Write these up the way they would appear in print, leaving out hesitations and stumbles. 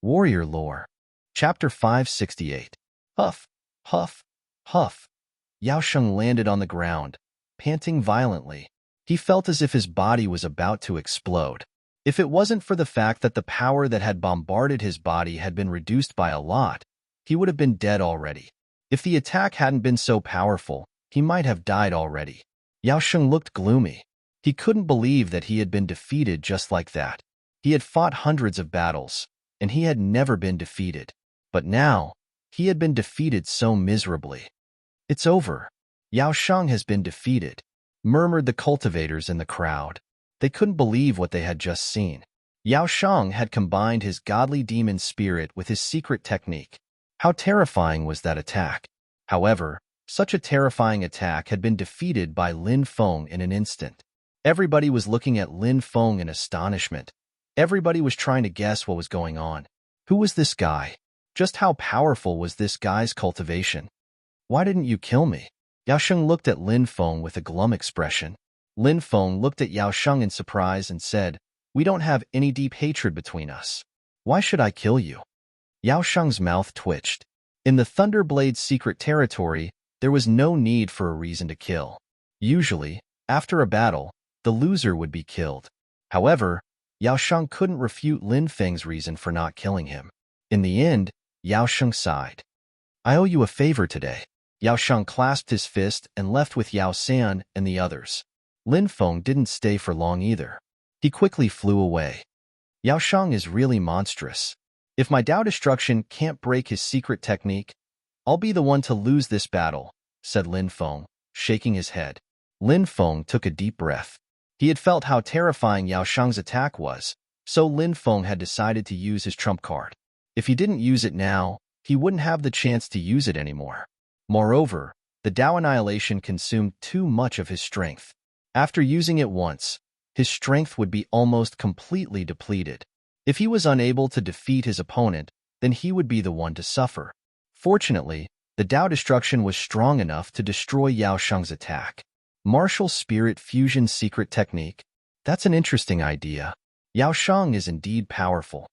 Warrior Lore. Chapter 568. Huff, huff, huff. Yao Sheng landed on the ground, panting violently. He felt as if his body was about to explode. If it wasn't for the fact that the power that had bombarded his body had been reduced by a lot, he would have been dead already. If the attack hadn't been so powerful, he might have died already. Yao Sheng looked gloomy. He couldn't believe that he had been defeated just like that. He had fought hundreds of battles, and he had never been defeated. But now, he had been defeated so miserably. It's over. Yao Sheng has been defeated, murmured the cultivators in the crowd. They couldn't believe what they had just seen. Yao Sheng had combined his godly demon spirit with his secret technique. How terrifying was that attack? However, such a terrifying attack had been defeated by Lin Feng in an instant. Everybody was looking at Lin Feng in astonishment. Everybody was trying to guess what was going on. Who was this guy? Just how powerful was this guy's cultivation? Why didn't you kill me? Yao Sheng looked at Lin Feng with a glum expression. Lin Feng looked at Yao Sheng in surprise and said, "We don't have any deep hatred between us. Why should I kill you?" Yao Sheng's mouth twitched. In the Thunderblade's secret territory, there was no need for a reason to kill. Usually, after a battle, the loser would be killed. However, Yao Sheng couldn't refute Lin Feng's reason for not killing him. In the end, Yao Sheng sighed. "I owe you a favor today." Yao Sheng clasped his fist and left with Yao San and the others. Lin Feng didn't stay for long either. He quickly flew away. Yao Sheng is really monstrous. If my Tao Destruction can't break his secret technique, I'll be the one to lose this battle, said Lin Feng, shaking his head. Lin Feng took a deep breath. He had felt how terrifying Yao Sheng's attack was, so Lin Feng had decided to use his trump card. If he didn't use it now, he wouldn't have the chance to use it anymore. Moreover, the Tao Annihilation consumed too much of his strength. After using it once, his strength would be almost completely depleted. If he was unable to defeat his opponent, then he would be the one to suffer. Fortunately, the Tao Destruction was strong enough to destroy Yao Sheng's attack. Martial Spirit Fusion Secret Technique? That's an interesting idea. Yao Sheng is indeed powerful.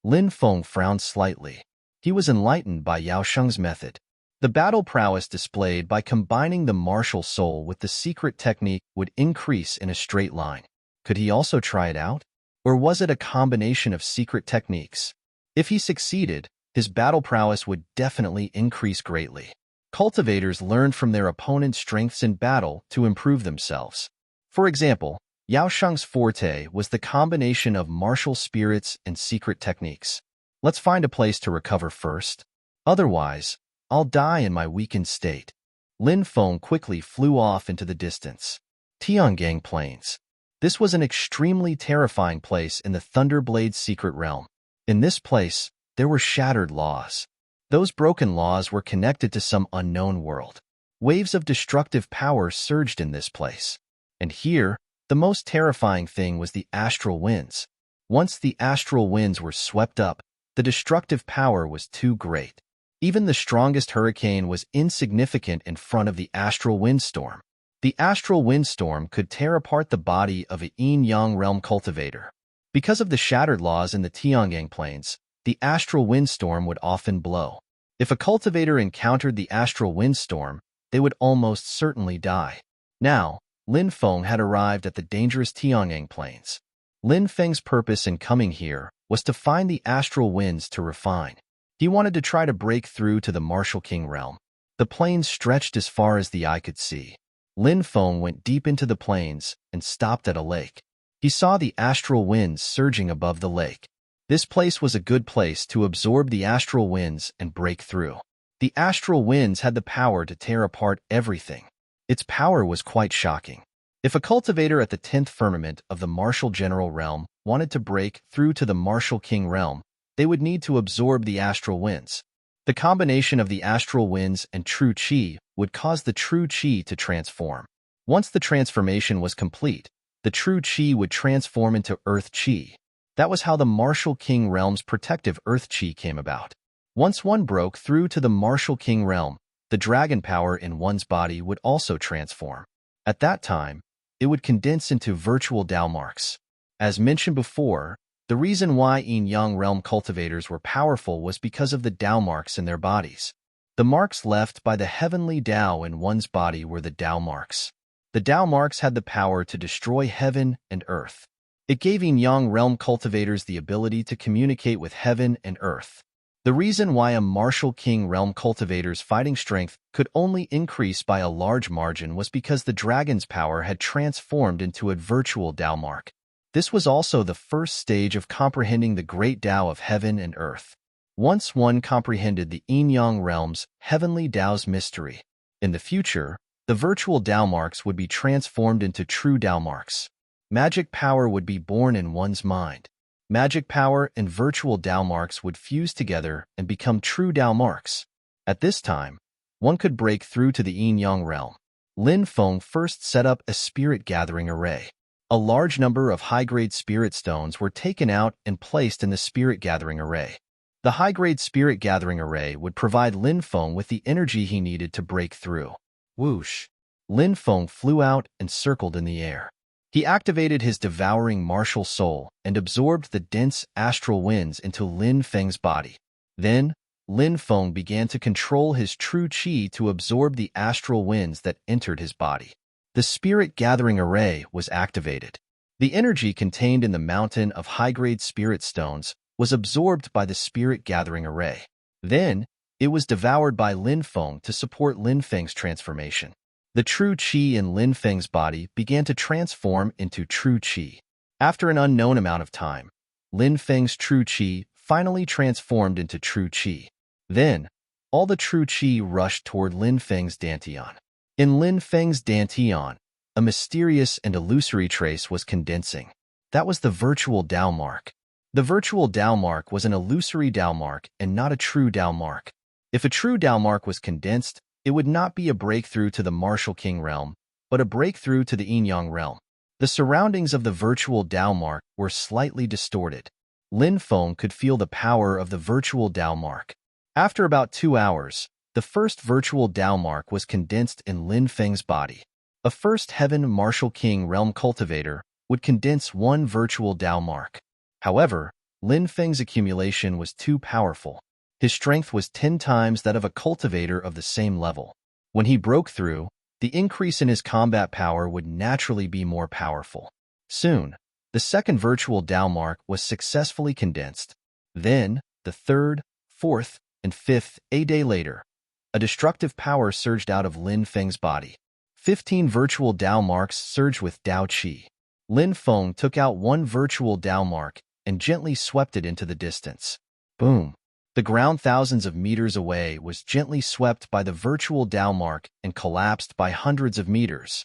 Lin Feng frowned slightly. He was enlightened by Yao Sheng's method. The battle prowess displayed by combining the martial soul with the secret technique would increase in a straight line. Could he also try it out? Or was it a combination of secret techniques? If he succeeded, his battle prowess would definitely increase greatly. Cultivators learned from their opponent's strengths in battle to improve themselves. For example, Yao Sheng's forte was the combination of martial spirits and secret techniques. Let's find a place to recover first. Otherwise, I'll die in my weakened state. Lin Feng quickly flew off into the distance. Tiangang Plains. This was an extremely terrifying place in the Thunderblade's secret realm. In this place, there were shattered laws. Those broken laws were connected to some unknown world. Waves of destructive power surged in this place. And here, the most terrifying thing was the astral winds. Once the astral winds were swept up, the destructive power was too great. Even the strongest hurricane was insignificant in front of the astral windstorm. The astral windstorm could tear apart the body of a yin-yang realm cultivator. Because of the shattered laws in the Tiangang Plains, the astral windstorm would often blow. If a cultivator encountered the astral windstorm, they would almost certainly die. Now, Lin Feng had arrived at the dangerous Tiangang Plains. Lin Feng's purpose in coming here was to find the astral winds to refine. He wanted to try to break through to the Martial King realm. The plains stretched as far as the eye could see. Lin Feng went deep into the plains and stopped at a lake. He saw the astral winds surging above the lake. This place was a good place to absorb the astral winds and break through. The astral winds had the power to tear apart everything. Its power was quite shocking. If a cultivator at the 10th firmament of the Martial General realm wanted to break through to the Martial King realm, they would need to absorb the astral winds. The combination of the astral winds and true qi would cause the true qi to transform. Once the transformation was complete, the true qi would transform into earth qi. That was how the Martial King realm's protective earth qi came about. Once one broke through to the Martial King realm, the dragon power in one's body would also transform. At that time, it would condense into virtual Tao marks. As mentioned before, The reason why yin-yang realm cultivators were powerful was because of the Tao marks in their bodies. The marks left by the heavenly Tao in one's body were the Tao marks. The Tao marks had the power to destroy heaven and earth. It gave yin-yang realm cultivators the ability to communicate with heaven and earth. The reason why a martial king realm cultivator's fighting strength could only increase by a large margin was because the dragon's power had transformed into a virtual Tao mark. This was also the first stage of comprehending the great Tao of heaven and earth. Once one comprehended the yin-yang realm's heavenly Tao's mystery, in the future, the virtual Tao marks would be transformed into true Tao marks. Magic power would be born in one's mind. Magic power and virtual Tao marks would fuse together and become true Tao marks. At this time, one could break through to the yin-yang realm. Lin Feng first set up a spirit gathering array. A large number of high-grade spirit stones were taken out and placed in the spirit gathering array. The high-grade spirit gathering array would provide Lin Feng with the energy he needed to break through. Whoosh! Lin Feng flew out and circled in the air. He activated his devouring martial soul and absorbed the dense astral winds into Lin Feng's body. Then, Lin Feng began to control his true qi to absorb the astral winds that entered his body. The spirit gathering array was activated. The energy contained in the mountain of high-grade spirit stones was absorbed by the spirit gathering array. Then, it was devoured by Lin Feng to support Lin Feng's transformation. The true qi in Lin Feng's body began to transform into true qi. After an unknown amount of time, Lin Feng's true qi finally transformed into true qi. Then, all the true qi rushed toward Lin Feng's dantian. In Lin Feng's dantian, a mysterious and illusory trace was condensing. That was the virtual Tao mark. The virtual Tao mark was an illusory Tao mark and not a true Tao mark. If a true Tao mark was condensed, it would not be a breakthrough to the martial king realm, but a breakthrough to the yin-yang realm. The surroundings of the virtual Tao mark were slightly distorted. Lin Feng could feel the power of the virtual Tao mark. After about 2 hours, the first virtual Tao mark was condensed in Lin Feng's body. A first heaven martial king realm cultivator would condense one virtual Tao mark. However, Lin Feng's accumulation was too powerful. His strength was 10 times that of a cultivator of the same level. When he broke through, the increase in his combat power would naturally be more powerful. Soon, the second virtual Tao mark was successfully condensed. Then, the third, fourth, and fifth, a day later, a destructive power surged out of Lin Feng's body. 15 virtual Tao marks surged with Tao Qi. Lin Feng took out one virtual Tao mark and gently swept it into the distance. Boom! The ground thousands of meters away was gently swept by the virtual Tao mark and collapsed by hundreds of meters.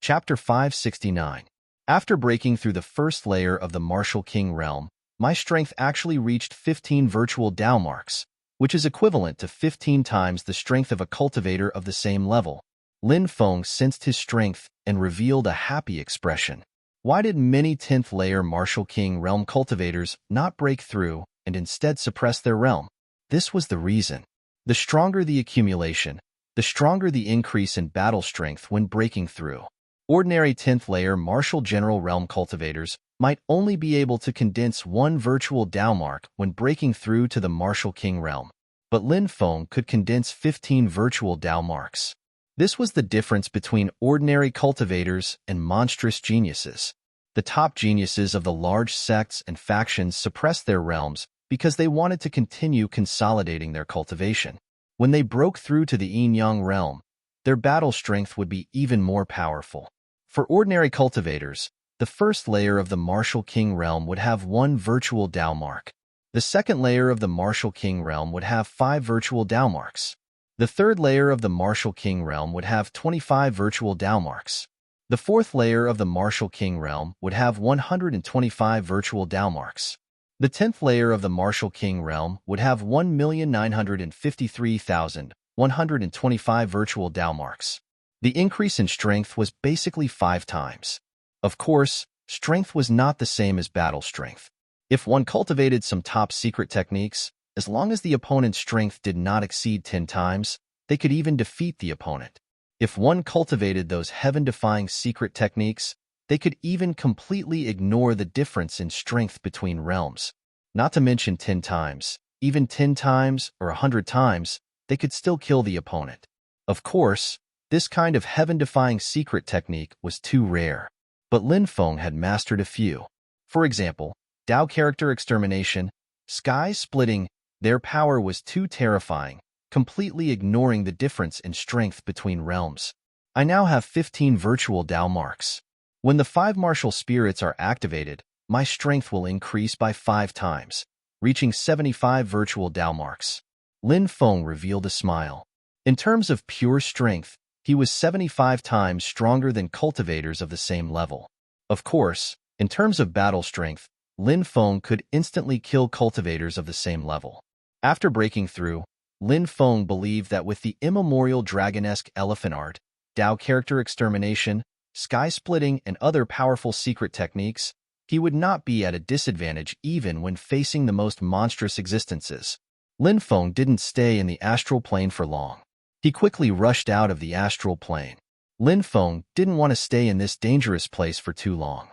Chapter 569. After breaking through the first layer of the martial king realm, my strength actually reached 15 virtual Tao marks, which is equivalent to 15 times the strength of a cultivator of the same level. Lin Feng sensed his strength and revealed a happy expression. Why did many 10th layer martial king realm cultivators not break through and instead suppress their realm? This was the reason. The stronger the accumulation, the stronger the increase in battle strength when breaking through. Ordinary 10th layer martial general realm cultivators might only be able to condense one virtual Tao mark when breaking through to the martial king realm, but Lin Feng could condense 15 virtual Tao marks. This was the difference between ordinary cultivators and monstrous geniuses. The top geniuses of the large sects and factions suppressed their realms because they wanted to continue consolidating their cultivation. When they broke through to the yin-yang realm, their battle strength would be even more powerful. For ordinary cultivators, the first layer of the martial king realm would have one virtual Tao mark. The second layer of the martial king realm would have 5 virtual Tao marks. The third layer of the martial king realm would have 25 virtual Tao marks. The fourth layer of the martial king realm would have 125 virtual Tao marks. The 10th layer of the martial king realm would have 1,953,125 virtual Tao marks. The increase in strength was basically 5 times. Of course, strength was not the same as battle strength. If one cultivated some top secret techniques, as long as the opponent's strength did not exceed 10 times, they could even defeat the opponent. If one cultivated those heaven-defying secret techniques, They could even completely ignore the difference in strength between realms. Not to mention 10 times, even 10 times or 100 times, they could still kill the opponent. Of course, this kind of heaven-defying secret technique was too rare, but Lin Feng had mastered a few. For example, Dao character extermination, sky splitting. Their power was too terrifying, completely ignoring the difference in strength between realms. I now have 15 virtual Dao marks. When the 5 martial spirits are activated, my strength will increase by 5 times, reaching 75 virtual Dao marks. Lin Feng revealed a smile. In terms of pure strength, he was 75 times stronger than cultivators of the same level. Of course, in terms of battle strength, Lin Feng could instantly kill cultivators of the same level. After breaking through, Lin Feng believed that with the immemorial dragonesque elephant art, Dao character extermination, sky splitting, and other powerful secret techniques, he would not be at a disadvantage even when facing the most monstrous existences. Lin Feng didn't stay in the astral plane for long. He quickly rushed out of the astral plane. Lin Feng didn't want to stay in this dangerous place for too long.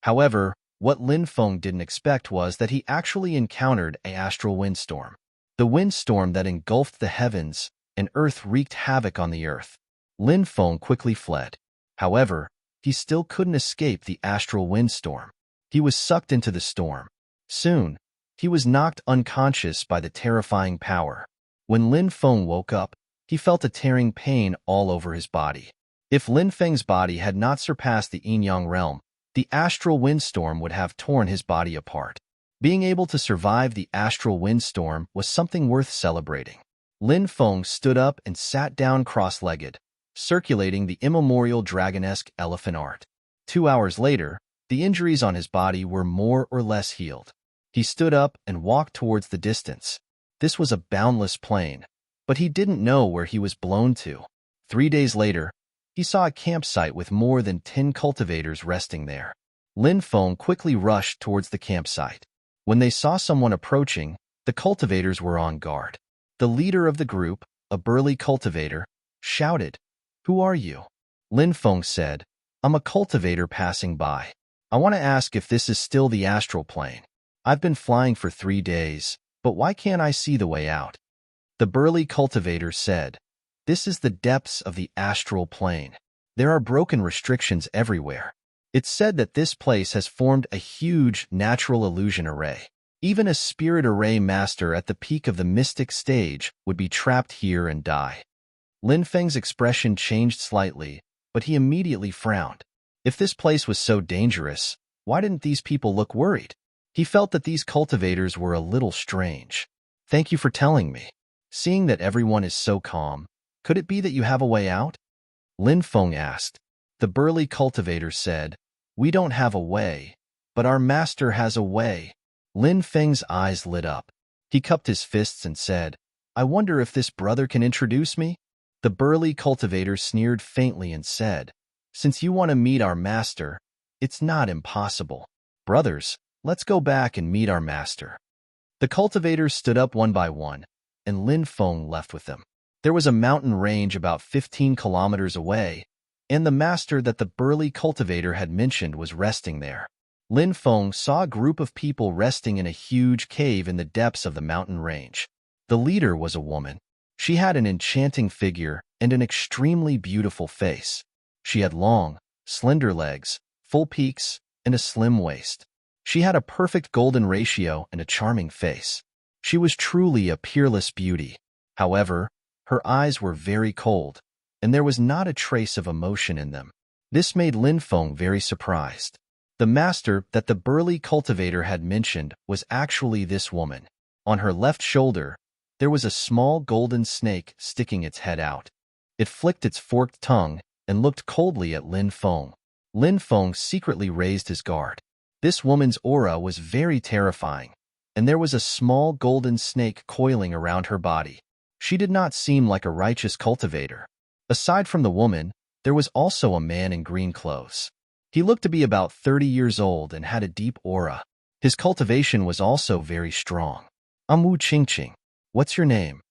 However, what Lin Feng didn't expect was that he actually encountered an astral windstorm. The windstorm that engulfed the heavens and earth wreaked havoc on the earth. Lin Feng quickly fled. However, he still couldn't escape the astral windstorm. He was sucked into the storm. Soon, he was knocked unconscious by the terrifying power. When Lin Feng woke up, he felt a tearing pain all over his body. If Lin Feng's body had not surpassed the yin-yang realm, the astral windstorm would have torn his body apart. Being able to survive the astral windstorm was something worth celebrating. Lin Feng stood up and sat down cross-legged, circulating the immemorial dragonesque elephant art. 2 hours later, the injuries on his body were more or less healed. He stood up and walked towards the distance. This was a boundless plain, but he didn't know where he was blown to. 3 days later, he saw a campsite with more than 10 cultivators resting there. Lin Feng quickly rushed towards the campsite. When they saw someone approaching, the cultivators were on guard. The leader of the group, a burly cultivator, shouted, "Who are you?" Lin Feng said, "I'm a cultivator passing by. I want to ask if this is still the astral plane. I've been flying for 3 days, but why can't I see the way out?" The burly cultivator said, "This is the depths of the astral plane. There are broken restrictions everywhere. It's said that this place has formed a huge natural illusion array. Even a spirit array master at the peak of the mystic stage would be trapped here and die." Lin Feng's expression changed slightly, but he immediately frowned. If this place was so dangerous, why didn't these people look worried? He felt that these cultivators were a little strange. "Thank you for telling me. Seeing that everyone is so calm, could it be that you have a way out?" Lin Feng asked. The burly cultivator said, "We don't have a way, but our master has a way." Lin Feng's eyes lit up. He cupped his fists and said, "I wonder if this brother can introduce me?" The burly cultivator sneered faintly and said, "Since you want to meet our master, it's not impossible. Brothers, let's go back and meet our master." The cultivators stood up one by one, and Lin Feng left with them. There was a mountain range about 15 kilometers away, and the master that the burly cultivator had mentioned was resting there. Lin Feng saw a group of people resting in a huge cave in the depths of the mountain range. The leader was a woman. She had an enchanting figure and an extremely beautiful face. She had long, slender legs, full peaks, and a slim waist. She had a perfect golden ratio and a charming face. She was truly a peerless beauty. However, her eyes were very cold, and there was not a trace of emotion in them. This made Lin Feng very surprised. The master that the burly cultivator had mentioned was actually this woman. On her left shoulder, there was a small golden snake sticking its head out. It flicked its forked tongue and looked coldly at Lin Feng. Lin Feng secretly raised his guard. This woman's aura was very terrifying, and there was a small golden snake coiling around her body. She did not seem like a righteous cultivator. Aside from the woman, there was also a man in green clothes. He looked to be about 30 years old and had a deep aura. His cultivation was also very strong. "I'm Wu Qingqing. What's your name?"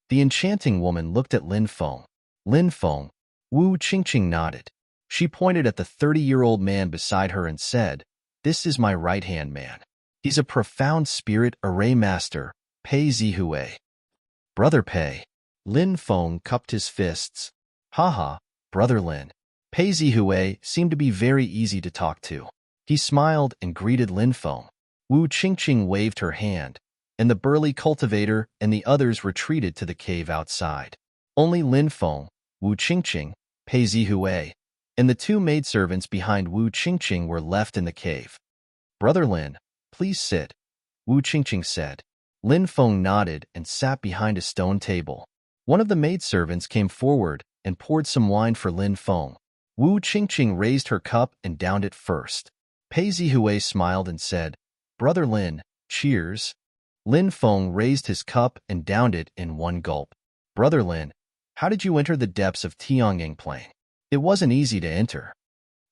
The enchanting woman looked at Lin Feng. Lin Feng, Wu Qingqing nodded. She pointed at the 30-year-old man beside her and said, "This is my right-hand man. He's a profound spirit array master, Pei Zihue." "Brother Pei." Lin Feng cupped his fists. "Haha, Brother Lin." Pei Zihue seemed to be very easy to talk to. He smiled and greeted Lin Feng. Wu Qingqing waved her hand, and the burly cultivator and the others retreated to the cave outside. Only Lin Feng, Wu Qingqing, Pei Zihue, and the two maidservants behind Wu Qingqing were left in the cave. "Brother Lin, please sit," Wu Qingqing said. Lin Feng nodded and sat behind a stone table. One of the maidservants came forward and poured some wine for Lin Feng. Wu Qingqing raised her cup and downed it first. Pei Zihue smiled and said, "Brother Lin, cheers." Lin Feng raised his cup and downed it in one gulp. "Brother Lin, how did you enter the depths of Tiangyang Plain? It wasn't easy to enter."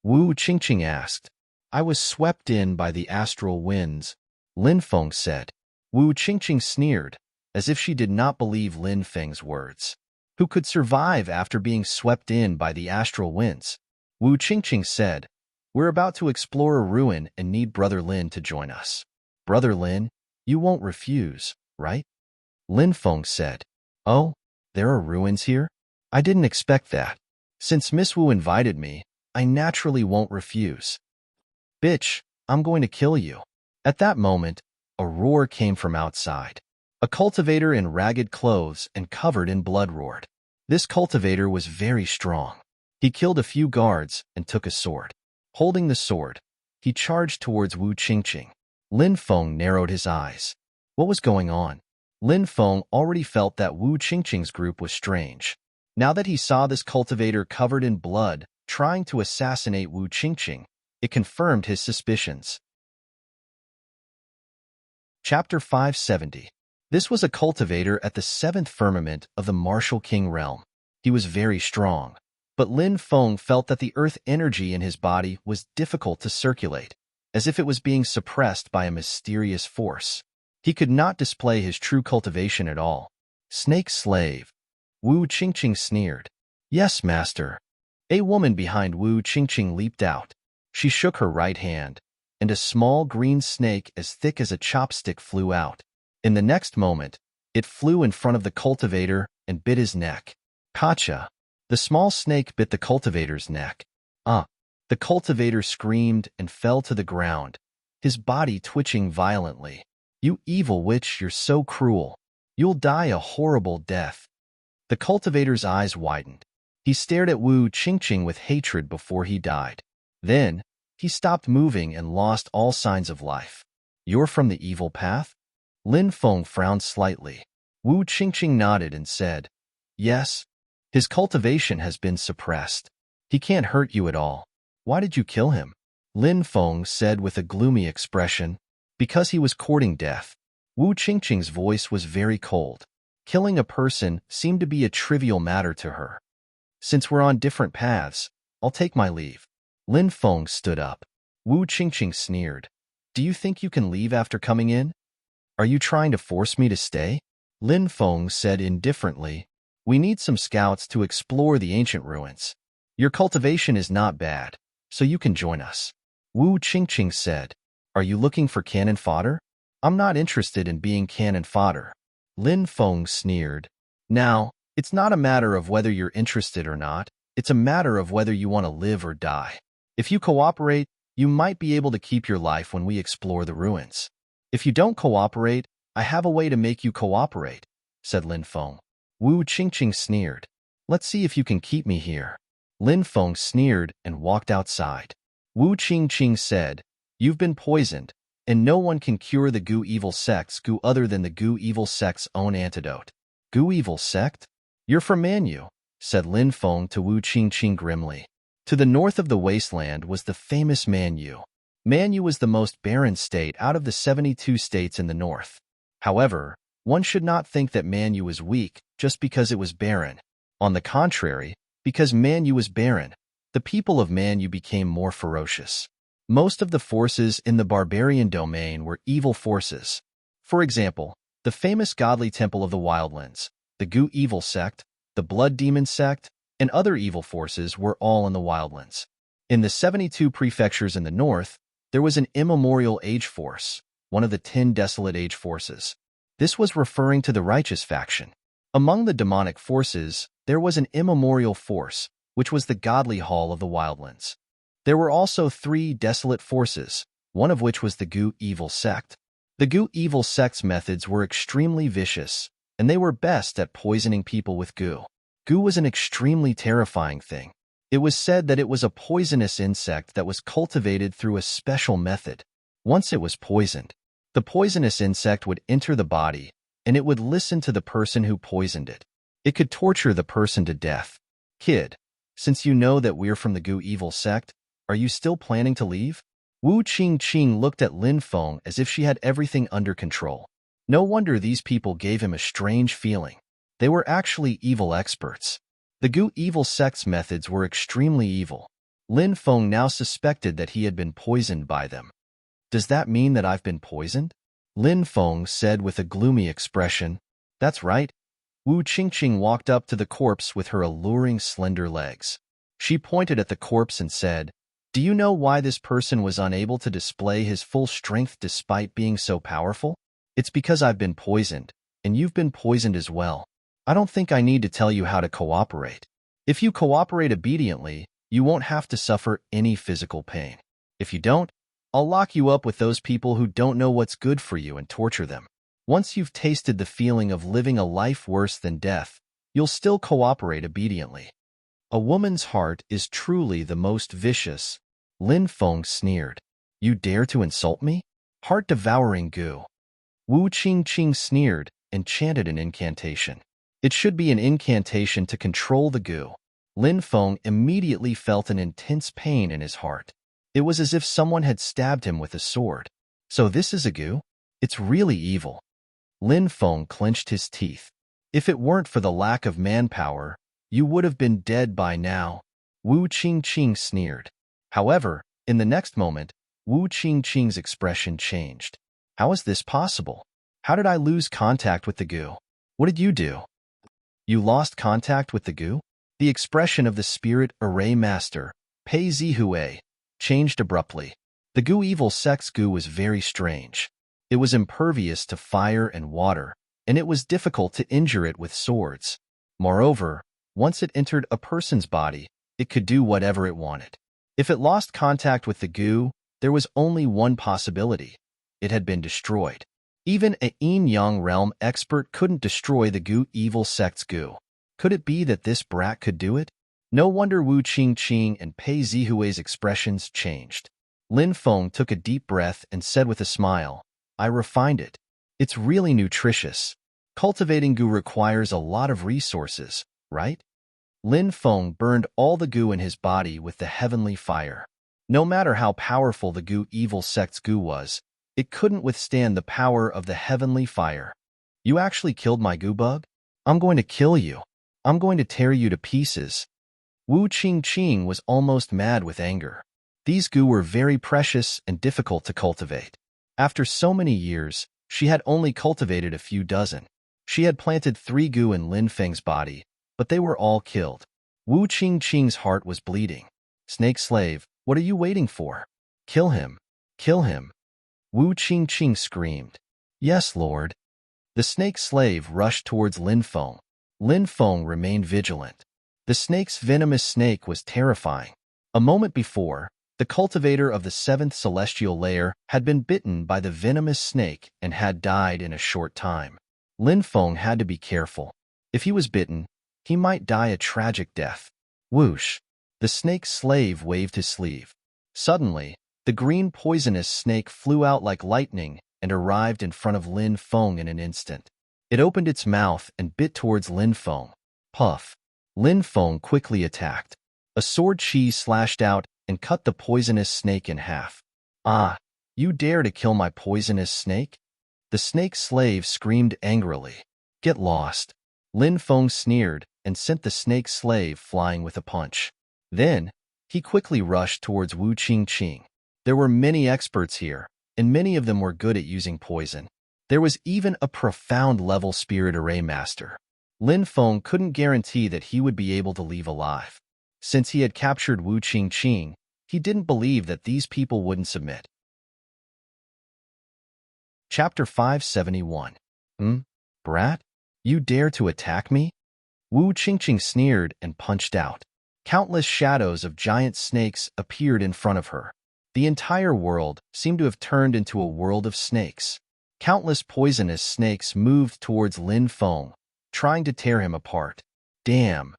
Wu Qingqing asked. "I was swept in by the astral winds," Lin Feng said. Wu Qingqing sneered, as if she did not believe Lin Feng's words. Who could survive after being swept in by the astral winds? Wu Qingqing said, "We're about to explore a ruin and need Brother Lin to join us." "Brother Lin, you won't refuse, right?" Lin Feng said. "Oh, there are ruins here? I didn't expect that. Since Miss Wu invited me, I naturally won't refuse." "Bitch, I'm going to kill you." At that moment, a roar came from outside. A cultivator in ragged clothes and covered in blood roared. This cultivator was very strong. He killed a few guards and took a sword. Holding the sword, he charged towards Wu Qingqing. Lin Feng narrowed his eyes. What was going on? Lin Feng already felt that Wu Qingqing's group was strange. Now that he saw this cultivator covered in blood trying to assassinate Wu Qingqing, it confirmed his suspicions. Chapter 570. This was a cultivator at the 7th firmament of the Martial King realm. He was very strong, but Lin Feng felt that the earth energy in his body was difficult to circulate, as if it was being suppressed by a mysterious force. He could not display his true cultivation at all. "Snake slave," Wu Qingqing sneered. "Yes, master." A woman behind Wu Qingqing leaped out. She shook her right hand, and a small green snake as thick as a chopstick flew out. In the next moment, it flew in front of the cultivator and bit his neck. "Gotcha!" The small snake bit the cultivator's neck. The cultivator screamed and fell to the ground, his body twitching violently. "You evil witch, you're so cruel. You'll die a horrible death." The cultivator's eyes widened. He stared at Wu Qingqing with hatred before he died. Then, he stopped moving and lost all signs of life. "You're from the evil path?" Lin Feng frowned slightly. Wu Qingqing nodded and said, "Yes. His cultivation has been suppressed. He can't hurt you at all." "Why did you kill him?" Lin Feng said with a gloomy expression. "Because he was courting death." Wu Qingqing's voice was very cold. Killing a person seemed to be a trivial matter to her. "Since we're on different paths, I'll take my leave." Lin Feng stood up. Wu Qingqing sneered. "Do you think you can leave after coming in? Are you trying to force me to stay?" Lin Feng said indifferently, "We need some scouts to explore the ancient ruins. Your cultivation is not bad, so you can join us." Wu Qingqing said, "Are you looking for cannon fodder?" "I'm not interested in being cannon fodder." Lin Feng sneered. "Now, it's not a matter of whether you're interested or not. It's a matter of whether you want to live or die. If you cooperate, you might be able to keep your life when we explore the ruins. If you don't cooperate, I have a way to make you cooperate," said Lin Feng. Wu Qingqing sneered. "Let's see if you can keep me here." Lin Feng sneered and walked outside. Wu Qingqing said, "You've been poisoned, and no one can cure the Gu evil sect's Gu other than the Gu evil sect's own antidote." "Gu evil sect? You're from Manyu," said Lin Feng to Wu Qingqing grimly. To the north of the wasteland was the famous Manyu. Manyu was the most barren state out of the 72 states in the north. However, one should not think that Manyu was weak just because it was barren. On the contrary, because Manyu was barren, the people of Manyu became more ferocious. Most of the forces in the barbarian domain were evil forces. For example, the famous godly temple of the wildlands, the Gu evil sect, the blood demon sect, and other evil forces were all in the wildlands. In the 72 prefectures in the north, there was an immemorial age force, one of the 10 desolate age forces. This was referring to the righteous faction. Among the demonic forces, there was an immemorial force, which was the godly hall of the wildlands. There were also 3 desolate forces, one of which was the Gu evil sect. The Gu evil sect's methods were extremely vicious, and they were best at poisoning people with goo. Goo was an extremely terrifying thing. It was said that it was a poisonous insect that was cultivated through a special method. Once it was poisoned, the poisonous insect would enter the body, and it would listen to the person who poisoned it. It could torture the person to death. Kid, since you know that we're from the Gu evil sect, are you still planning to leave? Wu Qingqing looked at Lin Feng as if she had everything under control. No wonder these people gave him a strange feeling. They were actually evil experts. The Gu evil sect's methods were extremely evil. Lin Feng now suspected that he had been poisoned by them. Does that mean that I've been poisoned? Lin Feng said with a gloomy expression. That's right. Wu Qingqing walked up to the corpse with her alluring slender legs. She pointed at the corpse and said, "Do you know why this person was unable to display his full strength despite being so powerful? It's because I've been poisoned, and you've been poisoned as well. I don't think I need to tell you how to cooperate. If you cooperate obediently, you won't have to suffer any physical pain. If you don't, I'll lock you up with those people who don't know what's good for you and torture them. Once you've tasted the feeling of living a life worse than death, you'll still cooperate obediently." A woman's heart is truly the most vicious. Lin Feng sneered. You dare to insult me? Heart-devouring goo. Wu Qingqing sneered and chanted an incantation. It should be an incantation to control the goo. Lin Feng immediately felt an intense pain in his heart. It was as if someone had stabbed him with a sword. So this is a goo? It's really evil. Lin Feng clenched his teeth. If it weren't for the lack of manpower, you would have been dead by now. Wu Qingqing sneered. However, in the next moment, Wu Qingqing's expression changed. How is this possible? How did I lose contact with the goo? What did you do? You lost contact with the goo? The expression of the spirit array master, Pei Zihue, changed abruptly. The Gu evil sect's goo was very strange. It was impervious to fire and water, and it was difficult to injure it with swords. Moreover, once it entered a person's body, it could do whatever it wanted. If it lost contact with the goo, there was only one possibility. It had been destroyed. Even a yin-yang realm expert couldn't destroy the Gu evil sect's goo. Could it be that this brat could do it? No wonder Wu Qingqing and Pei Zihue's expressions changed. Lin Feng took a deep breath and said with a smile, I refined it. It's really nutritious. Cultivating goo requires a lot of resources, right? Lin Feng burned all the goo in his body with the heavenly fire. No matter how powerful the Gu evil sect's goo was, it couldn't withstand the power of the heavenly fire. You actually killed my goo bug? I'm going to kill you. I'm going to tear you to pieces. Wu Qingqing was almost mad with anger. These goo were very precious and difficult to cultivate. After so many years, she had only cultivated a few dozen. She had planted 3 goo in Lin Feng's body, but they were all killed. Wu Qingqing's heart was bleeding. Snake slave, what are you waiting for? Kill him. Kill him. Wu Qingqing screamed. Yes, Lord. The snake slave rushed towards Lin Feng. Lin Feng remained vigilant. The snake's venomous snake was terrifying. A moment before, the cultivator of the 7th celestial layer had been bitten by the venomous snake and had died in a short time. Lin Feng had to be careful. If he was bitten, he might die a tragic death. Whoosh! The snake slave waved his sleeve. Suddenly, the green poisonous snake flew out like lightning and arrived in front of Lin Feng in an instant. It opened its mouth and bit towards Lin Feng. Puff! Lin Feng quickly attacked. A sword chi slashed out and cut the poisonous snake in half. Ah! You dare to kill my poisonous snake? The snake slave screamed angrily. Get lost! Lin Feng sneered and sent the snake slave flying with a punch. Then, he quickly rushed towards Wu Qingqing. There were many experts here, and many of them were good at using poison. There was even a profound level spirit array master. Lin Feng couldn't guarantee that he would be able to leave alive. Since he had captured Wu Qingqing, he didn't believe that these people wouldn't submit. Chapter 571. Brat? You dare to attack me? Wu Qingqing sneered and punched out. Countless shadows of giant snakes appeared in front of her. The entire world seemed to have turned into a world of snakes. Countless poisonous snakes moved towards Lin Feng, trying to tear him apart. Damn,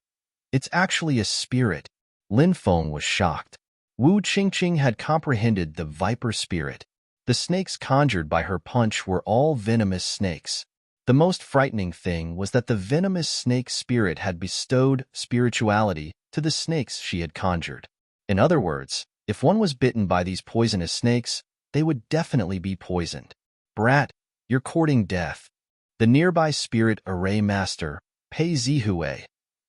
it's actually a spirit. Lin Feng was shocked. Wu Qingqing had comprehended the viper spirit. The snakes conjured by her punch were all venomous snakes. The most frightening thing was that the venomous snake spirit had bestowed spirituality to the snakes she had conjured. In other words, if one was bitten by these poisonous snakes, they would definitely be poisoned. Brat, you're courting death. The nearby spirit array master, Pei Zihue,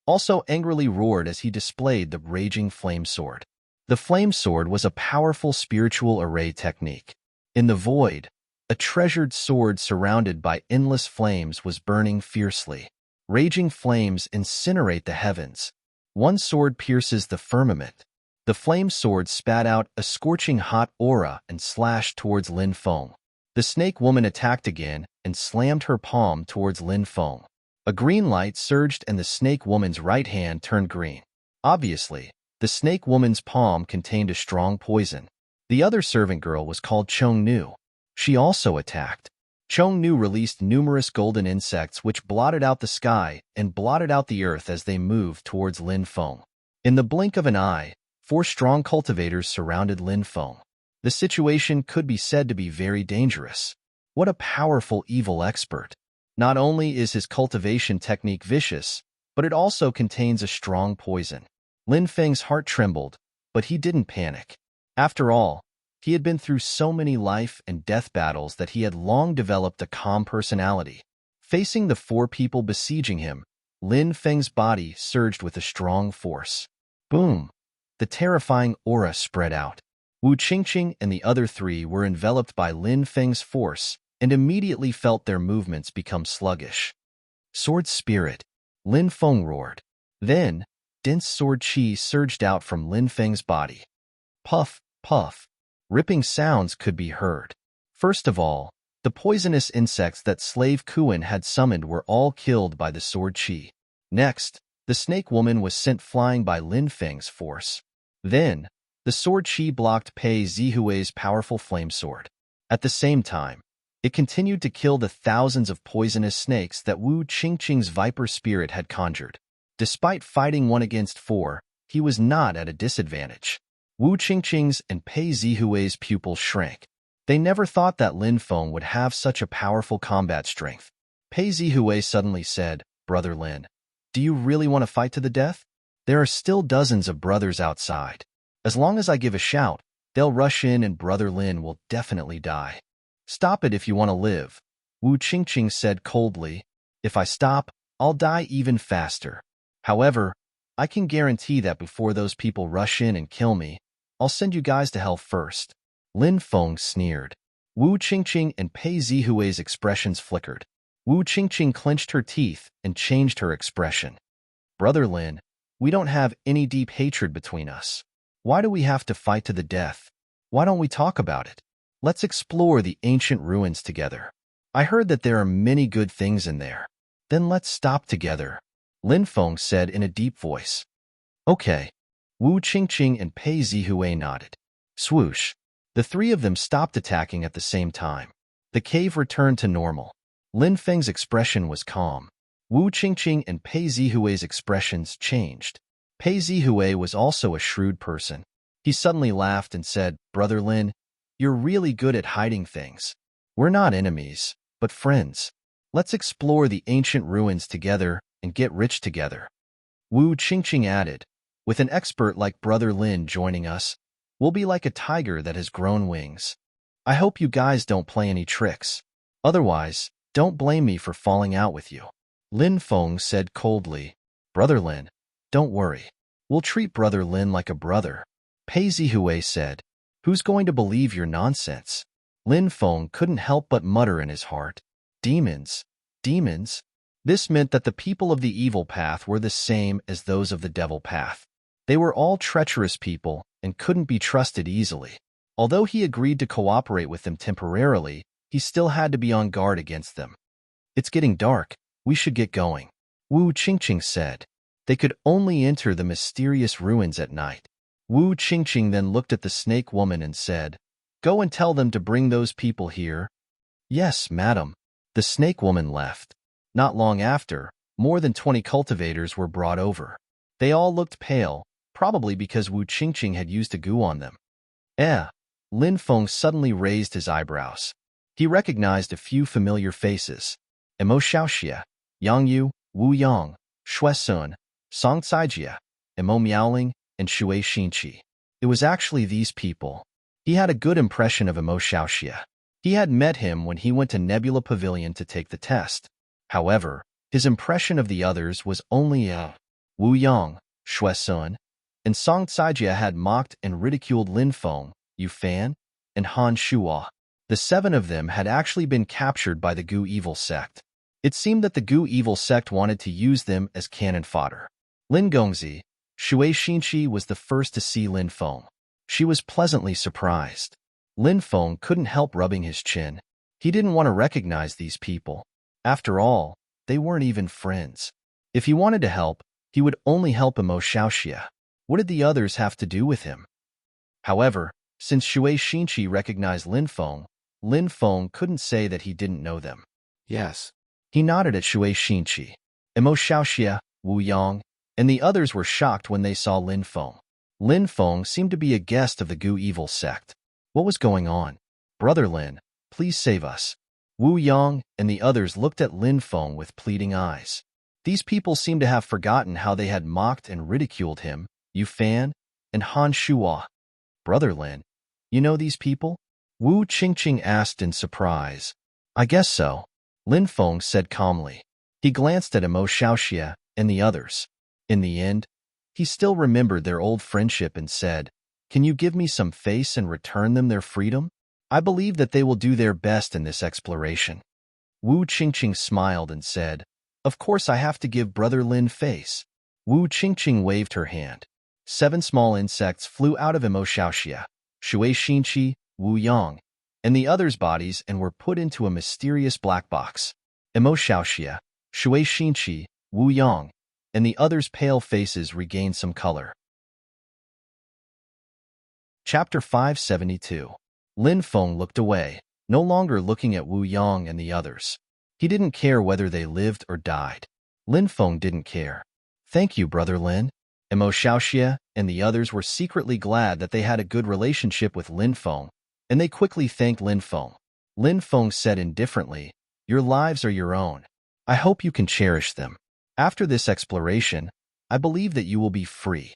also angrily roared as he displayed the raging flame sword. The flame sword was a powerful spiritual array technique. In the void, a treasured sword surrounded by endless flames was burning fiercely. Raging flames incinerate the heavens. One sword pierces the firmament. The flame sword spat out a scorching hot aura and slashed towards Lin Feng. The snake woman attacked again and slammed her palm towards Lin Feng. A green light surged and the snake woman's right hand turned green. Obviously, the snake woman's palm contained a strong poison. The other servant girl was called Chong Nu. She also attacked. Chong Nu released numerous golden insects which blotted out the sky and blotted out the earth as they moved towards Lin Feng. In the blink of an eye, 4 strong cultivators surrounded Lin Feng. The situation could be said to be very dangerous. What a powerful evil expert. Not only is his cultivation technique vicious, but it also contains a strong poison. Lin Feng's heart trembled, but he didn't panic. After all, he had been through so many life and death battles that he had long developed a calm personality. Facing the 4 people besieging him, Lin Feng's body surged with a strong force. Boom! The terrifying aura spread out. Wu Qingqing and the other 3 were enveloped by Lin Feng's force and immediately felt their movements become sluggish. Sword spirit! Lin Feng roared. Then, dense sword qi surged out from Lin Feng's body. Puff, puff. Ripping sounds could be heard. First of all, the poisonous insects that Slave Kuan had summoned were all killed by the sword qi. Next, the snake woman was sent flying by Lin Feng's force. Then, the sword qi blocked Pei Zihue's powerful flame sword. At the same time, it continued to kill the thousands of poisonous snakes that Wu Qingqing's viper spirit had conjured. Despite fighting 1 against 4, he was not at a disadvantage. Wu Qingqing's and Pei Zihue's pupils shrank. They never thought that Lin Feng would have such a powerful combat strength. Pei Zihue suddenly said, "Brother Lin, do you really want to fight to the death? There are still dozens of brothers outside. As long as I give a shout, they'll rush in and Brother Lin will definitely die. Stop it if you want to live." Wu Qingqing said coldly, "If I stop, I'll die even faster. However, I can guarantee that before those people rush in and kill me, I'll send you guys to hell first." Lin Feng sneered. Wu Qingqing and Pei Zihue's expressions flickered. Wu Qingqing clenched her teeth and changed her expression. "Brother Lin, we don't have any deep hatred between us. Why do we have to fight to the death? Why don't we talk about it? Let's explore the ancient ruins together. I heard that there are many good things in there. Then let's stop together," Lin Feng said in a deep voice. "Okay." Wu Qingqing and Pei Zihue nodded. Swoosh. The 3 of them stopped attacking at the same time. The cave returned to normal. Lin Feng's expression was calm. Wu Qingqing and Pei Zihue's expressions changed. Pei Zihue was also a shrewd person. He suddenly laughed and said, "Brother Lin, you're really good at hiding things. We're not enemies, but friends. Let's explore the ancient ruins together and get rich together." Wu Qingqing added, "With an expert like Brother Lin joining us, we'll be like a tiger that has grown wings. I hope you guys don't play any tricks. Otherwise, don't blame me for falling out with you." Lin Feng said coldly, "Brother Lin, don't worry. We'll treat Brother Lin like a brother." Pei Zihue said, "Who's going to believe your nonsense?" Lin Feng couldn't help but mutter in his heart, "Demons, demons." This meant that the people of the evil path were the same as those of the devil path. They were all treacherous people and couldn't be trusted easily. Although he agreed to cooperate with them temporarily, he still had to be on guard against them. It's getting dark. We should get going, Wu Qingqing said. They could only enter the mysterious ruins at night. Wu Qingqing then looked at the snake woman and said, "Go and tell them to bring those people here." "Yes, madam." The snake woman left. Not long after, more than 20 cultivators were brought over. They all looked pale, probably because Wu Qingqing had used a goo on them. Lin Feng suddenly raised his eyebrows. He recognized a few familiar faces. Emo Xiaoxia, Yang Yu, Wu Yang, Shui Sun, Song Caijia, Emo Miaoling, and Shui Xinqi. It was actually these people. He had a good impression of Emo Xiaoxia. He had met him when he went to Nebula Pavilion to take the test. However, his impression of the others was only Wu Yang, Shui Sun, and Song Caijia had mocked and ridiculed Lin Feng, Yu Fan, and Han Shuo. The 7 of them had actually been captured by the Gu Evil sect. It seemed that the Gu Evil sect wanted to use them as cannon fodder. Lin Gongzi, Shui Xinqi was the first to see Lin Feng. She was pleasantly surprised. Lin Feng couldn't help rubbing his chin. He didn't want to recognize these people. After all, they weren't even friends. If he wanted to help, he would only help Emo Xiaoxia. What did the others have to do with him? However, since Shui Xinqi recognized Lin Feng couldn't say that he didn't know them. Yes. He nodded at Shui Xinqi. Emo Xiaoxia, Wu Yang, and the others were shocked when they saw Lin Feng. Lin Feng seemed to be a guest of the Gu Evil sect. What was going on? "Brother Lin, please save us." Wu Yang and the others looked at Lin Feng with pleading eyes. These people seemed to have forgotten how they had mocked and ridiculed him, Yu Fan, and Han Shuo. "Brother Lin, you know these people?" Wu Qingqing asked in surprise. "I guess so," Lin Feng said calmly. He glanced at Emo Xiaoxia and the others. In the end, he still remembered their old friendship and said, "Can you give me some face and return them their freedom? I believe that they will do their best in this exploration." Wu Qingqing smiled and said, "Of course I have to give Brother Lin face." Wu Qingqing waved her hand. 7 small insects flew out of Emo Xiaoxia, Shui Xinqi, Wu Yang, and the others' bodies and were put into a mysterious black box. Emo Xiaoxia, Shui Xinqi, Wu Yang, and the others' pale faces regained some color. Chapter 572. Lin Feng looked away, no longer looking at Wu Yang and the others. He didn't care whether they lived or died. Lin Feng didn't care. "Thank you, Brother Lin." Emo Xiaoxia and the others were secretly glad that they had a good relationship with Lin Feng, and they quickly thanked Lin Feng. Lin Feng said indifferently, "Your lives are your own. I hope you can cherish them. After this exploration, I believe that you will be free."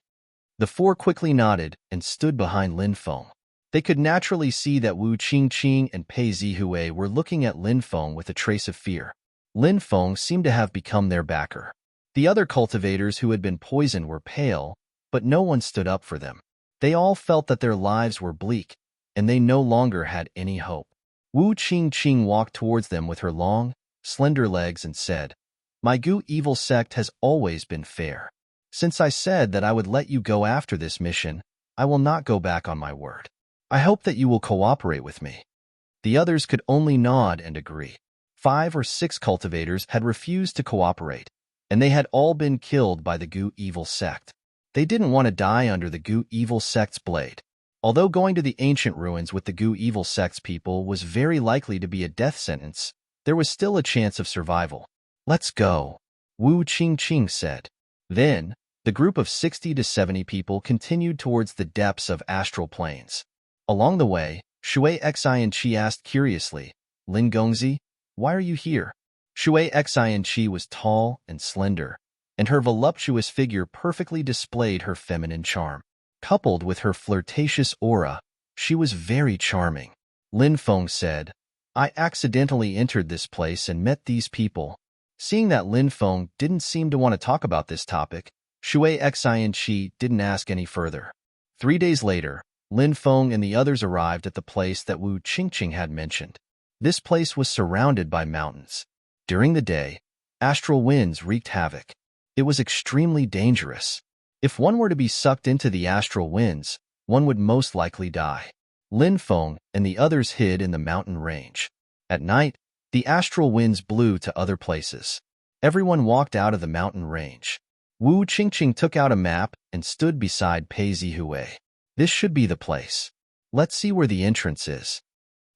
The 4 quickly nodded and stood behind Lin Feng. They could naturally see that Wu Qingqing and Pei Zihui were looking at Lin Feng with a trace of fear. Lin Feng seemed to have become their backer. The other cultivators who had been poisoned were pale, but no one stood up for them. They all felt that their lives were bleak, and they no longer had any hope. Wu Qingqing walked towards them with her long, slender legs and said, "My Gu Evil sect has always been fair. Since I said that I would let you go after this mission, I will not go back on my word. I hope that you will cooperate with me." The others could only nod and agree. 5 or 6 cultivators had refused to cooperate, and they had all been killed by the Gu Evil sect. They didn't want to die under the Gu Evil sect's blade. Although going to the ancient ruins with the Gu Evil sect's people was very likely to be a death sentence, there was still a chance of survival. "Let's go," Wu Qingqing said. Then, the group of 60 to 70 people continued towards the depths of astral planes. Along the way, Shui Xianqi asked curiously, "Lin Gongzi, why are you here?" Shui Xianqi was tall and slender, and her voluptuous figure perfectly displayed her feminine charm. Coupled with her flirtatious aura, she was very charming. Lin Feng said, "I accidentally entered this place and met these people." Seeing that Lin Feng didn't seem to want to talk about this topic, Shui Xianqi didn't ask any further. 3 days later, Lin Feng and the others arrived at the place that Wu Qingqing had mentioned. This place was surrounded by mountains. During the day, astral winds wreaked havoc. It was extremely dangerous. If one were to be sucked into the astral winds, one would most likely die. Lin Feng and the others hid in the mountain range. At night, the astral winds blew to other places. Everyone walked out of the mountain range. Wu Qingqing took out a map and stood beside Pei Zihui. This should be the place. Let's see where the entrance is.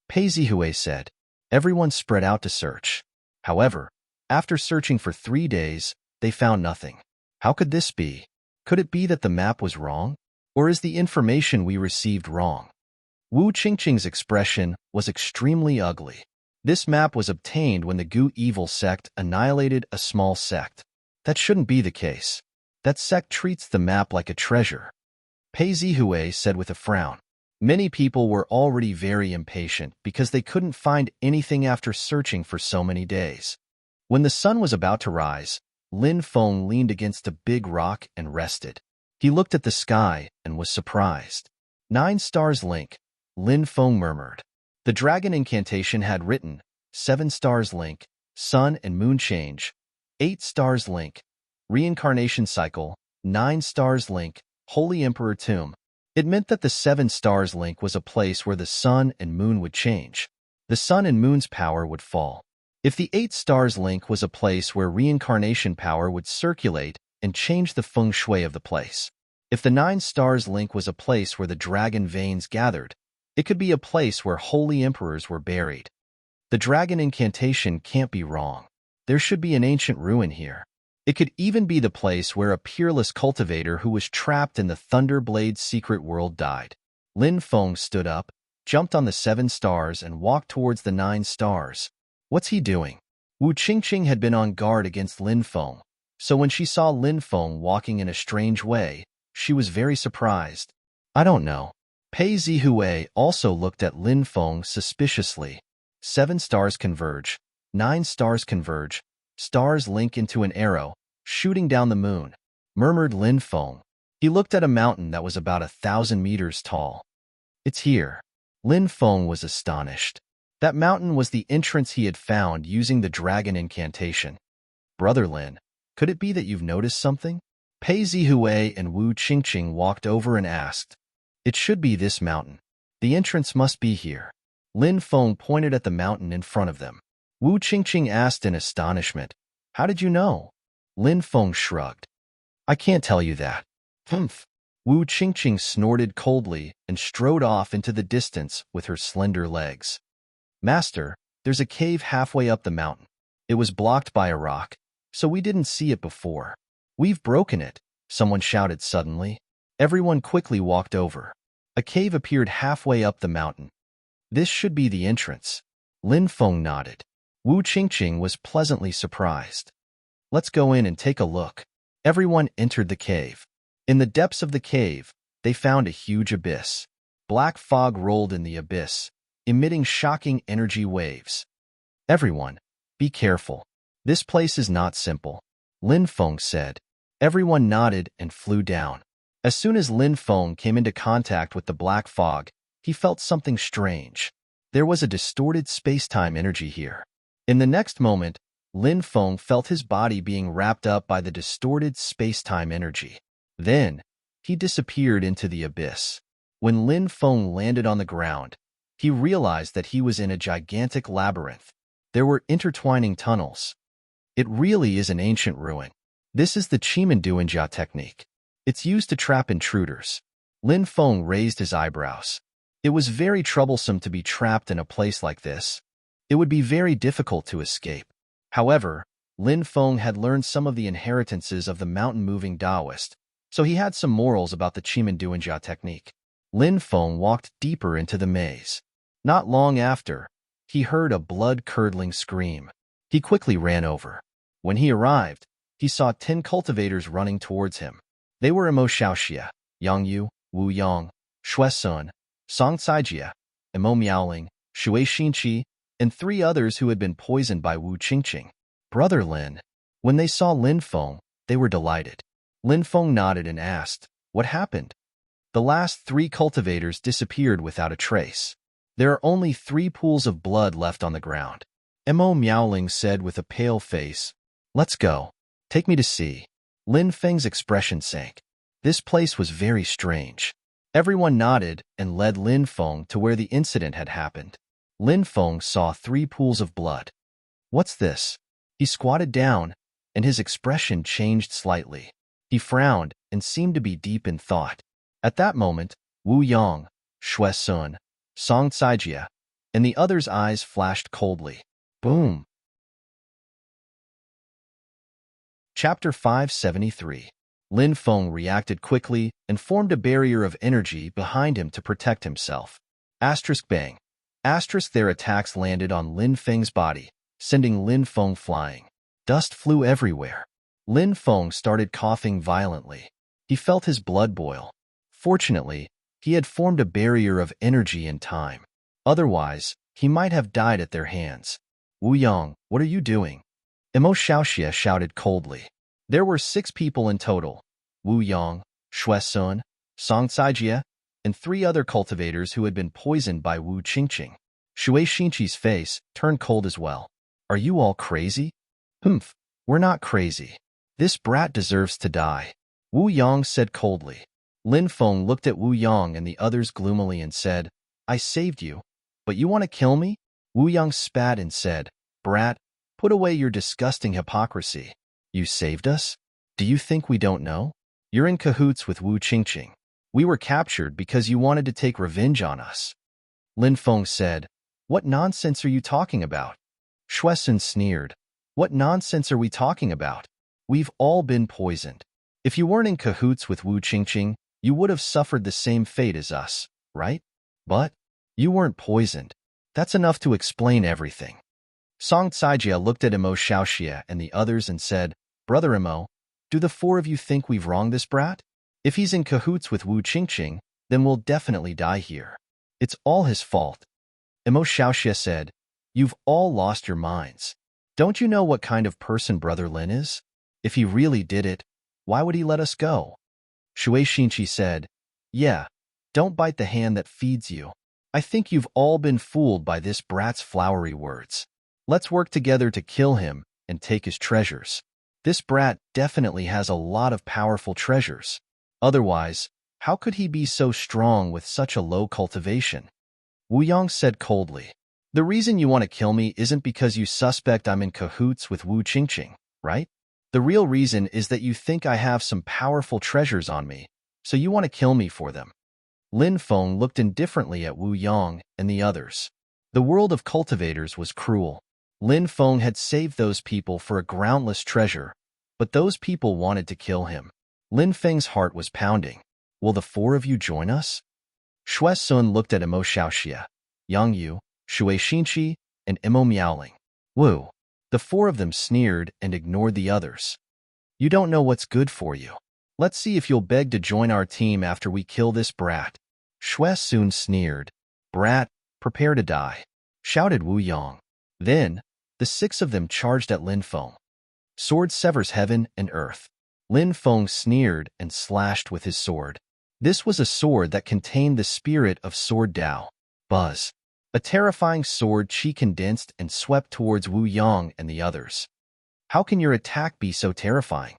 Pei Zihui said. Everyone spread out to search. However, after searching for 3 days, they found nothing. How could this be? Could it be that the map was wrong? Or is the information we received wrong? Wu Qingqing's expression was extremely ugly. This map was obtained when the Gu evil sect annihilated a small sect. That shouldn't be the case. That sect treats the map like a treasure. Pei Zihui said with a frown. Many people were already very impatient because they couldn't find anything after searching for so many days. When the sun was about to rise, Lin Feng leaned against a big rock and rested. He looked at the sky and was surprised. 9 stars link, Lin Feng murmured. The dragon incantation had written, 7 stars link, sun and moon change, 8 stars link, reincarnation cycle, 9 stars link, holy emperor tomb. It meant that the 7 stars link was a place where the sun and moon would change. The sun and moon's power would fall. If the 8 stars link was a place where reincarnation power would circulate and change the feng shui of the place. If the 9 stars link was a place where the dragon veins gathered, it could be a place where holy emperors were buried. The dragon incantation can't be wrong. There should be an ancient ruin here. It could even be the place where a peerless cultivator who was trapped in the Thunderblade's secret world died. Lin Feng stood up, jumped on the 7 stars and walked towards the 9 stars. What's he doing? Wu Qingqing had been on guard against Lin Feng, so when she saw Lin Feng walking in a strange way, she was very surprised. I don't know. Pei Zihui also looked at Lin Feng suspiciously. 7 stars converge, 9 stars converge, stars link into an arrow, shooting down the moon, murmured Lin Feng. He looked at a mountain that was about 1,000 meters tall. It's here. Lin Feng was astonished. That mountain was the entrance he had found using the dragon incantation. Brother Lin, could it be that you've noticed something? Pei Zihui and Wu Qingqing walked over and asked. It should be this mountain. The entrance must be here. Lin Feng pointed at the mountain in front of them. Wu Qingqing asked in astonishment, How did you know? Lin Feng shrugged. I can't tell you that. Humph. Wu Qingqing snorted coldly and strode off into the distance with her slender legs. Master, there's a cave halfway up the mountain. It was blocked by a rock, so we didn't see it before. We've broken it, someone shouted suddenly. Everyone quickly walked over. A cave appeared halfway up the mountain. This should be the entrance. Lin Feng nodded. Wu Qingqing was pleasantly surprised. Let's go in and take a look. Everyone entered the cave. In the depths of the cave, they found a huge abyss. Black fog rolled in the abyss, emitting shocking energy waves. Everyone, be careful. This place is not simple, Lin Feng said. Everyone nodded and flew down. As soon as Lin Feng came into contact with the black fog, he felt something strange. There was a distorted space-time energy here. In the next moment, Lin Feng felt his body being wrapped up by the distorted space-time energy. Then, he disappeared into the abyss. When Lin Feng landed on the ground, he realized that he was in a gigantic labyrinth. There were intertwining tunnels. It really is an ancient ruin. This is the Chimenduanjia technique. It's used to trap intruders. Lin Feng raised his eyebrows. It was very troublesome to be trapped in a place like this. It would be very difficult to escape. However, Lin Feng had learned some of the inheritances of the mountain-moving Taoist, so he had some morals about the Chimenduanjia technique. Lin Feng walked deeper into the maze. Not long after, he heard a blood-curdling scream. He quickly ran over. When he arrived, he saw 10 cultivators running towards him. They were Imo Xiaoxia, Yang Yu, Wu Yang, Shui Sun, Song Caijia, Imo Miaoling, Shui Xinqi, and 3 others who had been poisoned by Wu Qingqing. Brother Lin. When they saw Lin Feng, they were delighted. Lin Feng nodded and asked, What happened? The last 3 cultivators disappeared without a trace. There are only 3 pools of blood left on the ground. Imo Miaoling said with a pale face. Let's go. Take me to see. Lin Feng's expression sank. This place was very strange. Everyone nodded and led Lin Feng to where the incident had happened. Lin Feng saw 3 pools of blood. What's this? He squatted down, and his expression changed slightly. He frowned and seemed to be deep in thought. At that moment, Wu Yang, Xue Sun, Song Caijie, and the others' eyes flashed coldly. Boom! Chapter 573. Lin Feng reacted quickly and formed a barrier of energy behind him to protect himself. Asterisk bang. Asterisk their attacks landed on Lin Feng's body, sending Lin Feng flying. Dust flew everywhere. Lin Feng started coughing violently. He felt his blood boil. Fortunately, he had formed a barrier of energy in time. Otherwise, he might have died at their hands. Wu Yang, what are you doing? Emo Xiaoxie shouted coldly. There were 6 people in total. Wu Yang, Xue Sun, Song Caijie, and 3 other cultivators who had been poisoned by Wu Qingqing. Shui Xinqi's face turned cold as well. Are you all crazy? Humph, we're not crazy. This brat deserves to die. Wu Yang said coldly. Lin Feng looked at Wu Yang and the others gloomily and said, I saved you, but you want to kill me? Wu Yang spat and said, Brat, put away your disgusting hypocrisy. You saved us? Do you think we don't know? You're in cahoots with Wu Qingqing. We were captured because you wanted to take revenge on us. Lin Feng said, What nonsense are you talking about? Xue Sun sneered. What nonsense are we talking about? We've all been poisoned. If you weren't in cahoots with Wu Qingqing, you would have suffered the same fate as us, right? But you weren't poisoned. That's enough to explain everything. Song Caijie looked at Emo Xiaoxie and the others and said, Brother Emo, do the 4 of you think we've wronged this brat? If he's in cahoots with Wu Qingqing, then we'll definitely die here. It's all his fault. Emo Xiaoxie said, You've all lost your minds. Don't you know what kind of person Brother Lin is? If he really did it, why would he let us go? Shui Xinqi said, Yeah, don't bite the hand that feeds you. I think you've all been fooled by this brat's flowery words. Let's work together to kill him and take his treasures. This brat definitely has a lot of powerful treasures. Otherwise, how could he be so strong with such a low cultivation? Wu Yang said coldly, The reason you want to kill me isn't because you suspect I'm in cahoots with Wu Qingqing, right? The real reason is that you think I have some powerful treasures on me, so you want to kill me for them. Lin Feng looked indifferently at Wu Yang and the others. The world of cultivators was cruel. Lin Feng had saved those people for a groundless treasure, but those people wanted to kill him. Lin Feng's heart was pounding. Will the 4 of you join us? Xue Sun looked at Emo Xiaoxie, Yang Yu, Shui Xinqi, and Emo Miaoling. Wu. The 4 of them sneered and ignored the others. You don't know what's good for you. Let's see if you'll beg to join our team after we kill this brat. Xue Sun sneered. Brat, prepare to die, shouted Wu Yang. Then, the 6 of them charged at Lin Feng. Sword severs heaven and earth. Lin Feng sneered and slashed with his sword. This was a sword that contained the spirit of Sword Dao. Buzz. A terrifying sword chi condensed and swept towards Wu Yang and the others. How can your attack be so terrifying?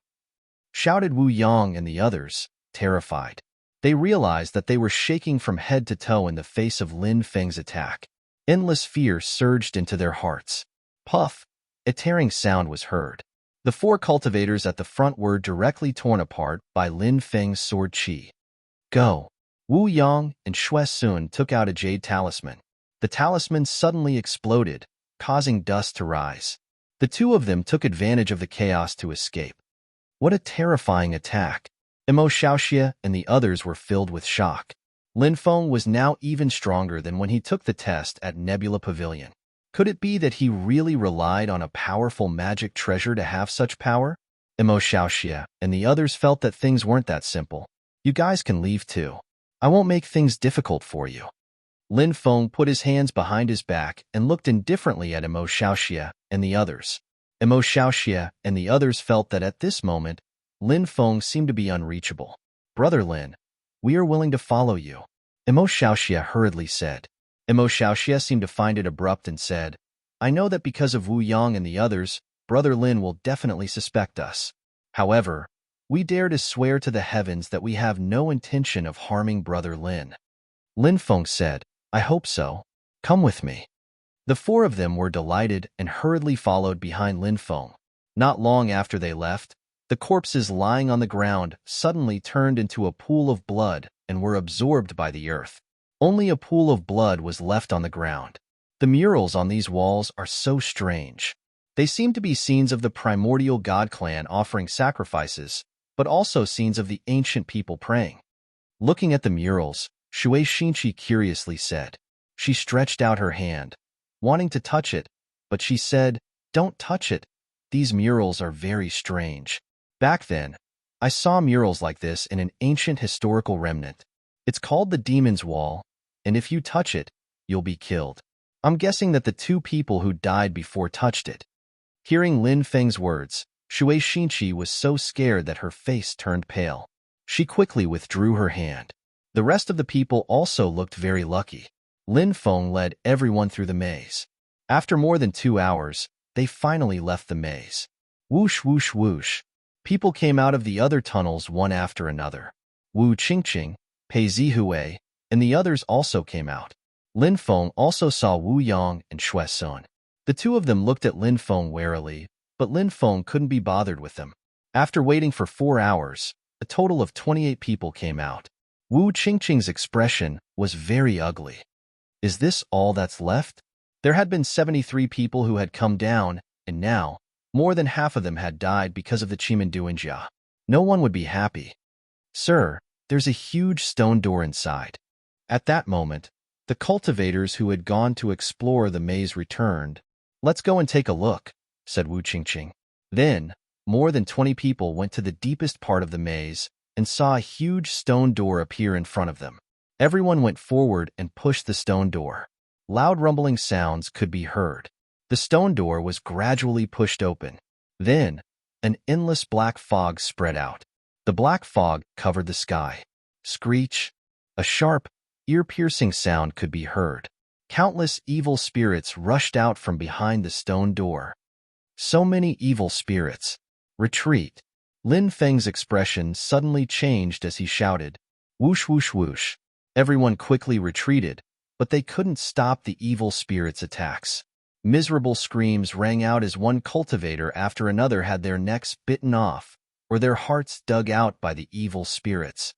Shouted Wu Yang and the others, terrified. They realized that they were shaking from head to toe in the face of Lin Feng's attack. Endless fear surged into their hearts. Puff! A tearing sound was heard. The 4 cultivators at the front were directly torn apart by Lin Feng's sword chi. Go! Wu Yang and Xue Sun took out a jade talisman. The talisman suddenly exploded, causing dust to rise. The 2 of them took advantage of the chaos to escape. What a terrifying attack! Emo Xiaoxie and the others were filled with shock. Lin Feng was now even stronger than when he took the test at Nebula Pavilion. Could it be that he really relied on a powerful magic treasure to have such power? Emo Xiaoxie and the others felt that things weren't that simple. You guys can leave too. I won't make things difficult for you. Lin Feng put his hands behind his back and looked indifferently at Emo Xiaoxie and the others. Emo Xiaoxie and the others felt that at this moment, Lin Feng seemed to be unreachable. Brother Lin, we are willing to follow you, Emo Xiaoxie hurriedly said. Emo Xiaoxie seemed to find it abrupt and said, I know that because of Wu Yang and the others, Brother Lin will definitely suspect us. However, we dare to swear to the heavens that we have no intention of harming Brother Lin. Lin Feng said, I hope so. Come with me. The four of them were delighted and hurriedly followed behind Lin Feng. Not long after they left, the corpses lying on the ground suddenly turned into a pool of blood and were absorbed by the earth. Only a pool of blood was left on the ground. The murals on these walls are so strange. They seem to be scenes of the primordial god clan offering sacrifices, but also scenes of the ancient people praying. Looking at the murals, Shui Xinqi curiously said. She stretched out her hand, wanting to touch it, but she said, Don't touch it. These murals are very strange. Back then, I saw murals like this in an ancient historical remnant. It's called the Demon's Wall, and if you touch it, you'll be killed. I'm guessing that the two people who died before touched it. Hearing Lin Feng's words, Shui Xinqi was so scared that her face turned pale. She quickly withdrew her hand. The rest of the people also looked very lucky. Lin Feng led everyone through the maze. After more than 2 hours, they finally left the maze. Whoosh, whoosh, whoosh. People came out of the other tunnels one after another. Wu Qingqing, Pei Zihui, and the others also came out. Lin Feng also saw Wu Yang and Xue Sun. The two of them looked at Lin Feng warily, but Lin Feng couldn't be bothered with them. After waiting for 4 hours, a total of 28 people came out. Wu Qingqing's expression was very ugly. Is this all that's left? There had been 73 people who had come down, and now, more than half of them had died because of the Chimanduanjia. No one would be happy. Sir, there's a huge stone door inside. At that moment, the cultivators who had gone to explore the maze returned. Let's go and take a look, said Wu Qingqing. Then, more than 20 people went to the deepest part of the maze and saw a huge stone door appear in front of them. Everyone went forward and pushed the stone door. Loud rumbling sounds could be heard. The stone door was gradually pushed open. Then, an endless black fog spread out. The black fog covered the sky. Screech! A sharp, ear-piercing sound could be heard. Countless evil spirits rushed out from behind the stone door. So many evil spirits. Retreat! Lin Feng's expression suddenly changed as he shouted, Whoosh, whoosh, whoosh. Everyone quickly retreated, but they couldn't stop the evil spirits' attacks. Miserable screams rang out as one cultivator after another had their necks bitten off, or their hearts dug out by the evil spirits.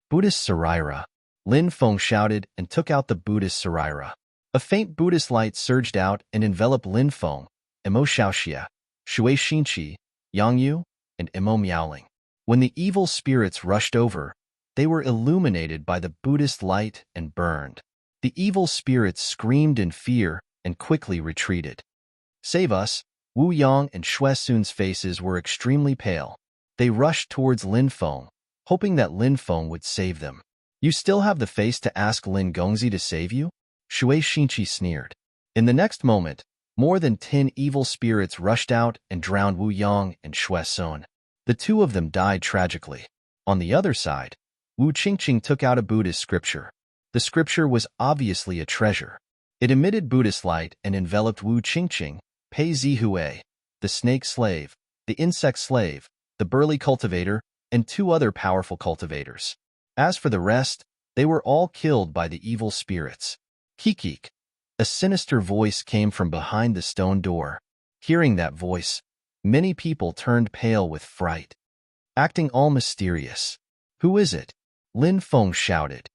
Buddhist Saraira. Lin Feng shouted and took out the Buddhist Saraira. A faint Buddhist light surged out and enveloped Lin Feng, Emo Xiaoxia, Shui Xinqi, Yang Yu, and Emo Miaoling. When the evil spirits rushed over, they were illuminated by the Buddhist light and burned. The evil spirits screamed in fear and quickly retreated. Save us! Wu Yang and Xue Sun's faces were extremely pale. They rushed towards Lin Feng, hoping that Lin Feng would save them. You still have the face to ask Lin Gongzi to save you? Shui Xinqi sneered. In the next moment, more than 10 evil spirits rushed out and drowned Wu Yang and Xue Sun. The two of them died tragically. On the other side, Wu Qingqing took out a Buddhist scripture. The scripture was obviously a treasure. It emitted Buddhist light and enveloped Wu Qingqing, Pei Zihui, the snake slave, the insect slave, the burly cultivator, and 2 other powerful cultivators. As for the rest, they were all killed by the evil spirits. Kikik. A sinister voice came from behind the stone door. Hearing that voice, many people turned pale with fright. Acting all mysterious. Who is it? Lin Feng shouted.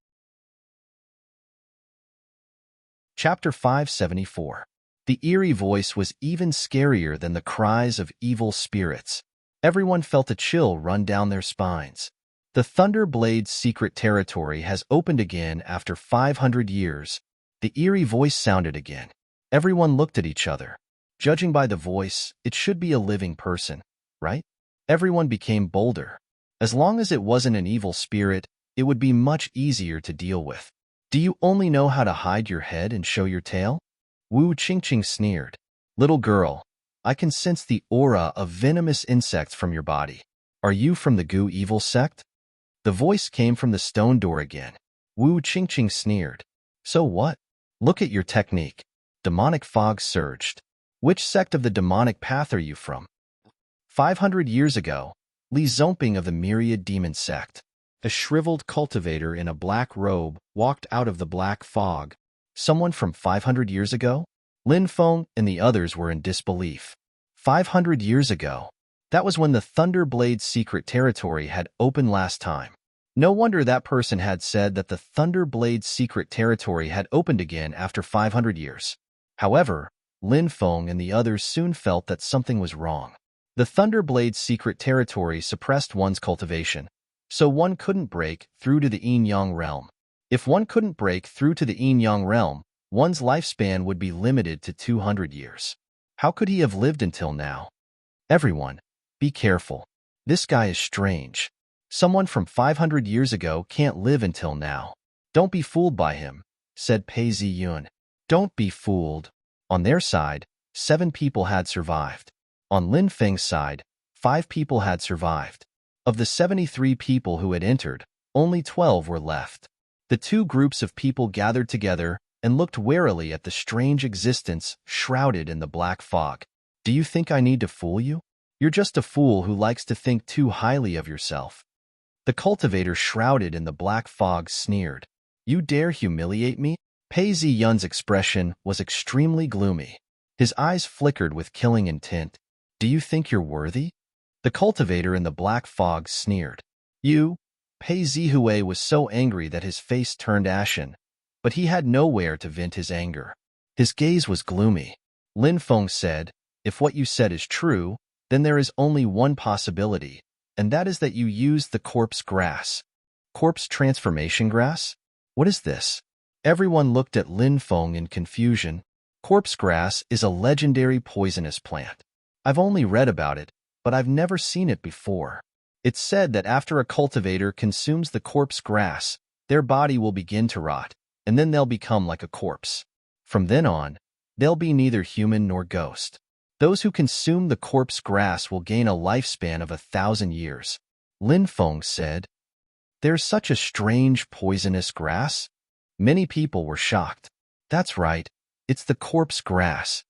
Chapter 574. The eerie voice was even scarier than the cries of evil spirits. Everyone felt a chill run down their spines. The Thunder Blade's secret territory has opened again after 500 years. The eerie voice sounded again. Everyone looked at each other. Judging by the voice, it should be a living person, right? Everyone became bolder. As long as it wasn't an evil spirit, it would be much easier to deal with. Do you only know how to hide your head and show your tail? Wu Qingqing sneered. Little girl, I can sense the aura of venomous insects from your body. Are you from the Gu evil sect? The voice came from the stone door again. Wu Qingqing sneered. So what? Look at your technique. Demonic fog surged. Which sect of the demonic path are you from? 500 years ago, Li Zongping of the Myriad Demon Sect. A shriveled cultivator in a black robe walked out of the black fog. Someone from 500 years ago? Lin Feng and the others were in disbelief. 500 years ago. That was when the Thunderblade's secret territory had opened last time. No wonder that person had said that the Thunderblade's secret territory had opened again after 500 years. However, Lin Feng and the others soon felt that something was wrong. The Thunderblade's secret territory suppressed one's cultivation, so one couldn't break through to the yin-yang realm. If one couldn't break through to the yin-yang realm, one's lifespan would be limited to 200 years. How could he have lived until now? Everyone, be careful. This guy is strange. Someone from 500 years ago can't live until now. Don't be fooled by him, said Pei Ziyun. Don't be fooled. On their side, 7 people had survived. On Lin Feng's side, 5 people had survived. Of the 73 people who had entered, only 12 were left. The two groups of people gathered together and looked warily at the strange existence shrouded in the black fog. Do you think I need to fool you? You're just a fool who likes to think too highly of yourself. The cultivator shrouded in the black fog sneered. You dare humiliate me? Pei Ziyun's expression was extremely gloomy. His eyes flickered with killing intent. Do you think you're worthy? The cultivator in the black fog sneered. You? Pei Zihue was so angry that his face turned ashen, but he had nowhere to vent his anger. His gaze was gloomy. Lin Feng said, if what you said is true, then there is only one possibility, and that is that you used the corpse grass. Corpse transformation grass? What is this? Everyone looked at Lin Feng in confusion. Corpse grass is a legendary poisonous plant. I've only read about it, but I've never seen it before. It's said that after a cultivator consumes the corpse grass, their body will begin to rot, and then they'll become like a corpse. From then on, they'll be neither human nor ghost. Those who consume the corpse grass will gain a lifespan of 1,000 years. Lin Feng said, There's such a strange poisonous grass? Many people were shocked. That's right, it's the corpse grass.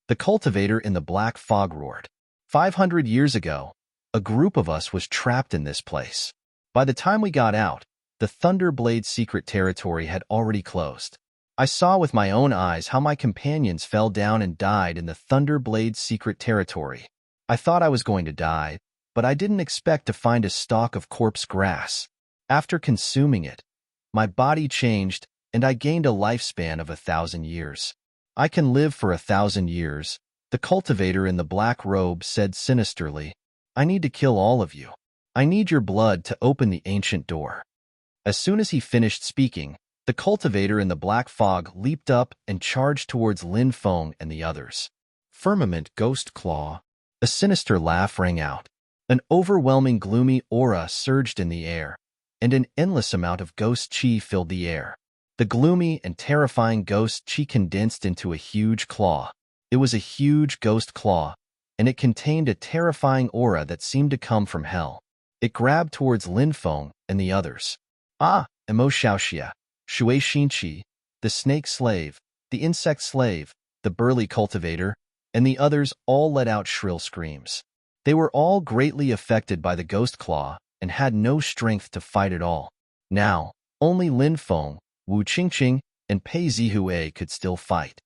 The cultivator in the black fog roared. 500 years ago, a group of us was trapped in this place. By the time we got out, the Thunderblade's secret territory had already closed. I saw with my own eyes how my companions fell down and died in the Thunderblade's secret territory. I thought I was going to die, but I didn't expect to find a stalk of corpse grass. After consuming it, my body changed and I gained a lifespan of 1,000 years. I can live for 1,000 years, the cultivator in the black robe said sinisterly. I need to kill all of you. I need your blood to open the ancient door. As soon as he finished speaking, the cultivator in the black fog leaped up and charged towards Lin Feng and the others. Firmament Ghost Claw. A sinister laugh rang out. An overwhelming gloomy aura surged in the air, and an endless amount of ghost chi filled the air. The gloomy and terrifying ghost chi condensed into a huge claw. It was a huge ghost claw, and it contained a terrifying aura that seemed to come from hell. It grabbed towards Lin Feng and the others. Ah, Emo Xiaoxia, Shui Xinqi, the snake slave, the insect slave, the burly cultivator, and the others all let out shrill screams. They were all greatly affected by the ghost claw and had no strength to fight at all. Now, only Lin Feng, Wu Qingqing, and Pei Zihue could still fight.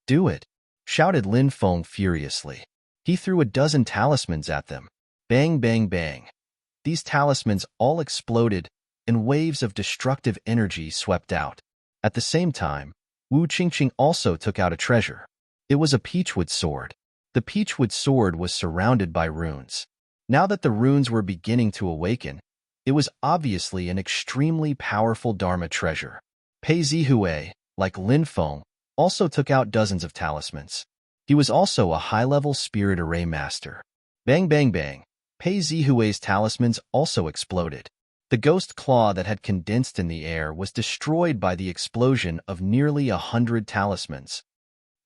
Do it, shouted Lin Feng furiously. He threw a dozen talismans at them. Bang, bang, bang. These talismans all exploded, and waves of destructive energy swept out. At the same time, Wu Qingqing also took out a treasure. It was a peachwood sword. The peachwood sword was surrounded by runes. Now that the runes were beginning to awaken, it was obviously an extremely powerful Dharma treasure. Pei Zihue, like Lin Feng, also took out dozens of talismans. He was also a high-level spirit array master. Bang, bang, bang. Pei Zihue's talismans also exploded. The ghost claw that had condensed in the air was destroyed by the explosion of nearly 100 talismans.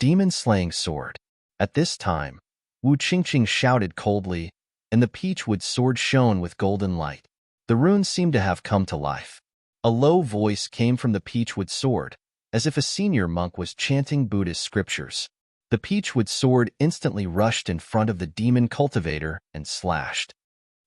Demon-slaying sword. At this time, Wu Qingqing shouted coldly, and the peachwood sword shone with golden light. The runes seemed to have come to life. A low voice came from the peachwood sword, as if a senior monk was chanting Buddhist scriptures. The peachwood sword instantly rushed in front of the demon cultivator and slashed.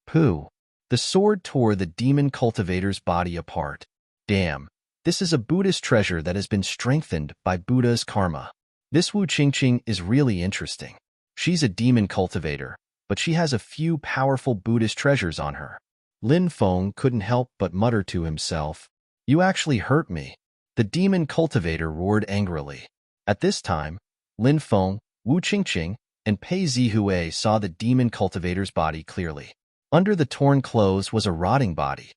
Pooh! The sword tore the demon cultivator's body apart. Damn, this is a Buddhist treasure that has been strengthened by Buddha's karma. This Wu Qingqing is really interesting. She's a demon cultivator, but she has a few powerful Buddhist treasures on her. Lin Feng couldn't help but mutter to himself, "You actually hurt me." The demon cultivator roared angrily. At this time, Lin Feng, Wu Qingqing, and Pei Zihue saw the demon cultivator's body clearly. Under the torn clothes was a rotting body.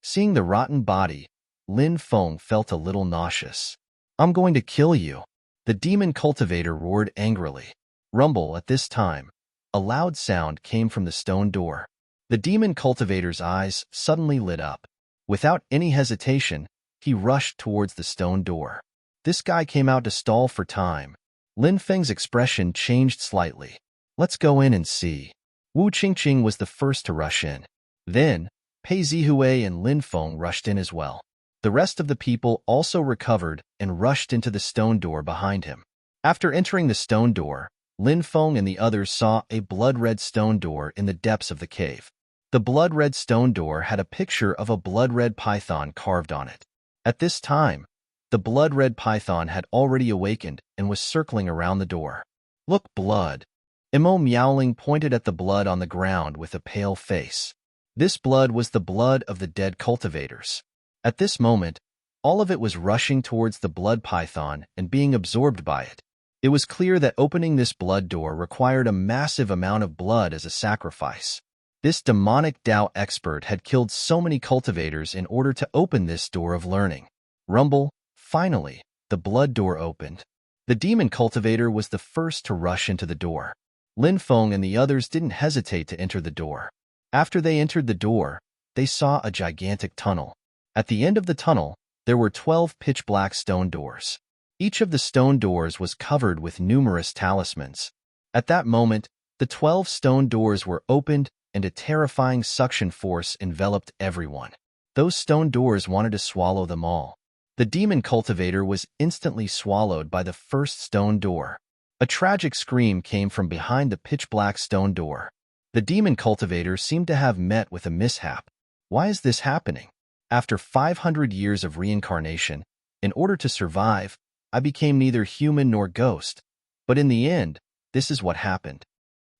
Seeing the rotten body, Lin Feng felt a little nauseous. "I'm going to kill you." The demon cultivator roared angrily. Rumble at this time. A loud sound came from the stone door. The demon cultivator's eyes suddenly lit up. Without any hesitation, he rushed towards the stone door. This guy came out to stall for time. Lin Feng's expression changed slightly. "Let's go in and see." Wu Qingqing was the first to rush in. Then, Pei Zihue and Lin Feng rushed in as well. The rest of the people also recovered and rushed into the stone door behind him. After entering the stone door, Lin Feng and the others saw a blood-red stone door in the depths of the cave. The blood-red stone door had a picture of a blood-red python carved on it. At this time, the blood-red python had already awakened and was circling around the door. "Look, blood." Imo Miaoling pointed at the blood on the ground with a pale face. This blood was the blood of the dead cultivators. At this moment, all of it was rushing towards the blood python and being absorbed by it. It was clear that opening this blood door required a massive amount of blood as a sacrifice. This demonic Dao expert had killed so many cultivators in order to open this door of learning. Rumble, finally, the blood door opened. The demon cultivator was the first to rush into the door. Lin Feng and the others didn't hesitate to enter the door. After they entered the door, they saw a gigantic tunnel. At the end of the tunnel, there were 12 pitch-black stone doors. Each of the stone doors was covered with numerous talismans. At that moment, the 12 stone doors were opened and a terrifying suction force enveloped everyone. Those stone doors wanted to swallow them all. The demon cultivator was instantly swallowed by the first stone door. A tragic scream came from behind the pitch-black stone door. The demon cultivator seemed to have met with a mishap. Why is this happening? After 500 years of reincarnation, in order to survive, I became neither human nor ghost. But in the end, this is what happened.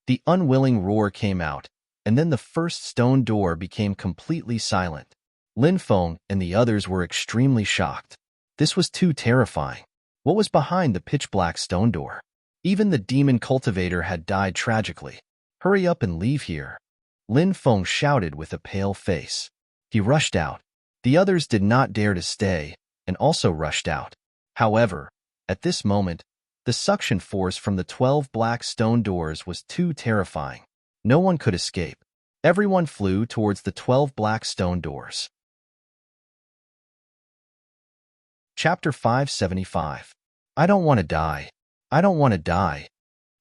The unwilling roar came out, and then the first stone door became completely silent. Lin Feng and the others were extremely shocked. This was too terrifying. What was behind the pitch-black stone door? Even the demon cultivator had died tragically. "Hurry up and leave here," Lin Feng shouted with a pale face. He rushed out. The others did not dare to stay, and also rushed out. However, at this moment, the suction force from the 12 black stone doors was too terrifying. No one could escape. Everyone flew towards the 12 black stone doors. Chapter 575. I don't want to die. I don't want to die.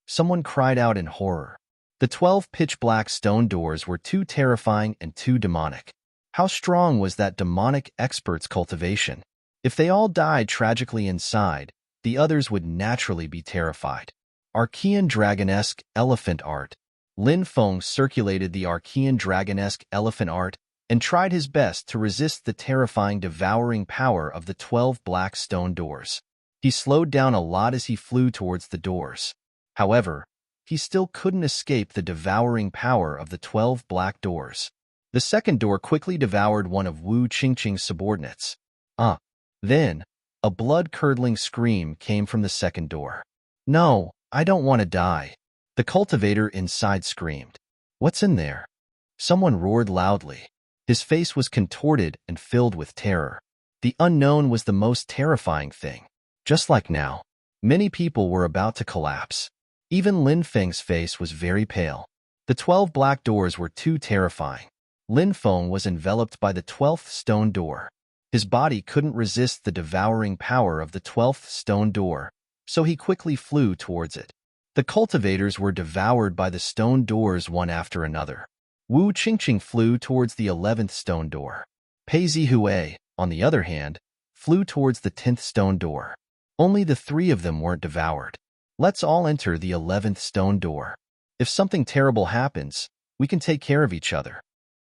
Someone cried out in horror. The 12 pitch-black stone doors were too terrifying and too demonic. How strong was that demonic expert's cultivation? If they all died tragically inside, the others would naturally be terrified. Archean Dragonesque Elephant Art. Lin Feng circulated the Archean Dragonesque Elephant Art and tried his best to resist the terrifying devouring power of the 12 black stone doors. He slowed down a lot as he flew towards the doors. However, he still couldn't escape the devouring power of the 12 black doors. The second door quickly devoured one of Wu Qingqing's subordinates. Then, a blood-curdling scream came from the second door. "No, I don't want to die." The cultivator inside screamed. "What's in there?" Someone roared loudly. His face was contorted and filled with terror. The unknown was the most terrifying thing. Just like now, many people were about to collapse. Even Lin Feng's face was very pale. The 12 black doors were too terrifying. Lin Feng was enveloped by the 12th stone door. His body couldn't resist the devouring power of the 12th stone door, so he quickly flew towards it. The cultivators were devoured by the stone doors one after another. Wu Qingqing flew towards the 11th stone door. Pei Zihue, on the other hand, flew towards the 10th stone door. Only the 3 of them weren't devoured. Let's all enter the 11th stone door. If something terrible happens, we can take care of each other.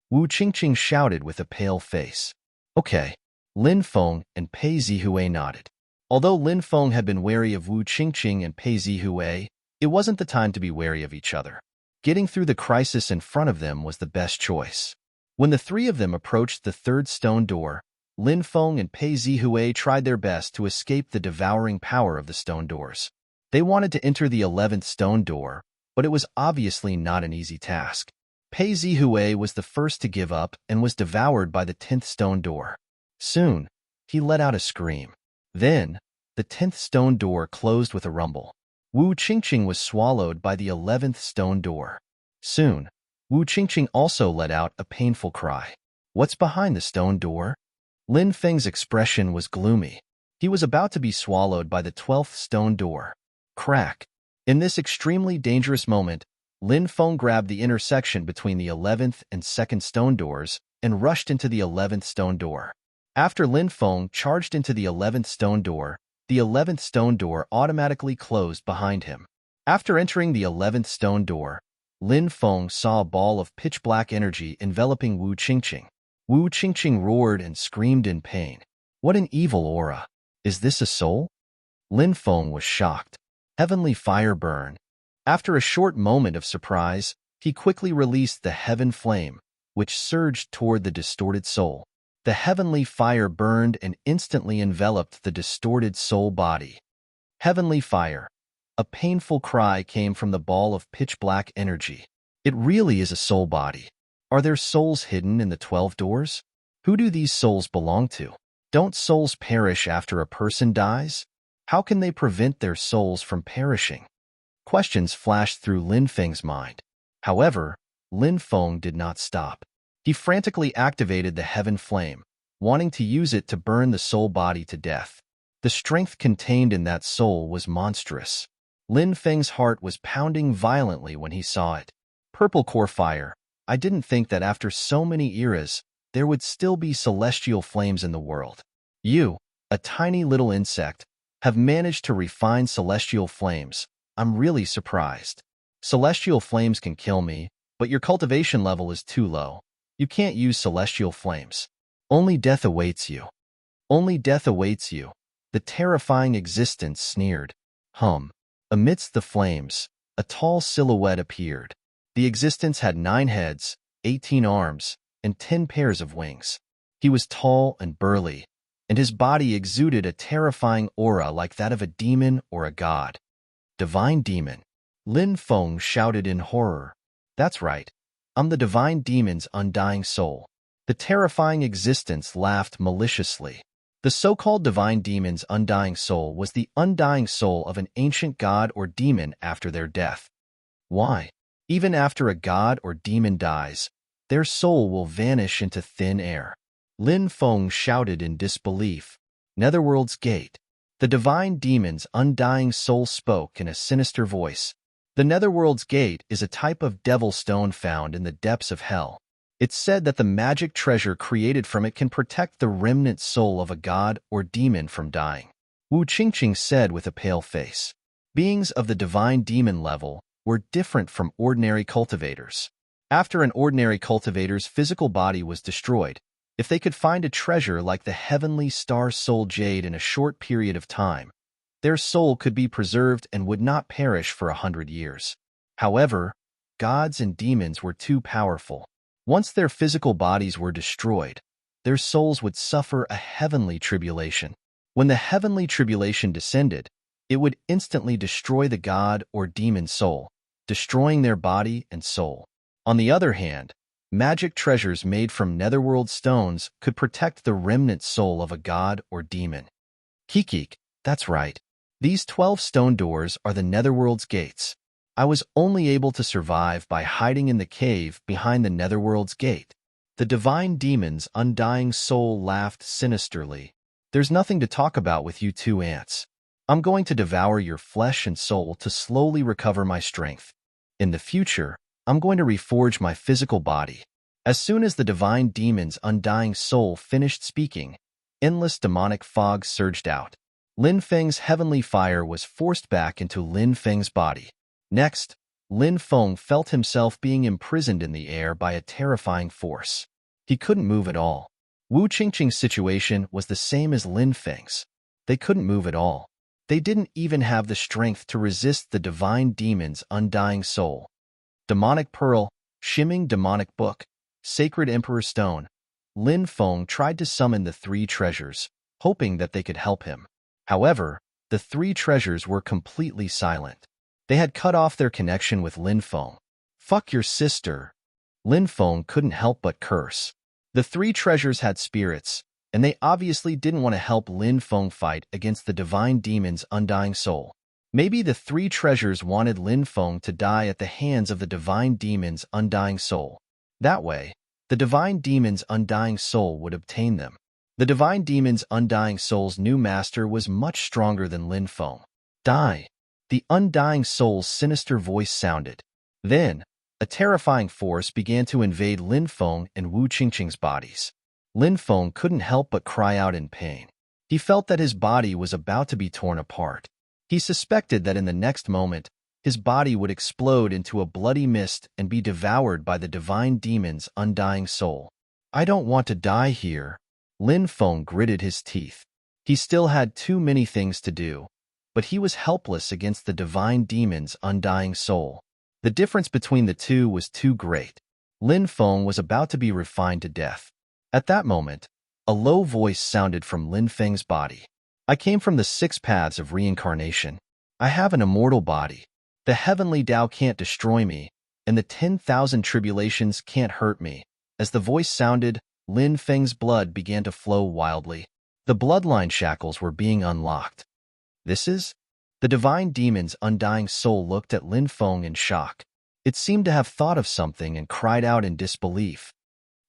Wu Qingqing shouted with a pale face. Okay. Lin Feng and Pei Zihue nodded. Although Lin Feng had been wary of Wu Qingqing and Pei Zihue, it wasn't the time to be wary of each other. Getting through the crisis in front of them was the best choice. When the three of them approached the 3rd stone door, Lin Feng and Pei Zihue tried their best to escape the devouring power of the stone doors. They wanted to enter the 11th stone door, but it was obviously not an easy task. Pei Zihue was the first to give up and was devoured by the 10th stone door. Soon, he let out a scream. Then, the 10th stone door closed with a rumble. Wu Qingqing was swallowed by the 11th stone door. Soon, Wu Qingqing also let out a painful cry. What's behind the stone door? Lin Feng's expression was gloomy. He was about to be swallowed by the 12th stone door. Crack. In this extremely dangerous moment, Lin Feng grabbed the intersection between the 11th and 2nd stone doors and rushed into the 11th stone door. After Lin Feng charged into the 11th stone door, the 11th stone door automatically closed behind him. After entering the 11th stone door, Lin Feng saw a ball of pitch-black energy enveloping Wu Qingqing. Wu Qingqing roared and screamed in pain. What an evil aura! Is this a soul? Lin Feng was shocked. Heavenly fire burn. After a short moment of surprise, he quickly released the heaven flame, which surged toward the distorted soul. The heavenly fire burned and instantly enveloped the distorted soul body. Heavenly fire. A painful cry came from the ball of pitch-black energy. It really is a soul body. Are there souls hidden in the 12 doors? Who do these souls belong to? Don't souls perish after a person dies? How can they prevent their souls from perishing? Questions flashed through Lin Feng's mind. However, Lin Feng did not stop. He frantically activated the heaven flame, wanting to use it to burn the soul body to death. The strength contained in that soul was monstrous. Lin Feng's heart was pounding violently when he saw it. Purple core fire. I didn't think that after so many eras, there would still be celestial flames in the world. You, a tiny little insect, have managed to refine celestial flames. I'm really surprised. Celestial flames can kill me, but your cultivation level is too low. You can't use celestial flames. Only death awaits you. Only death awaits you. The terrifying existence sneered. Amidst the flames, a tall silhouette appeared. The existence had 9 heads, 18 arms, and 10 pairs of wings. He was tall and burly, and his body exuded a terrifying aura like that of a demon or a god. Divine demon. Lin Feng shouted in horror. That's right. I'm the divine demon's undying soul. The terrifying existence laughed maliciously. The so-called divine demon's undying soul was the undying soul of an ancient god or demon after their death. Why? Even after a god or demon dies, their soul will vanish into thin air. Lin Feng shouted in disbelief. Netherworld's gate. The divine demon's undying soul spoke in a sinister voice. The Netherworld's gate is a type of devil stone found in the depths of hell. It's said that the magic treasure created from it can protect the remnant soul of a god or demon from dying. Wu Qingqing said with a pale face. Beings of the divine demon level were different from ordinary cultivators. After an ordinary cultivator's physical body was destroyed, if they could find a treasure like the heavenly star soul jade in a short period of time, their soul could be preserved and would not perish for 100 years. However, gods and demons were too powerful. Once their physical bodies were destroyed, their souls would suffer a heavenly tribulation. When the heavenly tribulation descended, it would instantly destroy the god or demon soul, destroying their body and soul. On the other hand, magic treasures made from netherworld stones could protect the remnant soul of a god or demon. Kikik, that's right. These 12 stone doors are the netherworld's gates. I was only able to survive by hiding in the cave behind the netherworld's gate. The divine demon's undying soul laughed sinisterly. There's nothing to talk about with you 2 ants. I'm going to devour your flesh and soul to slowly recover my strength. In the future, I'm going to reforge my physical body. As soon as the divine demon's undying soul finished speaking, endless demonic fog surged out. Lin Feng's heavenly fire was forced back into Lin Feng's body. Next, Lin Feng felt himself being imprisoned in the air by a terrifying force. He couldn't move at all. Wu Qingqing's situation was the same as Lin Feng's. They couldn't move at all. They didn't even have the strength to resist the divine demon's undying soul. Demonic Pearl, Shimming Demonic Book, Sacred Emperor Stone. Lin Feng tried to summon the three treasures, hoping that they could help him. However, the three treasures were completely silent. They had cut off their connection with Lin Feng. "Fuck your sister." Lin Feng couldn't help but curse. The three treasures had spirits, and they obviously didn't want to help Lin Feng fight against the divine demon's undying soul. Maybe the three treasures wanted Lin Feng to die at the hands of the divine demon's undying soul. That way, the divine demon's undying soul would obtain them. The divine demon's undying soul's new master was much stronger than Lin Feng. "Die!" The undying soul's sinister voice sounded. Then, a terrifying force began to invade Lin Feng and Wu Qingqing's bodies. Lin Feng couldn't help but cry out in pain. He felt that his body was about to be torn apart. He suspected that in the next moment, his body would explode into a bloody mist and be devoured by the divine demon's undying soul. "I don't want to die here." Lin Feng gritted his teeth. He still had too many things to do, but he was helpless against the divine demon's undying soul. The difference between the two was too great. Lin Feng was about to be refined to death. At that moment, a low voice sounded from Lin Feng's body. "I came from the 6 paths of reincarnation. I have an immortal body. The heavenly Tao can't destroy me, and the 10,000 tribulations can't hurt me." As the voice sounded, Lin Feng's blood began to flow wildly. The bloodline shackles were being unlocked. "This is?" The divine demon's undying soul looked at Lin Feng in shock. It seemed to have thought of something and cried out in disbelief.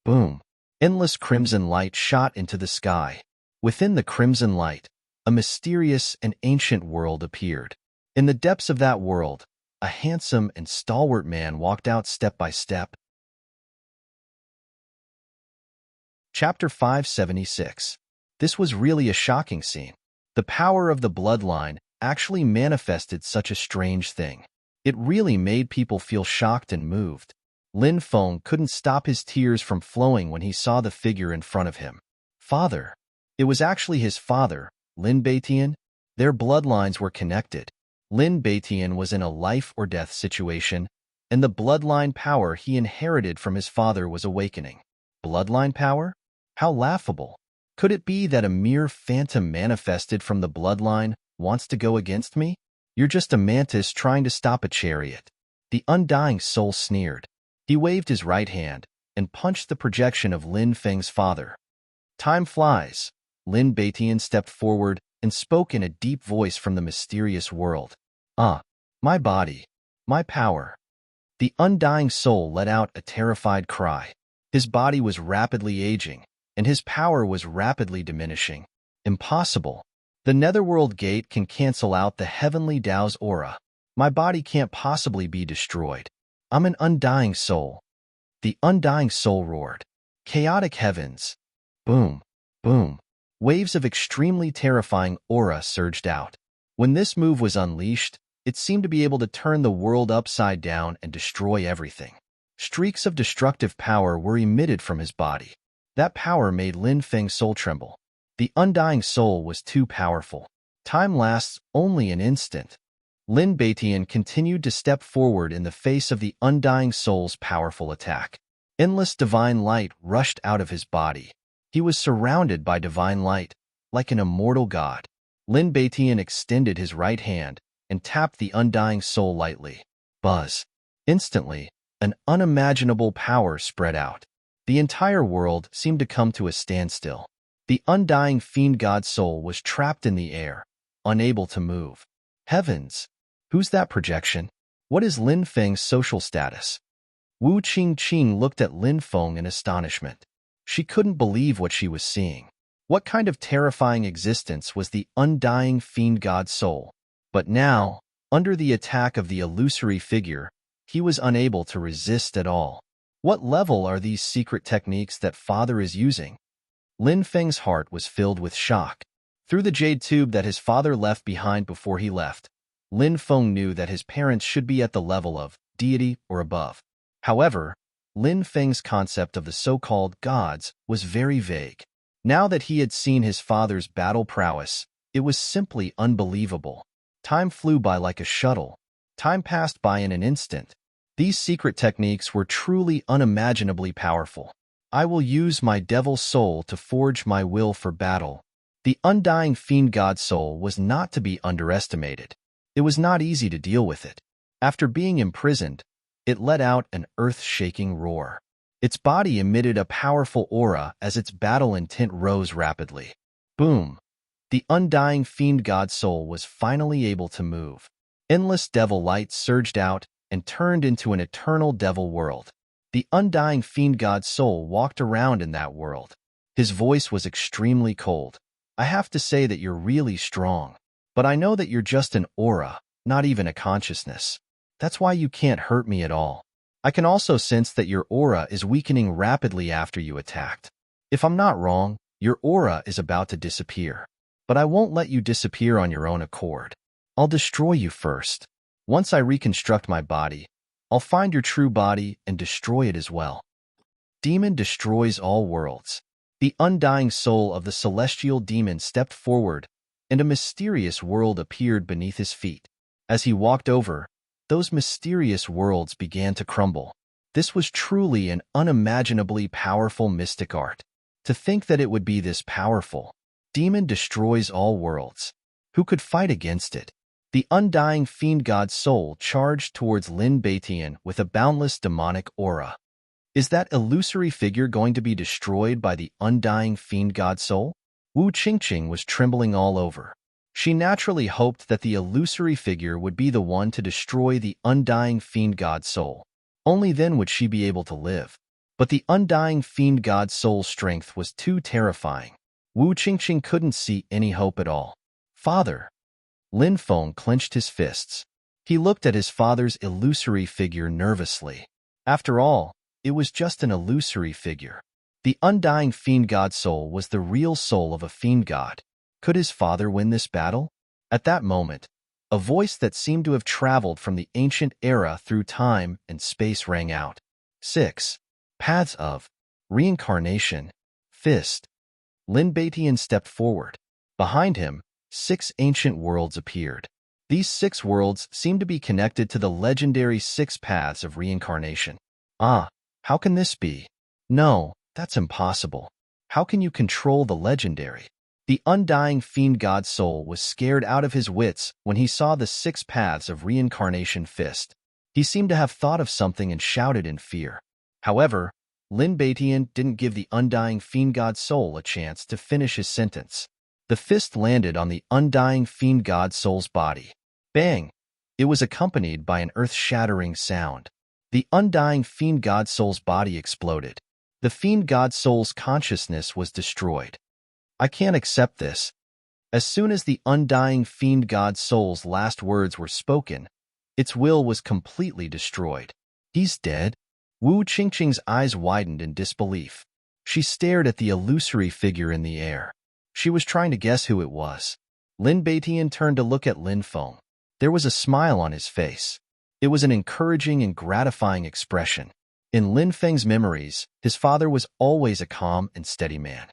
Boom! Endless crimson light shot into the sky. Within the crimson light, a mysterious and ancient world appeared. In the depths of that world, a handsome and stalwart man walked out step by step. Chapter 576. This was really a shocking scene. The power of the bloodline actually manifested such a strange thing. It really made people feel shocked and moved. Lin Feng couldn't stop his tears from flowing when he saw the figure in front of him. Father. It was actually his father, Lin Beitian. Their bloodlines were connected. Lin Beitian was in a life-or-death situation, and the bloodline power he inherited from his father was awakening. Bloodline power? How laughable. Could it be that a mere phantom manifested from the bloodline wants to go against me? You're just a mantis trying to stop a chariot. The undying soul sneered. He waved his right hand and punched the projection of Lin Feng's father. Time flies. Lin Beitian stepped forward and spoke in a deep voice from the mysterious world. My body, my power. The undying soul let out a terrified cry. His body was rapidly aging, and his power was rapidly diminishing. Impossible. The netherworld gate can cancel out the heavenly Tao's aura. My body can't possibly be destroyed. I'm an undying soul. The undying soul roared. Chaotic heavens. Boom, boom. Waves of extremely terrifying aura surged out. When this move was unleashed, it seemed to be able to turn the world upside down and destroy everything. Streaks of destructive power were emitted from his body. That power made Lin Feng's soul tremble. The undying soul was too powerful. Time lasts only an instant. Lin Beitian continued to step forward in the face of the undying soul's powerful attack. Endless divine light rushed out of his body. He was surrounded by divine light, like an immortal god. Lin Beitian extended his right hand and tapped the undying soul lightly. Buzz. Instantly, an unimaginable power spread out. The entire world seemed to come to a standstill. The undying fiend god soul was trapped in the air, unable to move. Heavens! Who's that projection? What is Lin Feng's social status? Wu Qingqing looked at Lin Feng in astonishment. She couldn't believe what she was seeing. What kind of terrifying existence was the undying fiend god soul? But now, under the attack of the illusory figure, he was unable to resist at all. What level are these secret techniques that father is using? Lin Feng's heart was filled with shock. Through the jade tube that his father left behind before he left, Lin Feng knew that his parents should be at the level of deity or above. However, Lin Feng's concept of the so-called gods was very vague. Now that he had seen his father's battle prowess, it was simply unbelievable. Time flew by like a shuttle. Time passed by in an instant. These secret techniques were truly unimaginably powerful. I will use my devil soul to forge my will for battle. The undying fiend god soul was not to be underestimated. It was not easy to deal with it. After being imprisoned, it let out an earth-shaking roar. Its body emitted a powerful aura as its battle intent rose rapidly. Boom! The undying fiend god soul was finally able to move. Endless devil light surged out and turned into an eternal devil world. The undying fiend god soul walked around in that world. His voice was extremely cold. I have to say that you're really strong, but I know that you're just an aura, not even a consciousness. That's why you can't hurt me at all. I can also sense that your aura is weakening rapidly after you attacked. If I'm not wrong, your aura is about to disappear. But I won't let you disappear on your own accord. I'll destroy you first. Once I reconstruct my body, I'll find your true body and destroy it as well. Demon destroys all worlds. The undying soul of the celestial demon stepped forward, and a mysterious world appeared beneath his feet. As he walked over, those mysterious worlds began to crumble. This was truly an unimaginably powerful mystic art. To think that it would be this powerful. Demon destroys all worlds. Who could fight against it? The undying fiend god soul charged towards Lin Beitian with a boundless demonic aura. Is that illusory figure going to be destroyed by the undying fiend god soul? Wu Qingqing was trembling all over. She naturally hoped that the illusory figure would be the one to destroy the undying fiend god soul. Only then would she be able to live. But the undying fiend god soul's strength was too terrifying. Wu Qingqing couldn't see any hope at all. Father! Lin Feng clenched his fists. He looked at his father's illusory figure nervously. After all, it was just an illusory figure. The undying fiend god soul was the real soul of a fiend god. Could his father win this battle? At that moment, a voice that seemed to have traveled from the ancient era through time and space rang out. 6. Paths of Reincarnation. Fist. Lin Beitian stepped forward. Behind him, 6 ancient worlds appeared. These 6 worlds seemed to be connected to the legendary 6 paths of reincarnation. Ah, how can this be? No, that's impossible. How can you control the legendary? The undying fiend god soul was scared out of his wits when he saw the 6 paths of reincarnation fist. He seemed to have thought of something and shouted in fear. However, Lin Beitian didn't give the undying fiend god soul a chance to finish his sentence. The fist landed on the undying fiend god soul's body. Bang! It was accompanied by an earth-shattering sound. The undying fiend god soul's body exploded. The fiend god soul's consciousness was destroyed. I can't accept this. As soon as the undying fiend god soul's last words were spoken, its will was completely destroyed. He's dead? Wu Qingqing's eyes widened in disbelief. She stared at the illusory figure in the air. She was trying to guess who it was. Lin Beitian turned to look at Lin Feng. There was a smile on his face. It was an encouraging and gratifying expression. In Lin Feng's memories, his father was always a calm and steady man.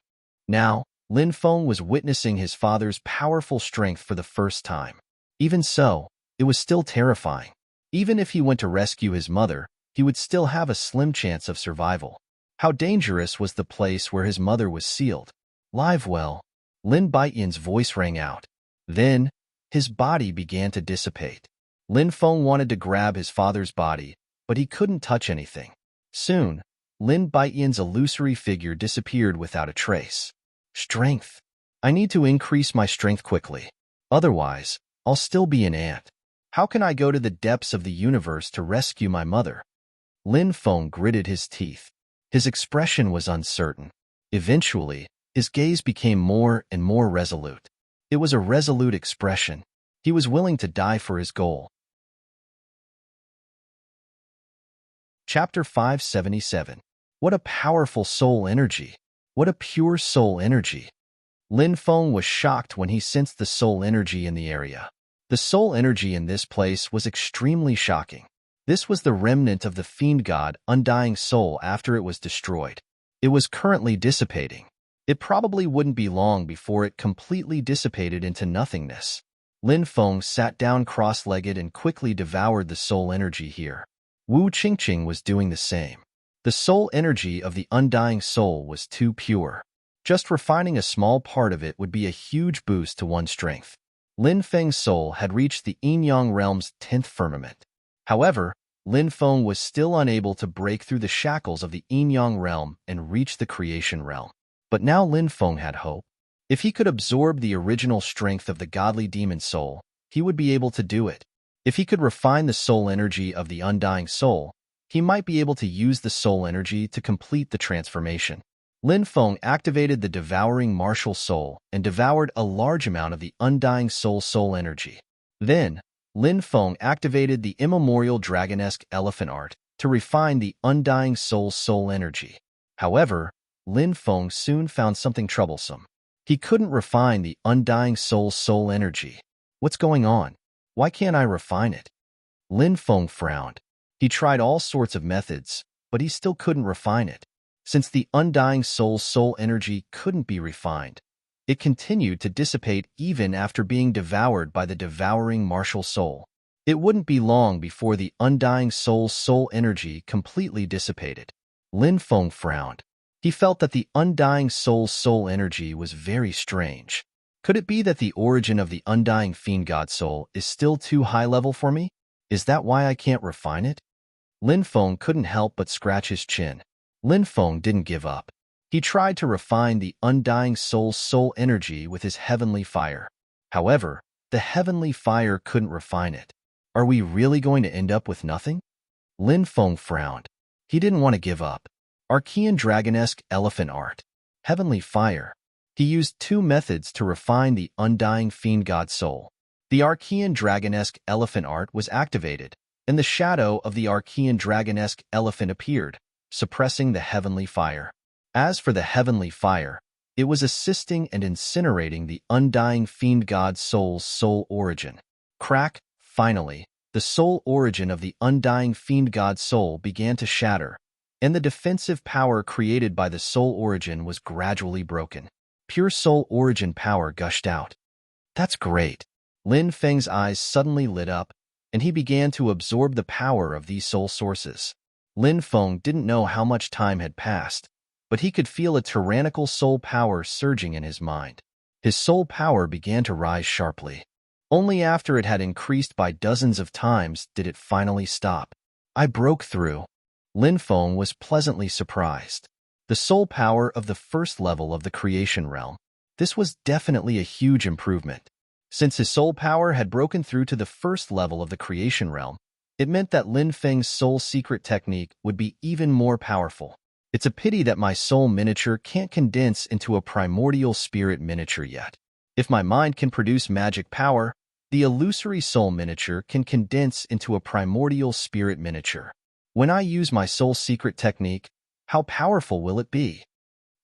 Now, Lin Feng was witnessing his father's powerful strength for the first time. Even so, it was still terrifying. Even if he went to rescue his mother, he would still have a slim chance of survival. How dangerous was the place where his mother was sealed? Live well. Lin Beitian's voice rang out. Then, his body began to dissipate. Lin Feng wanted to grab his father's body, but he couldn't touch anything. Soon, Lin Beitian's illusory figure disappeared without a trace. Strength. I need to increase my strength quickly. Otherwise, I'll still be an ant. How can I go to the depths of the universe to rescue my mother? Lin Feng gritted his teeth. His expression was uncertain. Eventually, his gaze became more and more resolute. It was a resolute expression. He was willing to die for his goal. Chapter 577. What a powerful soul energy. What a pure soul energy. Lin Feng was shocked when he sensed the soul energy in the area. The soul energy in this place was extremely shocking. This was the remnant of the fiend god Undying Soul after it was destroyed. It was currently dissipating. It probably wouldn't be long before it completely dissipated into nothingness. Lin Feng sat down cross-legged and quickly devoured the soul energy here. Wu Qingqing was doing the same. The soul energy of the Undying Soul was too pure. Just refining a small part of it would be a huge boost to one's strength. Lin Feng's soul had reached the Yin-Yang realm's 10th firmament. However, Lin Feng was still unable to break through the shackles of the Yin-Yang realm and reach the creation realm. But now Lin Feng had hope. If he could absorb the original strength of the godly demon soul, he would be able to do it. If he could refine the soul energy of the Undying Soul, he might be able to use the soul energy to complete the transformation. Lin Feng activated the devouring martial soul and devoured a large amount of the Undying soul energy. Then, Lin Feng activated the immemorial dragonesque elephant art to refine the Undying soul energy. However, Lin Feng soon found something troublesome. He couldn't refine the Undying soul energy. What's going on? Why can't I refine it? Lin Feng frowned. He tried all sorts of methods, but he still couldn't refine it. Since the Undying soul energy couldn't be refined, it continued to dissipate even after being devoured by the devouring martial soul. It wouldn't be long before the Undying soul energy completely dissipated. Lin Feng frowned. He felt that the Undying soul energy was very strange. Could it be that the origin of the Undying Fiend God Soul is still too high level for me? Is that why I can't refine it? Lin Feng couldn't help but scratch his chin. Lin Feng didn't give up. He tried to refine the Undying soul energy with his heavenly fire. However, the heavenly fire couldn't refine it. Are we really going to end up with nothing? Lin Feng frowned. He didn't want to give up. Archean dragonesque elephant art. Heavenly fire. He used two methods to refine the Undying Fiend God Soul. The Archean dragonesque elephant art was activated, and the shadow of the Archean dragonesque elephant appeared, suppressing the heavenly fire. As for the heavenly fire, it was assisting and incinerating the Undying Fiend God Soul's soul origin. Crack, finally, the soul origin of the Undying Fiend God Soul began to shatter, and the defensive power created by the soul origin was gradually broken. Pure soul origin power gushed out. That's great. Lin Feng's eyes suddenly lit up, and he began to absorb the power of these soul sources. Lin Feng didn't know how much time had passed, but he could feel a tyrannical soul power surging in his mind. His soul power began to rise sharply. Only after it had increased by dozens of times did it finally stop. I broke through. Lin Feng was pleasantly surprised. The soul power of the first level of the creation realm. This was definitely a huge improvement. Since his soul power had broken through to the first level of the creation realm, it meant that Lin Feng's soul secret technique would be even more powerful. It's a pity that my soul miniature can't condense into a primordial spirit miniature yet. If my mind can produce magic power, the illusory soul miniature can condense into a primordial spirit miniature. When I use my soul secret technique, how powerful will it be?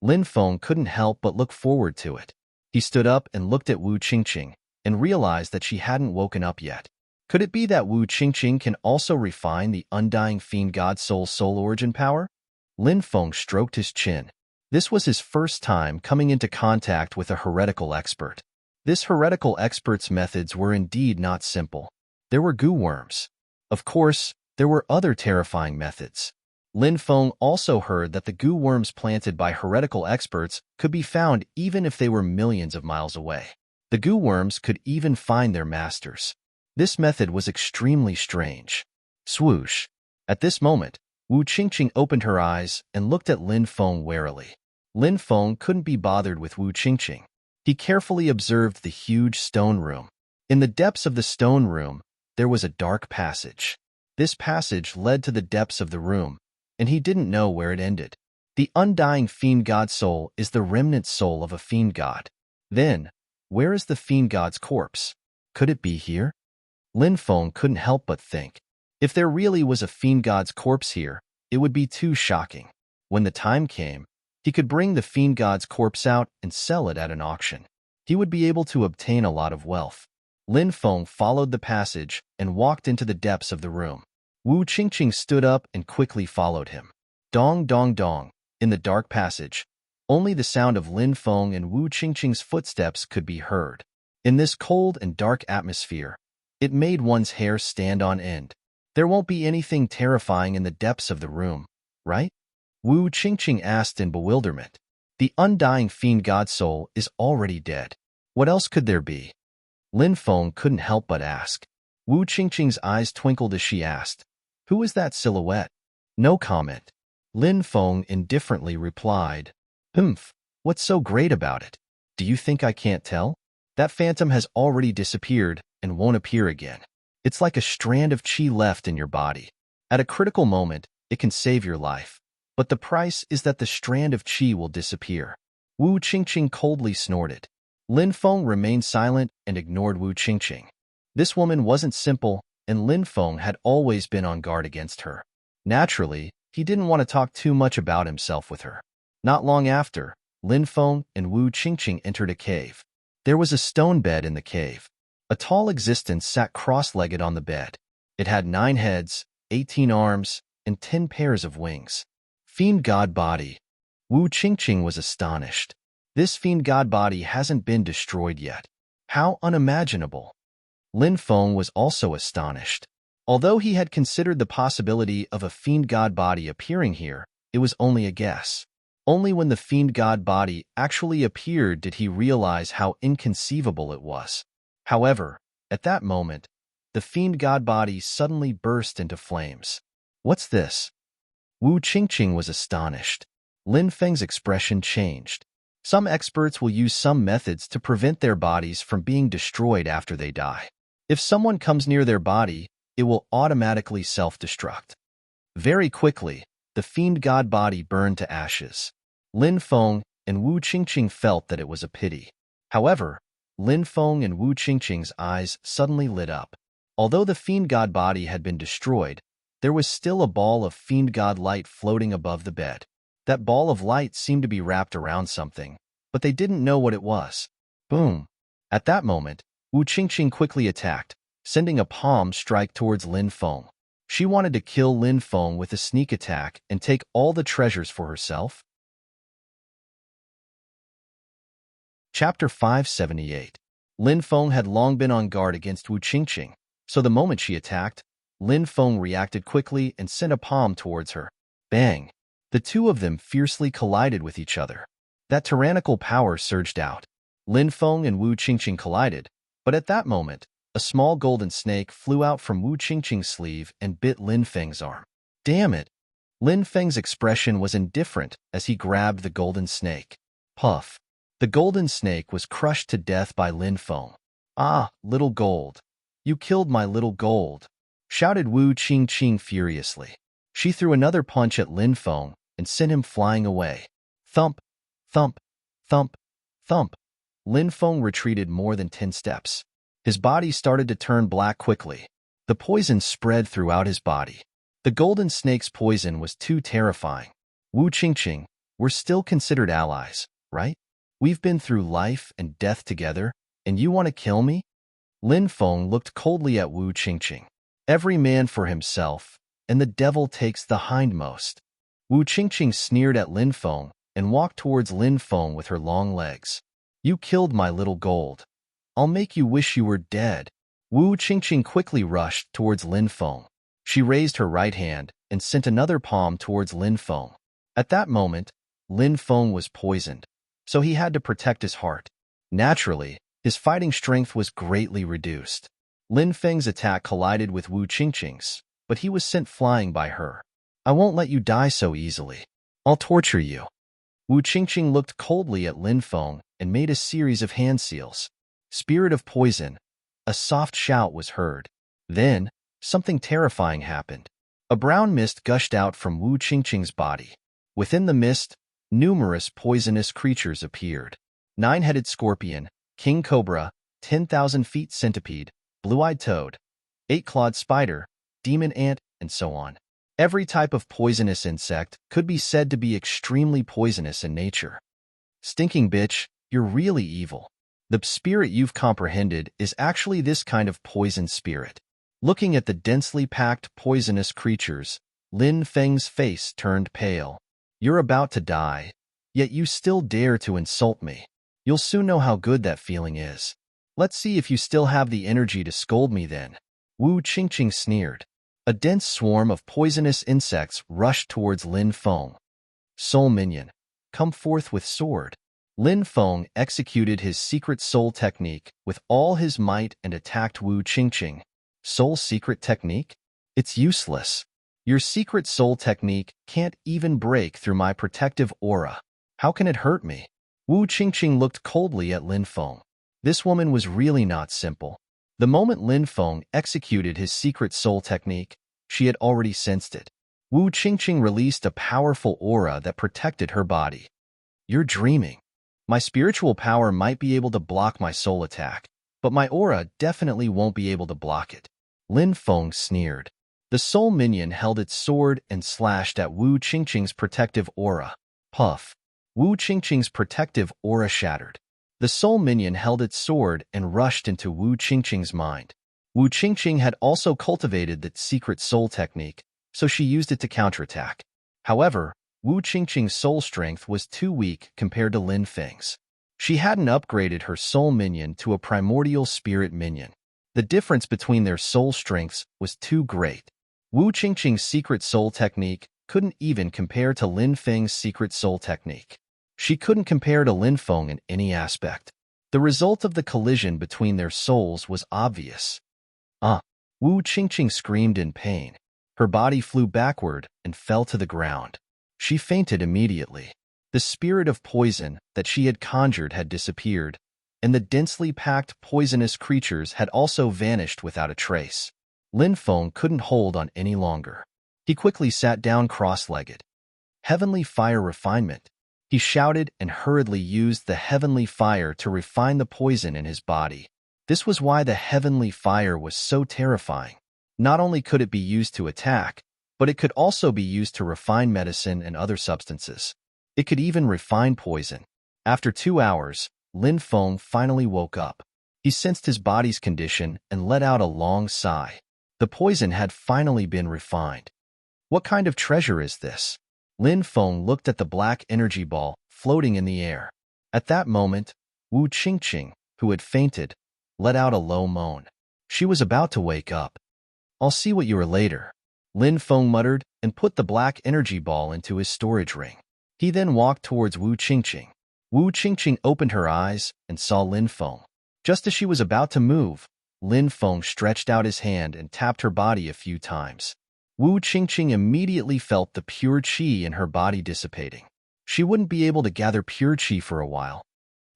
Lin Feng couldn't help but look forward to it. He stood up and looked at Wu Qingqing and realized that she hadn't woken up yet. Could it be that Wu Qingqing can also refine the Undying Fiend God Soul's soul origin power? Lin Feng stroked his chin. This was his first time coming into contact with a heretical expert. This heretical expert's methods were indeed not simple. There were goo worms. Of course, there were other terrifying methods. Lin Feng also heard that the goo worms planted by heretical experts could be found even if they were millions of miles away. The goo worms could even find their masters. This method was extremely strange. Swoosh. At this moment, Wu Qingqing opened her eyes and looked at Lin Feng warily. Lin Feng couldn't be bothered with Wu Qingqing. He carefully observed the huge stone room. In the depths of the stone room, there was a dark passage. This passage led to the depths of the room, and he didn't know where it ended. The Undying Fiend God Soul is the remnant soul of a fiend god. Then, where is the fiend god's corpse? Could it be here? Lin Feng couldn't help but think. If there really was a fiend god's corpse here, it would be too shocking. When the time came, He could bring the fiend god's corpse out and sell it at an auction. He would be able to obtain a lot of wealth. Lin Feng followed the passage and walked into the depths of the room. Wu Qingqing stood up and quickly followed him. Dong, dong, dong. In the dark passage, only the sound of Lin Feng and Wu Qingqing's footsteps could be heard. In this cold and dark atmosphere, it made one's hair stand on end. There won't be anything terrifying in the depths of the room, right? Wu Qingqing asked in bewilderment. The undying fiend god soul is already dead. What else could there be? Lin Feng couldn't help but ask. Wu Qingqing's eyes twinkled as she asked, "Who is that silhouette?" No comment. Lin Feng indifferently replied, "Humph, what's so great about it? Do you think I can't tell? That phantom has already disappeared and won't appear again. It's like a strand of qi left in your body. At a critical moment, it can save your life. But the price is that the strand of qi will disappear." Wu Qingqing coldly snorted. Lin Feng remained silent and ignored Wu Qingqing. This woman wasn't simple, and Lin Feng had always been on guard against her. Naturally, he didn't want to talk too much about himself with her. Not long after, Lin Feng and Wu Qingqing entered a cave. There was a stone bed in the cave. A tall existence sat cross-legged on the bed. It had 9 heads, 18 arms, and 10 pairs of wings. Fiend god body. Wu Qingqing was astonished. This fiend god body hasn't been destroyed yet. How unimaginable. Lin Feng was also astonished. Although he had considered the possibility of a fiend god body appearing here, it was only a guess. Only when the fiend god body actually appeared did he realize how inconceivable it was. However, at that moment, the fiend god body suddenly burst into flames. What's this? Wu Qingqing was astonished. Lin Feng's expression changed. Some experts will use some methods to prevent their bodies from being destroyed after they die. If someone comes near their body, it will automatically self-destruct. Very quickly, the fiend god body burned to ashes. Lin Feng and Wu Qingqing felt that it was a pity. However, Lin Feng and Wu Qingqing's eyes suddenly lit up. Although the fiend god body had been destroyed, there was still a ball of fiend god light floating above the bed. That ball of light seemed to be wrapped around something, but they didn't know what it was. Boom! At that moment, Wu Qingqing quickly attacked, sending a palm strike towards Lin Feng. She wanted to kill Lin Feng with a sneak attack and take all the treasures for herself. Chapter 578. Lin Feng had long been on guard against Wu Qingqing, so the moment she attacked, Lin Feng reacted quickly and sent a palm towards her. Bang! The two of them fiercely collided with each other. That tyrannical power surged out. Lin Feng and Wu Qingqing collided, but at that moment, a small golden snake flew out from Wu Qingqing's sleeve and bit Lin Feng's arm. Damn it! Lin Feng's expression was indifferent as he grabbed the golden snake. Puff! The golden snake was crushed to death by Lin Feng. "Ah, little gold! You killed my little gold!" shouted Wu Qingqing furiously. She threw another punch at Lin Feng and sent him flying away. Thump! Thump! Thump! Thump! Lin Feng retreated more than 10 steps. His body started to turn black quickly. The poison spread throughout his body. The golden snake's poison was too terrifying. Wu Qingqing, we're still considered allies, right? We've been through life and death together, and you want to kill me? Lin Feng looked coldly at Wu Qingqing. Every man for himself, and the devil takes the hindmost. Wu Qingqing sneered at Lin Feng and walked towards Lin Feng with her long legs. "You killed my little gold. I'll make you wish you were dead." Wu Qingqing quickly rushed towards Lin Feng. She raised her right hand and sent another palm towards Lin Feng. At that moment, Lin Feng was poisoned, so he had to protect his heart. Naturally, his fighting strength was greatly reduced. Lin Feng's attack collided with Wu Qingqing's, but he was sent flying by her. "I won't let you die so easily. I'll torture you." Wu Qingqing looked coldly at Lin Feng and made a series of hand seals. Spirit of poison. A soft shout was heard. Then, something terrifying happened. A brown mist gushed out from Wu Qingqing's body. Within the mist, numerous poisonous creatures appeared. 9-headed scorpion, king cobra, 10,000 feet centipede, blue-eyed toad, 8-clawed spider, demon ant, and so on. Every type of poisonous insect could be said to be extremely poisonous in nature. Stinking bitch, you're really evil. The spirit you've comprehended is actually this kind of poison spirit. Looking at the densely packed poisonous creatures, Lin Feng's face turned pale. You're about to die, yet you still dare to insult me. You'll soon know how good that feeling is. Let's see if you still have the energy to scold me then. Wu Qingqing sneered. A dense swarm of poisonous insects rushed towards Lin Feng. Soul minion, come forth with sword. Lin Feng executed his secret soul technique with all his might and attacked Wu Qingqing. Soul secret technique? It's useless. Your secret soul technique can't even break through my protective aura. How can it hurt me? Wu Qingqing looked coldly at Lin Feng. This woman was really not simple. The moment Lin Feng executed his secret soul technique, she had already sensed it. Wu Qingqing released a powerful aura that protected her body. You're dreaming. My spiritual power might be able to block my soul attack, but my aura definitely won't be able to block it. Lin Feng sneered. The soul minion held its sword and slashed at Wu Qingqing's protective aura. Puff. Wu Qingqing's protective aura shattered. The soul minion held its sword and rushed into Wu Qingqing's mind. Wu Qingqing had also cultivated that secret soul technique, so she used it to counterattack. However, Wu Qingqing's soul strength was too weak compared to Lin Feng's. She hadn't upgraded her soul minion to a primordial spirit minion. The difference between their soul strengths was too great. Wu Qingqing's secret soul technique couldn't even compare to Lin Feng's secret soul technique. She couldn't compare to Lin Feng in any aspect. The result of the collision between their souls was obvious. Wu Qingqing screamed in pain. Her body flew backward and fell to the ground. She fainted immediately. The spirit of poison that she had conjured had disappeared, and the densely packed poisonous creatures had also vanished without a trace. Lin Feng couldn't hold on any longer. He quickly sat down cross-legged. Heavenly fire refinement. He shouted and hurriedly used the heavenly fire to refine the poison in his body. This was why the heavenly fire was so terrifying. Not only could it be used to attack, but it could also be used to refine medicine and other substances. It could even refine poison. After 2 hours, Lin Feng finally woke up. He sensed his body's condition and let out a long sigh. The poison had finally been refined. What kind of treasure is this? Lin Feng looked at the black energy ball floating in the air. At that moment, Wu Qingqing, who had fainted, let out a low moan. She was about to wake up. I'll see what you are later, Lin Feng muttered and put the black energy ball into his storage ring. He then walked towards Wu Qingqing. Wu Qingqing opened her eyes and saw Lin Feng. Just as she was about to move, Lin Feng stretched out his hand and tapped her body a few times. Wu Qingqing immediately felt the pure qi in her body dissipating. She wouldn't be able to gather pure qi for a while.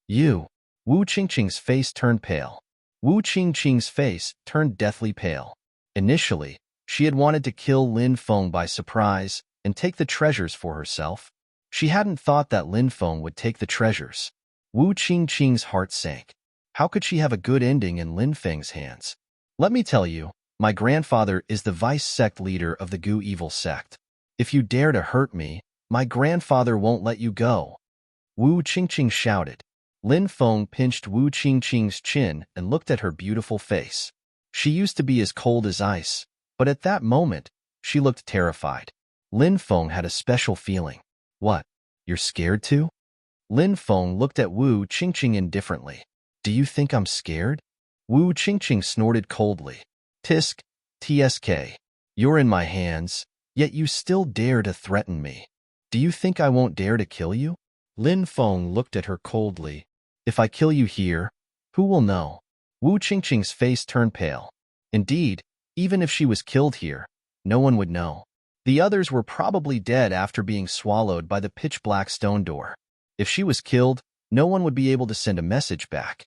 Wu Qingqing's face turned pale. Wu Qingqing's face turned deathly pale. Initially, she had wanted to kill Lin Feng by surprise and take the treasures for herself. She hadn't thought that Lin Feng would take the treasures. Wu Qingqing's heart sank. How could she have a good ending in Lin Feng's hands? Let me tell you, my grandfather is the vice sect leader of the Gu evil sect. If you dare to hurt me, my grandfather won't let you go. Wu Qingqing shouted. Lin Feng pinched Wu Qingqing's chin and looked at her beautiful face. She used to be as cold as ice, but at that moment, she looked terrified. Lin Feng had a special feeling. What? You're scared too? Lin Feng looked at Wu Qingqing indifferently. Do you think I'm scared? Wu Qingqing snorted coldly. Tisk, tsk. You're in my hands, yet you still dare to threaten me. Do you think I won't dare to kill you? Lin Feng looked at her coldly. If I kill you here, who will know? Wu Qingqing's face turned pale. Indeed, even if she was killed here, no one would know. The others were probably dead after being swallowed by the pitch-black stone door. If she was killed, no one would be able to send a message back.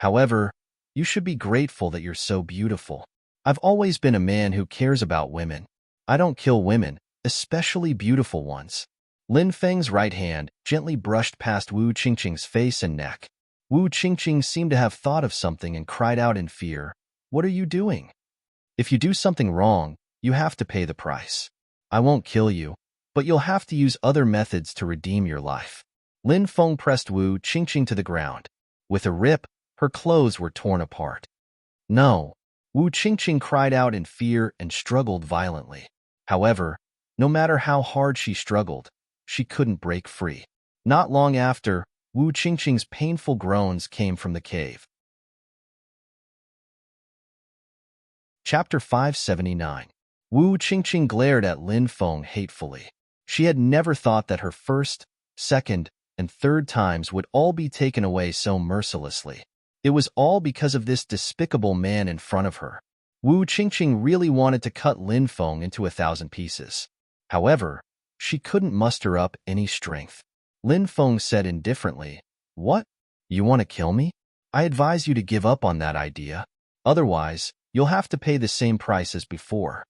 However, you should be grateful that you're so beautiful. I've always been a man who cares about women. I don't kill women, especially beautiful ones. Lin Feng's right hand gently brushed past Wu Qingqing's face and neck. Wu Qingqing seemed to have thought of something and cried out in fear, "What are you doing? If you do something wrong, you have to pay the price. I won't kill you, but you'll have to use other methods to redeem your life. Lin Feng pressed Wu Qingqing to the ground. With a rip, her clothes were torn apart. No! Wu Qingqing cried out in fear and struggled violently. However, no matter how hard she struggled, she couldn't break free. Not long after, Wu Qingqing's painful groans came from the cave. Chapter 579. Wu Qingqing glared at Lin Feng hatefully. She had never thought that her first, second, and third times would all be taken away so mercilessly. It was all because of this despicable man in front of her. Wu Qingqing really wanted to cut Lin Feng into 1,000 pieces. However, she couldn't muster up any strength. Lin Feng said indifferently, "What? You want to kill me? I advise you to give up on that idea. Otherwise, you'll have to pay the same price as before."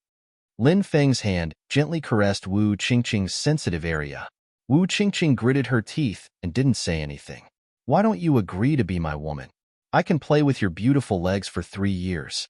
Lin Feng's hand gently caressed Wu Qingqing's sensitive area. Wu Qingqing gritted her teeth and didn't say anything. "Why don't you agree to be my woman? I can play with your beautiful legs for 3 years."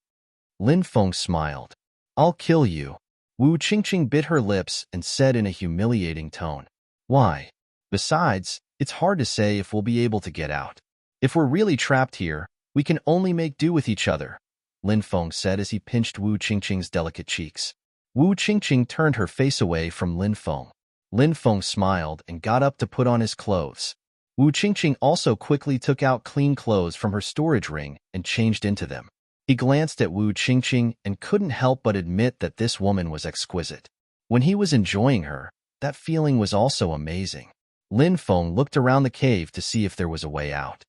Lin Feng smiled. "I'll kill you." Wu Qingqing bit her lips and said in a humiliating tone, "Why? Besides, it's hard to say if we'll be able to get out. If we're really trapped here, we can only make do with each other," Lin Feng said as he pinched Wu Qingqing's delicate cheeks. Wu Qingqing turned her face away from Lin Feng. Lin Feng smiled and got up to put on his clothes. Wu Qingqing also quickly took out clean clothes from her storage ring and changed into them. He glanced at Wu Qingqing and couldn't help but admit that this woman was exquisite. When he was enjoying her, that feeling was also amazing. Lin Feng looked around the cave to see if there was a way out.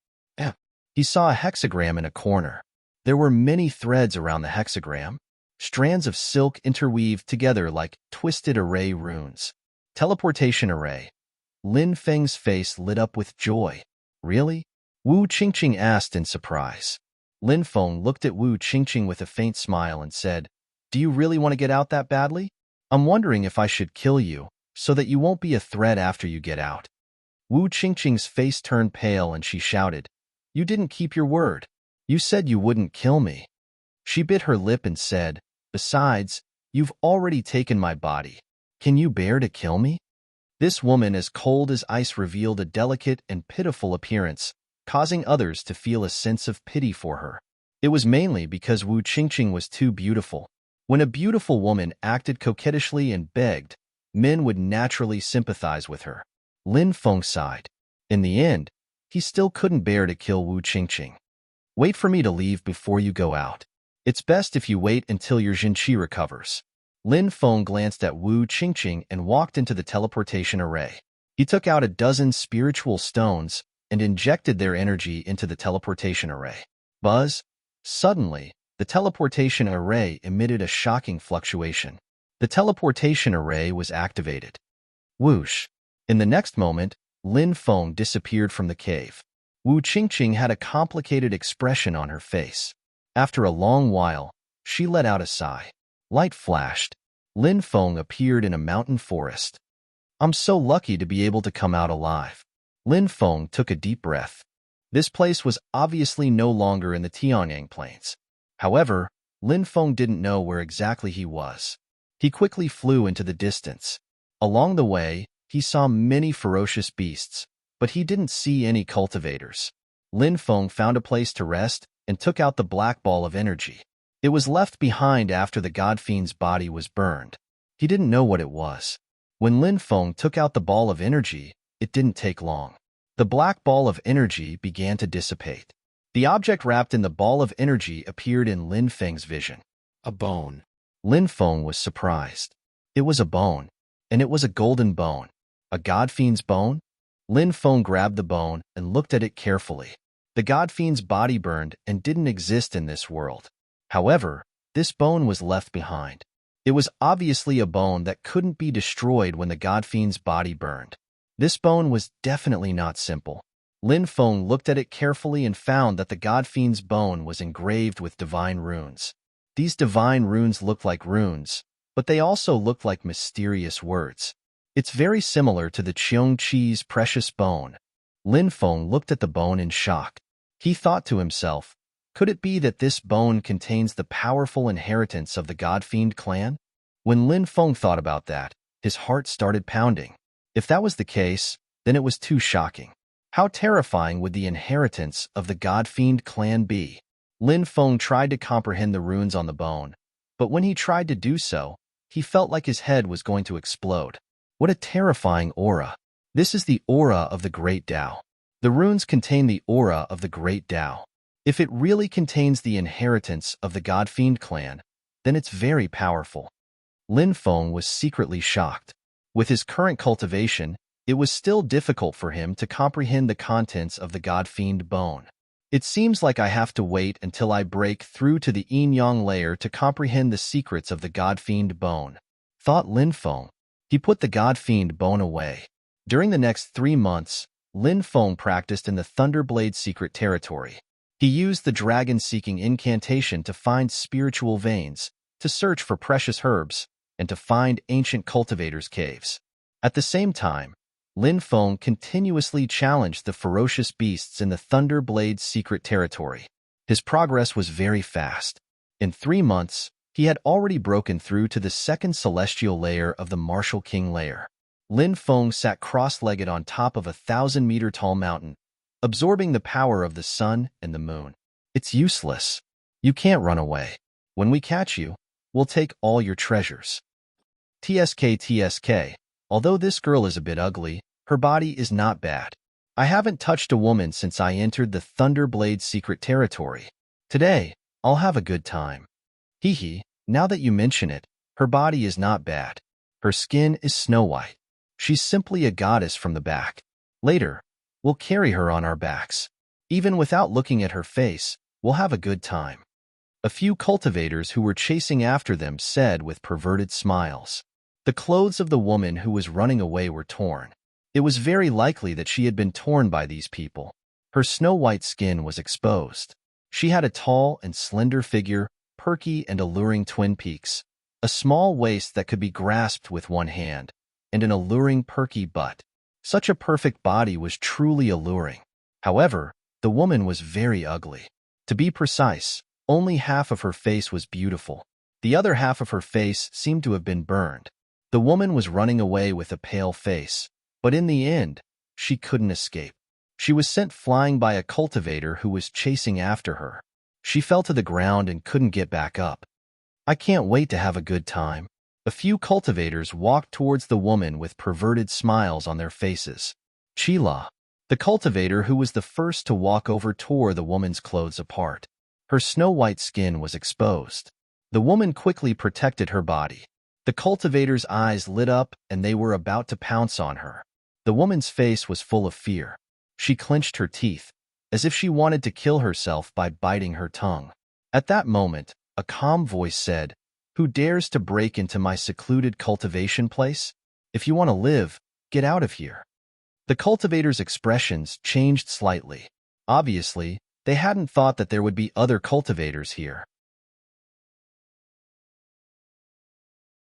He saw a hexagram in a corner. There were many threads around the hexagram, strands of silk interweaved together like twisted array runes. Teleportation array. Lin Feng's face lit up with joy. "Really?" Wu Qingqing asked in surprise. Lin Feng looked at Wu Qingqing with a faint smile and said, "Do you really want to get out that badly? I'm wondering if I should kill you, so that you won't be a threat after you get out." Wu Qingqing's face turned pale and she shouted, "You didn't keep your word. You said you wouldn't kill me." She bit her lip and said, "Besides, you've already taken my body. Can you bear to kill me?" This woman as cold as ice revealed a delicate and pitiful appearance, causing others to feel a sense of pity for her. It was mainly because Wu Qingqing was too beautiful. When a beautiful woman acted coquettishly and begged, men would naturally sympathize with her. Lin Feng sighed. In the end, he still couldn't bear to kill Wu Qingqing. "Wait for me to leave before you go out. It's best if you wait until your Jinqi recovers." Lin Feng glanced at Wu Qingqing and walked into the teleportation array. He took out a dozen spiritual stones and injected their energy into the teleportation array. Buzz! Suddenly, the teleportation array emitted a shocking fluctuation. The teleportation array was activated. Whoosh! In the next moment, Lin Feng disappeared from the cave. Wu Qingqing had a complicated expression on her face. After a long while, she let out a sigh. Light flashed. Lin Feng appeared in a mountain forest. "I'm so lucky to be able to come out alive." Lin Feng took a deep breath. This place was obviously no longer in the Tianyang Plains. However, Lin Feng didn't know where exactly he was. He quickly flew into the distance. Along the way, he saw many ferocious beasts, but he didn't see any cultivators. Lin Feng found a place to rest and took out the black ball of energy. It was left behind after the god fiend's body was burned. He didn't know what it was. When Lin Feng took out the ball of energy, it didn't take long. The black ball of energy began to dissipate. The object wrapped in the ball of energy appeared in Lin Feng's vision. A bone. Lin Feng was surprised. It was a bone, and it was a golden bone. A god fiend's bone? Lin Feng grabbed the bone and looked at it carefully. The god fiend's body burned and didn't exist in this world. However, this bone was left behind. It was obviously a bone that couldn't be destroyed when the god fiend's body burned. This bone was definitely not simple. Lin Feng looked at it carefully and found that the god fiend's bone was engraved with divine runes. These divine runes looked like runes, but they also looked like mysterious words. It's very similar to the Qiong Qi's precious bone. Lin Feng looked at the bone in shock. He thought to himself, could it be that this bone contains the powerful inheritance of the God Fiend clan? When Lin Feng thought about that, his heart started pounding. If that was the case, then it was too shocking. How terrifying would the inheritance of the God-Fiend clan be? Lin Feng tried to comprehend the runes on the bone, but when he tried to do so, he felt like his head was going to explode. What a terrifying aura. This is the aura of the Great Tao. The runes contain the aura of the Great Tao. If it really contains the inheritance of the God-Fiend clan, then it's very powerful. Lin Feng was secretly shocked. With his current cultivation, it was still difficult for him to comprehend the contents of the God-Fiend bone. It seems like I have to wait until I break through to the yin-yang layer to comprehend the secrets of the God-Fiend bone, thought Lin Feng. He put the God-Fiend bone away. During the next 3 months, Lin Feng practiced in the Thunderblade secret territory. He used the dragon-seeking incantation to find spiritual veins, to search for precious herbs, and to find ancient cultivators' caves. At the same time, Lin Feng continuously challenged the ferocious beasts in the Thunderblade secret territory. His progress was very fast. In 3 months, he had already broken through to the second celestial layer of the Martial King layer. Lin Feng sat cross-legged on top of a 1,000-meter-tall mountain, absorbing the power of the sun and the moon. It's useless. You can't run away. When we catch you, we'll take all your treasures. TSK. Although this girl is a bit ugly, her body is not bad. I haven't touched a woman since I entered the Thunderblade secret territory. Today, I'll have a good time. Hee, now that you mention it, her body is not bad. Her skin is snow white. She's simply a goddess from the back. Later, we'll carry her on our backs. Even without looking at her face, we'll have a good time. A few cultivators who were chasing after them said with perverted smiles. The clothes of the woman who was running away were torn. It was very likely that she had been torn by these people. Her snow-white skin was exposed. She had a tall and slender figure, perky and alluring twin peaks, a small waist that could be grasped with one hand, and an alluring perky butt. Such a perfect body was truly alluring. However, the woman was very ugly. To be precise, only half of her face was beautiful. The other half of her face seemed to have been burned. The woman was running away with a pale face, but in the end, she couldn't escape. She was sent flying by a cultivator who was chasing after her. She fell to the ground and couldn't get back up. I can't wait to have a good time. A few cultivators walked towards the woman with perverted smiles on their faces. Chila, the cultivator who was the first to walk over, tore the woman's clothes apart. Her snow-white skin was exposed. The woman quickly protected her body. The cultivator's eyes lit up and they were about to pounce on her. The woman's face was full of fear. She clenched her teeth, as if she wanted to kill herself by biting her tongue. At that moment, a calm voice said, "Who dares to break into my secluded cultivation place? If you want to live, get out of here." The cultivator's expressions changed slightly. Obviously, they hadn't thought that there would be other cultivators here.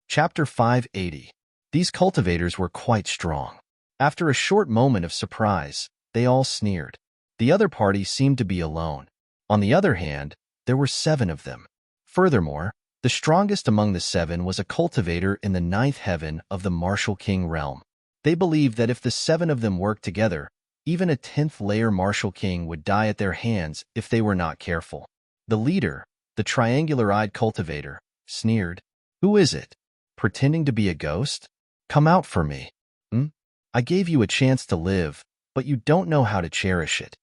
Chapter 580. These cultivators were quite strong. After a short moment of surprise, they all sneered. The other party seemed to be alone. On the other hand, there were 7 of them. Furthermore, the strongest among the 7 was a cultivator in the 9th heaven of the Martial King realm. They believed that if the 7 of them worked together, even a 10th layer Martial King would die at their hands if they were not careful. The leader, the triangular-eyed cultivator, sneered. "Who is it? Pretending to be a ghost? Come out for me. I gave you a chance to live, but you don't know how to cherish it."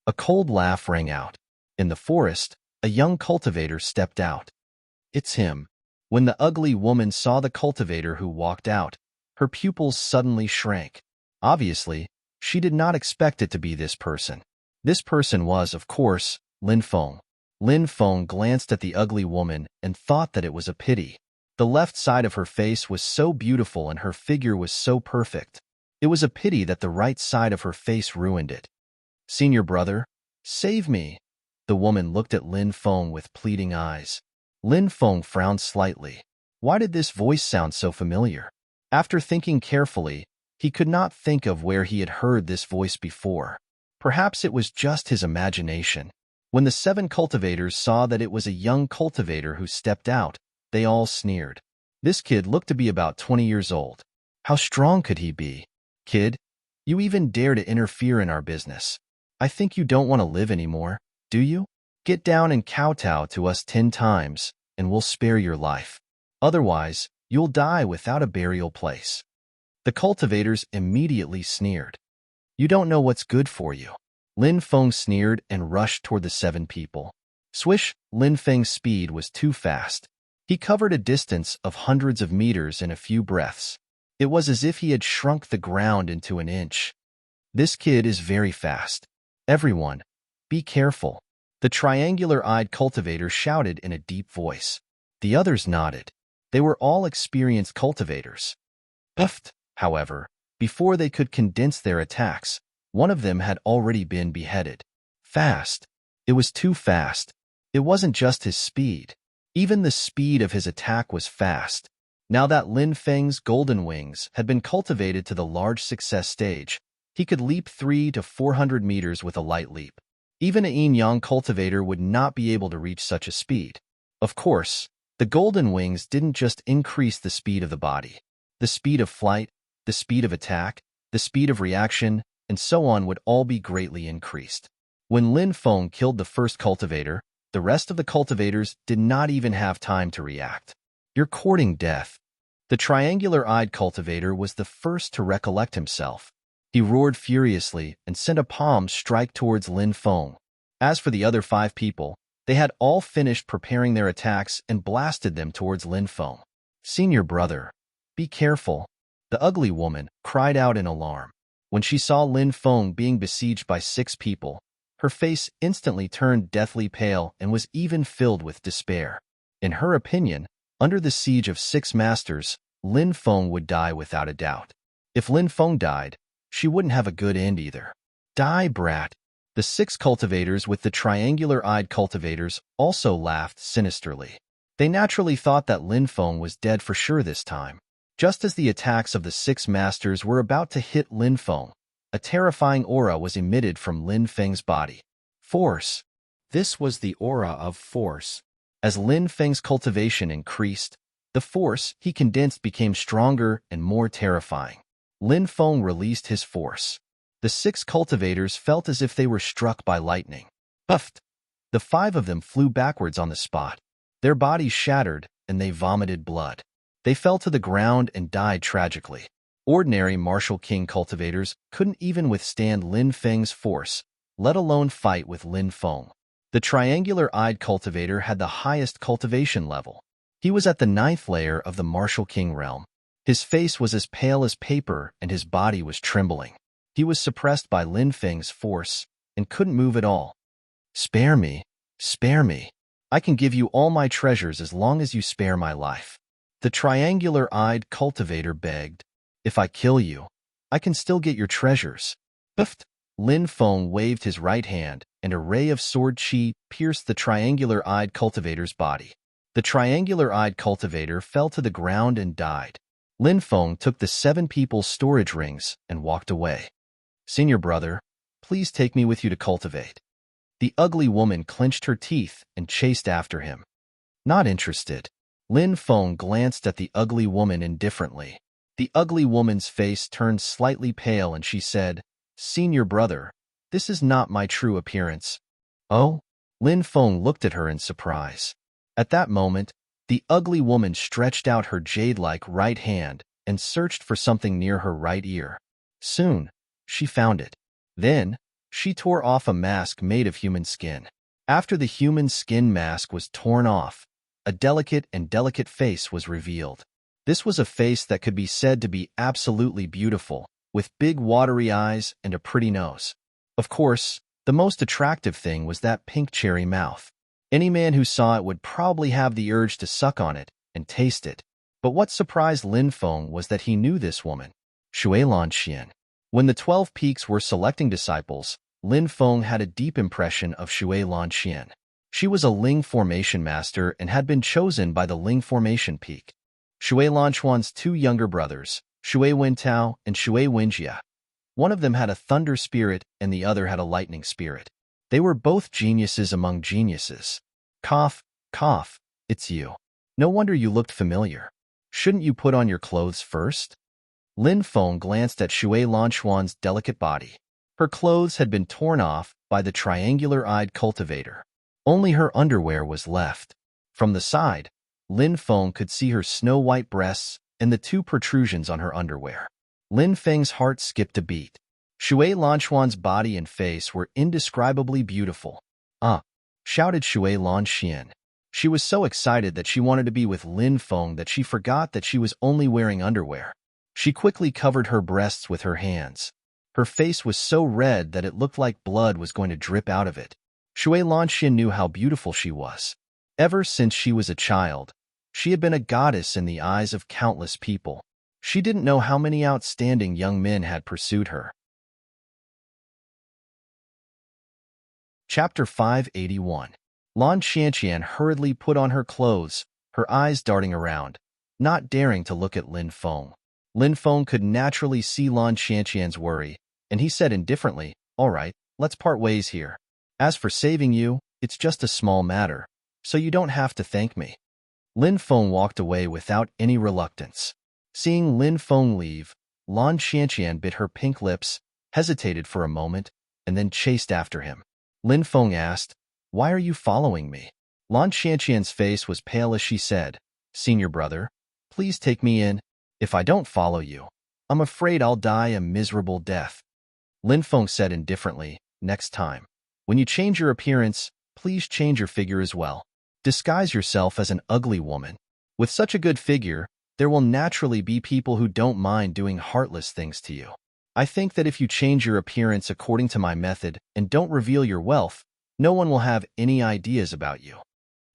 A cold laugh rang out. In the forest, a young cultivator stepped out. "It's him." When the ugly woman saw the cultivator who walked out, her pupils suddenly shrank. Obviously, she did not expect it to be this person. This person was, of course, Lin Feng. Lin Feng glanced at the ugly woman and thought that it was a pity. The left side of her face was so beautiful and her figure was so perfect. It was a pity that the right side of her face ruined it. "Senior brother, save me." The woman looked at Lin Feng with pleading eyes. Lin Feng frowned slightly. Why did this voice sound so familiar? After thinking carefully, he could not think of where he had heard this voice before. Perhaps it was just his imagination. When the 7 cultivators saw that it was a young cultivator who stepped out, they all sneered. This kid looked to be about 20 years old. How strong could he be? Kid, you even dare to interfere in our business. I think you don't want to live anymore, do you? Get down and kowtow to us 10 times, and we'll spare your life. Otherwise, you'll die without a burial place. The cultivators immediately sneered. You don't know what's good for you. Lin Feng sneered and rushed toward the 7 people. Swish, Lin Feng's speed was too fast. He covered a distance of hundreds of meters in a few breaths. It was as if he had shrunk the ground into an inch. This kid is very fast. Everyone, be careful. The triangular-eyed cultivator shouted in a deep voice. The others nodded. They were all experienced cultivators. Puffed, however, before they could condense their attacks, one of them had already been beheaded. Fast. It was too fast. It wasn't just his speed. Even the speed of his attack was fast. Now that Lin Feng's golden wings had been cultivated to the large success stage, he could leap 300 to 400 meters with a light leap. Even a yin-yang cultivator would not be able to reach such a speed. Of course, the golden wings didn't just increase the speed of the body. The speed of flight, the speed of attack, the speed of reaction, and so on would all be greatly increased. When Lin Feng killed the first cultivator, the rest of the cultivators did not even have time to react. You're courting death. The triangular-eyed cultivator was the first to recollect himself. He roared furiously and sent a palm strike towards Lin Feng. As for the other 5 people, they had all finished preparing their attacks and blasted them towards Lin Feng. Senior brother, be careful. The ugly woman cried out in alarm. When she saw Lin Feng being besieged by 6 people, her face instantly turned deathly pale and was even filled with despair. In her opinion, under the siege of 6 masters, Lin Feng would die without a doubt. If Lin Feng died, she wouldn't have a good end either. Die, brat. The 6 cultivators with the triangular-eyed cultivators also laughed sinisterly. They naturally thought that Lin Feng was dead for sure this time. Just as the attacks of the 6 masters were about to hit Lin Feng, a terrifying aura was emitted from Lin Feng's body. Force. This was the aura of force. As Lin Feng's cultivation increased, the force he condensed became stronger and more terrifying. Lin Feng released his force. The 6 cultivators felt as if they were struck by lightning. Puffed. The 5 of them flew backwards on the spot. Their bodies shattered, and they vomited blood. They fell to the ground and died tragically. Ordinary Martial King cultivators couldn't even withstand Lin Feng's force, let alone fight with Lin Feng. The triangular-eyed cultivator had the highest cultivation level. He was at the 9th layer of the Martial King realm. His face was as pale as paper and his body was trembling. He was suppressed by Lin Feng's force and couldn't move at all. Spare me, spare me. I can give you all my treasures as long as you spare my life. The triangular-eyed cultivator begged. If I kill you, I can still get your treasures. Puffed. Lin Feng waved his right hand, and a ray of sword chi pierced the triangular-eyed cultivator's body. The triangular-eyed cultivator fell to the ground and died. Lin Feng took the 7 people's storage rings and walked away. Senior brother, please take me with you to cultivate. The ugly woman clenched her teeth and chased after him. Not interested. Lin Feng glanced at the ugly woman indifferently. The ugly woman's face turned slightly pale and she said, Senior brother, this is not my true appearance. Oh? Lin Feng looked at her in surprise. At that moment, the ugly woman stretched out her jade-like right hand and searched for something near her right ear. Soon, she found it. Then, she tore off a mask made of human skin. After the human skin mask was torn off, a delicate face was revealed. This was a face that could be said to be absolutely beautiful, with big watery eyes and a pretty nose. Of course, the most attractive thing was that pink cherry mouth. Any man who saw it would probably have the urge to suck on it and taste it. But what surprised Lin Feng was that he knew this woman, Shui Lan Xian. When the 12 peaks were selecting disciples, Lin Feng had a deep impression of Shui Lan Xian. She was a Ling formation master and had been chosen by the Ling formation peak. Shui Lanchuan's 2 younger brothers, Shui Wintao and Shui Wenjia. One of them had a thunder spirit and the other had a lightning spirit. They were both geniuses among geniuses. Cough, cough, it's you. No wonder you looked familiar. Shouldn't you put on your clothes first? Lin Feng glanced at Shui Lanquan's delicate body. Her clothes had been torn off by the triangular-eyed cultivator. Only her underwear was left. From the side, Lin Feng could see her snow-white breasts and the two protrusions on her underwear. Lin Feng's heart skipped a beat. Shui Lanquan's body and face were indescribably beautiful. "Ah!" shouted Shui Lanxian. She was so excited that she wanted to be with Lin Feng that she forgot that she was only wearing underwear. She quickly covered her breasts with her hands. Her face was so red that it looked like blood was going to drip out of it. Shui Lanxian knew how beautiful she was. Ever since she was a child, she had been a goddess in the eyes of countless people. She didn't know how many outstanding young men had pursued her. Chapter 581. Lan Qianqian hurriedly put on her clothes, her eyes darting around, not daring to look at Lin Feng. Lin Feng could naturally see Lan Qianqian's worry, and he said indifferently, "All right, let's part ways here. As for saving you, it's just a small matter, so you don't have to thank me." Lin Feng walked away without any reluctance. Seeing Lin Feng leave, Lan Qianqian bit her pink lips, hesitated for a moment, and then chased after him. Lin Feng asked, "Why are you following me?" Lan Qianqian's face was pale as she said, "Senior brother, please take me in. If I don't follow you, I'm afraid I'll die a miserable death." Lin Feng said indifferently, "Next time, when you change your appearance, please change your figure as well. Disguise yourself as an ugly woman. With such a good figure, there will naturally be people who don't mind doing heartless things to you. I think that if you change your appearance according to my method and don't reveal your wealth, no one will have any ideas about you."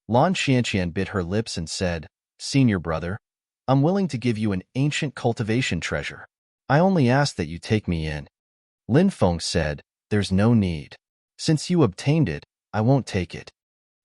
Lan Qianqian bit her lips and said, "Senior brother, I'm willing to give you an ancient cultivation treasure. I only ask that you take me in." Lin Feng said, "There's no need. Since you obtained it, I won't take it."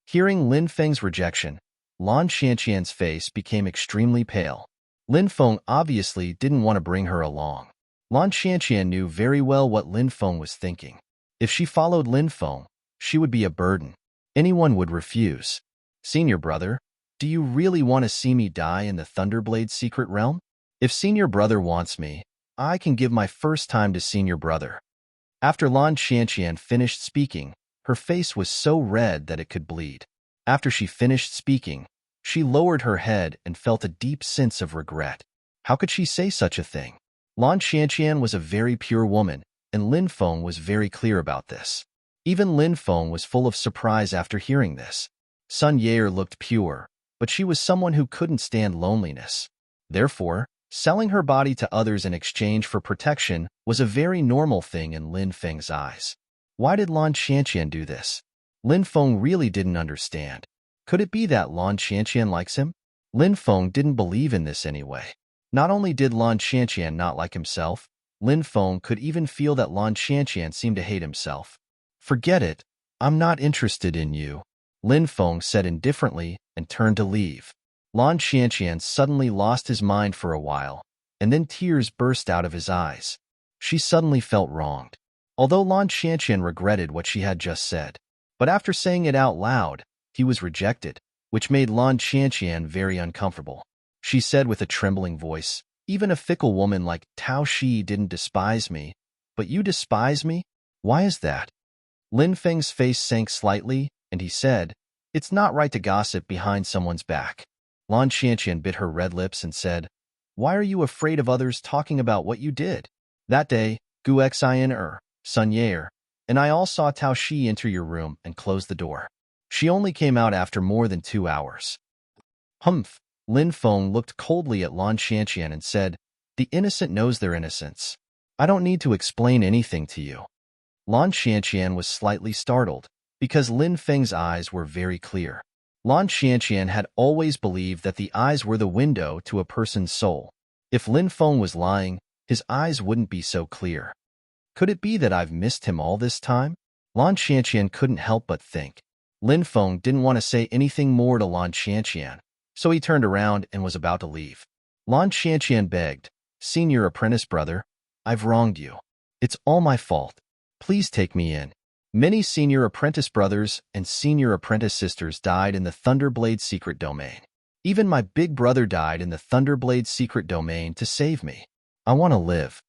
Hearing Lin Feng's rejection, Lan Qianqian's face became extremely pale. Lin Feng obviously didn't want to bring her along. Lan Qianqian knew very well what Lin Feng was thinking. If she followed Lin Feng, she would be a burden. Anyone would refuse. "Senior brother, do you really want to see me die in the Thunderblade's secret realm? If senior brother wants me, I can give my first time to senior brother." After Lan Qianqian finished speaking, her face was so red that it could bleed. After she finished speaking, she lowered her head and felt a deep sense of regret. How could she say such a thing? Lan Qianqian was a very pure woman, and Lin Feng was very clear about this. Even Lin Feng was full of surprise after hearing this. Sun Yair looked pure, but she was someone who couldn't stand loneliness. Therefore, selling her body to others in exchange for protection was a very normal thing in Lin Feng's eyes. Why did Lan Qianqian do this? Lin Feng really didn't understand. Could it be that Lan Qianqian likes him? Lin Feng didn't believe in this anyway. Not only did Lan Qianqian not like himself, Lin Feng could even feel that Lan Qianqian seemed to hate himself. "Forget it. I'm not interested in you," Lin Feng said indifferently and turned to leave. Lan Qianqian suddenly lost his mind for a while, and then tears burst out of his eyes. She suddenly felt wronged. Although Lan Qianqian regretted what she had just said, but after saying it out loud, he was rejected, which made Lan Qianqian very uncomfortable. She said with a trembling voice, "Even a fickle woman like Tao Shi didn't despise me, but you despise me? Why is that?" Lin Feng's face sank slightly, and he said, "It's not right to gossip behind someone's back." Lan Qianqian bit her red lips and said, "Why are you afraid of others talking about what you did? That day, Gu Xin Sun Yair, and I all saw Tao Shi enter your room and close the door. She only came out after more than 2 hours." "Humph." Lin Feng looked coldly at Lan Qianqian and said, "The innocent knows their innocence. I don't need to explain anything to you." Lan Qianqian was slightly startled, because Lin Feng's eyes were very clear. Lan Qianqian had always believed that the eyes were the window to a person's soul. If Lin Feng was lying, his eyes wouldn't be so clear. Could it be that I've missed him all this time? Lan Qianqian couldn't help but think. Lin Feng didn't want to say anything more to Lan Qianqian, so he turned around and was about to leave. Lan Qianqian begged, "Senior apprentice brother, I've wronged you. It's all my fault. Please take me in." Many senior apprentice brothers and senior apprentice sisters died in the Thunderblade's secret domain. Even my big brother died in the Thunderblade's secret domain to save me. I want to live.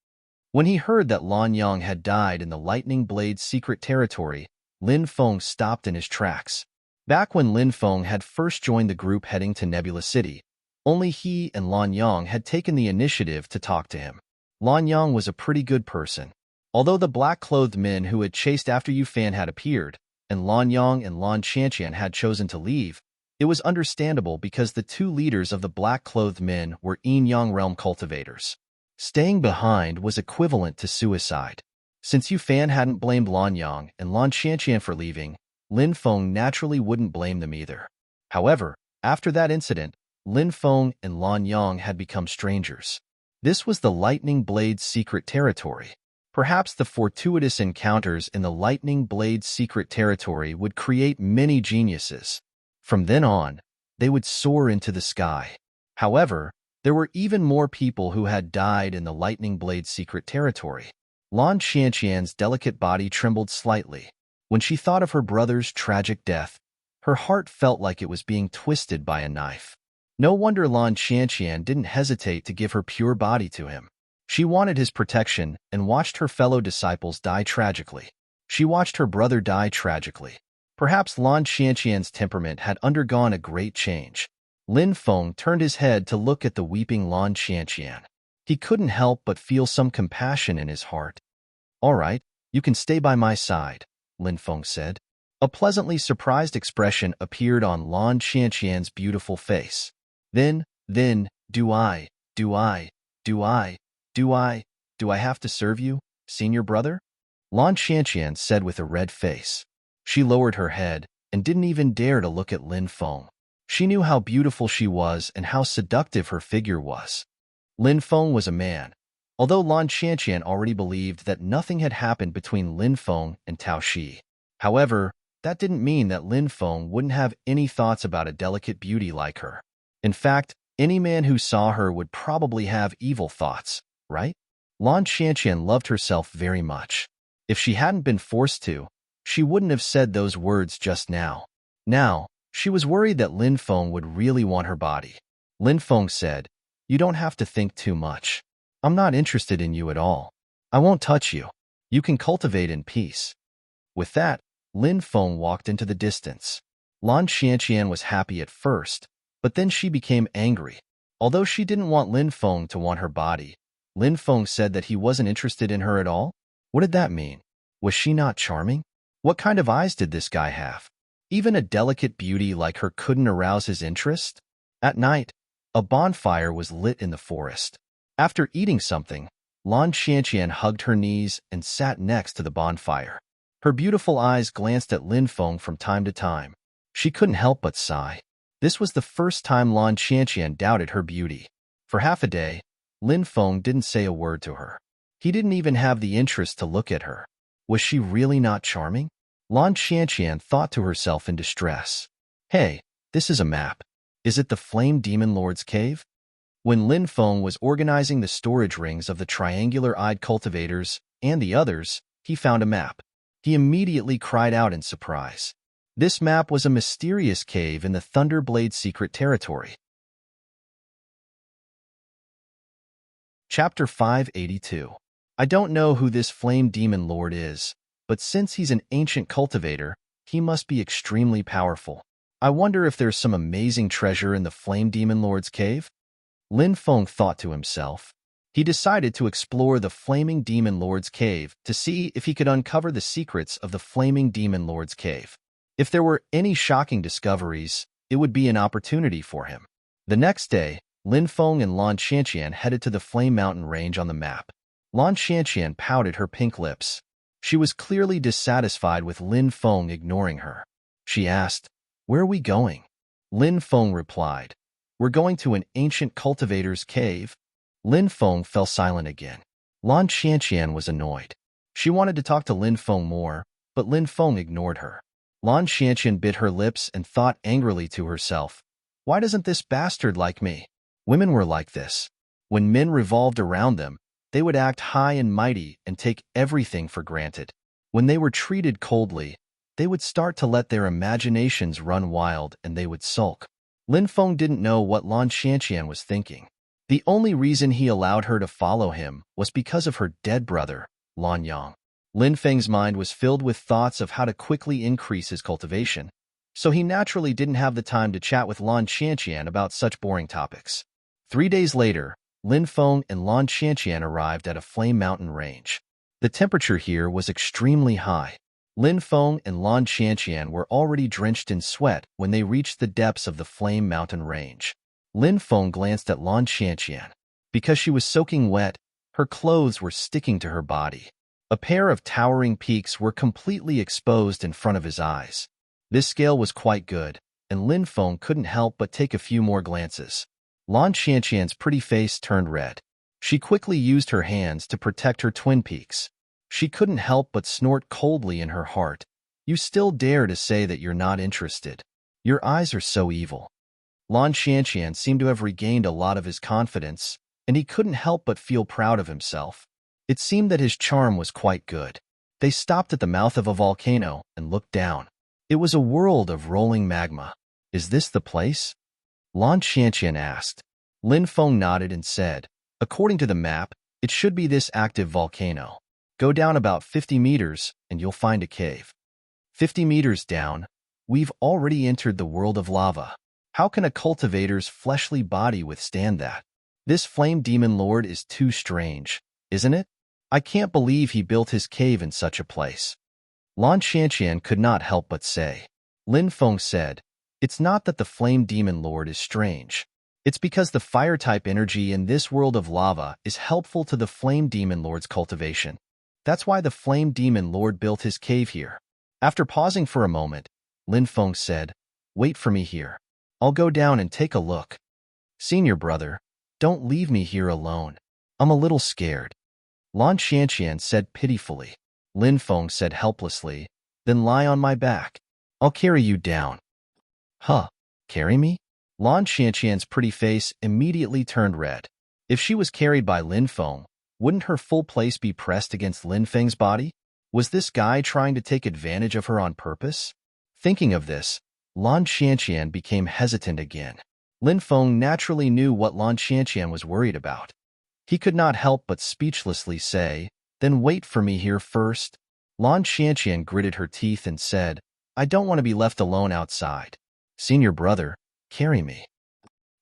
When he heard that Lan Yang had died in the Lightning Blade's secret territory, Lin Feng stopped in his tracks. Back when Lin Feng had first joined the group heading to Nebula City, only he and Lan Yang had taken the initiative to talk to him. Lan Yang was a pretty good person. Although the black-clothed men who had chased after Yu Fan had appeared, and Lan Yang and Lan Qianqian had chosen to leave, it was understandable because the two leaders of the black-clothed men were Yin-Yang realm cultivators. Staying behind was equivalent to suicide. Since Yu Fan hadn't blamed Lan Yang and Lan Qianqian for leaving, Lin Feng naturally wouldn't blame them either. However, after that incident, Lin Feng and Lan Yang had become strangers. This was the Lightning Blade's secret territory. Perhaps the fortuitous encounters in the Lightning Blade's secret territory would create many geniuses. From then on, they would soar into the sky. However, there were even more people who had died in the Lightning Blade's secret territory. Lan Qianqian's delicate body trembled slightly. When she thought of her brother's tragic death, her heart felt like it was being twisted by a knife. No wonder Lan Qianqian didn't hesitate to give her pure body to him. She wanted his protection and watched her fellow disciples die tragically. She watched her brother die tragically. Perhaps Lan Qianqian's temperament had undergone a great change. Lin Feng turned his head to look at the weeping Lan Qianqian. He couldn't help but feel some compassion in his heart. "All right, you can stay by my side," Lin Feng said. A pleasantly surprised expression appeared on Lan Qianqian's beautiful face. Then, do I have to serve you, senior brother?" Lan Qianqian said with a red face. She lowered her head and didn't even dare to look at Lin Feng. She knew how beautiful she was and how seductive her figure was. Lin Feng was a man. Although Lan Qianqian already believed that nothing had happened between Lin Feng and Tao Xi. However, that didn't mean that Lin Feng wouldn't have any thoughts about a delicate beauty like her. In fact, any man who saw her would probably have evil thoughts, right? Lan Qianqian loved herself very much. If she hadn't been forced to, she wouldn't have said those words just now. Now, she was worried that Lin Feng would really want her body. Lin Feng said, "You don't have to think too much. I'm not interested in you at all. I won't touch you. You can cultivate in peace." With that, Lin Feng walked into the distance. Lan Qianqian was happy at first, but then she became angry. Although she didn't want Lin Feng to want her body, Lin Feng said that he wasn't interested in her at all. What did that mean? Was she not charming? What kind of eyes did this guy have? Even a delicate beauty like her couldn't arouse his interest? At night, a bonfire was lit in the forest. After eating something, Lan Qianqian hugged her knees and sat next to the bonfire. Her beautiful eyes glanced at Lin Feng from time to time. She couldn't help but sigh. This was the first time Lan Qianqian doubted her beauty. For half a day, Lin Feng didn't say a word to her. He didn't even have the interest to look at her. Was she really not charming? Lan Qianqian thought to herself in distress. "Hey, this is a map. Is it the Flame Demon Lord's cave?" When Lin Feng was organizing the storage rings of the triangular-eyed cultivators and the others, he found a map. He immediately cried out in surprise. This map was a mysterious cave in the Thunderblade secret territory. Chapter 582. I don't know who this Flame Demon Lord is, but since he's an ancient cultivator, he must be extremely powerful. I wonder if there's some amazing treasure in the Flame Demon Lord's cave? Lin Feng thought to himself. He decided to explore the Flaming Demon Lord's cave to see if he could uncover the secrets of the Flaming Demon Lord's cave. If there were any shocking discoveries, it would be an opportunity for him. The next day, Lin Feng and Lan Qianqian headed to the Flame Mountain range on the map. Lan Qianqian pouted her pink lips. She was clearly dissatisfied with Lin Feng ignoring her. She asked, "Where are we going?" Lin Feng replied, "We're going to an ancient cultivator's cave." Lin Feng fell silent again. Lan Qianqian was annoyed. She wanted to talk to Lin Feng more, but Lin Feng ignored her. Lan Qianqian bit her lips and thought angrily to herself, "Why doesn't this bastard like me?" Women were like this. When men revolved around them, they would act high and mighty and take everything for granted. When they were treated coldly, they would start to let their imaginations run wild and they would sulk. Lin Feng didn't know what Lan Xianxian was thinking. The only reason he allowed her to follow him was because of her dead brother, Lan Yang. Lin Feng's mind was filled with thoughts of how to quickly increase his cultivation, so he naturally didn't have the time to chat with Lan Xianxian about such boring topics. 3 days later, Lin Feng and Lan Xianxian arrived at a flame mountain range. The temperature here was extremely high. Lin Feng and Lan Xianxian were already drenched in sweat when they reached the depths of the flame mountain range. Lin Feng glanced at Lan Xianxian. Because she was soaking wet, her clothes were sticking to her body. A pair of towering peaks were completely exposed in front of his eyes. This scale was quite good, and Lin Feng couldn't help but take a few more glances. Lan Xianxian's pretty face turned red. She quickly used her hands to protect her twin peaks. She couldn't help but snort coldly in her heart. You still dare to say that you're not interested. Your eyes are so evil. Lan Xianxian seemed to have regained a lot of his confidence, and he couldn't help but feel proud of himself. It seemed that his charm was quite good. They stopped at the mouth of a volcano and looked down. It was a world of rolling magma. Is this the place? Lan Xianxian asked. Lin Feng nodded and said, according to the map, it should be this active volcano. Go down about 50 meters and you'll find a cave. 50 meters down, we've already entered the world of lava. How can a cultivator's fleshly body withstand that? This flame demon lord is too strange, isn't it? I can't believe he built his cave in such a place. Lan Xianxian could not help but say. Lin Feng said, it's not that the flame demon lord is strange. It's because the fire-type energy in this world of lava is helpful to the flame demon lord's cultivation. That's why the flame demon lord built his cave here. After pausing for a moment, Lin Feng said, wait for me here. I'll go down and take a look. Senior brother, don't leave me here alone. I'm a little scared. Lan Xianxian said pitifully. Lin Feng said helplessly, then lie on my back. I'll carry you down. Huh, carry me? Lan Xianxian's pretty face immediately turned red. If she was carried by Lin Feng, wouldn't her full place be pressed against Lin Feng's body? Was this guy trying to take advantage of her on purpose? Thinking of this, Lan Xianxian became hesitant again. Lin Feng naturally knew what Lan Xianxian was worried about. He could not help but speechlessly say, then wait for me here first. Lan Xianxian gritted her teeth and said, I don't want to be left alone outside. Senior brother, carry me.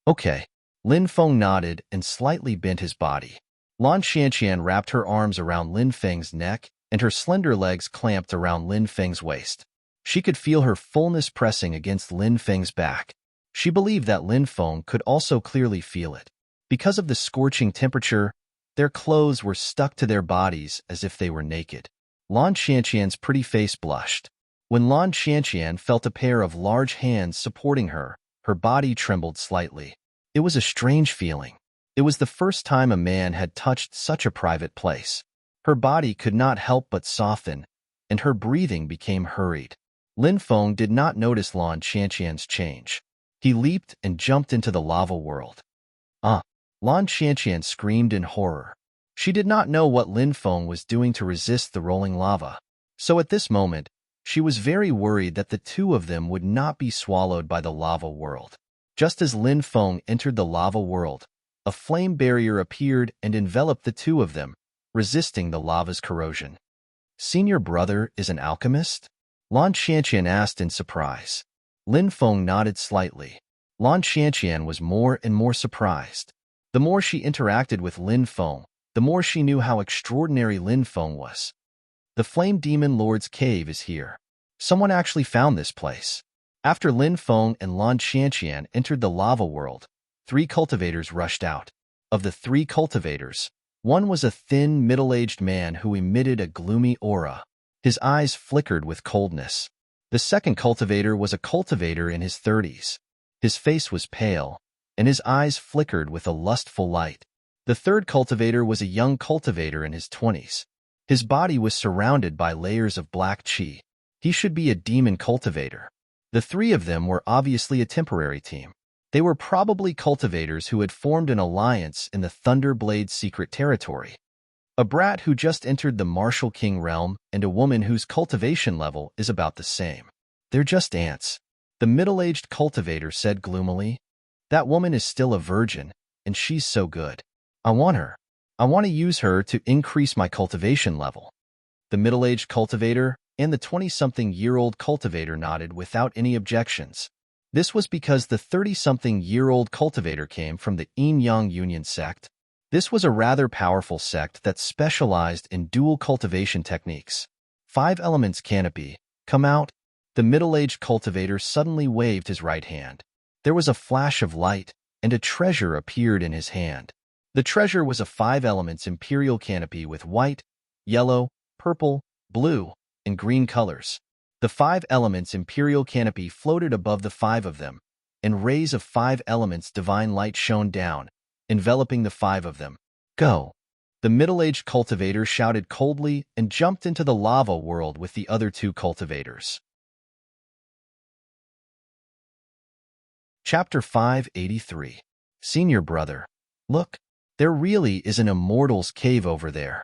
Okay. Lin Feng nodded and slightly bent his body. Lan Xianxian wrapped her arms around Lin Feng's neck, and her slender legs clamped around Lin Feng's waist. She could feel her fullness pressing against Lin Feng's back. She believed that Lin Feng could also clearly feel it. Because of the scorching temperature, their clothes were stuck to their bodies as if they were naked. Lan Xianxian's pretty face blushed. When Lan Xianxian felt a pair of large hands supporting her, her body trembled slightly. It was a strange feeling. It was the first time a man had touched such a private place. Her body could not help but soften, and her breathing became hurried. Lin Feng did not notice Lan Xianxian's change. He leaped and jumped into the lava world. Lan Xianxian screamed in horror. She did not know what Lin Feng was doing to resist the rolling lava. So at this moment, she was very worried that the two of them would not be swallowed by the lava world. Just as Lin Feng entered the lava world, a flame barrier appeared and enveloped the two of them, resisting the lava's corrosion. Senior brother is an alchemist? Lan Xianxian asked in surprise. Lin Feng nodded slightly. Lan Xianxian was more and more surprised. The more she interacted with Lin Feng, the more she knew how extraordinary Lin Feng was. The Flame Demon Lord's cave is here. Someone actually found this place. After Lin Feng and Lan Xianxian entered the lava world, 3 cultivators rushed out. Of the 3 cultivators, one was a thin, middle-aged man who emitted a gloomy aura. His eyes flickered with coldness. The second cultivator was a cultivator in his 30s. His face was pale, and his eyes flickered with a lustful light. The third cultivator was a young cultivator in his 20s. His body was surrounded by layers of black qi. He should be a demon cultivator. The 3 of them were obviously a temporary team. They were probably cultivators who had formed an alliance in the Thunderblade's secret territory. A brat who just entered the Martial King realm and a woman whose cultivation level is about the same. They're just ants. The middle-aged cultivator said gloomily. That woman is still a virgin, and she's so good. I want her. I want to use her to increase my cultivation level. The middle-aged cultivator and the 20-something-year-old cultivator nodded without any objections. This was because the 30-something-year-old cultivator came from the Yin-Yang Union sect. This was a rather powerful sect that specialized in dual cultivation techniques. 5 elements canopy. Come out. The middle-aged cultivator suddenly waved his right hand. There was a flash of light, and a treasure appeared in his hand. The treasure was a 5 elements imperial canopy with white, yellow, purple, blue, and green colors. The 5 elements imperial canopy floated above the 5 of them, and rays of 5 elements divine light shone down, enveloping the 5 of them. Go! The middle-aged cultivator shouted coldly and jumped into the lava world with the other 2 cultivators. Chapter 583. Senior brother. Look, there really is an immortal's cave over there.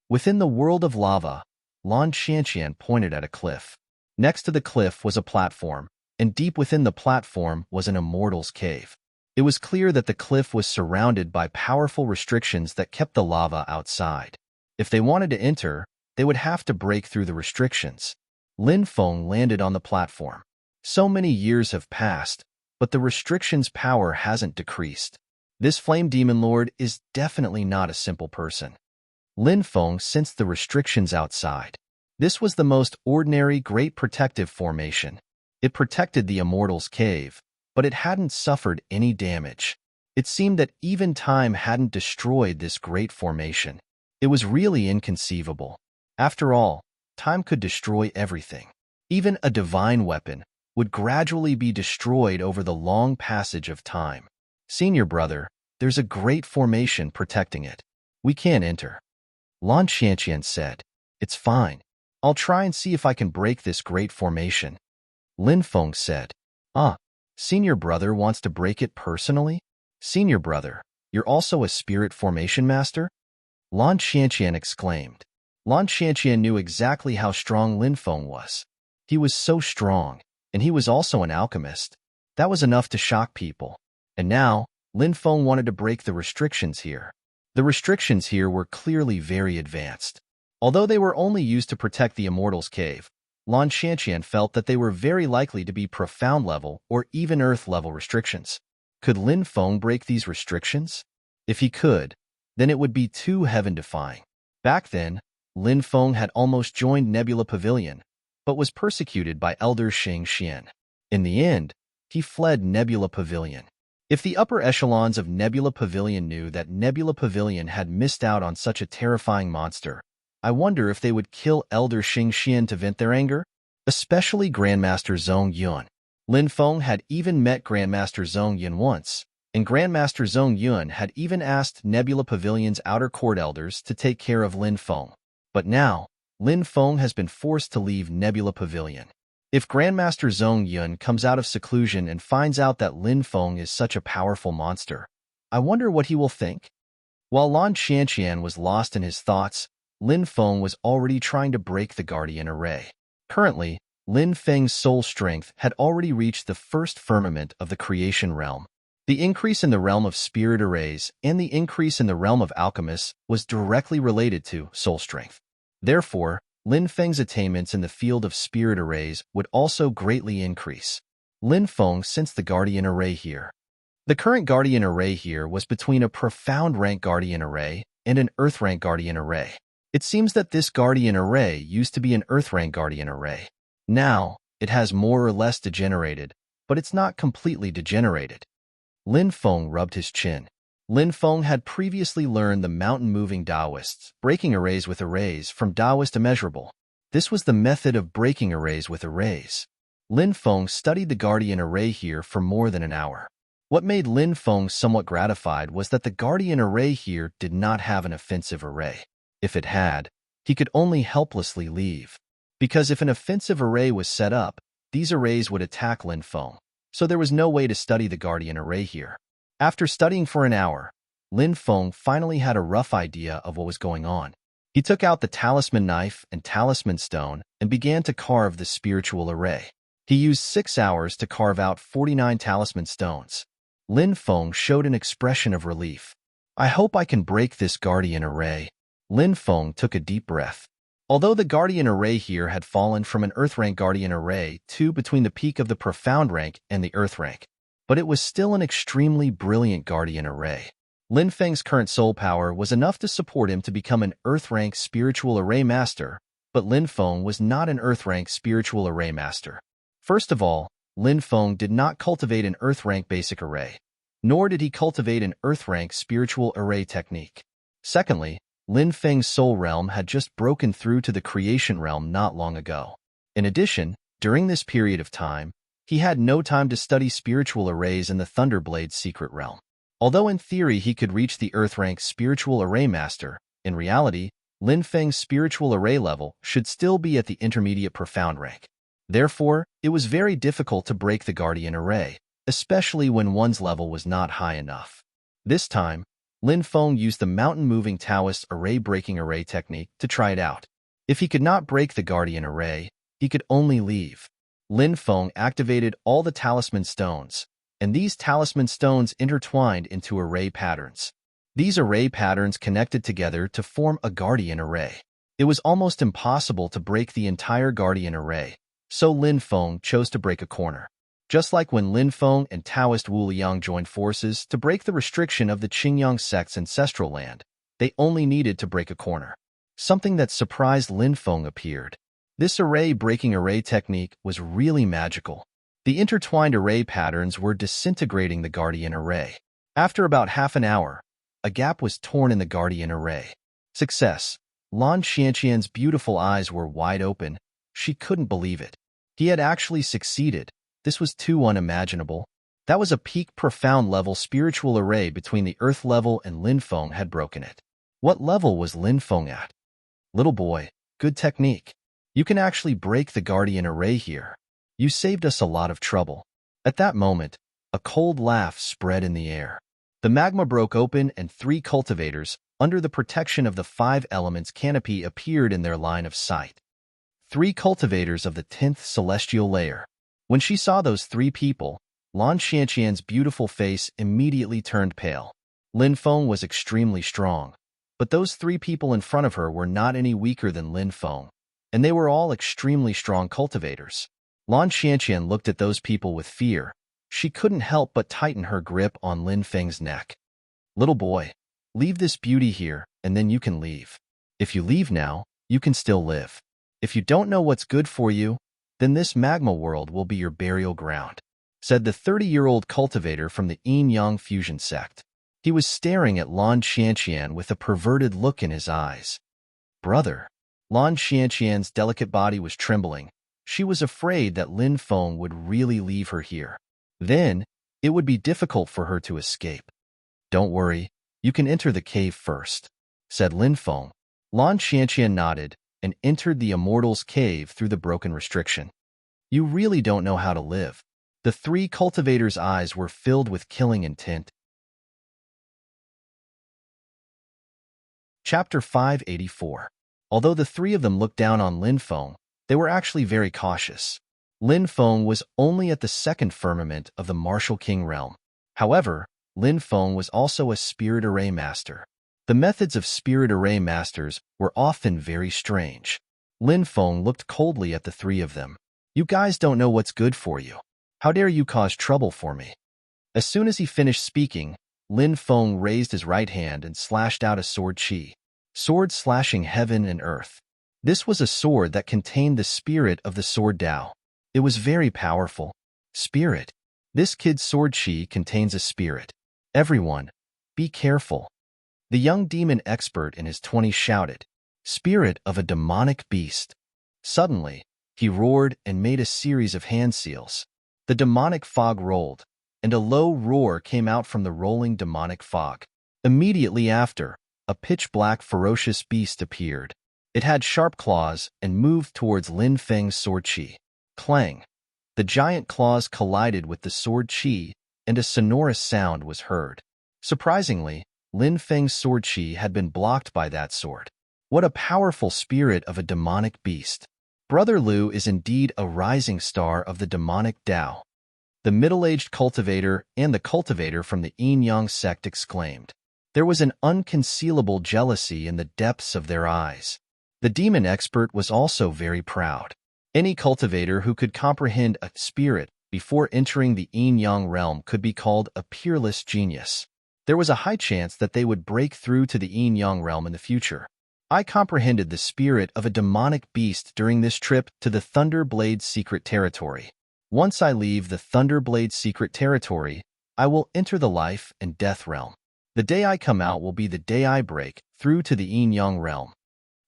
Within the world of lava, Lan Xianxian pointed at a cliff. Next to the cliff was a platform, and deep within the platform was an immortal's cave. It was clear that the cliff was surrounded by powerful restrictions that kept the lava outside. If they wanted to enter, they would have to break through the restrictions. Lin Feng landed on the platform. So many years have passed, but the restrictions' power hasn't decreased. This flame demon lord is definitely not a simple person. Lin Feng sensed the restrictions outside. This was the most ordinary great protective formation. It protected the immortal's cave, but it hadn't suffered any damage. It seemed that even time hadn't destroyed this great formation. It was really inconceivable. After all, time could destroy everything. Even a divine weapon would gradually be destroyed over the long passage of time. Senior brother, there's a great formation protecting it. We can't enter. Lan Xianxian said. It's fine. I'll try and see if I can break this great formation. Lin Feng said. Senior brother wants to break it personally? Senior brother, you're also a spirit formation master? Lan Xianxian exclaimed. Lan Xianxian knew exactly how strong Lin Feng was. He was so strong, and he was also an alchemist. That was enough to shock people. And now, Lin Feng wanted to break the restrictions here. The restrictions here were clearly very advanced. Although they were only used to protect the immortal's cave, Lan Xianxian felt that they were very likely to be profound level or even earth level restrictions. Could Lin Feng break these restrictions? If he could, then it would be too heaven-defying. Back then, Lin Feng had almost joined Nebula Pavilion, but was persecuted by Elder Xing Xian. In the end, he fled Nebula Pavilion. If the upper echelons of Nebula Pavilion knew that Nebula Pavilion had missed out on such a terrifying monster, I wonder if they would kill Elder Xing Xian to vent their anger? Especially Grandmaster Zhong Yun. Lin Feng had even met Grandmaster Zhong Yun once, and Grandmaster Zhong Yun had even asked Nebula Pavilion's outer court elders to take care of Lin Feng. But now, Lin Feng has been forced to leave Nebula Pavilion. If Grandmaster Zhong Yun comes out of seclusion and finds out that Lin Feng is such a powerful monster, I wonder what he will think. While Lan Xianxian was lost in his thoughts, Lin Feng was already trying to break the Guardian Array. Currently, Lin Feng's soul strength had already reached the first firmament of the creation realm. The increase in the realm of spirit arrays and the increase in the realm of alchemists was directly related to soul strength. Therefore, Lin Feng's attainments in the field of spirit arrays would also greatly increase. Lin Feng sensed the Guardian Array here. The current Guardian Array here was between a profound rank Guardian Array and an Earth rank Guardian Array. It seems that this Guardian Array used to be an Earth rank Guardian Array. Now, it has more or less degenerated, but it's not completely degenerated. Lin Feng rubbed his chin. Lin Feng had previously learned the mountain-moving Taoists, breaking arrays with arrays, from Taoist immeasurable. This was the method of breaking arrays with arrays. Lin Feng studied the Guardian Array here for more than an hour. What made Lin Feng somewhat gratified was that the Guardian Array here did not have an offensive array. If it had, he could only helplessly leave. Because if an offensive array was set up, these arrays would attack Lin Feng, so there was no way to study the Guardian Array here. After studying for an hour, Lin Feng finally had a rough idea of what was going on. He took out the talisman knife and talisman stone and began to carve the spiritual array. He used 6 hours to carve out 49 talisman stones. Lin Feng showed an expression of relief. I hope I can break this guardian array. Lin Feng took a deep breath. Although the guardian array here had fallen from an earth rank guardian array to between the peak of the profound rank and the earth rank, but it was still an extremely brilliant guardian array. Lin Feng's current soul power was enough to support him to become an earth rank spiritual array master, but Lin Feng was not an earth rank spiritual array master. First of all, Lin Feng did not cultivate an earth rank basic array, nor did he cultivate an earth rank spiritual array technique. Secondly, Lin Feng's soul realm had just broken through to the creation realm not long ago. In addition, during this period of time, he had no time to study spiritual arrays in the Thunderblade's secret realm. Although in theory he could reach the earth rank spiritual array master, in reality, Lin Feng's spiritual array level should still be at the intermediate profound rank. Therefore, it was very difficult to break the guardian array, especially when one's level was not high enough. This time, Lin Feng used the mountain-moving Taoist array-breaking array technique to try it out. If he could not break the guardian array, he could only leave. Lin Feng activated all the talisman stones, and these talisman stones intertwined into array patterns. These array patterns connected together to form a guardian array. It was almost impossible to break the entire guardian array, so Lin Feng chose to break a corner. Just like when Lin Feng and Taoist Wu Liang joined forces to break the restriction of the Qingyang sect's ancestral land, they only needed to break a corner. Something that surprised Lin Feng appeared. This array-breaking array technique was really magical. The intertwined array patterns were disintegrating the guardian array. After about half an hour, a gap was torn in the guardian array. Success! Lan Xianqian's beautiful eyes were wide open. She couldn't believe it. He had actually succeeded. This was too unimaginable. That was a peak profound level spiritual array between the earth level and Lin Feng had broken it. What level was Lin Feng at? Little boy, good technique. You can actually break the guardian array here. You saved us a lot of trouble. At that moment, a cold laugh spread in the air. The magma broke open and 3 cultivators, under the protection of the 5 elements canopy, appeared in their line of sight. 3 cultivators of the 10th celestial layer. When she saw those 3 people, Lan Xianqian's beautiful face immediately turned pale. Lin Feng was extremely strong, but those 3 people in front of her were not any weaker than Lin Feng, and they were all extremely strong cultivators. Lan Xianqian looked at those people with fear. She couldn't help but tighten her grip on Lin Feng's neck. Little boy, leave this beauty here, and then you can leave. If you leave now, you can still live. If you don't know what's good for you, then this magma world will be your burial ground, said the 30-year-old cultivator from the Yin-Yang fusion sect. He was staring at Lan Xianqian with a perverted look in his eyes. Brother. Lan Xianqian's delicate body was trembling. She was afraid that Lin Feng would really leave her here. Then, it would be difficult for her to escape. Don't worry, you can enter the cave first, said Lin Feng. Lan Xianqian nodded and entered the Immortal's cave through the broken restriction. You really don't know how to live. The 3 cultivators' eyes were filled with killing intent. Chapter 584. Although the 3 of them looked down on Lin Feng, they were actually very cautious. Lin Feng was only at the 2nd firmament of the Martial King realm. However, Lin Feng was also a spirit array master. The methods of spirit array masters were often very strange. Lin Feng looked coldly at the 3 of them. You guys don't know what's good for you. How dare you cause trouble for me? As soon as he finished speaking, Lin Feng raised his right hand and slashed out a sword chi. Sword slashing heaven and earth. This was a sword that contained the spirit of the sword Tao. It was very powerful. Spirit. This kid's sword chi contains a spirit. Everyone, be careful. The young demon expert in his 20s shouted, Spirit of a demonic beast. Suddenly, he roared and made a series of hand seals. The demonic fog rolled, and a low roar came out from the rolling demonic fog. Immediately after, a pitch-black ferocious beast appeared. It had sharp claws and moved towards Lin Feng's sword chi. Clang! The giant claws collided with the sword chi, and a sonorous sound was heard. Surprisingly, Lin Feng's sword chi had been blocked by that sword. What a powerful spirit of a demonic beast! Brother Liu is indeed a rising star of the demonic Tao. The middle-aged cultivator and the cultivator from the yin-yang sect exclaimed. There was an unconcealable jealousy in the depths of their eyes. The demon expert was also very proud. Any cultivator who could comprehend a spirit before entering the yin-yang realm could be called a peerless genius. There was a high chance that they would break through to the yin-yang realm in the future. I comprehended the spirit of a demonic beast during this trip to the Thunderblade's secret territory. Once I leave the Thunderblade's secret territory, I will enter the life and death realm. The day I come out will be the day I break through to the yin-yang realm.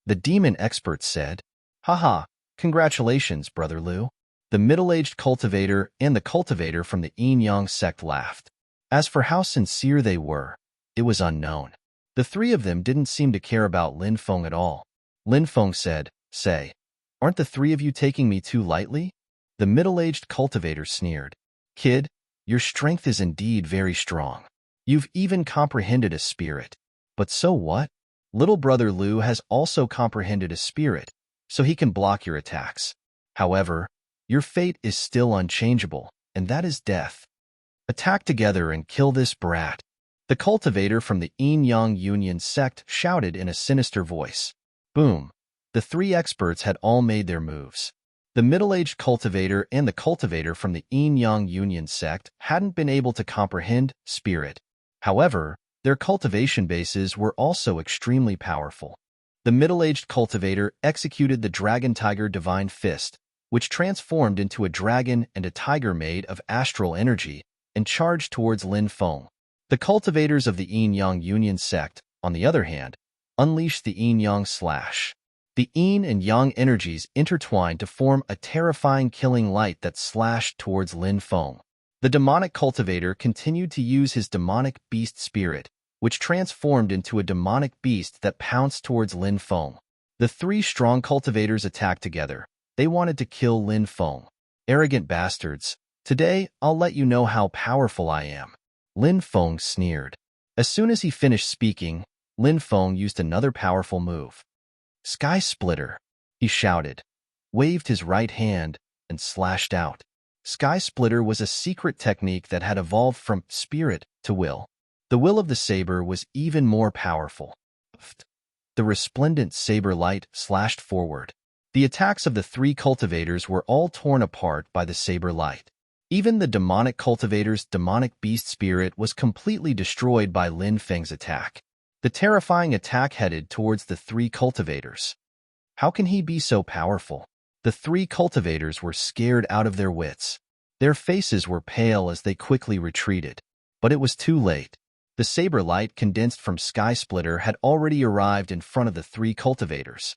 The demon expert said. Haha, congratulations, Brother Liu. The middle-aged cultivator and the cultivator from the yin-yang sect laughed. As for how sincere they were, it was unknown. The three of them didn't seem to care about Lin Feng at all. Lin Feng said, Say, aren't the three of you taking me too lightly? The middle-aged cultivator sneered. Kid, your strength is indeed very strong. You've even comprehended a spirit. But so what? Little brother Liu has also comprehended a spirit, so he can block your attacks. However, your fate is still unchangeable, and that is death. Attack together and kill this brat. The cultivator from the yin-yang union sect shouted in a sinister voice. Boom. The three experts had all made their moves. The middle-aged cultivator and the cultivator from the yin-yang union sect hadn't been able to comprehend spirit. However, their cultivation bases were also extremely powerful. The middle-aged cultivator executed the Dragon Tiger Divine Fist, which transformed into a dragon and a tiger made of astral energy, and charged towards Lin Feng. The cultivators of the yin-yang union sect, on the other hand, unleashed the yin-yang slash. The yin and yang energies intertwined to form a terrifying killing light that slashed towards Lin Feng. The demonic cultivator continued to use his demonic beast spirit, which transformed into a demonic beast that pounced towards Lin Feng. The three strong cultivators attacked together. They wanted to kill Lin Feng. Arrogant bastards, today I'll let you know how powerful I am. Lin Feng sneered. As soon as he finished speaking, Lin Feng used another powerful move. Sky Splitter, he shouted, waved his right hand, and slashed out. Sky Splitter was a secret technique that had evolved from spirit to will. The will of the saber was even more powerful. The resplendent saber light slashed forward. The attacks of the three cultivators were all torn apart by the saber light. Even the demonic cultivator's demonic beast spirit was completely destroyed by Lin Feng's attack. The terrifying attack headed towards the three cultivators. How can he be so powerful? The three cultivators were scared out of their wits. Their faces were pale as they quickly retreated. But it was too late. The saber light condensed from Sky Splitter had already arrived in front of the three cultivators.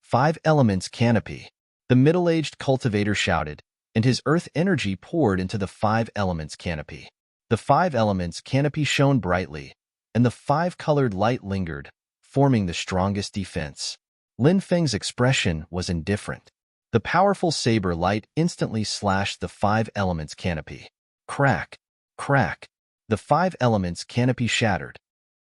5 elements canopy. The middle-aged cultivator shouted, and his earth energy poured into the 5 elements canopy. The 5 elements canopy shone brightly, and the 5-colored light lingered, forming the strongest defense. Lin Feng's expression was indifferent. The powerful saber light instantly slashed the 5 elements canopy. Crack, crack. The 5 elements canopy shattered.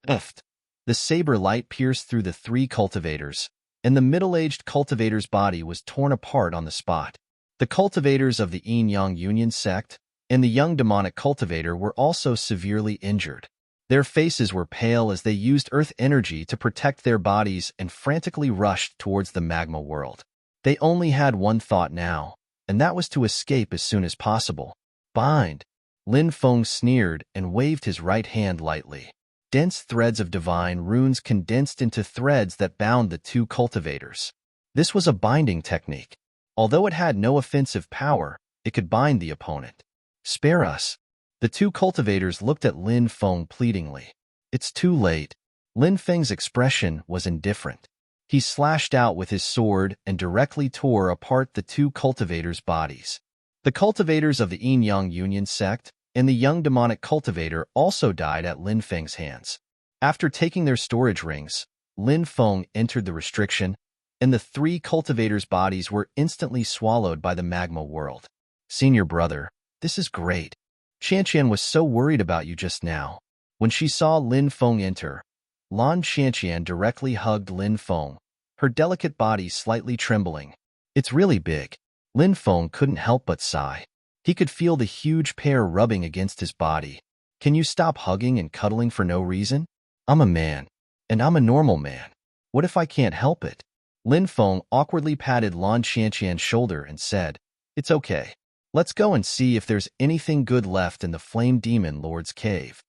The saber light pierced through the 3 cultivators, and the middle-aged cultivator's body was torn apart on the spot. The cultivators of the yin-yang union sect and the young demonic cultivator were also severely injured. Their faces were pale as they used earth energy to protect their bodies and frantically rushed towards the magma world. They only had one thought now, and that was to escape as soon as possible. Bind! Lin Feng sneered and waved his right hand lightly. Dense threads of divine runes condensed into threads that bound the 2 cultivators. This was a binding technique. Although it had no offensive power, it could bind the opponent. Spare us. The 2 cultivators looked at Lin Feng pleadingly. It's too late. Lin Feng's expression was indifferent. He slashed out with his sword and directly tore apart the 2 cultivators' bodies. The cultivators of the yin-yang union sect and the young demonic cultivator also died at Lin Feng's hands. After taking their storage rings, Lin Feng entered the restriction, and the 3 cultivators' bodies were instantly swallowed by the magma world. Senior brother, this is great. Qianqian was so worried about you just now. When she saw Lin Feng enter, Lan Qianqian directly hugged Lin Feng, her delicate body slightly trembling. It's really big. Lin Feng couldn't help but sigh. He could feel the huge pair rubbing against his body. Can you stop hugging and cuddling for no reason? I'm a man, and I'm a normal man. What if I can't help it? Lin Feng awkwardly patted Lan Qianqian's shoulder and said, It's okay. Let's go and see if there's anything good left in the Flame Demon Lord's cave.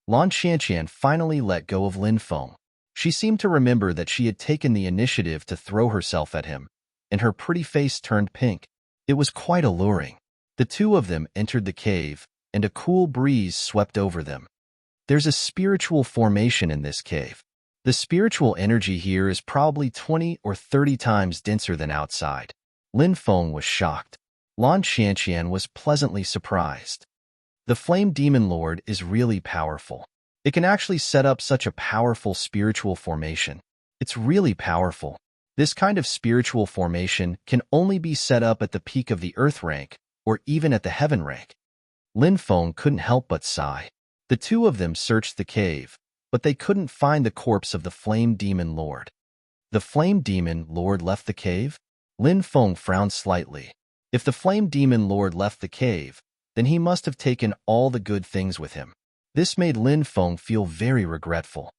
Lan Qianqian finally let go of Lin Feng. She seemed to remember that she had taken the initiative to throw herself at him, and her pretty face turned pink. It was quite alluring. The two of them entered the cave, and a cool breeze swept over them. There's a spiritual formation in this cave. The spiritual energy here is probably 20 or 30 times denser than outside. Lin Feng was shocked. Lan Qianqian was pleasantly surprised. The Flame Demon Lord is really powerful. It can actually set up such a powerful spiritual formation. It's really powerful. This kind of spiritual formation can only be set up at the peak of the Earth rank, or even at the Heaven rank. Lin Feng couldn't help but sigh. The two of them searched the cave, but they couldn't find the corpse of the Flame Demon Lord. The Flame Demon Lord left the cave? Lin Feng frowned slightly. If the Flame Demon Lord left the cave, then he must have taken all the good things with him. This made Lin Feng feel very regretful.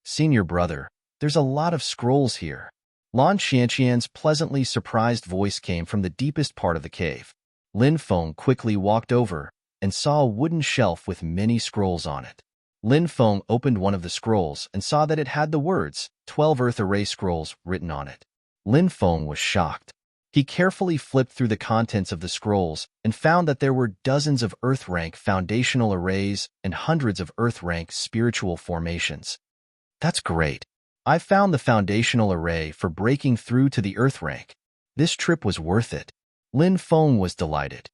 Senior brother, there's a lot of scrolls here. Lan Qianqian's pleasantly surprised voice came from the deepest part of the cave. Lin Feng quickly walked over and saw a wooden shelf with many scrolls on it. Lin Feng opened one of the scrolls and saw that it had the words 12 Earth Array Scrolls written on it. Lin Feng was shocked. He carefully flipped through the contents of the scrolls and found that there were dozens of Earth rank foundational arrays and hundreds of Earth rank spiritual formations. That's great. I found the foundational array for breaking through to the Earth rank. This trip was worth it. Lin Feng was delighted.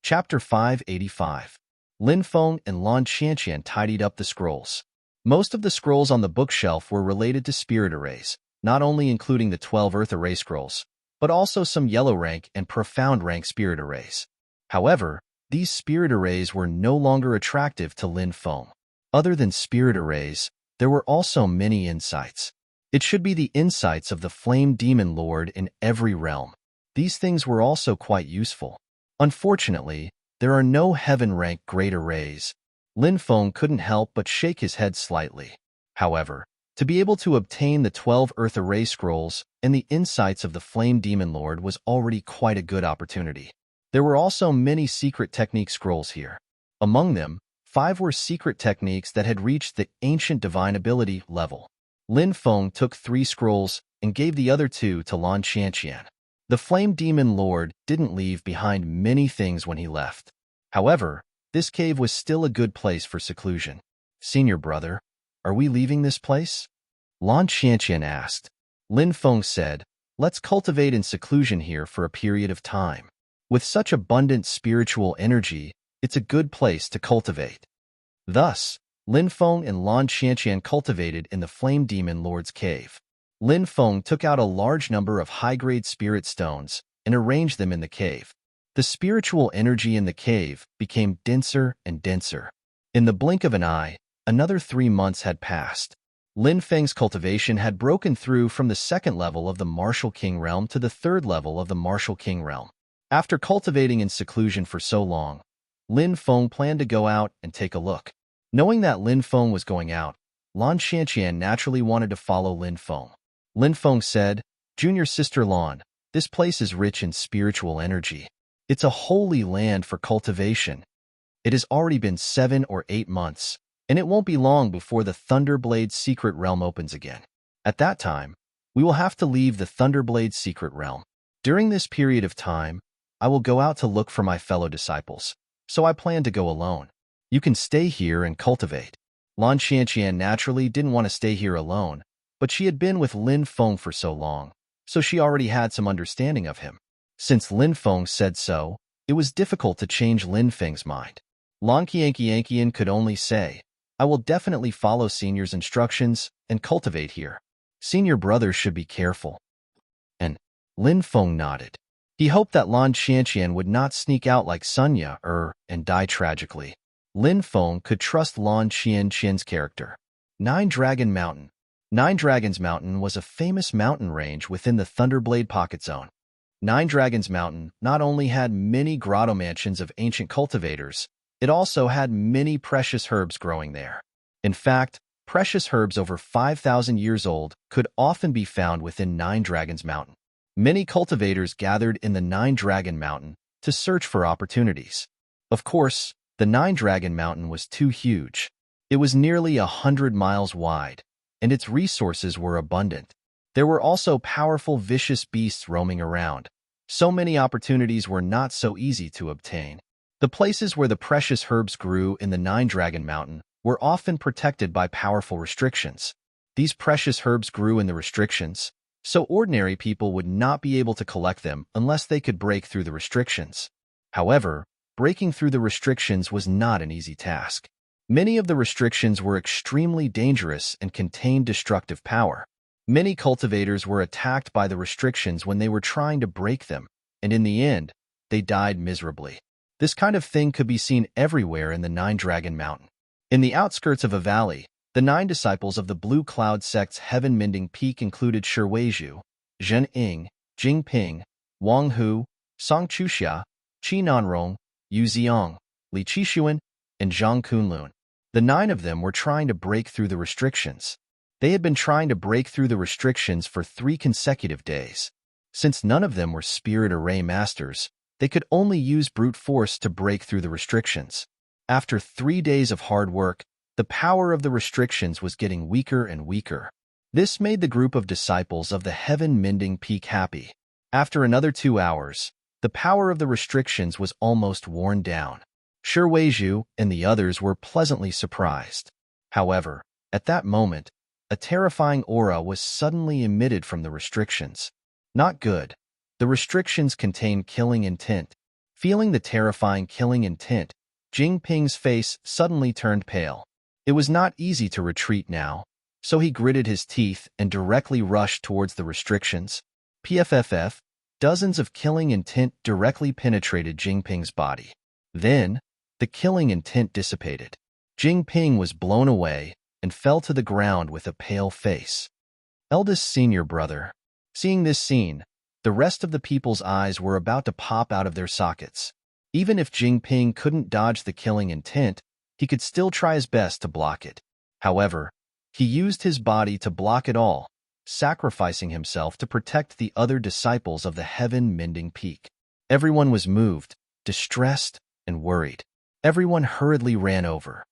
Chapter 585. Lin Feng and Lan Qianqian tidied up the scrolls. Most of the scrolls on the bookshelf were related to spirit arrays, not only including the 12 Earth Array scrolls, but also some yellow rank and profound rank spirit arrays. However, these spirit arrays were no longer attractive to Lin Feng. Other than spirit arrays, there were also many insights. It should be the insights of the Flame Demon Lord in every realm. These things were also quite useful. Unfortunately, there are no heaven rank great arrays. Lin Feng couldn't help but shake his head slightly. However, to be able to obtain the 12 Earth Array scrolls and the insights of the Flame Demon Lord was already quite a good opportunity. There were also many secret technique scrolls here. Among them, 5 were secret techniques that had reached the ancient divine ability level. Lin Feng took 3 scrolls and gave the other 2 to Lan Qianqian. The Flame Demon Lord didn't leave behind many things when he left. However, this cave was still a good place for seclusion. Senior brother, are we leaving this place? Lan Qianqian asked. Lin Feng said, Let's cultivate in seclusion here for a period of time. With such abundant spiritual energy, it's a good place to cultivate. Thus, Lin Feng and Lan Qianqian cultivated in the Flame Demon Lord's cave. Lin Feng took out a large number of high-grade spirit stones and arranged them in the cave. The spiritual energy in the cave became denser and denser. In the blink of an eye, another 3 months had passed. Lin Feng's cultivation had broken through from the 2nd level of the Martial King realm to the 3rd level of the Martial King realm. After cultivating in seclusion for so long, Lin Feng planned to go out and take a look. Knowing that Lin Feng was going out, Lan Qianqian naturally wanted to follow Lin Feng. Lin Feng said, Junior sister Lan, this place is rich in spiritual energy. It's a holy land for cultivation. It has already been 7 or 8 months, and it won't be long before the Thunderblade's secret realm opens again. At that time, we will have to leave the Thunderblade's secret realm. During this period of time, I will go out to look for my fellow disciples, so I plan to go alone. You can stay here and cultivate. Lan Qianqian naturally didn't want to stay here alone, but she had been with Lin Feng for so long, so she already had some understanding of him. Since Lin Feng said so, it was difficult to change Lin Feng's mind. Lan Qianqian could only say, I will definitely follow Senior's instructions and cultivate here. Senior brother should be careful. And Lin Feng nodded. He hoped that Lan Qianqian would not sneak out like Sunya and die tragically. Lin Feng could trust Lan Qianqian's character. 9 Dragon Mountain. Nine Dragons Mountain was a famous mountain range within the Thunderblade Pocket Zone. Nine Dragons Mountain not only had many grotto mansions of ancient cultivators, it also had many precious herbs growing there. In fact, precious herbs over 5,000 years old could often be found within Nine Dragons Mountain. Many cultivators gathered in the Nine Dragon Mountain to search for opportunities. Of course, the Nine Dragon Mountain was too huge. It was nearly 100 miles wide, and its resources were abundant. There were also powerful, vicious beasts roaming around. So many opportunities were not so easy to obtain. The places where the precious herbs grew in the Nine Dragon Mountain were often protected by powerful restrictions. These precious herbs grew in the restrictions, so ordinary people would not be able to collect them unless they could break through the restrictions. However, breaking through the restrictions was not an easy task. Many of the restrictions were extremely dangerous and contained destructive power. Many cultivators were attacked by the restrictions when they were trying to break them, and in the end, they died miserably. This kind of thing could be seen everywhere in the Nine Dragon Mountain. In the outskirts of a valley, the 9 disciples of the Blue Cloud sect's heaven-mending peak included Shi Weizhu, Zhen Ying, Jing Ping, Wang Hu, Song Chuxia, Qi Nanrong, Yu Ziong, Li Qixuan, and Zhang Kunlun. The 9 of them were trying to break through the restrictions. They had been trying to break through the restrictions for 3 consecutive days. Since none of them were spirit array masters, they could only use brute force to break through the restrictions. After 3 days of hard work, the power of the restrictions was getting weaker and weaker. This made the group of disciples of the heaven-mending peak happy. After another 2 hours, the power of the restrictions was almost worn down. Shi Weizhu and the others were pleasantly surprised. However, at that moment, a terrifying aura was suddenly emitted from the restrictions. Not good. The restrictions contained killing intent. Feeling the terrifying killing intent, Jing Ping's face suddenly turned pale. It was not easy to retreat now, so he gritted his teeth and directly rushed towards the restrictions. PFFF, dozens of killing intent directly penetrated Jing Ping's body. Then, the killing intent dissipated. Jing Ping was blown away and fell to the ground with a pale face. Eldest senior brother. Seeing this scene, the rest of the people's eyes were about to pop out of their sockets. Even if Jing Ping couldn't dodge the killing intent, he could still try his best to block it. However, he used his body to block it all, sacrificing himself to protect the other disciples of the heaven-mending peak. Everyone was moved, distressed, and worried. Everyone hurriedly ran over.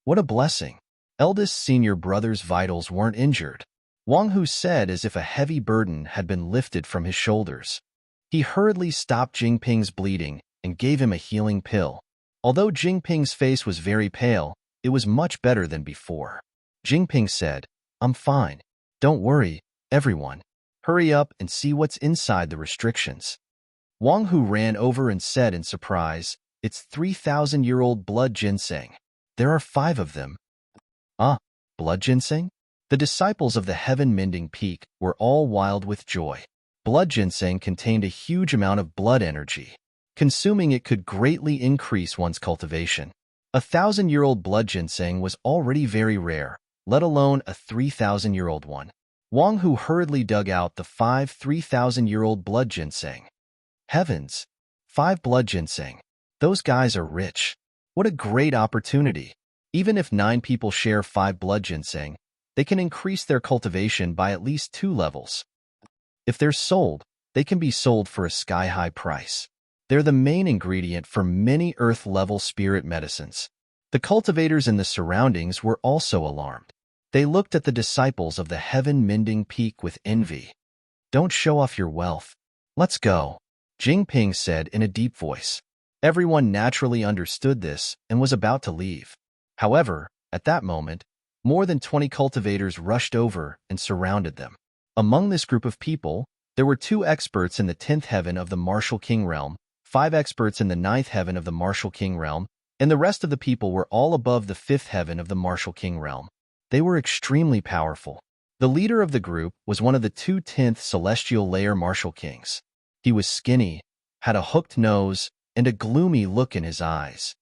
What a blessing! Eldest senior brother's vitals weren't injured. Wang Hu said as if a heavy burden had been lifted from his shoulders. He hurriedly stopped Jing Ping's bleeding and gave him a healing pill. Although Jing Ping's face was very pale, it was much better than before. Jing Ping said, "I'm fine. Don't worry, everyone. Hurry up and see what's inside the restrictions." Wang Hu ran over and said in surprise, "It's 3,000-year-old blood ginseng. There are 5 of them." Blood ginseng? The disciples of the heaven-mending peak were all wild with joy. Blood ginseng contained a huge amount of blood energy. Consuming it could greatly increase one's cultivation. 1,000-year-old blood ginseng was already very rare, let alone a 3,000-year-old one. Wang Hu hurriedly dug out the 5 3,000-year-old blood ginseng. Heavens! 5 blood ginseng. Those guys are rich. What a great opportunity. Even if 9 people share 5 blood ginseng, they can increase their cultivation by at least 2 levels. If they're sold, they can be sold for a sky-high price. They're the main ingredient for many Earth-level spirit medicines. The cultivators in the surroundings were also alarmed. They looked at the disciples of the heaven-mending peak with envy. "Don't show off your wealth. Let's go," Jing Ping said in a deep voice. Everyone naturally understood this and was about to leave. However, at that moment, more than 20 cultivators rushed over and surrounded them. Among this group of people, there were 2 experts in the 10th heaven of the Martial King realm, 5 experts in the 9th heaven of the Martial King realm, and the rest of the people were all above the 5th heaven of the Martial King realm. They were extremely powerful. The leader of the group was one of the 2 10th celestial layer Martial Kings. He was skinny, had a hooked nose, and a gloomy look in his eyes.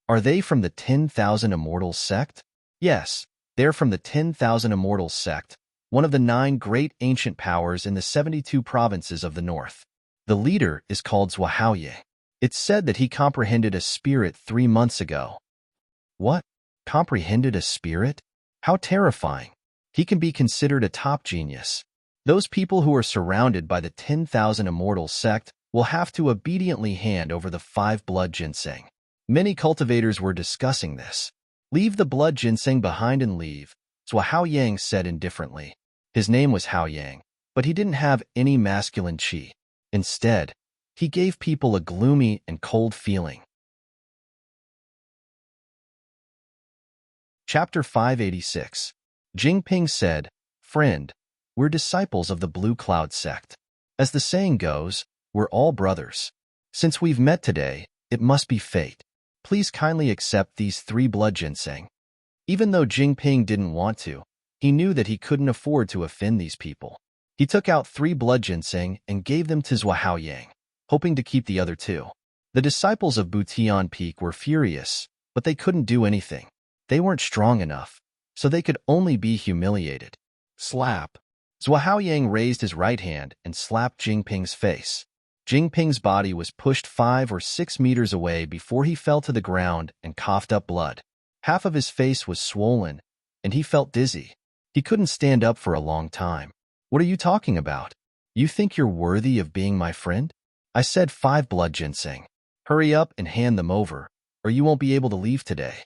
Are they from the 10,000 Immortals sect? Yes, they're from the 10,000 Immortals sect, one of the 9 great ancient powers in the 72 provinces of the north. The leader is called Zhuhaoye. It's said that he comprehended a spirit 3 months ago. What? Comprehended a spirit? How terrifying. He can be considered a top genius. Those people who are surrounded by the 10,000 Immortals sect will have to obediently hand over the 5 blood ginseng. Many cultivators were discussing this. Leave the blood ginseng behind and leave, Zhuhaoyang said indifferently. His name was Hao Yang, but he didn't have any masculine qi. Instead, he gave people a gloomy and cold feeling. Chapter 586. Jingping said, "Friend, we're disciples of the Blue Cloud sect. As the saying goes, we're all brothers. Since we've met today, it must be fate. Please kindly accept these 3 blood ginseng." Even though Jingping didn't want to, he knew that he couldn't afford to offend these people. He took out 3 blood ginseng and gave them to Zhuhaoyang, hoping to keep the other 2. The disciples of Butian Peak were furious, but they couldn't do anything. They weren't strong enough, so they could only be humiliated. Slap. Zhuhaoyang raised his right hand and slapped Jingping's face. Jingping's body was pushed 5 or 6 meters away before he fell to the ground and coughed up blood. Half of his face was swollen, and he felt dizzy. He couldn't stand up for a long time. "What are you talking about? You think you're worthy of being my friend? I said 5 blood ginseng. Hurry up and hand them over, or you won't be able to leave today."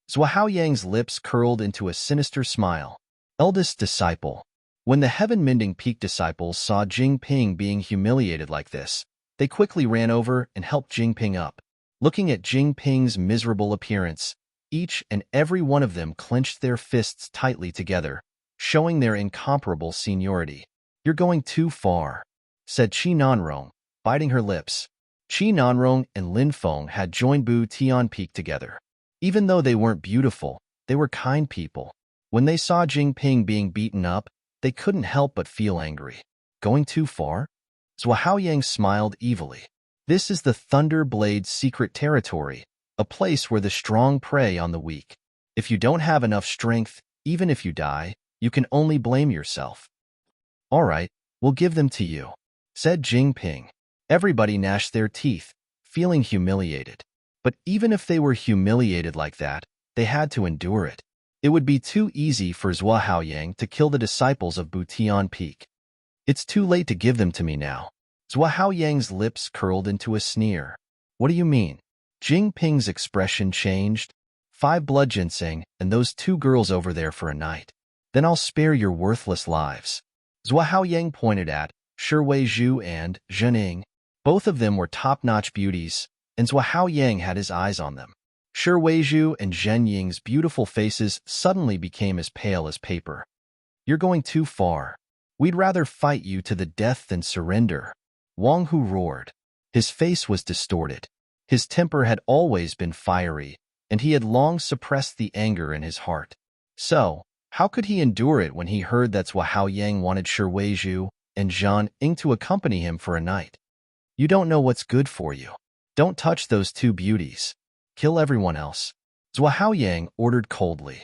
Zhuhaoyang's lips curled into a sinister smile. Eldest disciple. When the heaven-mending peak disciples saw Jingping being humiliated like this, they quickly ran over and helped Jingping up. Looking at Jingping's miserable appearance, each and every one of them clenched their fists tightly together, showing their incomparable seniority. "You're going too far," said Qi Nanrong, biting her lips. Qi Nanrong and Lin Feng had joined Bu Tian Peak together. Even though they weren't beautiful, they were kind people. When they saw Jingping being beaten up, they couldn't help but feel angry. "Going too far?" Zhuhaoyang smiled evilly. "This is the Thunder Blade's secret territory, a place where the strong prey on the weak. If you don't have enough strength, even if you die, you can only blame yourself." "All right, we'll give them to you," said Jingping. Everybody gnashed their teeth, feeling humiliated. But even if they were humiliated like that, they had to endure it. It would be too easy for Zhuhaoyang to kill the disciples of Butian Peak. "It's too late to give them to me now." Zhuhaoyang's lips curled into a sneer. "What do you mean?" Jingping's expression changed. 5 blood ginseng and those 2 girls over there for a night. Then I'll spare your worthless lives." Zhuhaoyang pointed at Shiwei and Zhening. Both of them were top-notch beauties, and Zhuhaoyang had his eyes on them. Shiwei and Zhenying's beautiful faces suddenly became as pale as paper. "You're going too far. We'd rather fight you to the death than surrender," Wang Hu roared. His face was distorted. His temper had always been fiery, and he had long suppressed the anger in his heart. So, how could he endure it when he heard that Zhuhaoyang wanted Shiwei and Zhan Ying to accompany him for a night? "You don't know what's good for you. Don't touch those 2 beauties. Kill everyone else," Zhuhaoyang ordered coldly.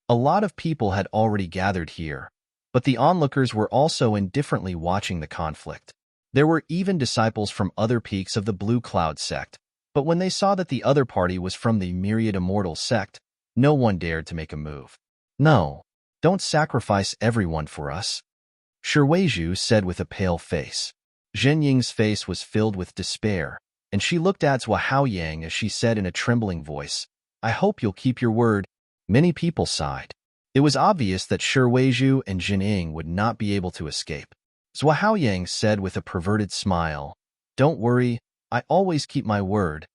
A lot of people had already gathered here, but the onlookers were also indifferently watching the conflict. There were even disciples from other peaks of the Blue Cloud sect, but when they saw that the other party was from the Myriad Immortal sect, no one dared to make a move. "No, don't sacrifice everyone for us," Shiwei said with a pale face. Zhenying's face was filled with despair, and she looked at Zhuhaoyang as she said in a trembling voice, "I hope you'll keep your word." Many people sighed. It was obvious that Shiwei and Zhenying would not be able to escape. Zhuhaoyang said with a perverted smile, "Don't worry, I always keep my word."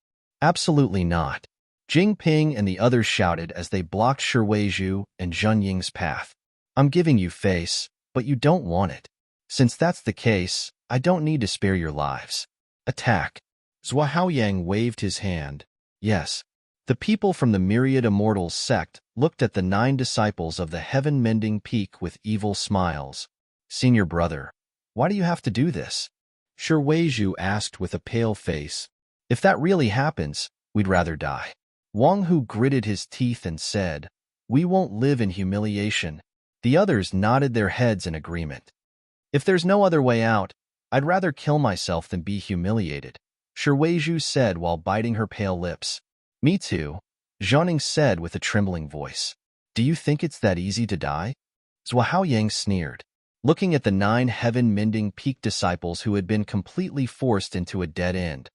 "Absolutely not," Jingping and the others shouted as they blocked Shiwei and Zhenying's path. "I'm giving you face, but you don't want it. Since that's the case, I don't need to spare your lives. Attack." Zhuhaoyang waved his hand. Yes. The people from the Myriad Immortals sect looked at the 9 disciples of the heaven-mending peak with evil smiles. "Senior brother, why do you have to do this?" Shiwei asked with a pale face. "If that really happens, we'd rather die." Wang Hu gritted his teeth and said, "We won't live in humiliation. The others nodded their heads in agreement. If there's no other way out, I'd rather kill myself than be humiliated, Shueizhu said while biting her pale lips. Me too, Zhonning said with a trembling voice. Do you think it's that easy to die? Zhuaoyang sneered, looking at the 9 heaven-mending peak disciples who had been completely forced into a dead end.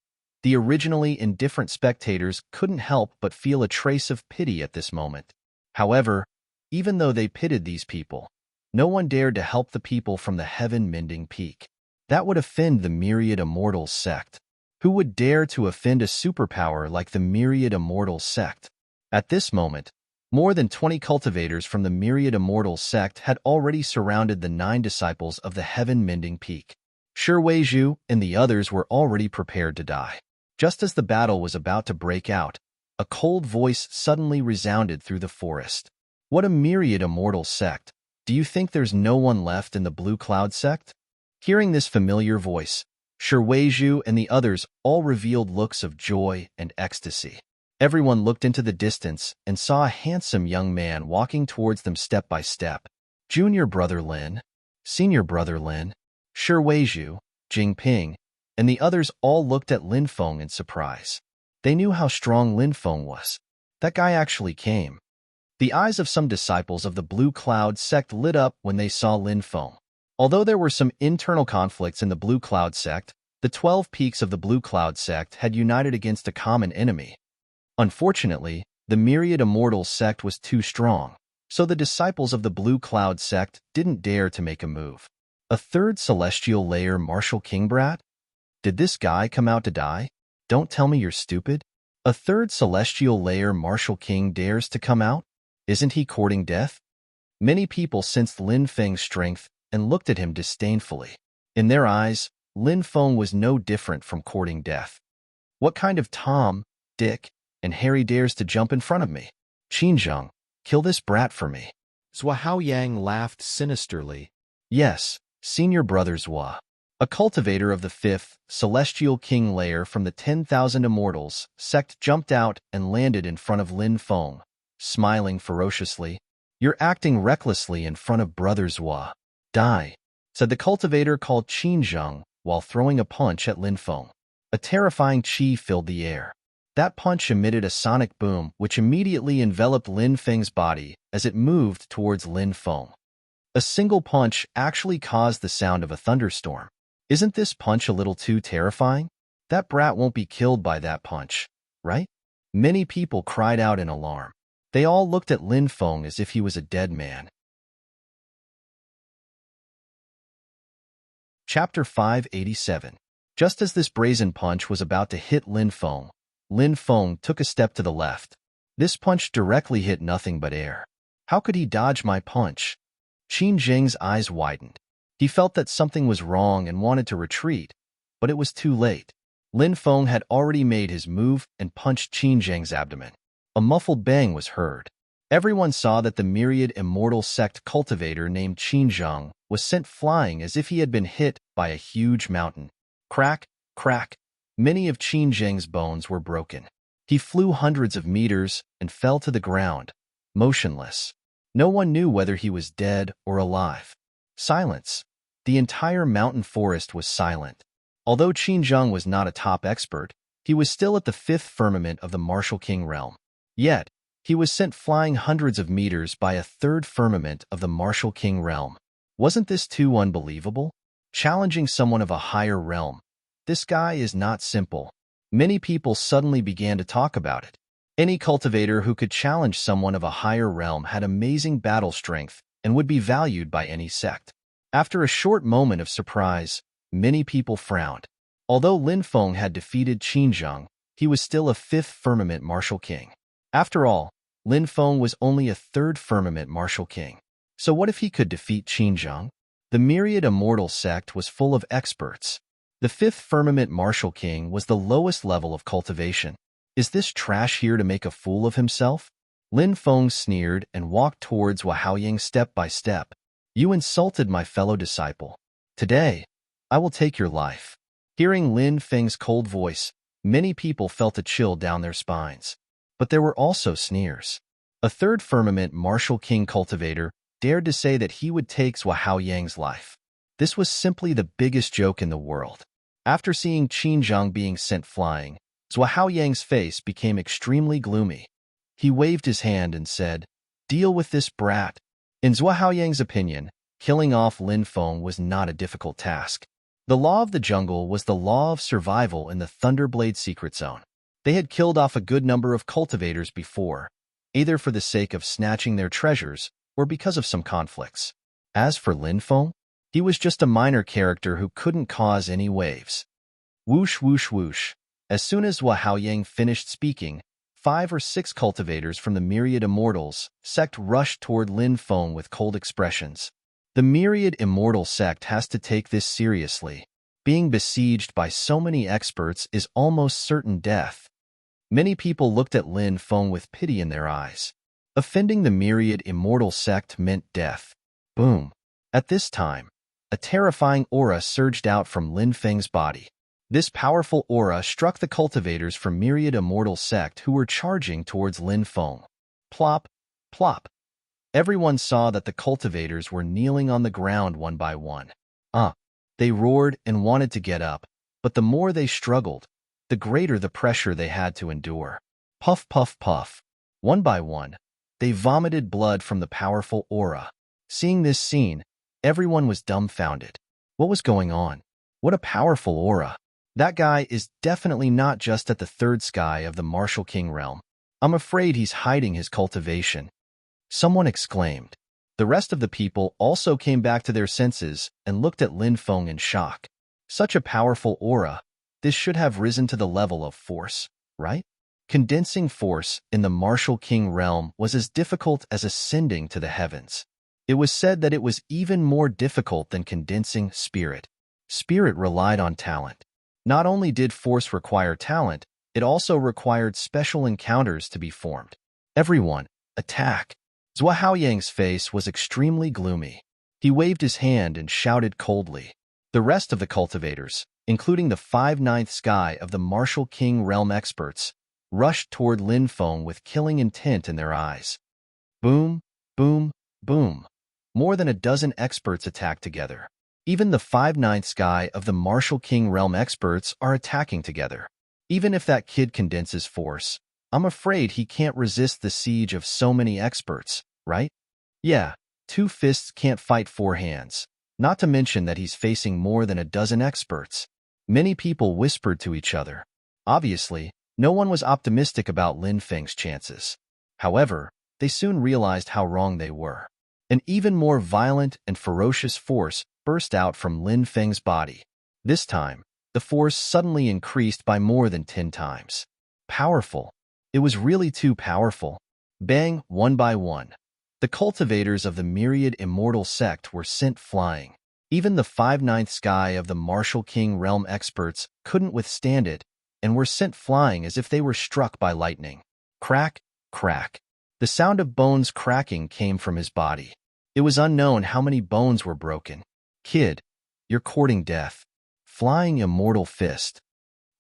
The originally indifferent spectators couldn't help but feel a trace of pity at this moment. However, even though they pitied these people, no one dared to help the people from the heaven-mending peak. That would offend the Myriad Immortals sect. Who would dare to offend a superpower like the Myriad Immortals sect? At this moment, more than 20 cultivators from the Myriad Immortals sect had already surrounded the 9 disciples of the heaven-mending peak. Shueizhu and the others were already prepared to die. Just as the battle was about to break out, a cold voice suddenly resounded through the forest. What a Myriad Immortals sect! Do you think there's no one left in the Blue Cloud sect? Hearing this familiar voice, Shueizhu and the others all revealed looks of joy and ecstasy. Everyone looked into the distance and saw a handsome young man walking towards them step by step. Junior brother Lin, senior brother Lin, Shueizhu, Jingping, and the others all looked at Lin Feng in surprise. They knew how strong Lin Feng was. That guy actually came. The eyes of some disciples of the Blue Cloud sect lit up when they saw Lin Feng. Although there were some internal conflicts in the Blue Cloud sect, the 12 peaks of the Blue Cloud sect had united against a common enemy. Unfortunately, the Myriad Immortals sect was too strong, so the disciples of the Blue Cloud sect didn't dare to make a move. A third celestial layer Martial King brat? Did this guy come out to die? Don't tell me you're stupid. A third celestial layer Martial King dares to come out? Isn't he courting death? Many people sensed Lin Feng's strength and looked at him disdainfully. In their eyes, Lin Feng was no different from courting death. What kind of Tom, Dick, and Harry dares to jump in front of me? Qinzheng, kill this brat for me. Zhuaoyang laughed sinisterly. Yes, senior brother Zhua. A cultivator of the 5th Celestial King layer from the 10,000 Immortals sect jumped out and landed in front of Lin Feng, smiling ferociously. You're acting recklessly in front of brother Zhua. Die, said the cultivator called Qinzheng while throwing a punch at Lin Feng. A terrifying chi filled the air. That punch emitted a sonic boom which immediately enveloped Lin Feng's body as it moved towards Lin Feng. A single punch actually caused the sound of a thunderstorm. Isn't this punch a little too terrifying? That brat won't be killed by that punch, right? Many people cried out in alarm. They all looked at Lin Feng as if he was a dead man. Chapter 587. Just as this brazen punch was about to hit Lin Feng took a step to the left. This punch directly hit nothing but air. How could he dodge my punch? Qin Zheng's eyes widened. He felt that something was wrong and wanted to retreat, but it was too late. Lin Feng had already made his move and punched Qin Zheng's abdomen. A muffled bang was heard. Everyone saw that the Myriad Immortal sect cultivator named Qinzheng was sent flying as if he had been hit by a huge mountain. Crack, crack. Many of Qin Zheng's bones were broken. He flew hundreds of meters and fell to the ground, motionless. No one knew whether he was dead or alive. Silence. The entire mountain forest was silent. Although Qinzheng was not a top expert, he was still at the 5th firmament of the Martial King realm. Yet, he was sent flying hundreds of meters by a 3rd firmament of the Martial King realm. Wasn't this too unbelievable? Challenging someone of a higher realm. This guy is not simple. Many people suddenly began to talk about it. Any cultivator who could challenge someone of a higher realm had amazing battle strength and would be valued by any sect. After a short moment of surprise, many people frowned. Although Lin Feng had defeated Qinzheng, he was still a 5th firmament Martial King. After all, Lin Feng was only a 3rd firmament Martial King. So what if he could defeat Qinzheng? The Myriad Immortal sect was full of experts. The 5th firmament Martial King was the lowest level of cultivation. Is this trash here to make a fool of himself? Lin Feng sneered and walked towards Zhuaoyang step by step. You insulted my fellow disciple. Today, I will take your life. Hearing Lin Feng's cold voice, many people felt a chill down their spines. But there were also sneers. A 3rd firmament Martial King cultivator, dared to say that he would take Zhuo Yang's life. This was simply the biggest joke in the world. After seeing Qinzhang being sent flying, Zhuo Yang's face became extremely gloomy. He waved his hand and said, "Deal with this brat." In Zhuo Yang's opinion, killing off Lin Feng was not a difficult task. The law of the jungle was the law of survival in the Thunderblade secret zone. They had killed off a good number of cultivators before, either for the sake of snatching their treasures or because of some conflicts. As for Lin Feng, he was just a minor character who couldn't cause any waves. Whoosh, whoosh, whoosh. As soon as Zhuo Yang finished speaking, 5 or 6 cultivators from the Myriad Immortals sect rushed toward Lin Feng with cold expressions. The Myriad Immortal sect has to take this seriously. Being besieged by so many experts is almost certain death. Many people looked at Lin Feng with pity in their eyes. Offending the Myriad Immortal sect meant death. Boom. At this time, a terrifying aura surged out from Lin Feng's body. This powerful aura struck the cultivators from Myriad Immortal sect who were charging towards Lin Feng. Plop, plop. Everyone saw that the cultivators were kneeling on the ground one by one. They roared and wanted to get up, but the more they struggled, the greater the pressure they had to endure. Puff, puff, puff. One by one, they vomited blood from the powerful aura. Seeing this scene, everyone was dumbfounded. What was going on? What a powerful aura. That guy is definitely not just at the third sky of the Martial King realm. I'm afraid he's hiding his cultivation. Someone exclaimed. The rest of the people also came back to their senses and looked at Lin Feng in shock. Such a powerful aura, this should have risen to the level of force, right? Condensing force in the Martial King realm was as difficult as ascending to the heavens. It was said that it was even more difficult than condensing spirit. Spirit relied on talent. Not only did force require talent, it also required special encounters to be formed. Everyone, attack! Zhuo Yang's face was extremely gloomy. He waved his hand and shouted coldly. The rest of the cultivators, including the 5/9 sky of the Martial King realm experts, rushed toward Lin Feng with killing intent in their eyes. Boom, boom, boom. More than a dozen experts attacked together. Even the 5/9 sky of the Martial King realm experts are attacking together. Even if that kid condenses force, I'm afraid he can't resist the siege of so many experts, right? Yeah, 2 fists can't fight 4 hands, not to mention that he's facing more than a dozen experts. Many people whispered to each other. Obviously, no one was optimistic about Lin Feng's chances. However, they soon realized how wrong they were. An even more violent and ferocious force burst out from Lin Feng's body. This time, the force suddenly increased by more than 10 times. Powerful. It was really too powerful. Bang, one by one. The cultivators of the Myriad Immortal sect were sent flying. Even the 5/9 sky of the Martial King realm experts couldn't withstand it and were sent flying as if they were struck by lightning. Crack, crack. The sound of bones cracking came from his body. It was unknown how many bones were broken. Kid, you're courting death. Flying immortal fist.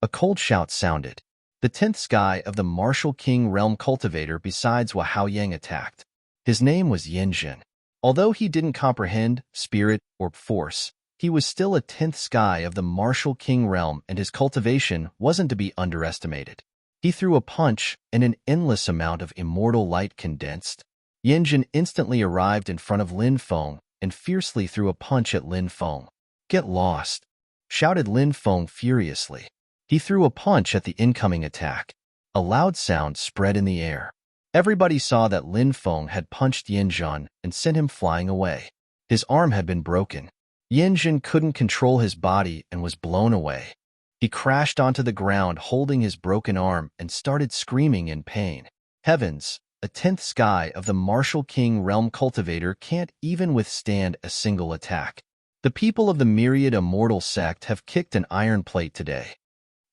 A cold shout sounded. The 10th sky of the Martial King realm cultivator besides Zhuo Yang attacked. His name was Yanjin. Although he didn't comprehend spirit or force, he was still a 10th sky of the Martial King realm and his cultivation wasn't to be underestimated. He threw a punch and an endless amount of immortal light condensed. Yanjin instantly arrived in front of Lin Feng and fiercely threw a punch at Lin Feng. Get lost, shouted Lin Feng furiously. He threw a punch at the incoming attack. A loud sound spread in the air. Everybody saw that Lin Feng had punched Yanjin and sent him flying away. His arm had been broken. Yanjin couldn't control his body and was blown away. He crashed onto the ground holding his broken arm and started screaming in pain. Heavens, a 10th sky of the Martial King realm cultivator can't even withstand a single attack. The people of the Myriad Immortal sect have kicked an iron plate today.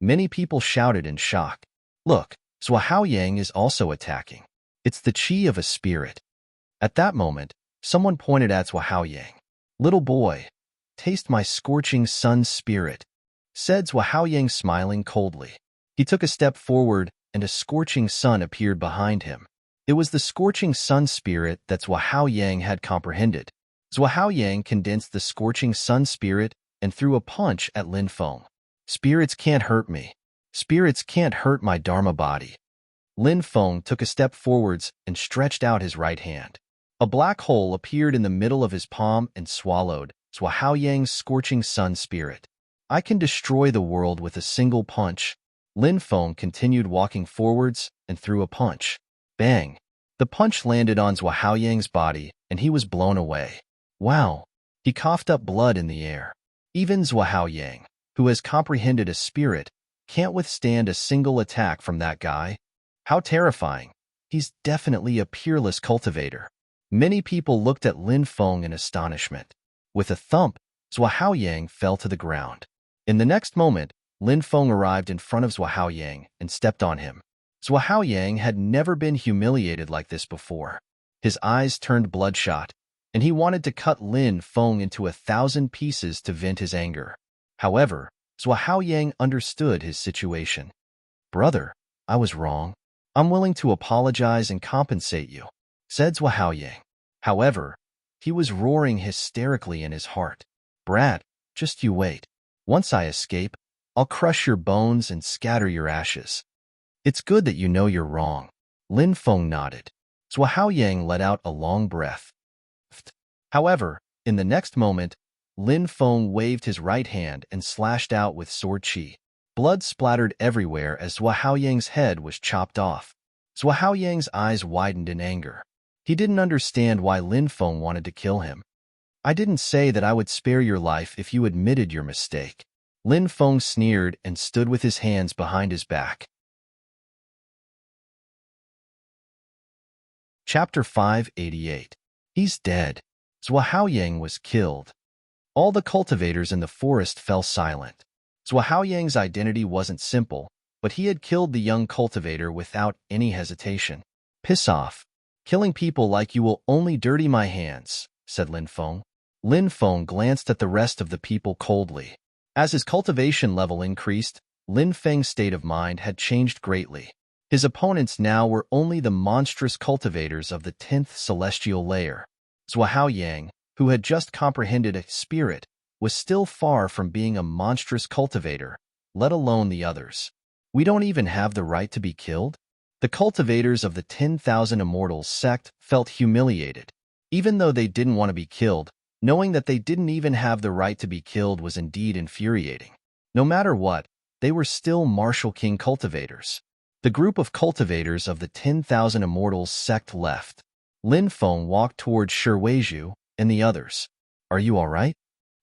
Many people shouted in shock. Look, Zhuo Yang is also attacking. It's the chi of a spirit. At that moment, someone pointed at Zhuo Yang. Little boy, taste my scorching sun's spirit, said Zhuo Yang smiling coldly. He took a step forward and a scorching sun appeared behind him. It was the scorching sun spirit that Zhuahao Yang had comprehended. Zhuahao Yang condensed the scorching sun spirit and threw a punch at Lin Feng. Spirits can't hurt me. Spirits can't hurt my Dharma body. Lin Feng took a step forwards and stretched out his right hand. A black hole appeared in the middle of his palm and swallowed Zhuahao Yang's scorching sun spirit. I can destroy the world with a single punch. Lin Feng continued walking forwards and threw a punch. Bang! The punch landed on Zhuahao Yang's body, and he was blown away. Wow! He coughed up blood in the air. Even Zhuahao Yang, who has comprehended a spirit, can't withstand a single attack from that guy. How terrifying! He's definitely a peerless cultivator. Many people looked at Lin Feng in astonishment. With a thump, Zhuahao Yang fell to the ground. In the next moment, Lin Feng arrived in front of Zhuahao Yang and stepped on him. Zhuahao Yang had never been humiliated like this before. His eyes turned bloodshot, and he wanted to cut Lin Feng into 1,000 pieces to vent his anger. However, Zhuahao Yang understood his situation. "Brother, I was wrong. I'm willing to apologize and compensate you," said Zhuahao Yang. However, he was roaring hysterically in his heart. "Brat, just you wait. Once I escape, I'll crush your bones and scatter your ashes." "It's good that you know you're wrong." Lin Feng nodded. Zhuahao Yang let out a long breath. However, in the next moment, Lin Feng waved his right hand and slashed out with sword qi. Blood splattered everywhere as Zhuahao Yang's head was chopped off. Zhuahao Yang's eyes widened in anger. He didn't understand why Lin Feng wanted to kill him. "I didn't say that I would spare your life if you admitted your mistake." Lin Feng sneered and stood with his hands behind his back. Chapter 588. He's dead. Zhuahao Yang was killed. All the cultivators in the forest fell silent. Zhuahao Yang's identity wasn't simple, but he had killed the young cultivator without any hesitation. "Piss off. Killing people like you will only dirty my hands," said Lin Feng. Lin Feng glanced at the rest of the people coldly. As his cultivation level increased, Lin Feng's state of mind had changed greatly. His opponents now were only the monstrous cultivators of the 10th celestial layer. Zhuahao Yang, who had just comprehended a spirit, was still far from being a monstrous cultivator, let alone the others. "We don't even have the right to be killed?" The cultivators of the 10,000 Immortals sect felt humiliated. Even though they didn't want to be killed, knowing that they didn't even have the right to be killed was indeed infuriating. No matter what, they were still Martial King cultivators. The group of cultivators of the 10,000 Immortals sect left. Lin Feng walked towards Shi Weizhu and the others. "Are you all right?"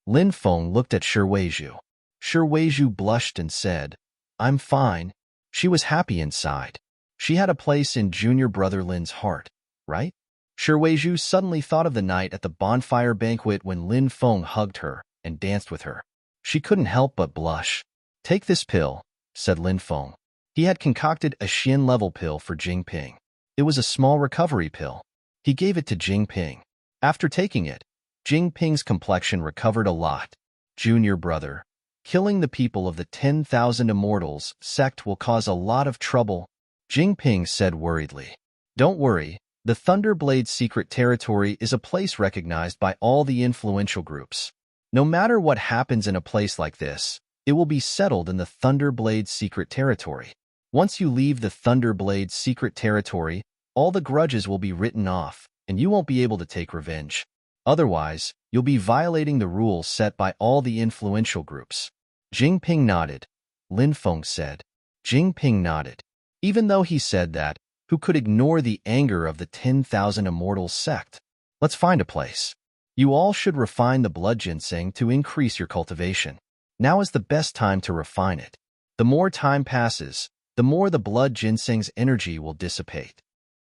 Lin Feng looked at Shi Weizhu. Shi Weizhu blushed and said, "I'm fine." She was happy inside. She had a place in junior brother Lin's heart, right? Shi Weizhu suddenly thought of the night at the bonfire banquet when Lin Feng hugged her and danced with her. She couldn't help but blush. "Take this pill," said Lin Feng. He had concocted a Xian-level pill for Jingping. It was a small recovery pill. He gave it to Jingping. After taking it, Jingping's complexion recovered a lot. "Junior brother, killing the people of the 10,000 Immortals sect will cause a lot of trouble," Jingping said worriedly. "Don't worry, the Thunderblade secret territory is a place recognized by all the influential groups. No matter what happens in a place like this, it will be settled in the Thunderblade secret territory. Once you leave the Thunderblade secret territory, all the grudges will be written off, and you won't be able to take revenge. Otherwise, you'll be violating the rules set by all the influential groups." Jingping nodded. Lin Feng said. Jingping nodded. Even though he said that, who could ignore the anger of the 10,000 Immortals sect? "Let's find a place. You all should refine the blood ginseng to increase your cultivation. Now is the best time to refine it. The more time passes, the more the blood ginseng's energy will dissipate,"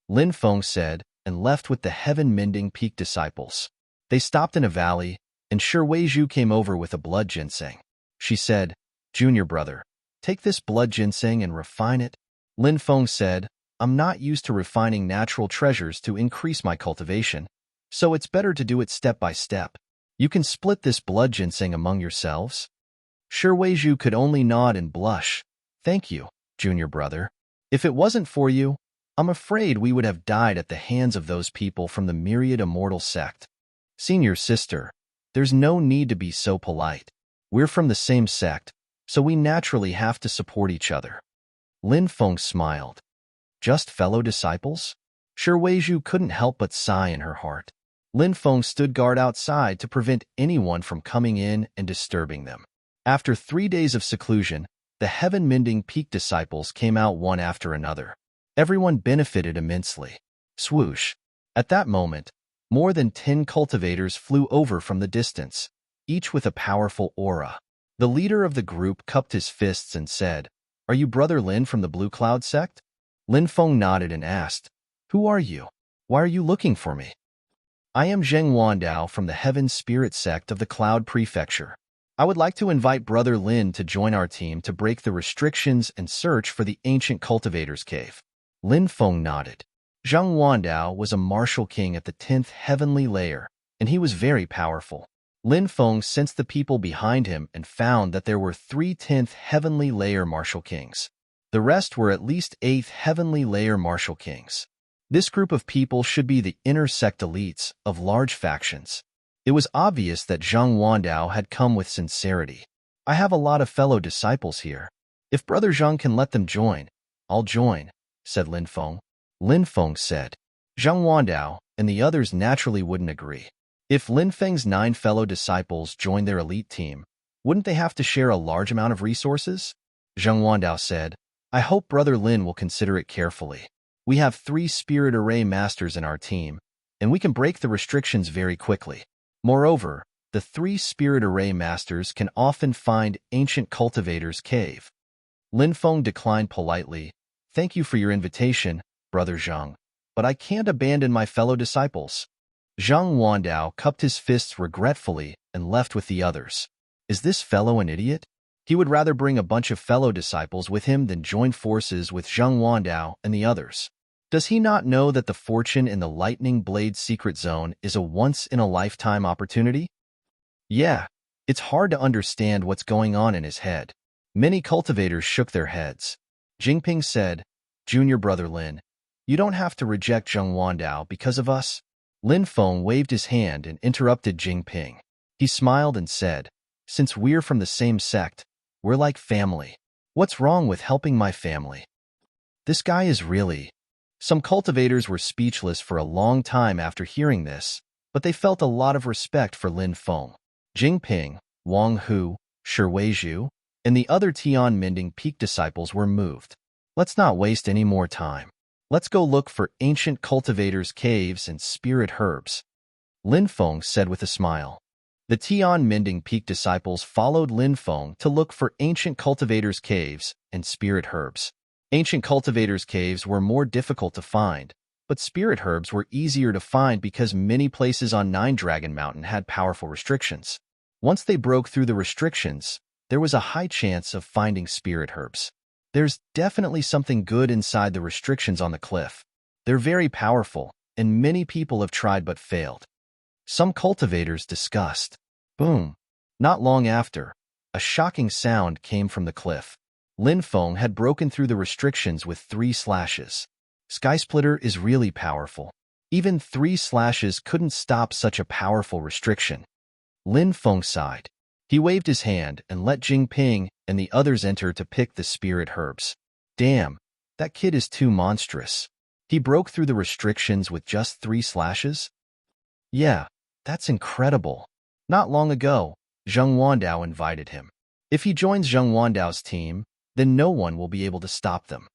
Lin Feng said, and left with the heaven-mending peak disciples. They stopped in a valley, and Shi Weizhu came over with a blood ginseng. She said, "Junior brother, take this blood ginseng and refine it." Lin Feng said, "I'm not used to refining natural treasures to increase my cultivation, so it's better to do it step by step. You can split this blood ginseng among yourselves." Shi Weizhu could only nod and blush. "Thank you, junior brother. If it wasn't for you, I'm afraid we would have died at the hands of those people from the myriad immortal sect. Senior sister, there's no need to be so polite. We're from the same sect, so we naturally have to support each other. Lin Feng smiled. Just fellow disciples? Sure Weizhu couldn't help but sigh in her heart. Lin Feng stood guard outside to prevent anyone from coming in and disturbing them. After 3 days of seclusion, the heaven-mending peak disciples came out one after another. Everyone benefited immensely. Swoosh! At that moment, more than 10 cultivators flew over from the distance, each with a powerful aura. The leader of the group cupped his fists and said, "Are you Brother Lin from the Blue Cloud sect?" Lin Feng nodded and asked, "Who are you? Why are you looking for me?" "I am Zheng Wandao from the Heaven Spirit sect of the Cloud Prefecture. I would like to invite Brother Lin to join our team to break the restrictions and search for the ancient cultivator's cave." Lin Feng nodded. Zheng Wandao was a martial king at the 10th heavenly layer, and he was very powerful. Lin Feng sensed the people behind him and found that there were 3 10th heavenly layer martial kings. The rest were at least 8th heavenly layer martial kings. This group of people should be the inner sect elites of large factions. It was obvious that Zheng Wandao had come with sincerity. "I have a lot of fellow disciples here. If Brother Zheng can let them join, I'll join," said Lin Feng. Lin Feng said. Zheng Wandao and the others naturally wouldn't agree. If Lin Feng's 9 fellow disciples joined their elite team, wouldn't they have to share a large amount of resources? Zheng Wandao said, "I hope Brother Lin will consider it carefully. We have 3 spirit array masters in our team, and we can break the restrictions very quickly. Moreover, the 3 spirit array masters can often find ancient cultivators' cave." Lin Feng declined politely. "Thank you for your invitation, Brother Zheng, but I can't abandon my fellow disciples." Zheng Wandao cupped his fists regretfully and left with the others. Is this fellow an idiot? He would rather bring a bunch of fellow disciples with him than join forces with Zheng Wandao and the others. Does he not know that the fortune in the Lightning Blade secret zone is a once-in-a-lifetime opportunity? Yeah, it's hard to understand what's going on in his head. Many cultivators shook their heads. Jingping said, "Junior Brother Lin, you don't have to reject Zheng Wandao because of us." Lin Feng waved his hand and interrupted Jingping. He smiled and said, "Since we're from the same sect, we're like family. What's wrong with helping my family?" This guy is really... Some cultivators were speechless for a long time after hearing this, but they felt a lot of respect for Lin Feng. Jingping, Wang Hu, Shi Weizhu, and the other Tian-mending peak disciples were moved. "Let's not waste any more time. Let's go look for ancient cultivators' caves and spirit herbs," Lin Feng said with a smile. The Tian-mending peak disciples followed Lin Feng to look for ancient cultivators' caves and spirit herbs. Ancient cultivators' caves were more difficult to find, but spirit herbs were easier to find because many places on Nine Dragon Mountain had powerful restrictions. Once they broke through the restrictions, there was a high chance of finding spirit herbs. There's definitely something good inside the restrictions on the cliff. They're very powerful, and many people have tried but failed. Some cultivators discussed. Boom! Not long after, a shocking sound came from the cliff. Lin Feng had broken through the restrictions with 3 slashes. Skysplitter is really powerful. Even 3 slashes couldn't stop such a powerful restriction. Lin Feng sighed. He waved his hand and let Jingping and the others enter to pick the spirit herbs. Damn, that kid is too monstrous. He broke through the restrictions with just 3 slashes? Yeah, that's incredible. Not long ago, Zheng Wandao invited him. If he joins Zheng Wandao's team, then no one will be able to stop them.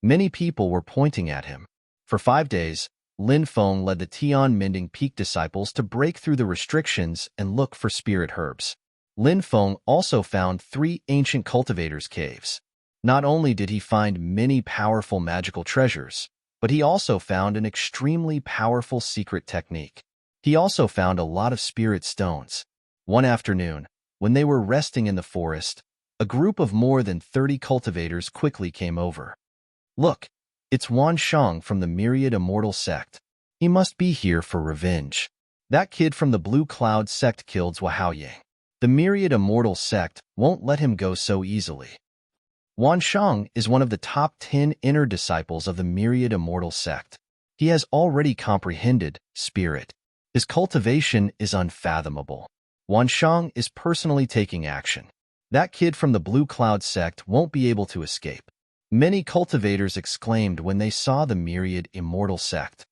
Many people were pointing at him. For 5 days, Lin Feng led the Tian-mending peak disciples to break through the restrictions and look for spirit herbs. Lin Feng also found 3 ancient cultivators' caves. Not only did he find many powerful magical treasures, but he also found an extremely powerful secret technique. He also found a lot of spirit stones. One afternoon, when they were resting in the forest, a group of more than 30 cultivators quickly came over. Look, it's Wan Shang from the Myriad Immortal sect. He must be here for revenge. That kid from the Blue Cloud sect killed Zhuo Haoyang. The Myriad Immortal sect won't let him go so easily. Wansheng is one of the top 10 inner disciples of the myriad immortal sect. He has already comprehended spirit. His cultivation is unfathomable. Wansheng is personally taking action. That kid from the Blue Cloud sect won't be able to escape. Many cultivators exclaimed when they saw the myriad immortal sect.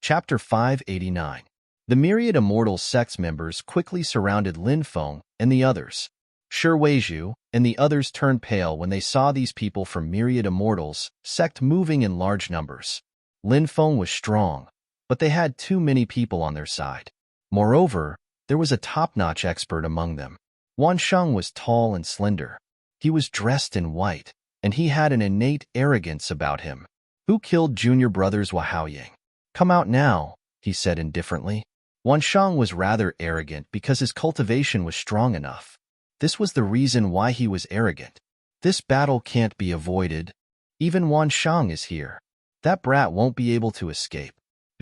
Chapter 589. The myriad immortal sect's members quickly surrounded Lin Feng and the others. Shi Weizhu and the others turned pale when they saw these people from myriad immortals sect moving in large numbers. Lin Feng was strong, but they had too many people on their side. Moreover, there was a top-notch expert among them. Wansheng was tall and slender. He was dressed in white, and he had an innate arrogance about him. Who killed junior brothers Wahaoying? Come out now, he said indifferently. Wansheng was rather arrogant because his cultivation was strong enough. This was the reason why he was arrogant. This battle can't be avoided. Even Wansheng is here. That brat won't be able to escape.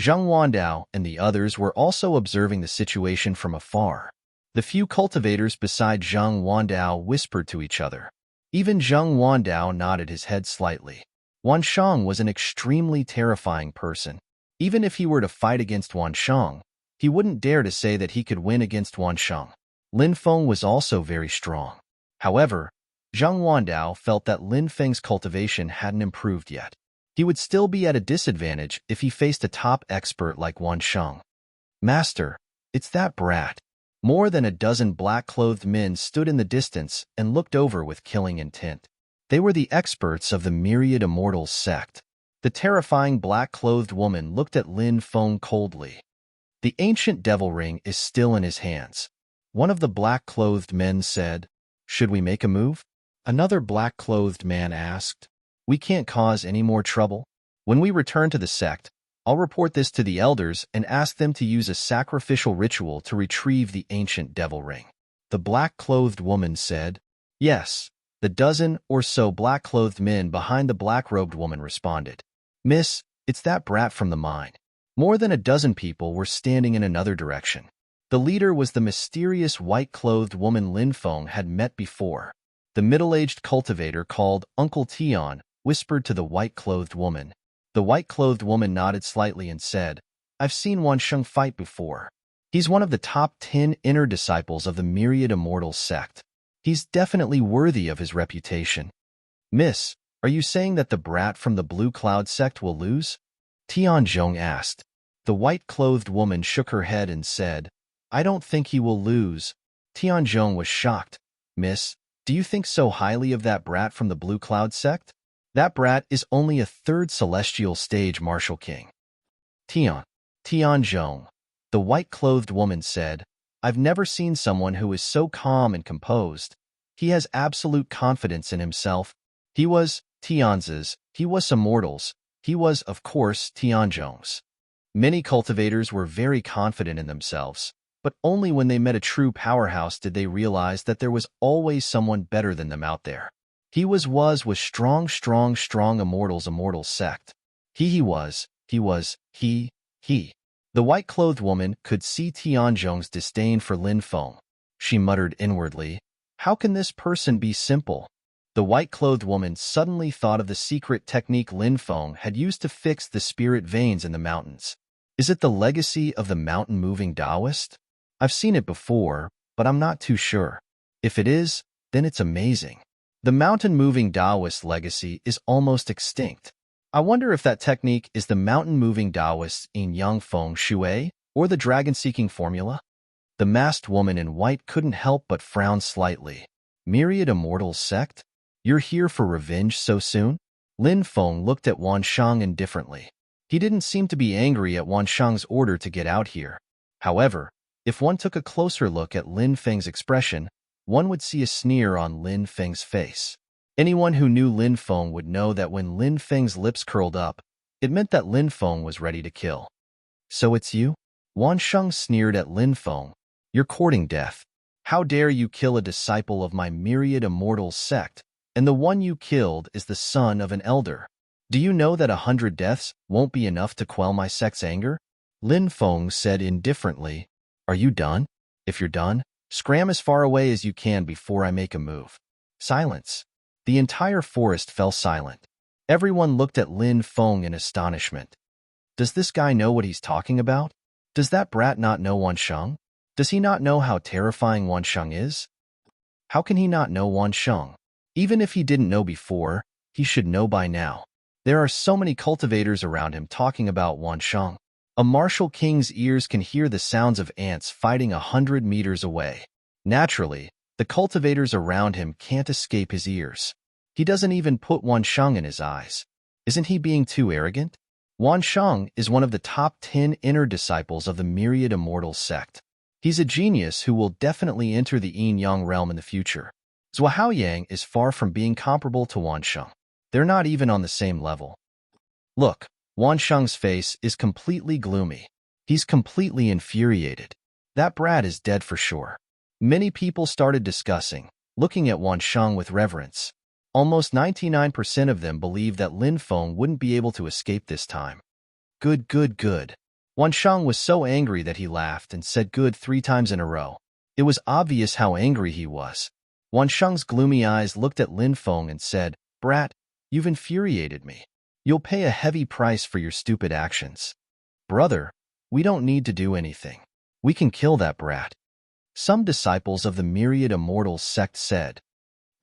Zhang Wandao and the others were also observing the situation from afar. The few cultivators beside Zhang Wandao whispered to each other. Even Zhang Wandao nodded his head slightly. Wansheng was an extremely terrifying person. Even if he were to fight against Wansheng, he wouldn't dare to say that he could win against Wansheng. Lin Feng was also very strong. However, Zhang Wandao felt that Lin Feng's cultivation hadn't improved yet. He would still be at a disadvantage if he faced a top expert like Wansheng. Master, it's that brat. More than a dozen black-clothed men stood in the distance and looked over with killing intent. They were the experts of the myriad immortals sect. The terrifying black-clothed woman looked at Lin Feng coldly. The ancient devil ring is still in his hands. One of the black-clothed men said, "Should we make a move?" Another black-clothed man asked, "We can't cause any more trouble. When we return to the sect, I'll report this to the elders and ask them to use a sacrificial ritual to retrieve the ancient devil ring." The black-clothed woman said, "Yes." The dozen or so black-clothed men behind the black-robed woman responded, "Miss, it's that brat from the mine." More than a dozen people were standing in another direction. The leader was the mysterious white-clothed woman Lin Feng had met before. The middle-aged cultivator called Uncle Tian whispered to the white-clothed woman. The white-clothed woman nodded slightly and said, "I've seen Wansheng fight before. He's one of the top 10 inner disciples of the myriad immortal sect. He's definitely worthy of his reputation." "Miss, are you saying that the brat from the Blue Cloud sect will lose?" Tianzhong asked. The white-clothed woman shook her head and said, "I don't think he will lose." Tianzhong was shocked. "Miss, do you think so highly of that brat from the Blue Cloud sect? That brat is only a third celestial stage martial king." Tianzhong, the white-clothed woman said, "I've never seen someone who is so calm and composed. He has absolute confidence in himself. He was Tianzi's, he was immortals, he was, of course, Tianzhong's." Many cultivators were very confident in themselves, but only when they met a true powerhouse did they realize that there was always someone better than them out there. He was strong immortal sect. He was. The white-clothed woman could see Tianzhong's disdain for Lin Feng. She muttered inwardly, "How can this person be simple?" The white-clothed woman suddenly thought of the secret technique Lin Feng had used to fix the spirit veins in the mountains. Is it the legacy of the mountain-moving Taoist? I've seen it before, but I'm not too sure. If it is, then it's amazing. The mountain-moving Taoist legacy is almost extinct. I wonder if that technique is the mountain-moving Taoist in Yang Feng Shui or the dragon-seeking formula? The masked woman in white couldn't help but frown slightly. Myriad immortal sect? You're here for revenge so soon? Lin Feng looked at Wansheng indifferently. He didn't seem to be angry at Wansheng's order to get out here. However, if one took a closer look at Lin Feng's expression, one would see a sneer on Lin Feng's face. Anyone who knew Lin Feng would know that when Lin Feng's lips curled up, it meant that Lin Feng was ready to kill. "So it's you?" Wansheng sneered at Lin Feng. "You're courting death. How dare you kill a disciple of my myriad immortal sect, and the one you killed is the son of an elder. Do you know that 100 deaths won't be enough to quell my sect's anger?" Lin Feng said indifferently, "Are you done? If you're done, Scram as far away as you can before I make a move. Silence. The entire forest fell silent. Everyone looked at Lin Feng in astonishment. Does this guy know what he's talking about? Does that brat not know Wansheng? Does he not know how terrifying Wansheng is? How can he not know Wansheng? Even if he didn't know before, he should know by now. There are so many cultivators around him talking about Wansheng. A martial king's ears can hear the sounds of ants fighting 100 meters away. Naturally, the cultivators around him can't escape his ears. He doesn't even put Wansheng in his eyes. Isn't he being too arrogant? Wansheng is one of the top 10 inner disciples of the Myriad Immortals sect. He's a genius who will definitely enter the yin-yang realm in the future. Zhuaoyang is far from being comparable to Wansheng. They're not even on the same level. Look, Wansheng's face is completely gloomy. He's completely infuriated. That brat is dead for sure. Many people started discussing, looking at Wansheng with reverence. Almost 99% of them believed that Lin Feng wouldn't be able to escape this time. Good, good, good. Wansheng was so angry that he laughed and said good 3 times in a row. It was obvious how angry he was. Wansheng's gloomy eyes looked at Lin Feng and said, "Brat, you've infuriated me. You'll pay a heavy price for your stupid actions." "Brother, we don't need to do anything. We can kill that brat." Some disciples of the Myriad Immortals sect said,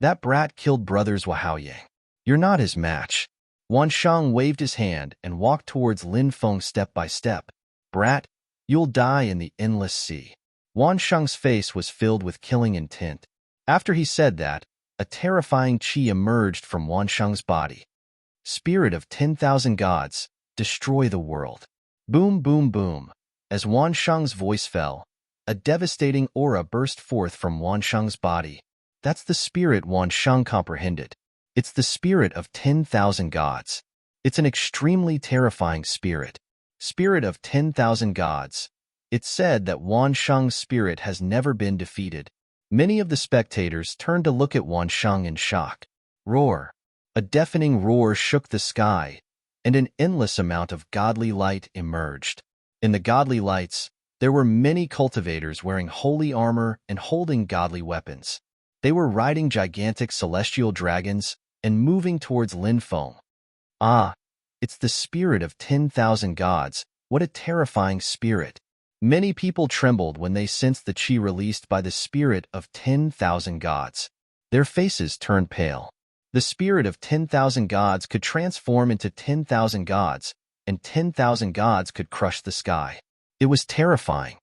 "That brat killed brothers Zhuaoyang. You're not his match." Wansheng waved his hand and walked towards Lin Feng step by step. "Brat, you'll die in the endless sea." Wansheng's face was filled with killing intent. After he said that, a terrifying qi emerged from Wansheng's body. "Spirit of 10,000 gods, destroy the world." Boom, boom, boom. As Wansheng's voice fell, a devastating aura burst forth from Wansheng's body. That's the spirit Wansheng comprehended. It's the spirit of 10,000 gods. It's an extremely terrifying spirit. Spirit of 10,000 gods. It's said that Wansheng's spirit has never been defeated. Many of the spectators turned to look at Wansheng in shock. Roar. A deafening roar shook the sky, and an endless amount of godly light emerged. In the godly lights, there were many cultivators wearing holy armor and holding godly weapons. They were riding gigantic celestial dragons and moving towards Lin Feng. Ah, it's the spirit of 10,000 gods. What a terrifying spirit. Many people trembled when they sensed the qi released by the spirit of 10,000 gods. Their faces turned pale. The spirit of 10,000 gods could transform into 10,000 gods, and 10,000 gods could crush the sky. It was terrifying.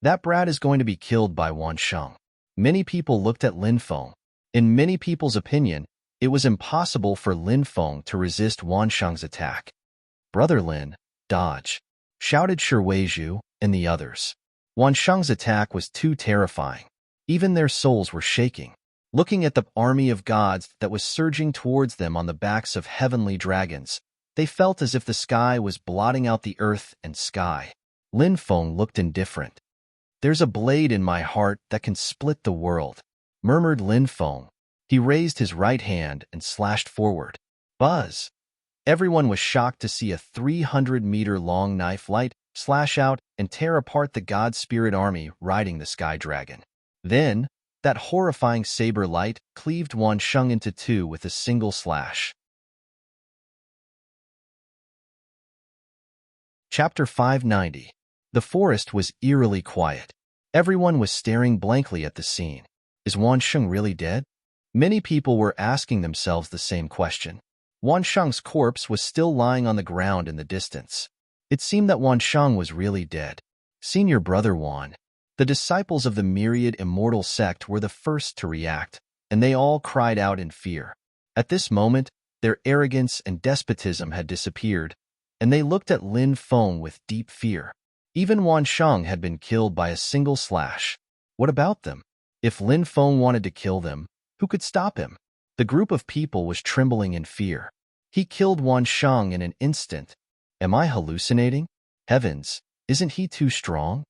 That brat is going to be killed by Wansheng. Many people looked at Lin Feng. In many people's opinion, it was impossible for Lin Feng to resist Wansheng's attack. "Brother Lin, dodge," shouted Shiweizhu and the others. Wansheng's attack was too terrifying. Even their souls were shaking. Looking at the army of gods that was surging towards them on the backs of heavenly dragons, they felt as if the sky was blotting out the earth and sky. Lin Feng looked indifferent. "There's a blade in my heart that can split the world," murmured Lin Feng. He raised his right hand and slashed forward. Buzz! Everyone was shocked to see a 300-meter-long knife light slash out and tear apart the god spirit army riding the sky dragon. Then, that horrifying saber light cleaved Wansheng into 2 with a single slash. Chapter 590. The forest was eerily quiet. Everyone was staring blankly at the scene. Is Wansheng really dead? Many people were asking themselves the same question. Wansheng's corpse was still lying on the ground in the distance. It seemed that Wansheng was really dead. Senior brother Wan. The disciples of the Myriad Immortal sect were the first to react, and they all cried out in fear. At this moment, their arrogance and despotism had disappeared, and they looked at Lin Feng with deep fear. Even Wansheng had been killed by a single slash. What about them? If Lin Feng wanted to kill them, who could stop him? The group of people was trembling in fear. He killed Wansheng in an instant. Am I hallucinating? Heavens, isn't he too strong?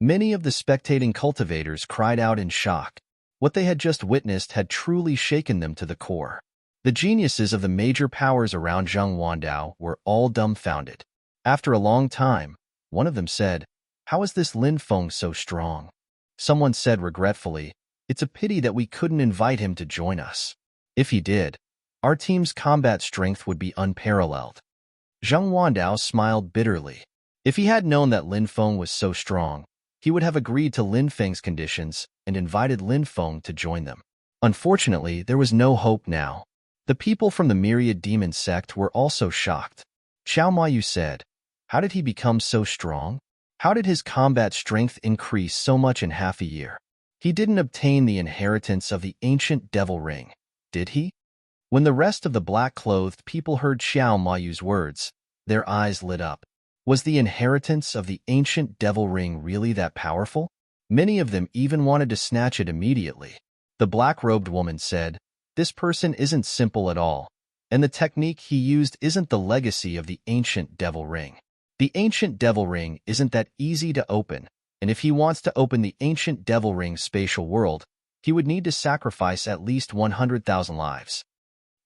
Many of the spectating cultivators cried out in shock. What they had just witnessed had truly shaken them to the core. The geniuses of the major powers around Zheng Wandao were all dumbfounded. After a long time, one of them said, "How is this Lin Feng so strong?" Someone said regretfully, "It's a pity that we couldn't invite him to join us. If he did, our team's combat strength would be unparalleled." Zheng Wandao smiled bitterly. If he had known that Lin Feng was so strong, he would have agreed to Lin Feng's conditions and invited Lin Feng to join them. Unfortunately, there was no hope now. The people from the Myriad Demon sect were also shocked. Xiao Mayu said, "How did he become so strong? How did his combat strength increase so much in half a year? He didn't obtain the inheritance of the ancient devil ring, did he?" When the rest of the black-clothed people heard Xiao Mayu's words, their eyes lit up. Was the inheritance of the ancient devil ring really that powerful? Many of them even wanted to snatch it immediately. The black-robed woman said, "This person isn't simple at all, and the technique he used isn't the legacy of the ancient devil ring. The ancient devil ring isn't that easy to open, and if he wants to open the ancient devil ring's spatial world, he would need to sacrifice at least 100,000 lives."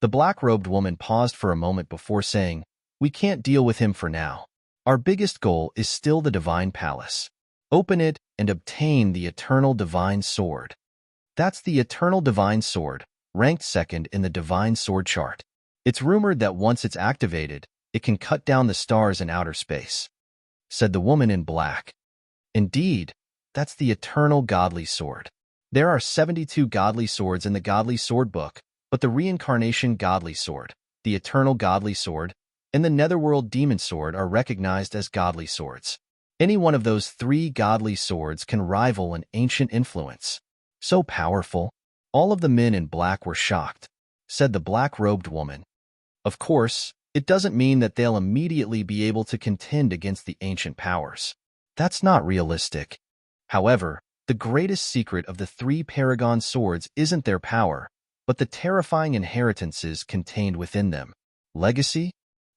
The black-robed woman paused for a moment before saying, "We can't deal with him for now. Our biggest goal is still the Divine Palace. Open it and obtain the Eternal Divine Sword." That's the Eternal Divine Sword, ranked second in the Divine Sword chart. It's rumored that once it's activated, it can cut down the stars in outer space, said the woman in black. Indeed, that's the Eternal Godly Sword. There are 72 godly swords in the Godly Sword book, but the Reincarnation Godly Sword, the Eternal Godly Sword, and the Netherworld Demon Sword are recognized as godly swords. Any one of those 3 godly swords can rival an ancient influence. So powerful. All of the men in black were shocked, said the black-robed woman. Of course, it doesn't mean that they'll immediately be able to contend against the ancient powers. That's not realistic. However, the greatest secret of the 3 Paragon swords isn't their power, but the terrifying inheritances contained within them. Legacy?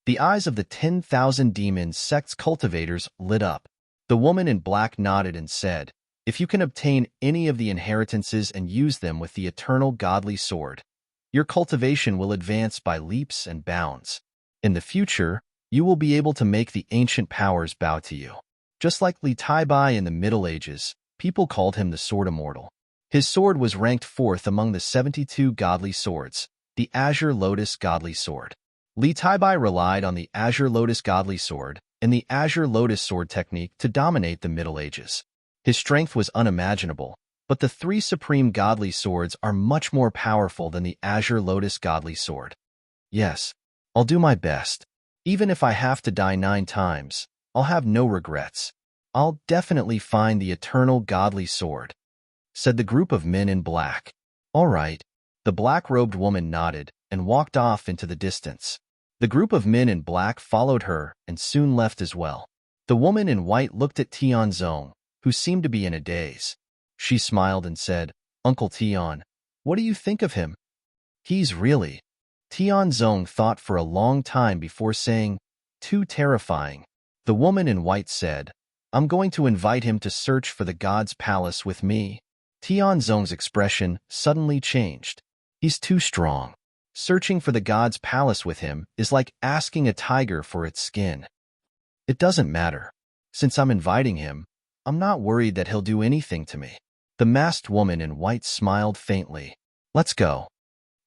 The eyes of the 10,000 demon sect's cultivators lit up. The woman in black nodded and said, "If you can obtain any of the inheritances and use them with the Eternal Godly Sword, your cultivation will advance by leaps and bounds. In the future, you will be able to make the ancient powers bow to you." Just like Li Taibai in the Middle Ages, people called him the Sword Immortal. His sword was ranked 4th among the 72 godly swords, the Azure Lotus Godly Sword. Li Taibai relied on the Azure Lotus Godly Sword and the Azure Lotus Sword technique to dominate the Middle Ages. His strength was unimaginable, but the 3 supreme godly swords are much more powerful than the Azure Lotus Godly Sword. Yes, I'll do my best. Even if I have to die 9 times, I'll have no regrets. I'll definitely find the Eternal Godly Sword, said the group of men in black. All right. The black-robed woman nodded and walked off into the distance. The group of men in black followed her and soon left as well. The woman in white looked at Tianzong, who seemed to be in a daze. She smiled and said, "Uncle Tian, what do you think of him?" "He's really..." Tianzong thought for a long time before saying, "Too terrifying." The woman in white said, "I'm going to invite him to search for the God's Palace with me." Tianzong's expression suddenly changed. "He's too strong. Searching for the God's Palace with him is like asking a tiger for its skin." "It doesn't matter. Since I'm inviting him, I'm not worried that he'll do anything to me." The masked woman in white smiled faintly. "Let's go."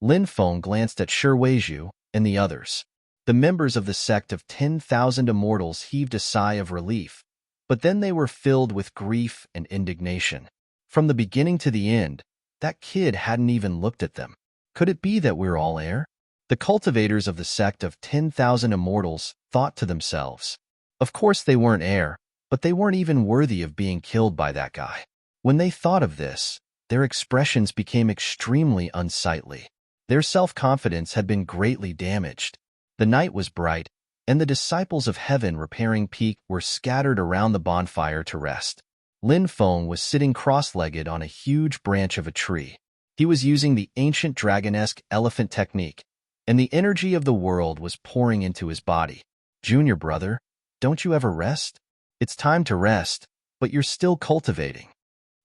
Lin Feng glanced at Shi Weizhu and the others. The members of the sect of 10,000 immortals heaved a sigh of relief, but then they were filled with grief and indignation. From the beginning to the end, that kid hadn't even looked at them. Could it be that we're all heir? The cultivators of the sect of 10,000 immortals thought to themselves. Of course they weren't heir, but they weren't even worthy of being killed by that guy. When they thought of this, their expressions became extremely unsightly. Their self-confidence had been greatly damaged. The night was bright, and the disciples of heaven repairing peak were scattered around the bonfire to rest. Lin Feng was sitting cross-legged on a huge branch of a tree. He was using the ancient dragonesque elephant technique, and the energy of the world was pouring into his body. "Junior brother, don't you ever rest? It's time to rest, but you're still cultivating."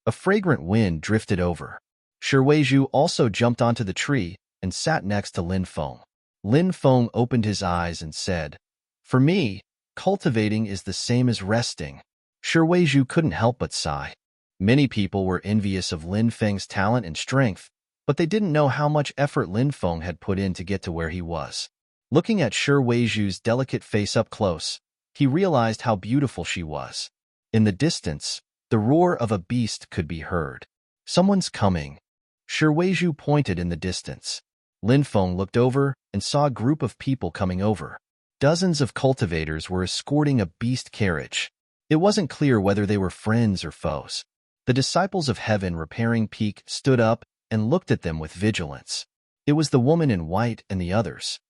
A fragrant wind drifted over. Shi Weizhu also jumped onto the tree and sat next to Lin Feng. Lin Feng opened his eyes and said, "For me, cultivating is the same as resting." Shi Weizhu couldn't help but sigh. Many people were envious of Lin Feng's talent and strength, but they didn't know how much effort Lin Feng had put in to get to where he was. Looking at Shi Weizhu's delicate face up close, he realized how beautiful she was. In the distance, the roar of a beast could be heard. Someone's coming. Shi Weizhu pointed in the distance. Lin Feng looked over and saw a group of people coming over. Dozens of cultivators were escorting a beast carriage. It wasn't clear whether they were friends or foes. The disciples of heaven repairing Peak stood up and looked at them with vigilance. It was the woman in white and the others.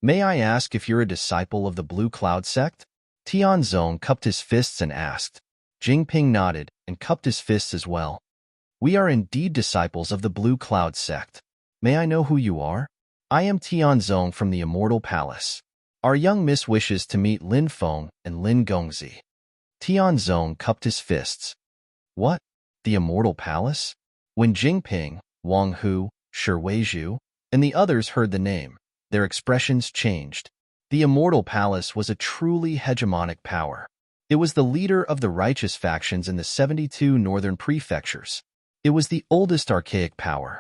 May I ask if you're a disciple of the Blue Cloud sect? Tianzong cupped his fists and asked. Jingping nodded and cupped his fists as well. We are indeed disciples of the Blue Cloud sect. May I know who you are? I am Tianzong from the Immortal Palace. Our young miss wishes to meet Lin Feng and Lin Gongzi. Tianzong cupped his fists. What? The Immortal Palace? When Jingping, Wang Hu, Shi Weizhu, and the others heard the name, their expressions changed. The Immortal Palace was a truly hegemonic power. It was the leader of the righteous factions in the 72 northern prefectures. It was the oldest archaic power.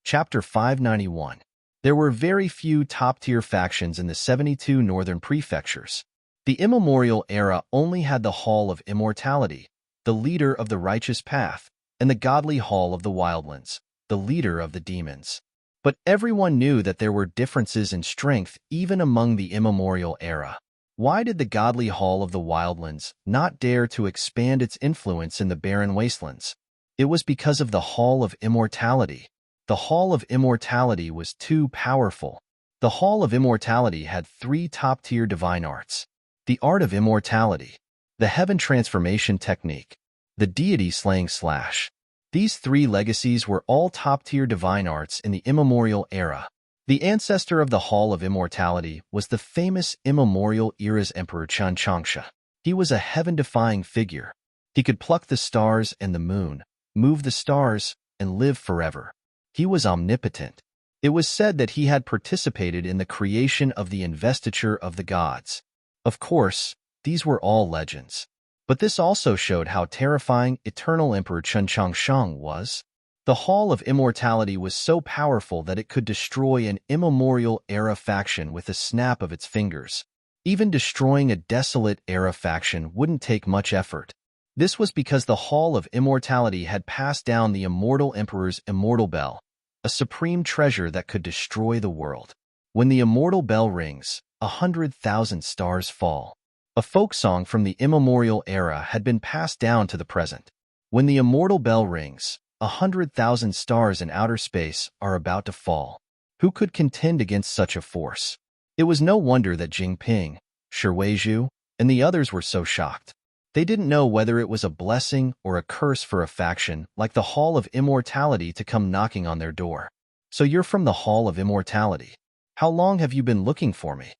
Chapter 591. There were very few top-tier factions in the 72 northern prefectures. The immemorial era only had the Hall of Immortality, the leader of the righteous path, and the godly Hall of the Wildlands, the leader of the demons. But everyone knew that there were differences in strength even among the immemorial era. Why did the godly Hall of the Wildlands not dare to expand its influence in the barren wastelands? It was because of the Hall of Immortality. The Hall of Immortality was too powerful. The Hall of Immortality had 3 top-tier divine arts. The Art of Immortality, the Heaven Transformation Technique, the Deity Slaying Slash. These 3 legacies were all top-tier divine arts in the immemorial era. The ancestor of the Hall of Immortality was the famous immemorial era's Emperor Chen Changsha. He was a heaven-defying figure. He could pluck the stars and the moon, move the stars, and live forever. He was omnipotent. It was said that he had participated in the creation of the investiture of the gods. Of course, these were all legends. But this also showed how terrifying eternal Emperor Chen Changsheng was. The Hall of Immortality was so powerful that it could destroy an immemorial era faction with a snap of its fingers. Even destroying a desolate era faction wouldn't take much effort. This was because the Hall of Immortality had passed down the immortal emperor's immortal bell, a supreme treasure that could destroy the world. When the immortal bell rings, 100,000 stars fall. A folk song from the immemorial era had been passed down to the present. When the immortal bell rings, 100,000 stars in outer space are about to fall. Who could contend against such a force? It was no wonder that Jingping, Shi Weizhu, and the others were so shocked. They didn't know whether it was a blessing or a curse for a faction like the Hall of Immortality to come knocking on their door. So you're from the Hall of Immortality. How long have you been looking for me?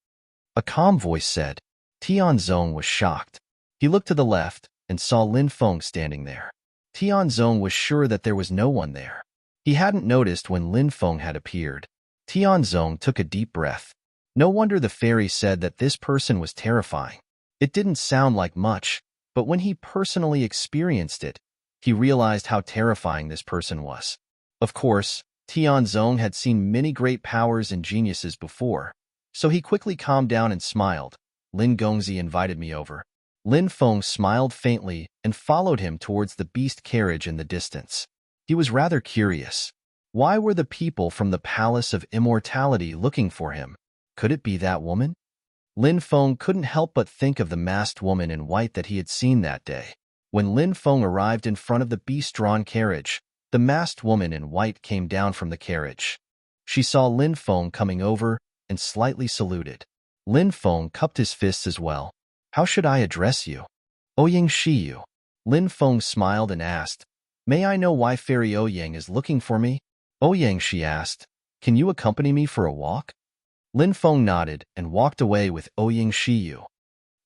A calm voice said. Tianzong was shocked. He looked to the left and saw Lin Feng standing there. Tianzong was sure that there was no one there. He hadn't noticed when Lin Feng had appeared. Tianzong took a deep breath. No wonder the fairy said that this person was terrifying. It didn't sound like much, but when he personally experienced it, he realized how terrifying this person was. Of course, Tianzong had seen many great powers and geniuses before, so he quickly calmed down and smiled. Lin Gongzi invited me over. Lin Feng smiled faintly and followed him towards the beast carriage in the distance. He was rather curious. Why were the people from the Palace of Immortality looking for him? Could it be that woman? Lin Feng couldn't help but think of the masked woman in white that he had seen that day. When Lin Feng arrived in front of the beast-drawn carriage, the masked woman in white came down from the carriage. She saw Lin Feng coming over and slightly saluted. Lin Feng cupped his fists as well. How should I address you? Ouyang Shiyu. Lin Feng smiled and asked, May I know why Fairy Ouyang is looking for me? Ouyang, she asked, can you accompany me for a walk? Lin Feng nodded and walked away with Ouyang Shiyu.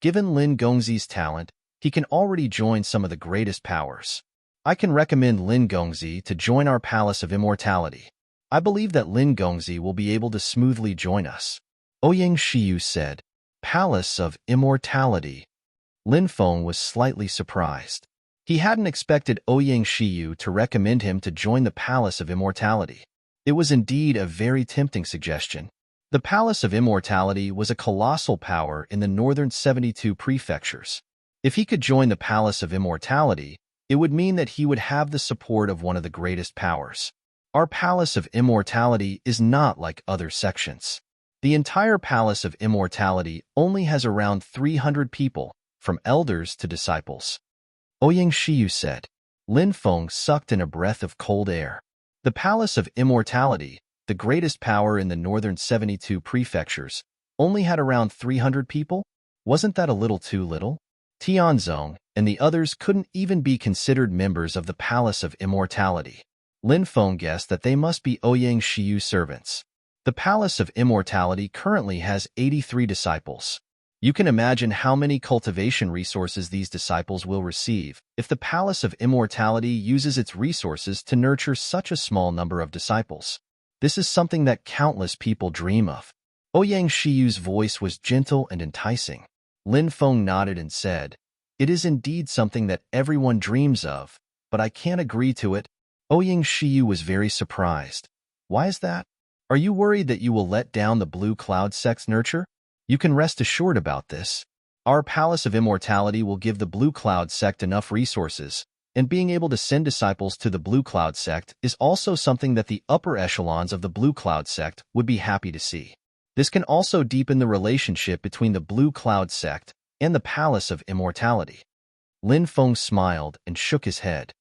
Given Lin Gongzi's talent, he can already join some of the greatest powers. I can recommend Lin Gongzi to join our Palace of Immortality. I believe that Lin Gongzi will be able to smoothly join us. Ouyang Shiyu said, Palace of Immortality. Lin Feng was slightly surprised. He hadn't expected Ouyang Shiyu to recommend him to join the Palace of Immortality. It was indeed a very tempting suggestion. The Palace of Immortality was a colossal power in the northern 72 prefectures. If he could join the Palace of Immortality, it would mean that he would have the support of one of the greatest powers. Our Palace of Immortality is not like other sections. The entire Palace of Immortality only has around 300 people, from elders to disciples. Ouyang Shiyu said. Lin Feng sucked in a breath of cold air. The Palace of Immortality, the greatest power in the northern 72 prefectures, only had around 300 people? Wasn't that a little too little? Tianzong and the others couldn't even be considered members of the Palace of Immortality. Lin Feng guessed that they must be Ouyang Shiyu's servants. The Palace of Immortality currently has 83 disciples. You can imagine how many cultivation resources these disciples will receive if the Palace of Immortality uses its resources to nurture such a small number of disciples. This is something that countless people dream of. Ouyang Shiyu's voice was gentle and enticing. Lin Feng nodded and said, "It is indeed something that everyone dreams of, but I can't agree to it." Ouyang Shiyu was very surprised. "Why is that? Are you worried that you will let down the Blue Cloud sect's nurture? You can rest assured about this. Our Palace of Immortality will give the Blue Cloud sect enough resources, and being able to send disciples to the Blue Cloud sect is also something that the upper echelons of the Blue Cloud sect would be happy to see. This can also deepen the relationship between the Blue Cloud sect and the Palace of Immortality." Lin Feng smiled and shook his head.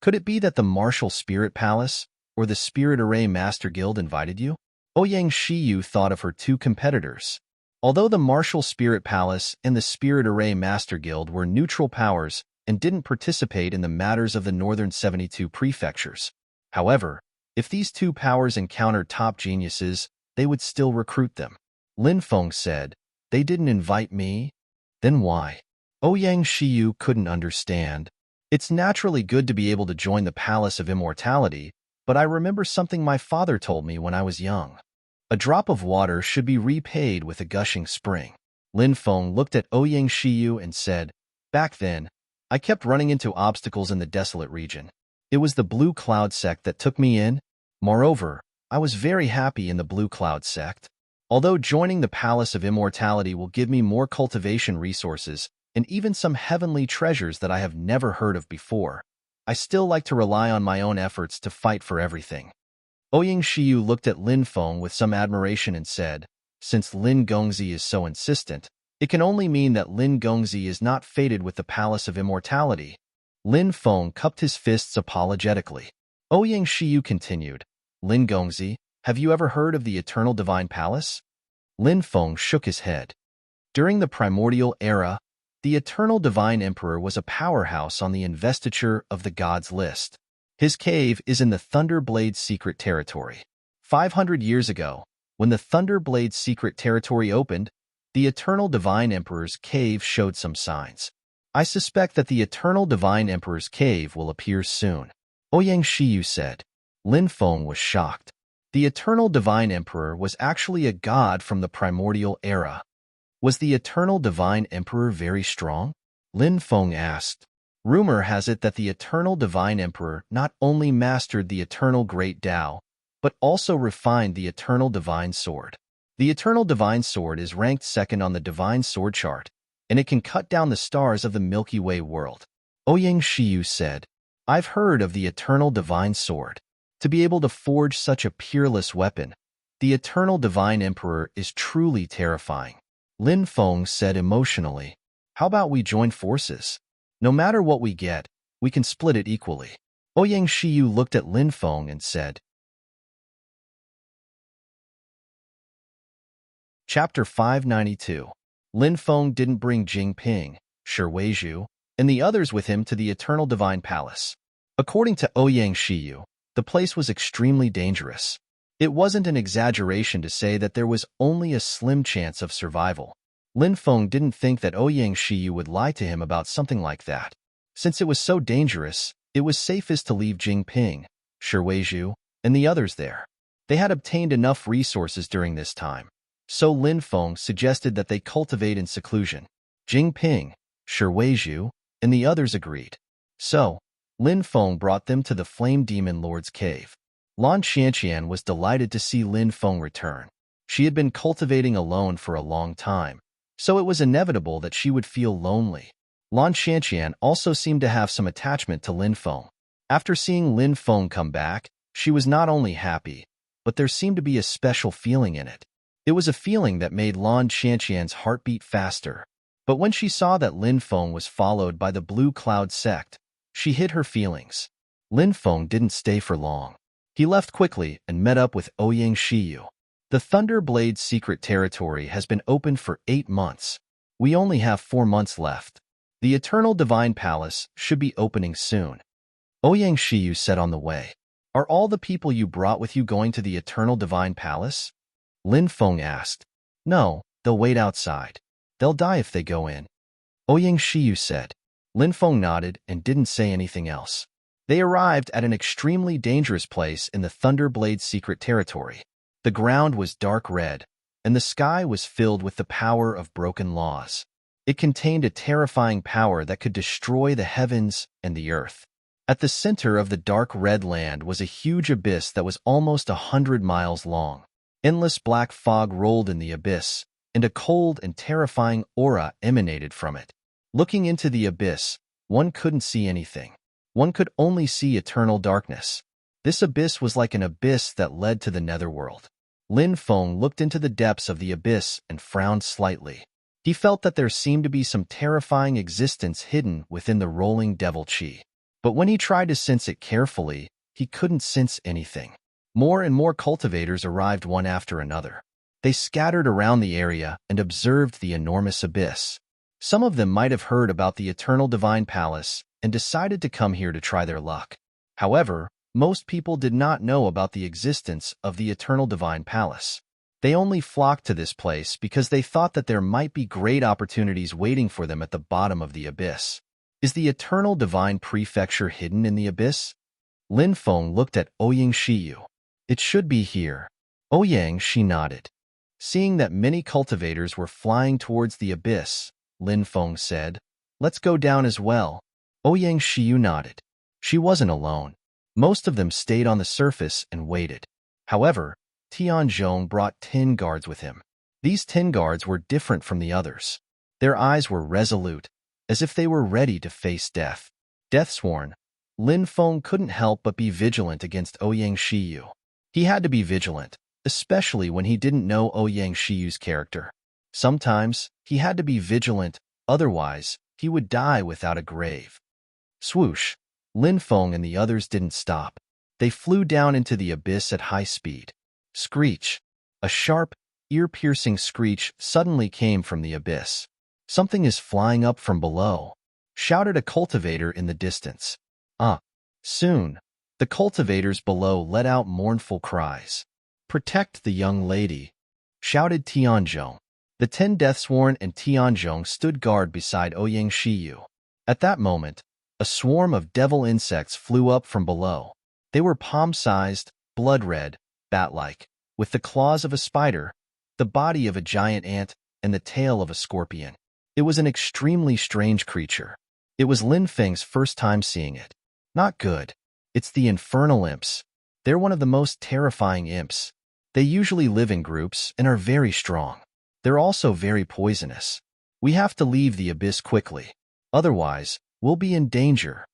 "Could it be that the Martial Spirit Palace or the Spirit Array Master Guild invited you?" Ouyang Shiyu thought of her two competitors. Although the Martial Spirit Palace and the Spirit Array Master Guild were neutral powers and didn't participate in the matters of the northern 72 prefectures. However, if these two powers encountered top geniuses, they would still recruit them. Lin Feng said, "They didn't invite me? Then why?" Ouyang Shiyu couldn't understand. "It's naturally good to be able to join the Palace of Immortality, but I remember something my father told me when I was young. A drop of water should be repaid with a gushing spring." Lin Feng looked at Ouyang Shiyu and said, "Back then, I kept running into obstacles in the desolate region. It was the Blue Cloud sect that took me in. Moreover, I was very happy in the Blue Cloud sect. Although joining the Palace of Immortality will give me more cultivation resources and even some heavenly treasures that I have never heard of before, I still like to rely on my own efforts to fight for everything." Ouyang Shiyu looked at Lin Feng with some admiration and said, "Since Lin Gongzi is so insistent, it can only mean that Lin Gongzi is not fated with the Palace of Immortality." Lin Feng cupped his fists apologetically. Ouyang Shiyu continued, "Lin Gongzi, have you ever heard of the Eternal Divine Palace?" Lin Feng shook his head. During the primordial era, the Eternal Divine Emperor was a powerhouse on the investiture of the gods list. His cave is in the Thunderblade Secret Territory. 500 years ago, when the Thunderblade Secret Territory opened, the Eternal Divine Emperor's cave showed some signs. I suspect that the Eternal Divine Emperor's cave will appear soon." Ouyang Shiyu said. Lin Feng was shocked. The Eternal Divine Emperor was actually a god from the primordial era. Was the Eternal Divine Emperor very strong? Lin Feng asked. Rumor has it that the Eternal Divine Emperor not only mastered the Eternal Great Tao, but also refined the Eternal Divine Sword. The Eternal Divine Sword is ranked second on the Divine Sword chart, and it can cut down the stars of the Milky Way world. Ouyang Shiyu said, "I've heard of the Eternal Divine Sword. To be able to forge such a peerless weapon, the Eternal Divine Emperor is truly terrifying." Lin Feng said emotionally, "How about we join forces? No matter what we get, we can split it equally." Ouyang Shiyu looked at Lin Feng and said. Chapter 592. Lin Feng didn't bring Jing Ping, Shi Weizhu, and the others with him to the Eternal Divine Palace. According to Ouyang Shiyu, the place was extremely dangerous. It wasn't an exaggeration to say that there was only a slim chance of survival. Lin Feng didn't think that Ouyang Shiyu would lie to him about something like that. Since it was so dangerous, it was safest to leave Jing Ping, Shi Weizhu, and the others there. They had obtained enough resources during this time, so Lin Feng suggested that they cultivate in seclusion. Jing Ping, Sure Weizhu, and the others agreed. So, Lin Feng brought them to the Flame Demon Lord's cave. Lan Xianqian was delighted to see Lin Feng return. She had been cultivating alone for a long time, so it was inevitable that she would feel lonely. Lan Xianqian also seemed to have some attachment to Lin Feng. After seeing Lin Feng come back, she was not only happy, but there seemed to be a special feeling in it. It was a feeling that made Lan Xianqian's heart beat faster. But when she saw that Lin Feng was followed by the Blue Cloud sect, she hid her feelings. Lin Feng didn't stay for long. He left quickly and met up with Ouyang Shiyu. The Thunder Blade's secret territory has been open for 8 months. We only have 4 months left. The Eternal Divine Palace should be opening soon. Ouyang Shiyu said on the way. Are all the people you brought with you going to the Eternal Divine Palace? Lin Feng asked. No, they'll wait outside. They'll die if they go in. Ouyang Shiyu said. Lin Feng nodded and didn't say anything else. They arrived at an extremely dangerous place in the Thunder Blade's secret territory. The ground was dark red, and the sky was filled with the power of broken laws. It contained a terrifying power that could destroy the heavens and the earth. At the center of the dark red land was a huge abyss that was almost 100 miles long. Endless black fog rolled in the abyss, and a cold and terrifying aura emanated from it. Looking into the abyss, one couldn't see anything. One could only see eternal darkness. This abyss was like an abyss that led to the netherworld. Lin Feng looked into the depths of the abyss and frowned slightly. He felt that there seemed to be some terrifying existence hidden within the rolling devil chi. But when he tried to sense it carefully, he couldn't sense anything. More and more cultivators arrived one after another. They scattered around the area and observed the enormous abyss. Some of them might have heard about the Eternal Divine Palace and decided to come here to try their luck. However, most people did not know about the existence of the Eternal Divine Palace. They only flocked to this place because they thought that there might be great opportunities waiting for them at the bottom of the abyss. Is the Eternal Divine Prefecture hidden in the abyss? Lin Feng looked at Ouyang Shiyu. It should be here. Ouyang, she nodded. Seeing that many cultivators were flying towards the abyss, Lin Feng said, Let's go down as well. Ouyang Shiyu nodded. She wasn't alone. Most of them stayed on the surface and waited. However, Tianzhong brought 10 guards with him. These 10 guards were different from the others. Their eyes were resolute, as if they were ready to face death. Death-sworn, Lin Feng couldn't help but be vigilant against Ouyang Shiyu. He had to be vigilant, especially when he didn't know Ouyang Shiyu's character. Sometimes, he had to be vigilant, otherwise, he would die without a grave. Swoosh! Lin Feng and the others didn't stop. They flew down into the abyss at high speed. Screech! A sharp, ear-piercing screech suddenly came from the abyss. Something is flying up from below, shouted a cultivator in the distance. Soon, the cultivators below let out mournful cries. Protect the young lady, shouted Tianzhong. The 10 Deathsworn and Tianzhong stood guard beside Ouyang Shiyu. At that moment, a swarm of devil insects flew up from below. They were palm-sized, blood-red, bat-like, with the claws of a spider, the body of a giant ant, and the tail of a scorpion. It was an extremely strange creature. It was Lin Feng's first time seeing it. Not good. It's the infernal imps. They're one of the most terrifying imps. They usually live in groups and are very strong. They're also very poisonous. We have to leave the abyss quickly. Otherwise, we'll be in danger,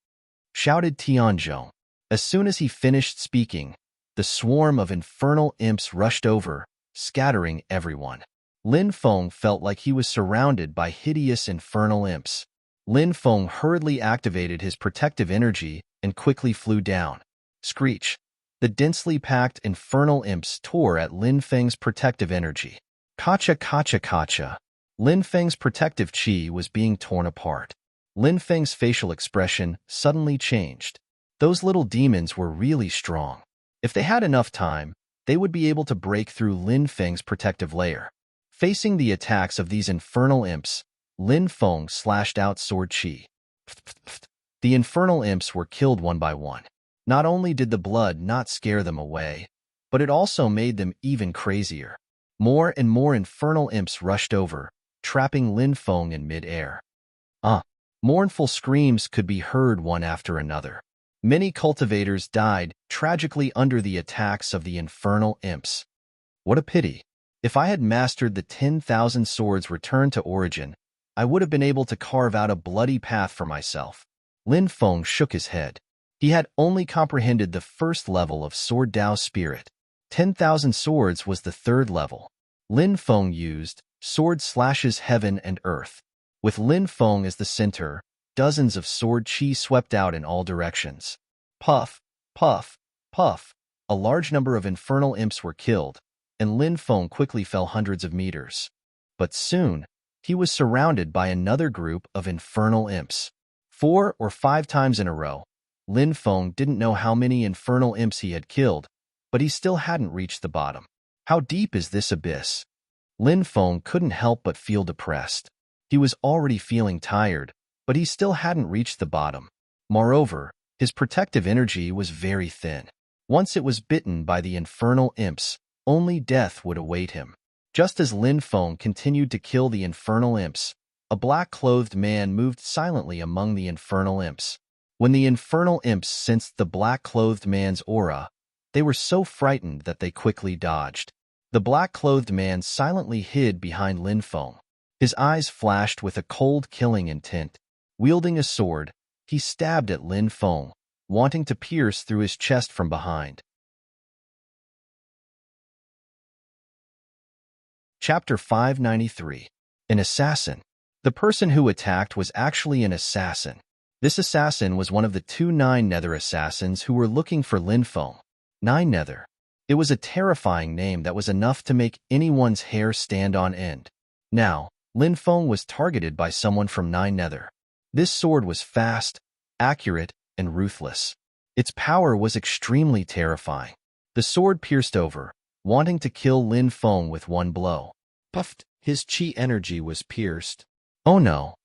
shouted Tianzhong. As soon as he finished speaking, the swarm of infernal imps rushed over, scattering everyone. Lin Feng felt like he was surrounded by hideous infernal imps. Lin Feng hurriedly activated his protective energy and quickly flew down. Screech! The densely packed infernal imps tore at Lin Feng's protective energy. Kacha kacha kacha! Lin Feng's protective chi was being torn apart. Lin Feng's facial expression suddenly changed. Those little demons were really strong. If they had enough time, they would be able to break through Lin Feng's protective layer. Facing the attacks of these infernal imps, Lin Feng slashed out sword chi. The infernal imps were killed one by one. Not only did the blood not scare them away, but it also made them even crazier. More and more infernal imps rushed over, trapping Lin Feng in mid-air. Ah! Mournful screams could be heard one after another. Many cultivators died tragically under the attacks of the infernal imps. What a pity. If I had mastered the 10,000 swords returned to origin, I would have been able to carve out a bloody path for myself. Lin Feng shook his head. He had only comprehended the first level of Sword Dao Spirit. 10,000 swords was the third level. Lin Feng used sword slashes heaven and earth. With Lin Feng as the center, dozens of sword chi swept out in all directions. Puff, puff, puff. A large number of infernal imps were killed, and Lin Feng quickly fell hundreds of meters. But soon, he was surrounded by another group of infernal imps. 4 or 5 times in a row, Lin Feng didn't know how many infernal imps he had killed, but he still hadn't reached the bottom. How deep is this abyss? Lin Feng couldn't help but feel depressed. He was already feeling tired, but he still hadn't reached the bottom. Moreover, his protective energy was very thin. Once it was bitten by the infernal imps, only death would await him. Just as Lin Feng continued to kill the infernal imps, a black-clothed man moved silently among the infernal imps. When the infernal imps sensed the black-clothed man's aura, they were so frightened that they quickly dodged. The black-clothed man silently hid behind Lin Feng. His eyes flashed with a cold killing intent. Wielding a sword, he stabbed at Lin Feng, wanting to pierce through his chest from behind. Chapter 593. An Assassin. The person who attacked was actually an assassin. This assassin was one of the 2 Nine Nether assassins who were looking for Lin Feng. Nine Nether. It was a terrifying name that was enough to make anyone's hair stand on end. Now, Lin Feng was targeted by someone from Nine Nether. This sword was fast, accurate, and ruthless. Its power was extremely terrifying. The sword pierced over, wanting to kill Lin Feng with one blow. Puffed, his chi energy was pierced. Oh no!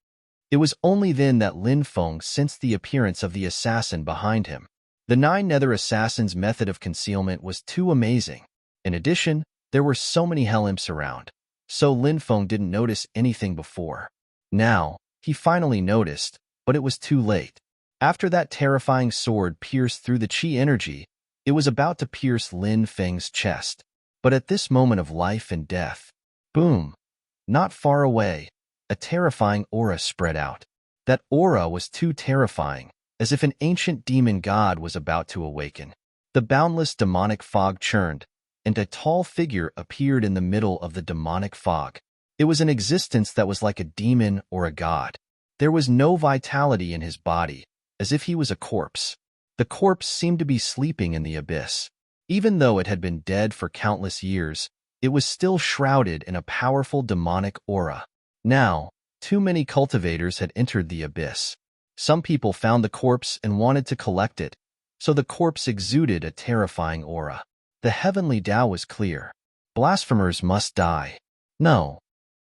It was only then that Lin Feng sensed the appearance of the assassin behind him. The Nine Nether assassin's method of concealment was too amazing. In addition, there were so many hell imps around, so Lin Feng didn't notice anything before. Now, he finally noticed, but it was too late. After that terrifying sword pierced through the chi energy, it was about to pierce Lin Feng's chest. But at this moment of life and death, boom! Not far away, a terrifying aura spread out. That aura was too terrifying, as if an ancient demon god was about to awaken. The boundless demonic fog churned, and a tall figure appeared in the middle of the demonic fog. It was an existence that was like a demon or a god. There was no vitality in his body, as if he was a corpse. The corpse seemed to be sleeping in the abyss. Even though it had been dead for countless years, it was still shrouded in a powerful demonic aura. Now, too many cultivators had entered the abyss. Some people found the corpse and wanted to collect it, so the corpse exuded a terrifying aura. The heavenly Tao was clear. Blasphemers must die. No.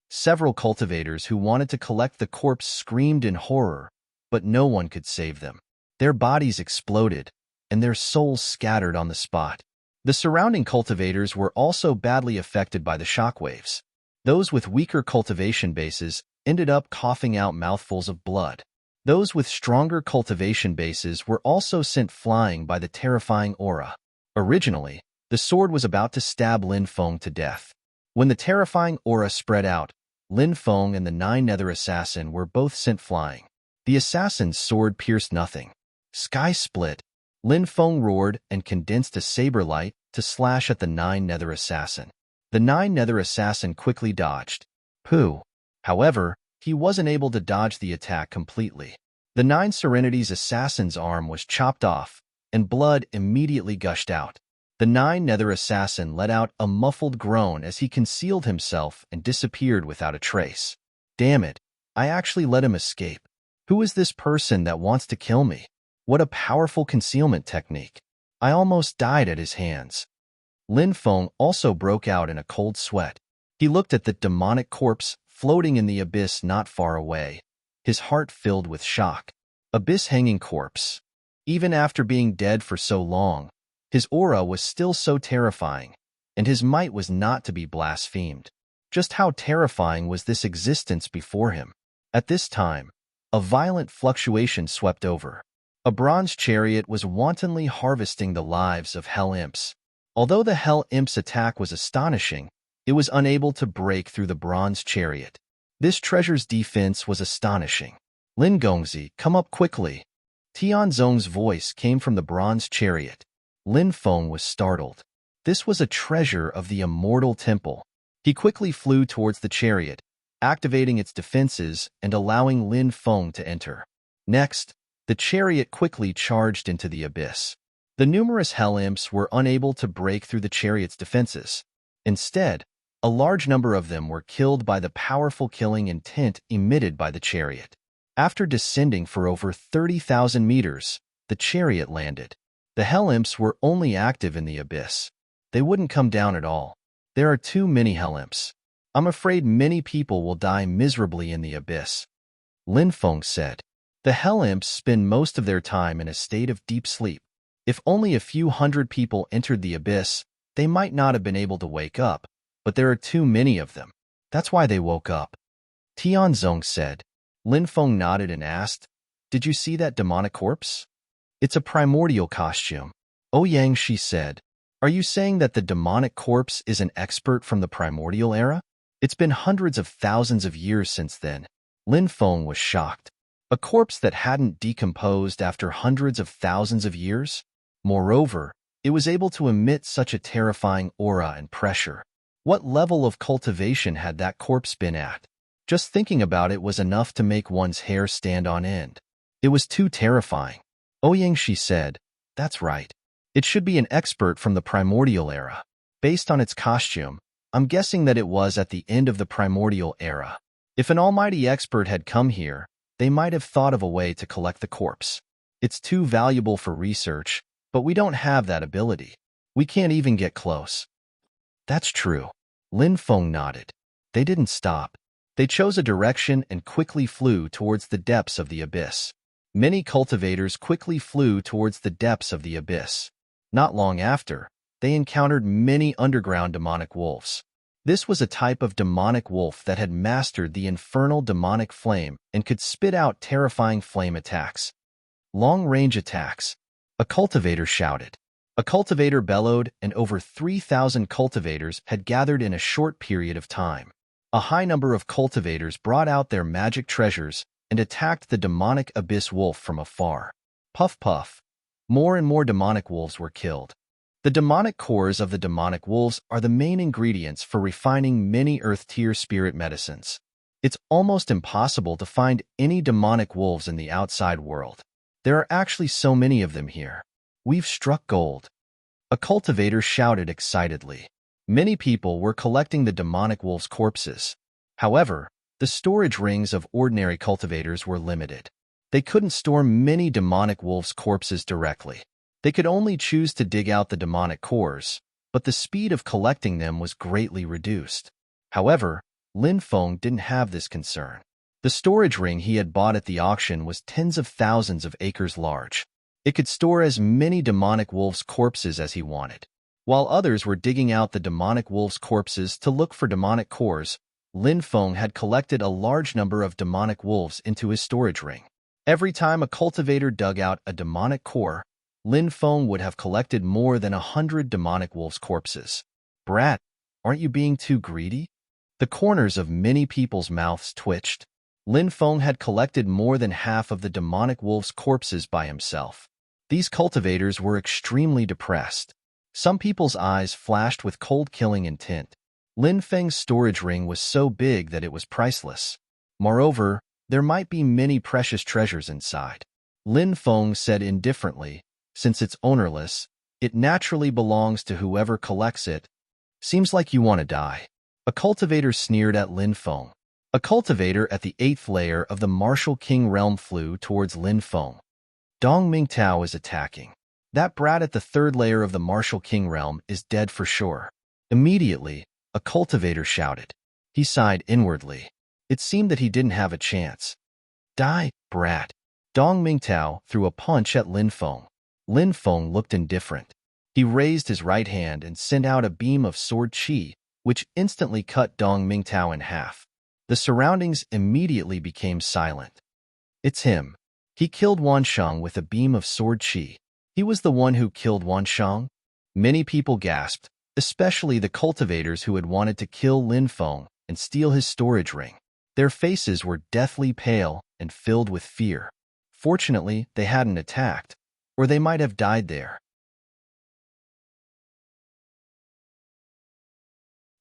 Several cultivators who wanted to collect the corpse screamed in horror, but no one could save them. Their bodies exploded, and their souls scattered on the spot. The surrounding cultivators were also badly affected by the shockwaves. Those with weaker cultivation bases ended up coughing out mouthfuls of blood. Those with stronger cultivation bases were also sent flying by the terrifying aura. Originally, the sword was about to stab Lin Feng to death. When the terrifying aura spread out, Lin Feng and the Nine Nether assassin were both sent flying. The assassin's sword pierced nothing. Sky split. Lin Feng roared and condensed a saber light to slash at the Nine Nether assassin. The Nine Nether assassin quickly dodged. Pooh. However, he wasn't able to dodge the attack completely. The Nine Serenity's assassin's arm was chopped off, and blood immediately gushed out. The Nine Nether assassin let out a muffled groan as he concealed himself and disappeared without a trace. Damn it, I actually let him escape. Who is this person that wants to kill me? What a powerful concealment technique. I almost died at his hands. Lin Feng also broke out in a cold sweat. He looked at the demonic corpse floating in the abyss not far away, his heart filled with shock. Abyss-hanging corpse. Even after being dead for so long, his aura was still so terrifying, and his might was not to be blasphemed. Just how terrifying was this existence before him? At this time, A violent fluctuation swept over. A bronze chariot was wantonly harvesting the lives of Hell Imps. Although the Hell Imp's attack was astonishing, it was unable to break through the bronze chariot. This treasure's defense was astonishing. Lin Gongzi, come up quickly. Tianzong's voice came from the bronze chariot. Lin Feng was startled. This was a treasure of the immortal temple. He quickly flew towards the chariot, activating its defenses and allowing Lin Feng to enter. Next, the chariot quickly charged into the abyss. The numerous Hell Imps were unable to break through the chariot's defenses. Instead, a large number of them were killed by the powerful killing intent emitted by the chariot. After descending for over 30,000 meters, the chariot landed. The Hell Imps were only active in the abyss. They wouldn't come down at all. There are too many Hell Imps. I'm afraid many people will die miserably in the abyss. Lin Feng said. The Hell Imps spend most of their time in a state of deep sleep. If only a few hundred people entered the abyss, they might not have been able to wake up, but there are too many of them. That's why they woke up. Tianzong said. Lin Feng nodded and asked, Did you see that demonic corpse? It's a primordial costume. Ouyang, she said. Are you saying that the demonic corpse is an expert from the primordial era? It's been hundreds of thousands of years since then. Lin Feng was shocked. A corpse that hadn't decomposed after hundreds of thousands of years? Moreover, it was able to emit such a terrifying aura and pressure. What level of cultivation had that corpse been at? Just thinking about it was enough to make one's hair stand on end. It was too terrifying. Ouyang, she said, That's right. It should be an expert from the primordial era. Based on its costume, I'm guessing that it was at the end of the primordial era. If an almighty expert had come here, they might have thought of a way to collect the corpse. It's too valuable for research, but we don't have that ability. We can't even get close. That's true. Lin Feng nodded. They didn't stop. They chose a direction and quickly flew towards the depths of the abyss. Many cultivators quickly flew towards the depths of the abyss. Not long after, they encountered many underground demonic wolves. This was a type of demonic wolf that had mastered the infernal demonic flame and could spit out terrifying flame attacks. Long-range attacks. A cultivator shouted. A cultivator bellowed, and over 3,000 cultivators had gathered in a short period of time. A high number of cultivators brought out their magic treasures and attacked the demonic abyss wolf from afar. Puff puff. More and more demonic wolves were killed. The demonic cores of the demonic wolves are the main ingredients for refining many earth-tier spirit medicines. It's almost impossible to find any demonic wolves in the outside world. There are actually so many of them here. We've struck gold. A cultivator shouted excitedly. Many people were collecting the demonic wolves' corpses. However, the storage rings of ordinary cultivators were limited. They couldn't store many demonic wolves' corpses directly. They could only choose to dig out the demonic cores, but the speed of collecting them was greatly reduced. However, Lin Feng didn't have this concern. The storage ring he had bought at the auction was tens of thousands of acres large. It could store as many demonic wolves' corpses as he wanted. While others were digging out the demonic wolves' corpses to look for demonic cores, Lin Feng had collected a large number of demonic wolves into his storage ring. Every time a cultivator dug out a demonic core, Lin Feng would have collected more than 100 demonic wolves' corpses. Brat, aren't you being too greedy? The corners of many people's mouths twitched. Lin Feng had collected more than half of the demonic wolves' corpses by himself. These cultivators were extremely depressed. Some people's eyes flashed with cold-killing intent. Lin Feng's storage ring was so big that it was priceless. Moreover, there might be many precious treasures inside. Lin Feng said indifferently, Since it's ownerless, it naturally belongs to whoever collects it. Seems like you want to die. A cultivator sneered at Lin Feng. A cultivator at the 8th layer of the Martial King realm flew towards Lin Feng. Dong Mingtao is attacking. That brat at the 3rd layer of the Martial King realm is dead for sure. Immediately, a cultivator shouted. He sighed inwardly. It seemed that he didn't have a chance. Die, brat. Dong Mingtao threw a punch at Lin Feng. Lin Feng looked indifferent. He raised his right hand and sent out a beam of sword qi, which instantly cut Dong Mingtao in half. The surroundings immediately became silent. It's him. He killed Wansheng with a beam of sword chi. He was the one who killed Wansheng? Many people gasped, especially the cultivators who had wanted to kill Lin Feng and steal his storage ring. Their faces were deathly pale and filled with fear. Fortunately, they hadn't attacked, or they might have died there.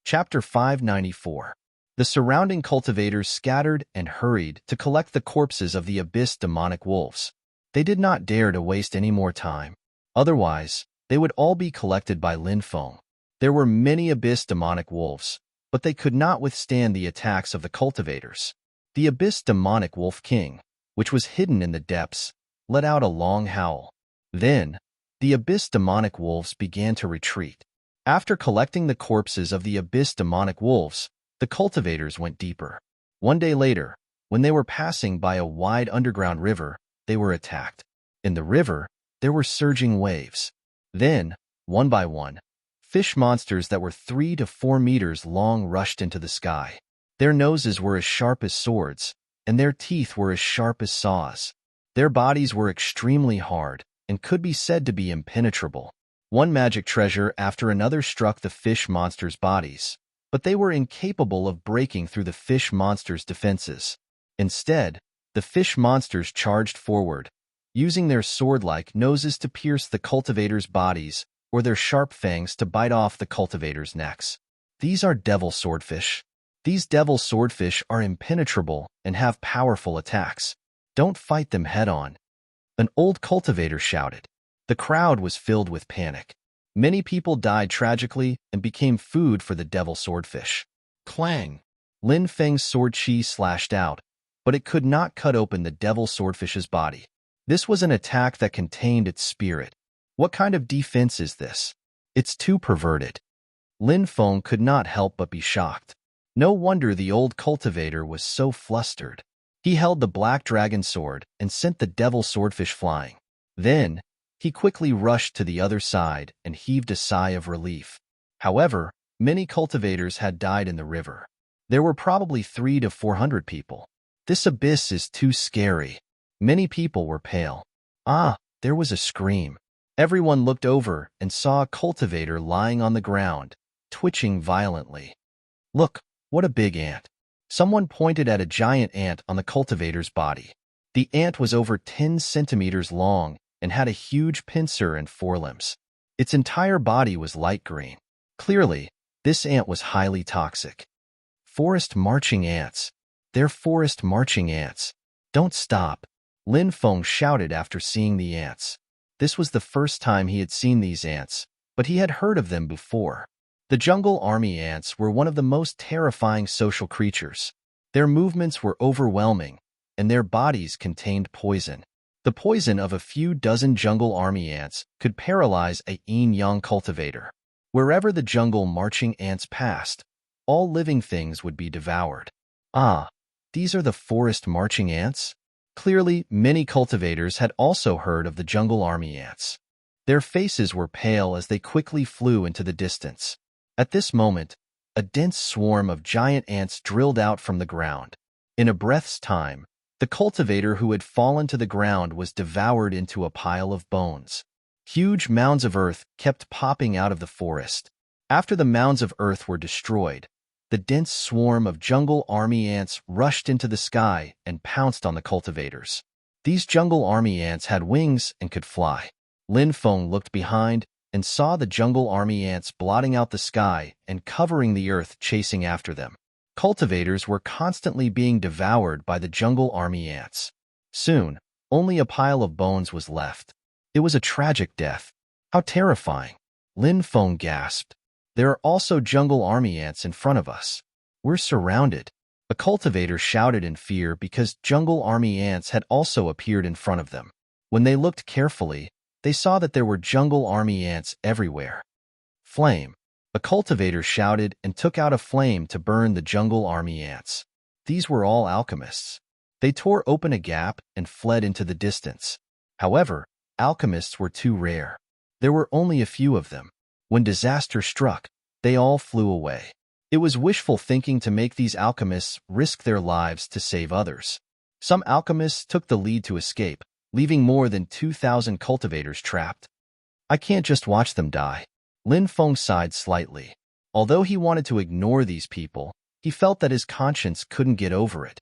Chapter 594. The surrounding cultivators scattered and hurried to collect the corpses of the abyss demonic wolves. They did not dare to waste any more time. Otherwise, they would all be collected by Lin Feng. There were many abyss demonic wolves, but they could not withstand the attacks of the cultivators. The abyss demonic wolf king, which was hidden in the depths, let out a long howl. Then, the abyss demonic wolves began to retreat. After collecting the corpses of the abyss demonic wolves, the cultivators went deeper. One day later, when they were passing by a wide underground river, they were attacked. In the river, there were surging waves. Then, one by one, fish monsters that were 3 to 4 meters long rushed into the sky. Their noses were as sharp as swords, and their teeth were as sharp as saws. Their bodies were extremely hard and could be said to be impenetrable. One magic treasure after another struck the fish monsters' bodies, but they were incapable of breaking through the fish monsters' defenses. Instead, the fish monsters charged forward, using their sword-like noses to pierce the cultivators' bodies or their sharp fangs to bite off the cultivators' necks. These are devil swordfish. These devil swordfish are impenetrable and have powerful attacks. Don't fight them head-on. An old cultivator shouted. The crowd was filled with panic. Many people died tragically and became food for the devil swordfish. Clang! Lin Feng's sword chi slashed out, but it could not cut open the devil swordfish's body. This was an attack that contained its spirit. What kind of defense is this? It's too perverted. Lin Feng could not help but be shocked. No wonder the old cultivator was so flustered. He held the black dragon sword and sent the devil swordfish flying. Then, he quickly rushed to the other side and heaved a sigh of relief. However, many cultivators had died in the river. There were probably 300 to 400 people. This abyss is too scary. Many people were pale. Ah, there was a scream. Everyone looked over and saw a cultivator lying on the ground, twitching violently. Look, what a big ant. Someone pointed at a giant ant on the cultivator's body. The ant was over 10 centimeters long and had a huge pincer and forelimbs. Its entire body was light green. Clearly, this ant was highly toxic. Forest marching ants. They're forest marching ants. Don't stop. Lin Feng shouted after seeing the ants. This was the first time he had seen these ants, but he had heard of them before. The jungle army ants were one of the most terrifying social creatures. Their movements were overwhelming, and their bodies contained poison. The poison of a few dozen jungle army ants could paralyze a yin-yang cultivator. Wherever the jungle marching ants passed, all living things would be devoured. Ah, these are the forest marching ants? Clearly, many cultivators had also heard of the jungle army ants. Their faces were pale as they quickly flew into the distance. At this moment, a dense swarm of giant ants drilled out from the ground. In a breath's time, the cultivator who had fallen to the ground was devoured into a pile of bones. Huge mounds of earth kept popping out of the forest. After the mounds of earth were destroyed, the dense swarm of jungle army ants rushed into the sky and pounced on the cultivators. These jungle army ants had wings and could fly. Lin Feng looked behind and saw the jungle army ants blotting out the sky and covering the earth, chasing after them. Cultivators were constantly being devoured by the jungle army ants. Soon, only a pile of bones was left. It was a tragic death. How terrifying! Lin Feng gasped. There are also jungle army ants in front of us. We're surrounded. A cultivator shouted in fear because jungle army ants had also appeared in front of them. When they looked carefully, they saw that there were jungle army ants everywhere. Flame. A cultivator shouted and took out a flame to burn the jungle army ants. These were all alchemists. They tore open a gap and fled into the distance. However, alchemists were too rare. There were only a few of them. When disaster struck, they all flew away. It was wishful thinking to make these alchemists risk their lives to save others. Some alchemists took the lead to escape, leaving more than 2,000 cultivators trapped. I can't just watch them die. Lin Feng sighed slightly. Although he wanted to ignore these people, he felt that his conscience couldn't get over it.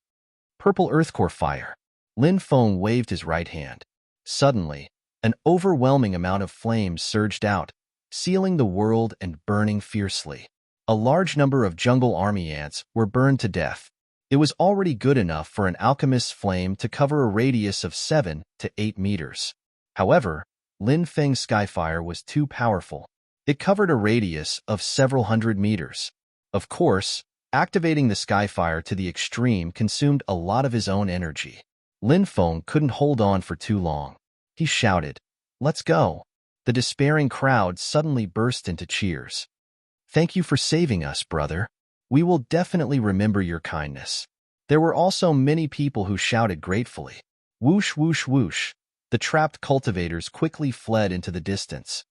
Purple earth core fire. Lin Feng waved his right hand. Suddenly, an overwhelming amount of flames surged out, sealing the world and burning fiercely. A large number of jungle army ants were burned to death. It was already good enough for an alchemist's flame to cover a radius of 7 to 8 meters. However, Lin Feng's skyfire was too powerful. It covered a radius of several hundred meters. Of course, activating the skyfire to the extreme consumed a lot of his own energy. Lin Feng couldn't hold on for too long. He shouted, "Let's go!" The despairing crowd suddenly burst into cheers. "Thank you for saving us, brother. We will definitely remember your kindness." There were also many people who shouted gratefully. Whoosh, whoosh, whoosh. The trapped cultivators quickly fled into the distance.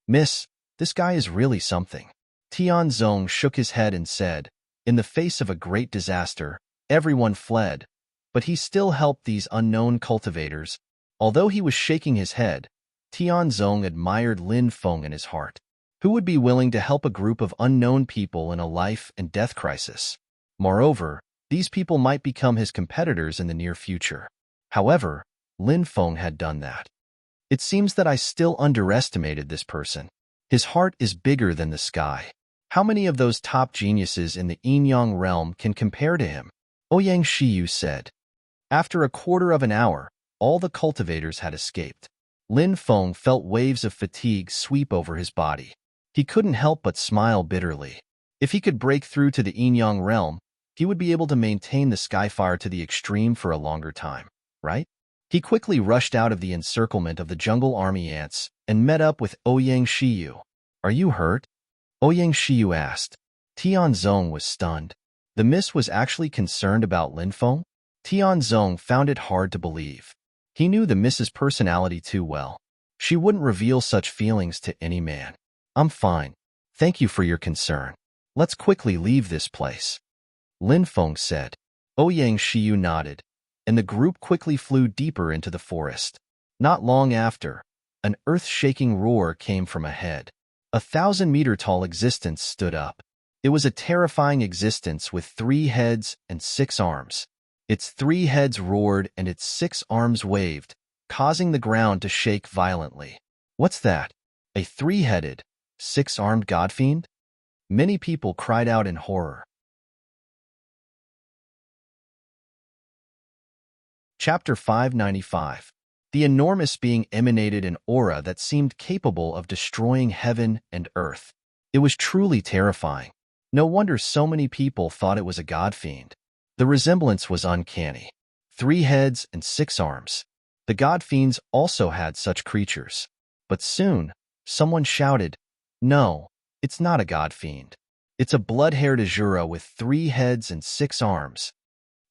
"Miss, this guy is really something." Tianzong shook his head and said, "In the face of a great disaster, everyone fled, but he still helped these unknown cultivators." Although he was shaking his head, Tianzong admired Lin Feng in his heart. Who would be willing to help a group of unknown people in a life and death crisis? Moreover, these people might become his competitors in the near future. However, Lin Feng had done that. "It seems that I still underestimated this person. His heart is bigger than the sky. How many of those top geniuses in the Yin-Yang realm can compare to him?" Ouyang Shiyu said. After a quarter of an hour, all the cultivators had escaped. Lin Feng felt waves of fatigue sweep over his body. He couldn't help but smile bitterly. If he could break through to the Yin-Yang realm, he would be able to maintain the skyfire to the extreme for a longer time, right? He quickly rushed out of the encirclement of the jungle army ants and met up with Ouyang Shiyu. "Are you hurt?" Ouyang Shiyu asked. Tianzong was stunned. The miss was actually concerned about Lin Feng? Tianzong found it hard to believe. He knew the miss's personality too well. She wouldn't reveal such feelings to any man. "I'm fine. Thank you for your concern. Let's quickly leave this place," Lin Feng said. Ouyang Shiyu nodded, and the group quickly flew deeper into the forest. Not long after, an earth-shaking roar came from ahead. A 1,000-meter-tall existence stood up. It was a terrifying existence with 3 heads and 6 arms. Its 3 heads roared and its 6 arms waved, causing the ground to shake violently. "What's that? A 3-headed, 6-armed godfiend?" Many people cried out in horror. Chapter 595. The enormous being emanated an aura that seemed capable of destroying heaven and earth. It was truly terrifying. No wonder so many people thought it was a godfiend. The resemblance was uncanny. 3 heads and 6 arms. The godfiends also had such creatures. But soon, someone shouted, "No, it's not a godfiend. It's a blood-haired Azura with 3 heads and 6 arms."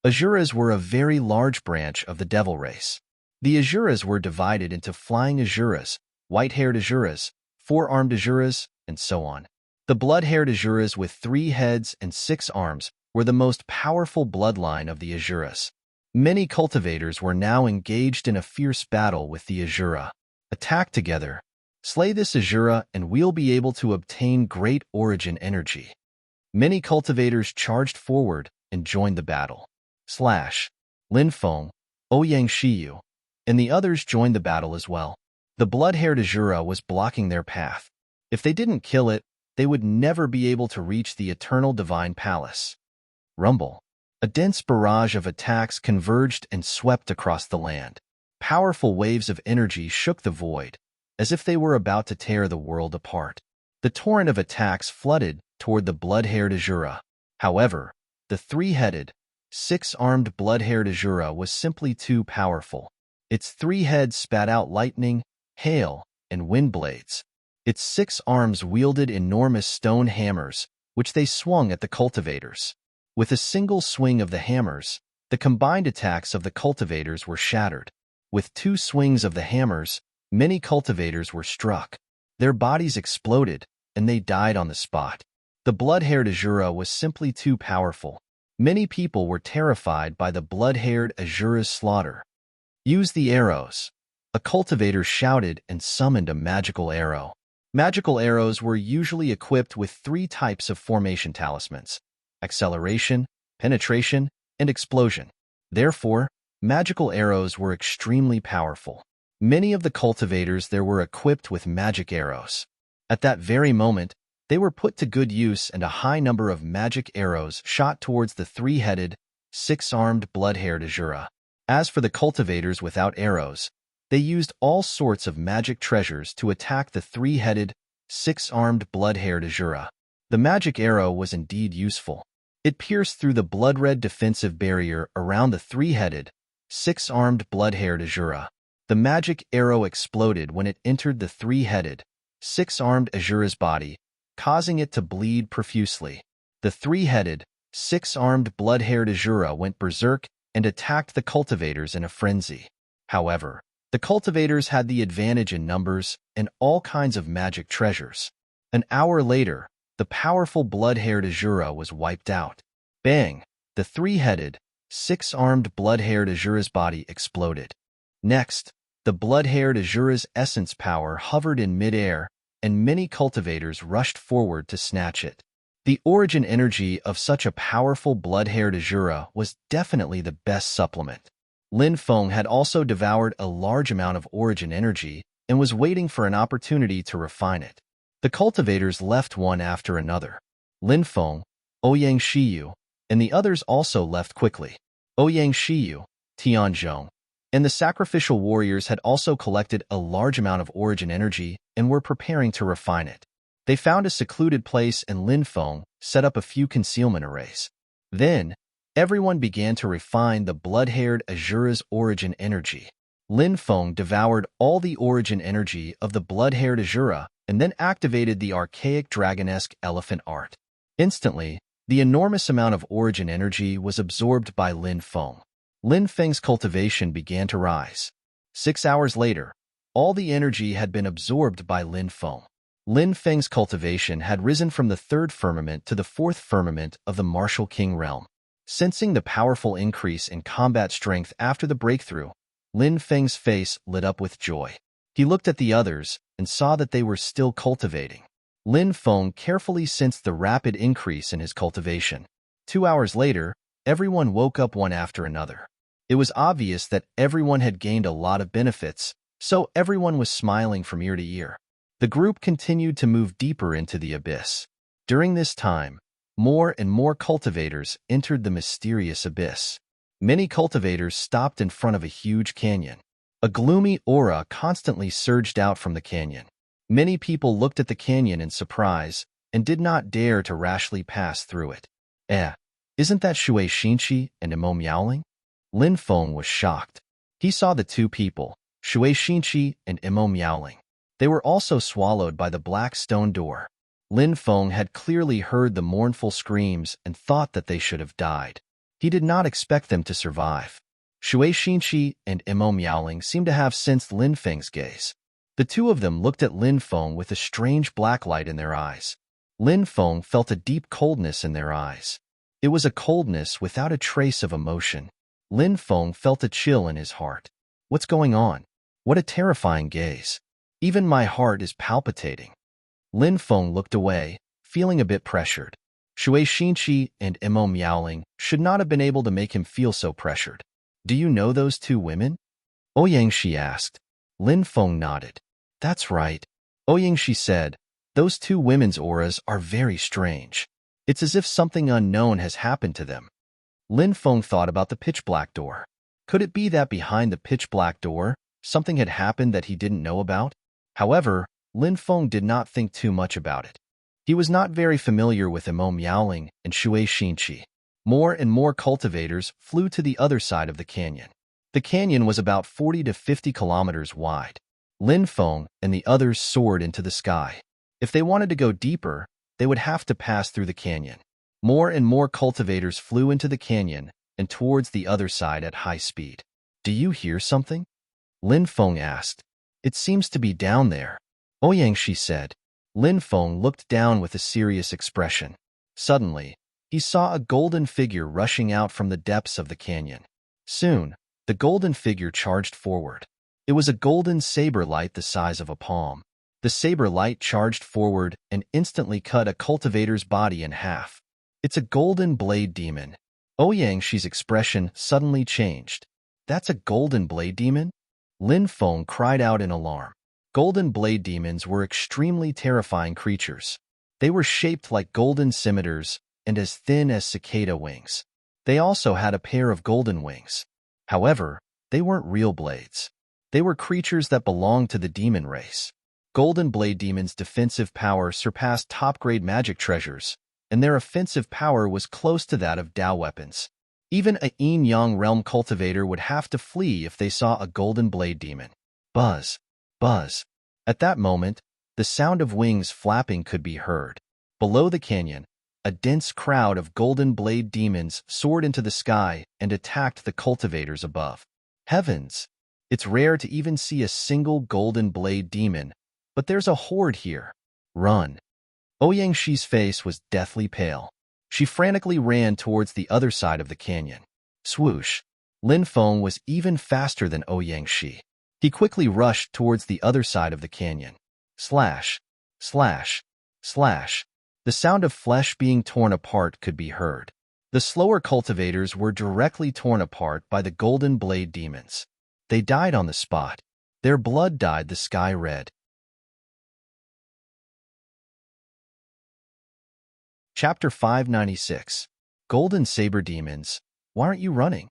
Azuras were a very large branch of the devil race. The Azuras were divided into flying Azuras, white-haired Azuras, 4-armed Azuras, and so on. The blood-haired Azuras with 3 heads and 6 arms were the most powerful bloodline of the Azuras. Many cultivators were now engaged in a fierce battle with the Azura. Attack together. Slay this Azura and we'll be able to obtain great origin energy. Many cultivators charged forward and joined the battle. Lin Feng, Ouyang Shiyu, and the others joined the battle as well. The blood-haired Azura was blocking their path. If they didn't kill it, they would never be able to reach the eternal divine palace. Rumble. A dense barrage of attacks converged and swept across the land. Powerful waves of energy shook the void, as if they were about to tear the world apart. The torrent of attacks flooded toward the blood-haired Azura. However, the 3-headed, 6-armed blood-haired Azura was simply too powerful. Its 3 heads spat out lightning, hail, and wind blades. Its 6 arms wielded enormous stone hammers, which they swung at the cultivators. With a single swing of the hammers, the combined attacks of the cultivators were shattered. With 2 swings of the hammers, many cultivators were struck. Their bodies exploded, and they died on the spot. The blood-haired Azura was simply too powerful. Many people were terrified by the blood-haired Azura's slaughter. Use the arrows. A cultivator shouted and summoned a magical arrow. Magical arrows were usually equipped with 3 types of formation talismans: acceleration, penetration, and explosion. Therefore, magical arrows were extremely powerful. Many of the cultivators there were equipped with magic arrows. At that very moment, they were put to good use, and a high number of magic arrows shot towards the 3-headed, 6-armed blood-haired Azura. As for the cultivators without arrows, they used all sorts of magic treasures to attack the 3-headed, 6-armed blood-haired Azura. The magic arrow was indeed useful. It pierced through the blood-red defensive barrier around the 3-headed, 6-armed blood-haired Azura. The magic arrow exploded when it entered the 3-headed, 6-armed Azura's body, causing it to bleed profusely. The 3-headed, 6-armed blood-haired Azura went berserk and attacked the cultivators in a frenzy. However, the cultivators had the advantage in numbers and all kinds of magic treasures. An hour later, the powerful blood-haired Azura was wiped out. Bang! The 3-headed, 6-armed blood-haired Azura's body exploded. Next, the blood-haired Azura's essence power hovered in mid-air, and many cultivators rushed forward to snatch it. The origin energy of such a powerful blood-haired Azura was definitely the best supplement. Lin Feng had also devoured a large amount of origin energy and was waiting for an opportunity to refine it. The cultivators left one after another. Lin Feng, Ouyang Shiyu, and the others also left quickly. Ouyang Shiyu, Tianzhong, and the sacrificial warriors had also collected a large amount of origin energy and were preparing to refine it. They found a secluded place, and Lin Feng set up a few concealment arrays. Then, everyone began to refine the blood-haired Azura's origin energy. Lin Feng devoured all the origin energy of the blood-haired Azura and then activated the archaic dragonesque elephant art. Instantly, the enormous amount of origin energy was absorbed by Lin Feng. Lin Feng's cultivation began to rise. 6 hours later, all the energy had been absorbed by Lin Feng. Lin Feng's cultivation had risen from the 3rd firmament to the 4th firmament of the Martial King realm. Sensing the powerful increase in combat strength after the breakthrough, Lin Feng's face lit up with joy. He looked at the others and saw that they were still cultivating. Lin Feng carefully sensed the rapid increase in his cultivation. 2 hours later, everyone woke up one after another. It was obvious that everyone had gained a lot of benefits, so everyone was smiling from ear to ear. The group continued to move deeper into the abyss. During this time, more and more cultivators entered the mysterious abyss. Many cultivators stopped in front of a huge canyon. A gloomy aura constantly surged out from the canyon. Many people looked at the canyon in surprise and did not dare to rashly pass through it. Isn't that Shui Xinqi and Imo Miaoling? Lin Feng was shocked. He saw the 2 people, Shui Xinqi and Imo Miaoling. They were also swallowed by the black stone door. Lin Feng had clearly heard the mournful screams and thought that they should have died. He did not expect them to survive. Shui Xinqi and Imo Miaoling seemed to have sensed Lin Feng's gaze. The 2 of them looked at Lin Feng with a strange black light in their eyes. Lin Feng felt a deep coldness in their eyes. It was a coldness without a trace of emotion. Lin Feng felt a chill in his heart. What's going on? What a terrifying gaze. Even my heart is palpitating. Lin Feng looked away, feeling a bit pressured. Shui Xinqi and Imo Miaoling should not have been able to make him feel so pressured. Do you know those 2 women? Ouyang Shi asked. Lin Feng nodded. That's right. Ouyang Shi said, those 2 women's auras are very strange. It's as if something unknown has happened to them. Lin Feng thought about the pitch-black door. Could it be that behind the pitch-black door, something had happened that he didn't know about? However, Lin Feng did not think too much about it. He was not very familiar with Imo Miaoling and Shui Xinqi. More and more cultivators flew to the other side of the canyon. The canyon was about 40 to 50 kilometers wide. Lin Feng and the others soared into the sky. If they wanted to go deeper, they would have to pass through the canyon. More and more cultivators flew into the canyon and towards the other side at high speed. Do you hear something? Lin Feng asked. It seems to be down there. Ouyang Shi said. Lin Feng looked down with a serious expression. Suddenly, he saw a golden figure rushing out from the depths of the canyon. Soon, the golden figure charged forward. It was a golden saber light the size of a palm. The saber light charged forward and instantly cut a cultivator's body in half. It's a golden blade demon. Ouyangxi's expression suddenly changed. That's a golden blade demon? Lin Feng cried out in alarm. Golden blade demons were extremely terrifying creatures. They were shaped like golden scimitars and as thin as cicada wings. They also had a pair of golden wings. However, they weren't real blades. They were creatures that belonged to the demon race. Golden blade demons' defensive power surpassed top-grade magic treasures, and their offensive power was close to that of Dao weapons. Even a yin-yang realm cultivator would have to flee if they saw a golden blade demon. Buzz, buzz. At that moment, the sound of wings flapping could be heard. Below the canyon, a dense crowd of golden blade demons soared into the sky and attacked the cultivators above. Heavens! It's rare to even see a single golden blade demon, but there's a horde here. Run! Ouyangxi's face was deathly pale. She frantically ran towards the other side of the canyon. Swoosh! Lin Feng was even faster than Ouyangxi. He quickly rushed towards the other side of the canyon. Slash! Slash! Slash! The sound of flesh being torn apart could be heard. The slower cultivators were directly torn apart by the golden blade demons. They died on the spot. Their blood dyed the sky red. Chapter 596. Golden Saber Demons, why aren't you running?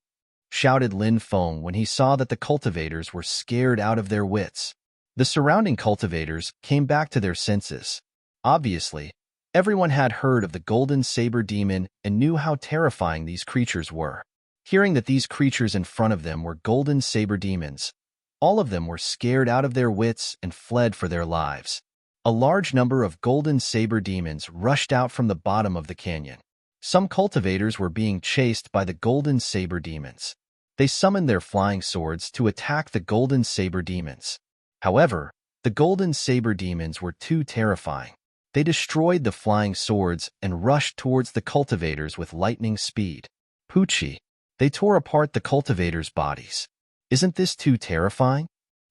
Shouted Lin Feng when he saw that the cultivators were scared out of their wits. The surrounding cultivators came back to their senses. Obviously, everyone had heard of the Golden Saber Demon and knew how terrifying these creatures were. Hearing that these creatures in front of them were Golden Saber Demons, all of them were scared out of their wits and fled for their lives. A large number of Golden Saber Demons rushed out from the bottom of the canyon. Some cultivators were being chased by the Golden Saber Demons. They summoned their flying swords to attack the Golden Saber Demons. However, the Golden Saber Demons were too terrifying. They destroyed the flying swords and rushed towards the cultivators with lightning speed. Poochie! They tore apart the cultivators' bodies. Isn't this too terrifying?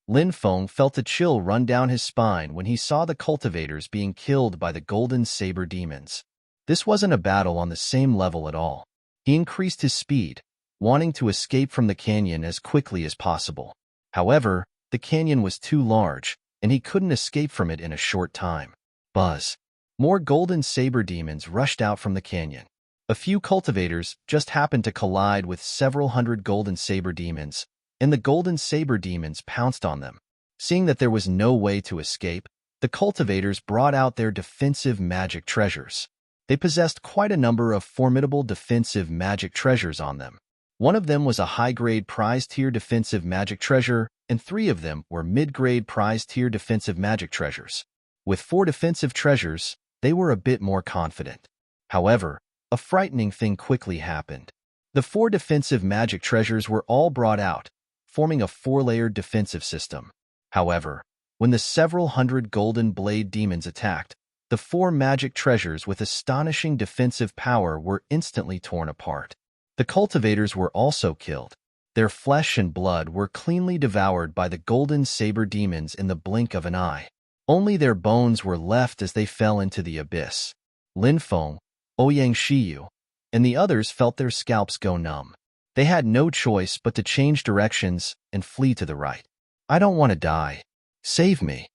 Lin Feng felt a chill run down his spine when he saw the cultivators being killed by the Golden Saber Demons. This wasn't a battle on the same level at all. He increased his speed, wanting to escape from the canyon as quickly as possible. However, the canyon was too large, and he couldn't escape from it in a short time. Buzz! More Golden Saber Demons rushed out from the canyon. A few cultivators just happened to collide with several hundred Golden Saber Demons, and the Golden Saber Demons pounced on them. Seeing that there was no way to escape, the cultivators brought out their defensive magic treasures. They possessed quite a number of formidable defensive magic treasures on them. One of them was a high-grade prize-tier defensive magic treasure, and 3 of them were mid-grade prize-tier defensive magic treasures. With 4 defensive treasures, they were a bit more confident. However, a frightening thing quickly happened. The 4 defensive magic treasures were all brought out, forming a 4-layered defensive system. However, when the several hundred golden blade demons attacked, the 4 magic treasures with astonishing defensive power were instantly torn apart. The cultivators were also killed. Their flesh and blood were cleanly devoured by the Golden Saber Demons in the blink of an eye. Only their bones were left as they fell into the abyss. Lin Feng, Ouyangxiyu, and the others felt their scalps go numb. They had no choice but to change directions and flee to the right. I don't want to die. Save me.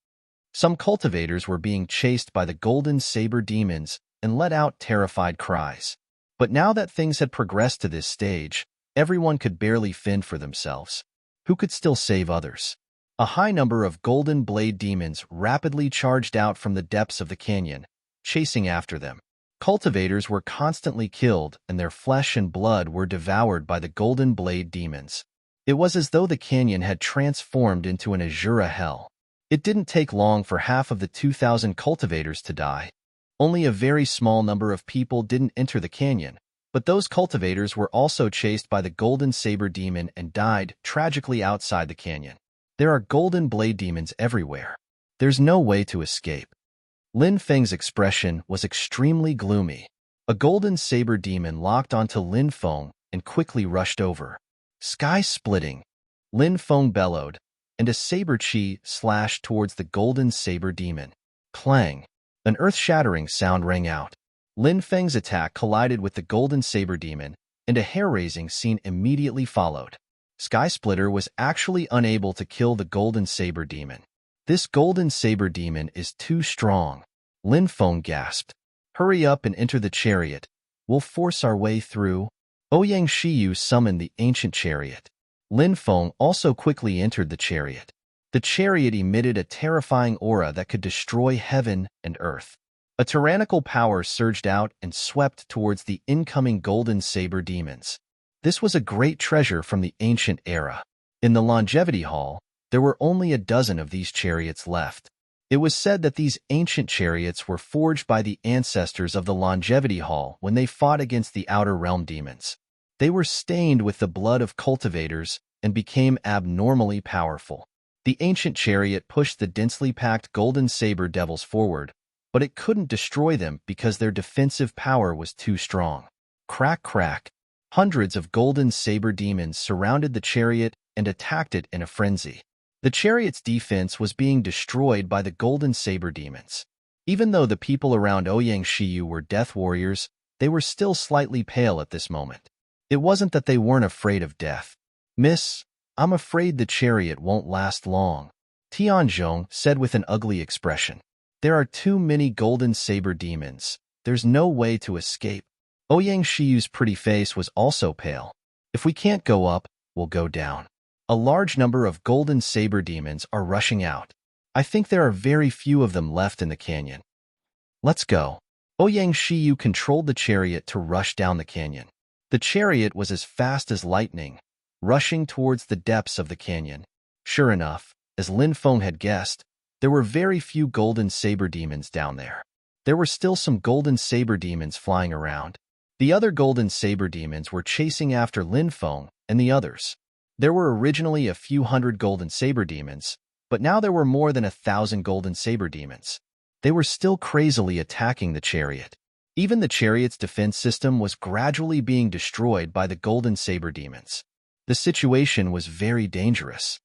Some cultivators were being chased by the Golden Saber Demons and let out terrified cries. But now that things had progressed to this stage, everyone could barely fend for themselves. Who could still save others? A high number of Golden Blade Demons rapidly charged out from the depths of the canyon, chasing after them. Cultivators were constantly killed and their flesh and blood were devoured by the Golden Blade Demons. It was as though the canyon had transformed into an Azura hell. It didn't take long for half of the 2,000 cultivators to die. Only a very small number of people didn't enter the canyon, but those cultivators were also chased by the Golden Saber Demon and died tragically outside the canyon. There are Golden Blade Demons everywhere. There's no way to escape. Lin Feng's expression was extremely gloomy. A golden saber demon locked onto Lin Feng and quickly rushed over. Sky splitting, Lin Feng bellowed, and a saber chi slashed towards the golden saber demon. Clang! An earth-shattering sound rang out. Lin Feng's attack collided with the golden saber demon, and a hair-raising scene immediately followed. Sky Splitter was actually unable to kill the golden saber demon. This golden saber demon is too strong. Lin Feng gasped. Hurry up and enter the chariot. We'll force our way through. Ouyang Shiyu summoned the ancient chariot. Lin Feng also quickly entered the chariot. The chariot emitted a terrifying aura that could destroy heaven and earth. A tyrannical power surged out and swept towards the incoming golden saber demons. This was a great treasure from the ancient era. In the Longevity Hall, there were only a dozen of these chariots left. It was said that these ancient chariots were forged by the ancestors of the Longevity Hall when they fought against the Outer Realm demons. They were stained with the blood of cultivators and became abnormally powerful. The ancient chariot pushed the densely packed golden saber devils forward, but it couldn't destroy them because their defensive power was too strong. Crack, crack. Hundreds of golden saber demons surrounded the chariot and attacked it in a frenzy. The chariot's defense was being destroyed by the golden saber demons. Even though the people around Ouyang Shiyu were death warriors, they were still slightly pale at this moment. It wasn't that they weren't afraid of death. Miss, I'm afraid the chariot won't last long, Tianzhong said with an ugly expression. There are too many golden saber demons. There's no way to escape. Ouyang Shiyu's pretty face was also pale. If we can't go up, we'll go down. A large number of golden saber demons are rushing out. I think there are very few of them left in the canyon. Let's go. Ouyang Shiyu controlled the chariot to rush down the canyon. The chariot was as fast as lightning, rushing towards the depths of the canyon. Sure enough, as Lin Feng had guessed, there were very few golden saber demons down there. There were still some golden saber demons flying around. The other golden saber demons were chasing after Lin Feng and the others. There were originally a few hundred golden saber demons, but now there were more than 1,000 golden saber demons. They were still crazily attacking the chariot. Even the chariot's defense system was gradually being destroyed by the golden saber demons. The situation was very dangerous.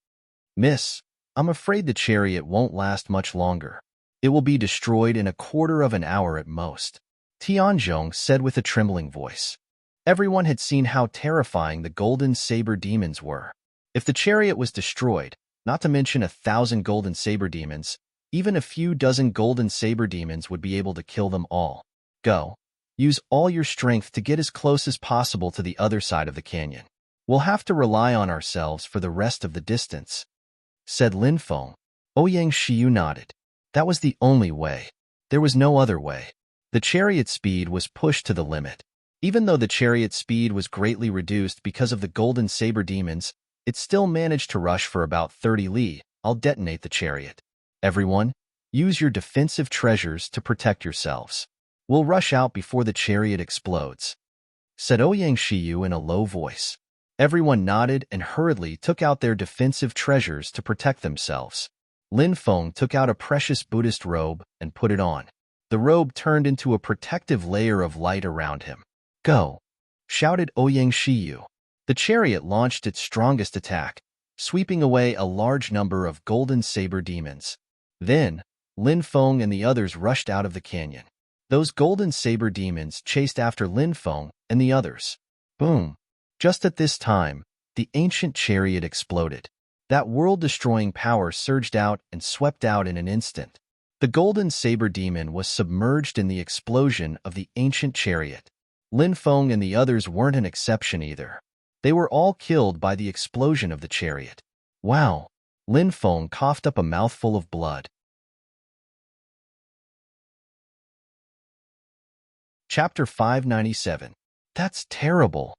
Miss, I'm afraid the chariot won't last much longer. It will be destroyed in a quarter of an hour at most, Tianzhong said with a trembling voice. Everyone had seen how terrifying the golden saber demons were. If the chariot was destroyed, not to mention 1,000 golden saber demons, even a few dozen golden saber demons would be able to kill them all. Go. Use all your strength to get as close as possible to the other side of the canyon. We'll have to rely on ourselves for the rest of the distance, said Lin Feng. Ouyang Shiyu nodded. That was the only way. There was no other way. The chariot's speed was pushed to the limit. Even though the chariot's speed was greatly reduced because of the golden saber demons, it still managed to rush for about 30 li. I'll detonate the chariot. Everyone, use your defensive treasures to protect yourselves. We'll rush out before the chariot explodes, said Ouyang Shiyu in a low voice. Everyone nodded and hurriedly took out their defensive treasures to protect themselves. Lin Feng took out a precious Buddhist robe and put it on. The robe turned into a protective layer of light around him. Go! Shouted Ouyang Shiyu. The chariot launched its strongest attack, sweeping away a large number of golden saber demons. Then, Lin Feng and the others rushed out of the canyon. Those golden saber demons chased after Lin Feng and the others. Boom! Just at this time, the ancient chariot exploded. That world-destroying power surged out and swept out in an instant. The golden saber demon was submerged in the explosion of the ancient chariot. Lin Feng and the others weren't an exception either. They were all killed by the explosion of the chariot. Wow! Lin Feng coughed up a mouthful of blood. Chapter 597. That's terrible.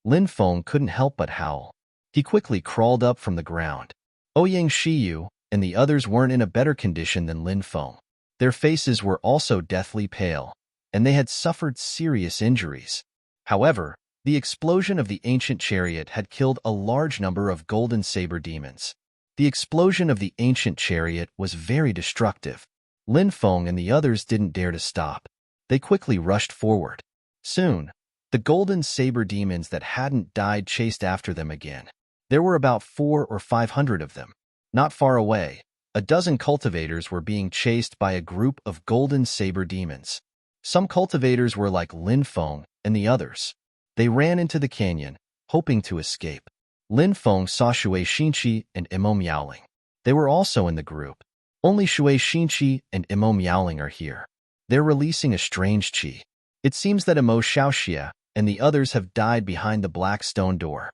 Lin Feng couldn't help but howl. He quickly crawled up from the ground. Ouyang Shiyu and the others weren't in a better condition than Lin Feng. Their faces were also deathly pale, and they had suffered serious injuries. However, the explosion of the ancient chariot had killed a large number of golden saber demons. The explosion of the ancient chariot was very destructive. Lin Feng and the others didn't dare to stop. They quickly rushed forward. Soon, the golden saber demons that hadn't died chased after them again. There were about 400 or 500 of them. Not far away, a dozen cultivators were being chased by a group of golden saber demons. Some cultivators were like Lin Feng and the others. They ran into the canyon, hoping to escape. Lin Feng saw Shui Xinqi and Imo Miaoling. They were also in the group. Only Shui Xinqi and Imo Miaoling are here. They're releasing a strange qi. It seems that Imo Xiaoxia and the others have died behind the black stone door.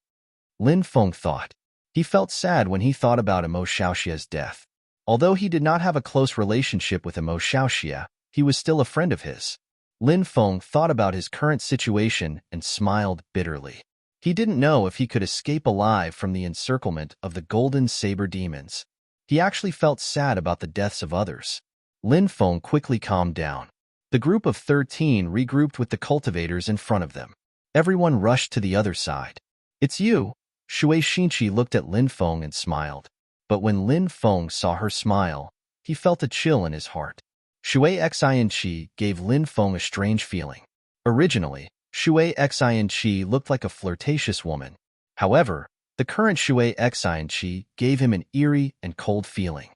Lin Feng thought. He felt sad when he thought about Imo Xiaoxia's death. Although he did not have a close relationship with Imo Xiaoxia, he was still a friend of his. Lin Feng thought about his current situation and smiled bitterly. He didn't know if he could escape alive from the encirclement of the golden saber demons. He actually felt sad about the deaths of others. Lin Feng quickly calmed down. The group of 13 regrouped with the cultivators in front of them. Everyone rushed to the other side. "It's you." Shui Xinqi looked at Lin Feng and smiled. But when Lin Feng saw her smile, he felt a chill in his heart. Shui Xianqi gave Lin Feng a strange feeling. Originally, Shui Xianqi looked like a flirtatious woman. However, the current Shui Xianqi gave him an eerie and cold feeling.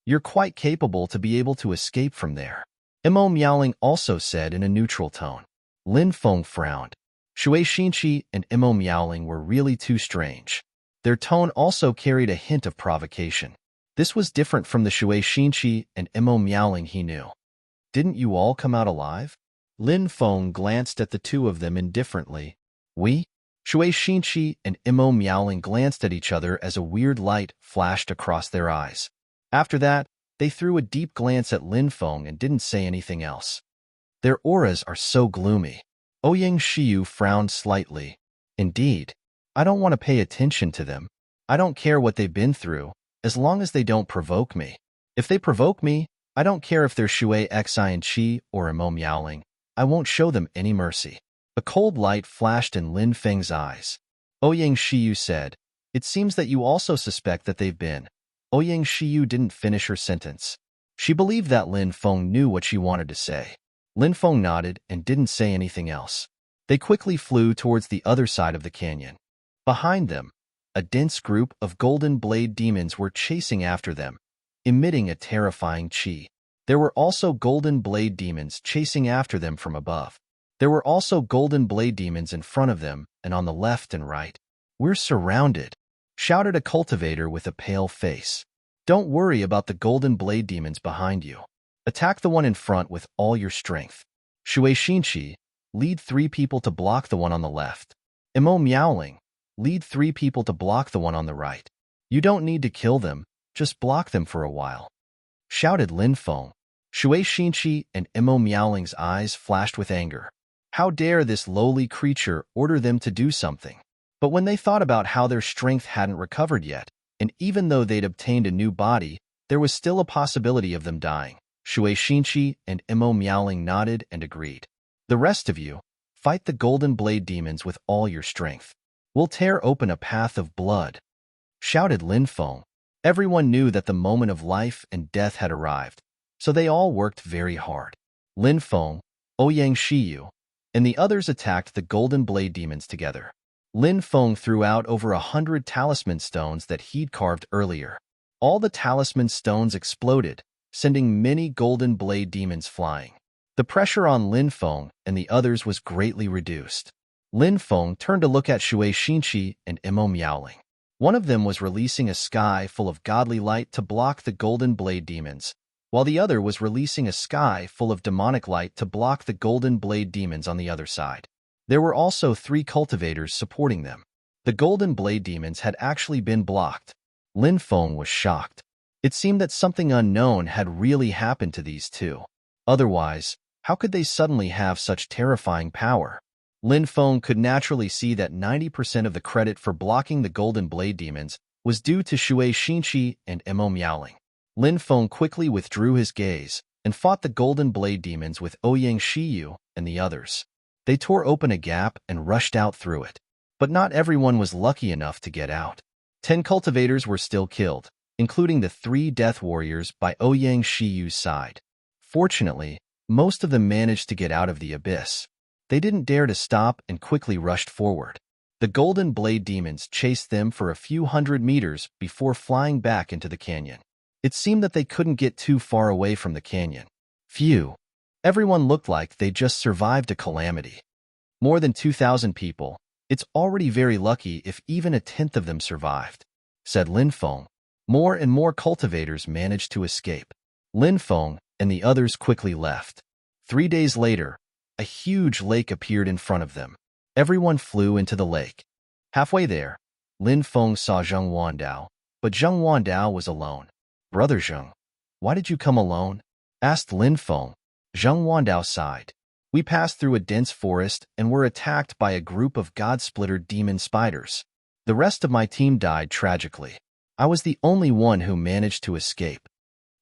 "You're quite capable to be able to escape from there," Imo Miaoling also said in a neutral tone. Lin Feng frowned. Shui Xinqi and Imo Miaoling were really too strange. Their tone also carried a hint of provocation. This was different from the Shui Xinqi and Imo Miaoling he knew. "Didn't you all come out alive?" Lin Feng glanced at the two of them indifferently. "We?" Shui Xinqi and Imo Miaoling glanced at each other as a weird light flashed across their eyes. After that, they threw a deep glance at Lin Feng and didn't say anything else. "Their auras are so gloomy." Ouyang Shiyu frowned slightly. "Indeed. I don't want to pay attention to them. I don't care what they've been through, as long as they don't provoke me. If they provoke me, I don't care if they're Shui Xianqi or Imo Miaoling. I won't show them any mercy." A cold light flashed in Lin Feng's eyes. Ouyang Shiyu said, "It seems that you also suspect that they've been." Ouyang Shiyu didn't finish her sentence. She believed that Lin Feng knew what she wanted to say. Lin Feng nodded and didn't say anything else. They quickly flew towards the other side of the canyon. Behind them, a dense group of golden blade demons were chasing after them, emitting a terrifying qi. There were also golden blade demons chasing after them from above. There were also golden blade demons in front of them and on the left and right. "We're surrounded," shouted a cultivator with a pale face. "Don't worry about the golden blade demons behind you. Attack the one in front with all your strength." Shui Xinqi, lead 3 people to block the one on the left. Imo Miaoling, lead 3 people to block the one on the right. "You don't need to kill them, just block them for a while," shouted Lin Feng. Shui Xinqi and Imo Miaoling's eyes flashed with anger. How dare this lowly creature order them to do something? But when they thought about how their strength hadn't recovered yet, and even though they'd obtained a new body, there was still a possibility of them dying. Shui Xinqi and Imo Miaoling nodded and agreed. "The rest of you, fight the golden blade demons with all your strength. We'll tear open a path of blood," shouted Lin Feng. Everyone knew that the moment of life and death had arrived, so they all worked very hard. Lin Feng, Ouyang Shiyu, and the others attacked the golden blade demons together. Lin Feng threw out over 100 talisman stones that he'd carved earlier. All the talisman stones exploded, sending many golden blade demons flying. The pressure on Lin Feng and the others was greatly reduced. Lin Feng turned to look at Shui Xinqi and Imo Miaoling. One of them was releasing a sky full of godly light to block the golden blade demons, while the other was releasing a sky full of demonic light to block the golden blade demons on the other side. There were also 3 cultivators supporting them. The golden blade demons had actually been blocked. Lin Feng was shocked. It seemed that something unknown had really happened to these two. Otherwise, how could they suddenly have such terrifying power? Lin Feng could naturally see that 90% of the credit for blocking the golden blade demons was due to Shui Xinqi and Imo Miaoling. Lin Feng quickly withdrew his gaze and fought the golden blade demons with Ouyang Shiyu and the others. They tore open a gap and rushed out through it. But not everyone was lucky enough to get out. 10 cultivators were still killed, including the 3 death warriors by Ouyang Shiyu's side. Fortunately, most of them managed to get out of the abyss. They didn't dare to stop and quickly rushed forward. The golden blade demons chased them for a few hundred meters before flying back into the canyon. It seemed that they couldn't get too far away from the canyon. Phew. Everyone looked like they just survived a calamity. More than 2,000 people. It's already very lucky if even a tenth of them survived, said Lin Feng. More and more cultivators managed to escape. Lin Feng and the others quickly left. 3 days later, a huge lake appeared in front of them. Everyone flew into the lake. Halfway there, Lin Feng saw Zheng Wandao, but Zheng Wandao was alone. Brother Zheng, why did you come alone? Asked Lin Feng. Zheng Wandao sighed. We passed through a dense forest and were attacked by a group of God-splitter demon spiders. The rest of my team died tragically. I was the only one who managed to escape.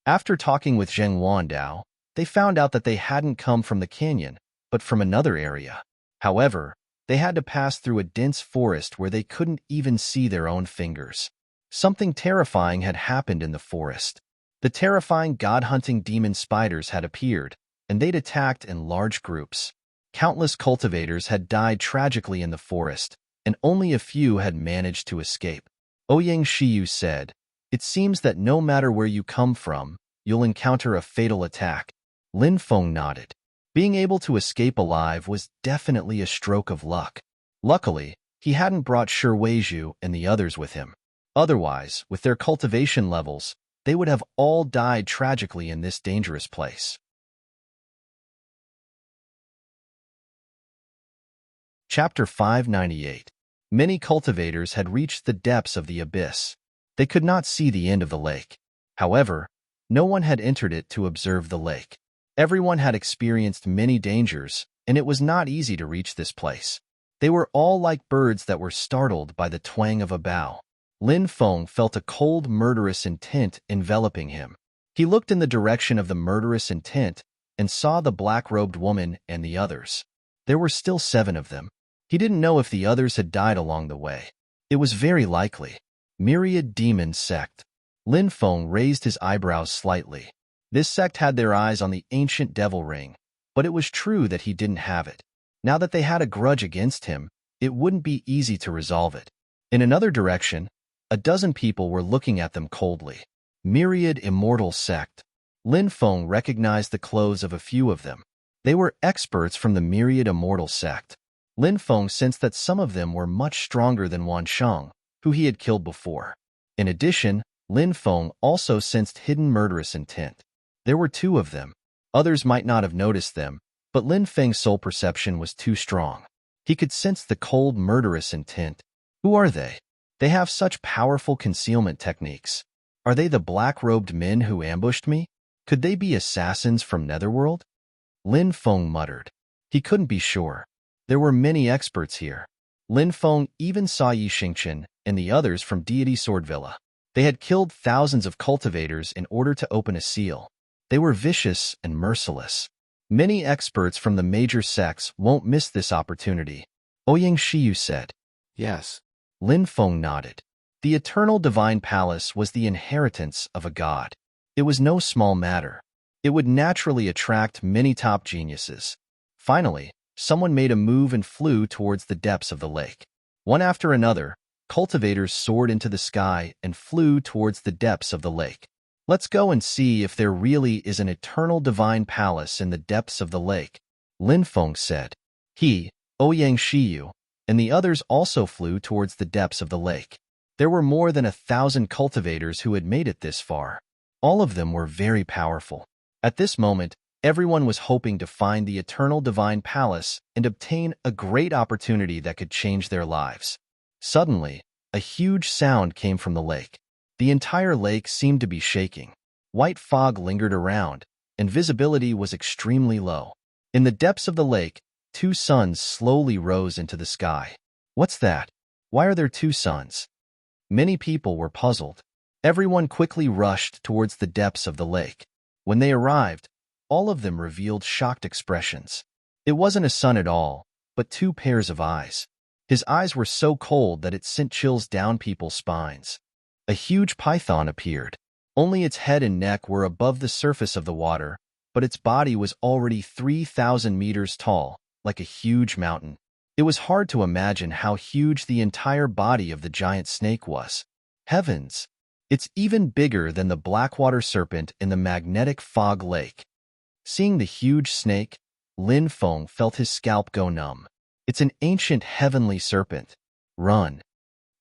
After talking with Zheng Wandao, they found out that they hadn't come from the canyon, but from another area. However, they had to pass through a dense forest where they couldn't even see their own fingers. Something terrifying had happened in the forest. The terrifying god-hunting demon spiders had appeared, and they'd attacked in large groups. Countless cultivators had died tragically in the forest, and only a few had managed to escape. Ouyang Shiyu said, "It seems that no matter where you come from, you'll encounter a fatal attack." Lin Feng nodded. Being able to escape alive was definitely a stroke of luck. Luckily, he hadn't brought Shi Weizhu and the others with him. Otherwise, with their cultivation levels, they would have all died tragically in this dangerous place. Chapter 598. Many cultivators had reached the depths of the abyss. They could not see the end of the lake. However, no one had entered it to observe the lake. Everyone had experienced many dangers, and it was not easy to reach this place. They were all like birds that were startled by the twang of a bow. Lin Feng felt a cold, murderous intent enveloping him. He looked in the direction of the murderous intent and saw the black-robed woman and the others. There were still 7 of them. He didn't know if the others had died along the way. It was very likely. Myriad Demon Sect. Lin Feng raised his eyebrows slightly. This sect had their eyes on the ancient devil ring, but it was true that he didn't have it. Now that they had a grudge against him, it wouldn't be easy to resolve it. In another direction, a dozen people were looking at them coldly. Myriad Immortal Sect. Lin Feng recognized the clothes of a few of them. They were experts from the Myriad Immortal Sect. Lin Feng sensed that some of them were much stronger than Wan Sheng, who he had killed before. In addition, Lin Feng also sensed hidden murderous intent. There were 2 of them. Others might not have noticed them, but Lin Feng's soul perception was too strong. He could sense the cold, murderous intent. Who are they? They have such powerful concealment techniques. Are they the black-robed men who ambushed me? Could they be assassins from Netherworld? Lin Feng muttered. He couldn't be sure. There were many experts here. Lin Feng even saw Yi Xingchen and the others from Deity Sword Villa. They had killed thousands of cultivators in order to open a seal. They were vicious and merciless. Many experts from the major sects won't miss this opportunity. Ouyang Shiyu said. Yes. Lin Feng nodded. The Eternal Divine Palace was the inheritance of a god. It was no small matter. It would naturally attract many top geniuses. Finally, someone made a move and flew towards the depths of the lake. One after another, cultivators soared into the sky and flew towards the depths of the lake. Let's go and see if there really is an eternal divine palace in the depths of the lake, Lin Feng said. He, Ouyang Shiyu, and the others also flew towards the depths of the lake. There were more than 1,000 cultivators who had made it this far. All of them were very powerful. At this moment, everyone was hoping to find the eternal divine palace and obtain a great opportunity that could change their lives. Suddenly, a huge sound came from the lake. The entire lake seemed to be shaking. White fog lingered around, and visibility was extremely low. In the depths of the lake, 2 suns slowly rose into the sky. What's that? Why are there 2 suns? Many people were puzzled. Everyone quickly rushed towards the depths of the lake. When they arrived, all of them revealed shocked expressions. It wasn't a sun at all, but 2 pairs of eyes. His eyes were so cold that it sent chills down people's spines. A huge python appeared. Only its head and neck were above the surface of the water, but its body was already 3,000 meters tall, like a huge mountain. It was hard to imagine how huge the entire body of the giant snake was. Heavens! It's even bigger than the blackwater serpent in the magnetic fog lake. Seeing the huge snake, Lin Feng felt his scalp go numb. It's an ancient heavenly serpent. Run.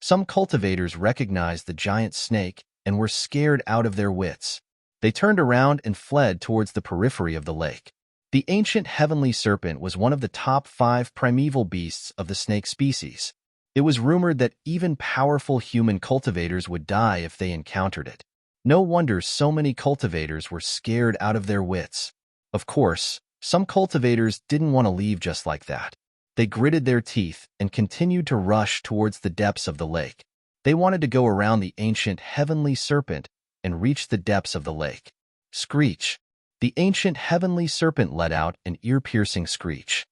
Some cultivators recognized the giant snake and were scared out of their wits. They turned around and fled towards the periphery of the lake. The ancient heavenly serpent was one of the top 5 primeval beasts of the snake species. It was rumored that even powerful human cultivators would die if they encountered it. No wonder so many cultivators were scared out of their wits. Of course, some cultivators didn't want to leave just like that. They gritted their teeth and continued to rush towards the depths of the lake. They wanted to go around the ancient heavenly serpent and reach the depths of the lake. Screech! The ancient heavenly serpent let out an ear-piercing screech.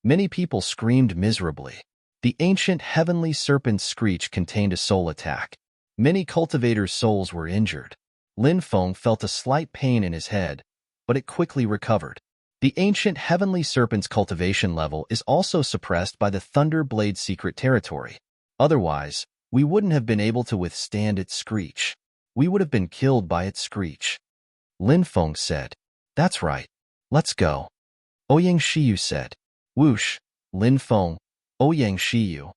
Many people screamed miserably. The ancient heavenly serpent's screech contained a soul attack. Many cultivators' souls were injured. Lin Feng felt a slight pain in his head, but it quickly recovered. The ancient heavenly serpent's cultivation level is also suppressed by the Thunder Blade's secret territory. Otherwise, we wouldn't have been able to withstand its screech. We would have been killed by its screech. Lin Feng said, "That's right. Let's go." Ouyang Shiyu said. Whoosh! Lin Feng, Ouyang Shiyu,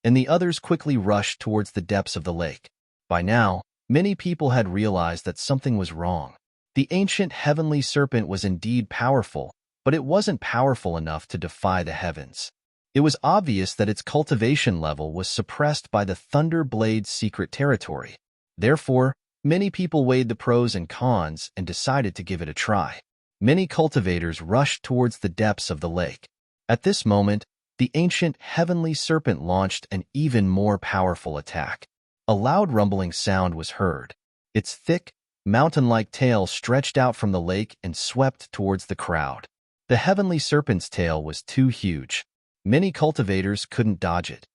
and the others quickly rushed towards the depths of the lake. By now, many people had realized that something was wrong. The ancient heavenly serpent was indeed powerful, but it wasn't powerful enough to defy the heavens. It was obvious that its cultivation level was suppressed by the Thunder Blade's secret territory. Therefore, many people weighed the pros and cons and decided to give it a try. Many cultivators rushed towards the depths of the lake. At this moment, the ancient heavenly serpent launched an even more powerful attack. A loud rumbling sound was heard. Its thick, mountain-like tail stretched out from the lake and swept towards the crowd. The heavenly serpent's tail was too huge. Many cultivators couldn't dodge it.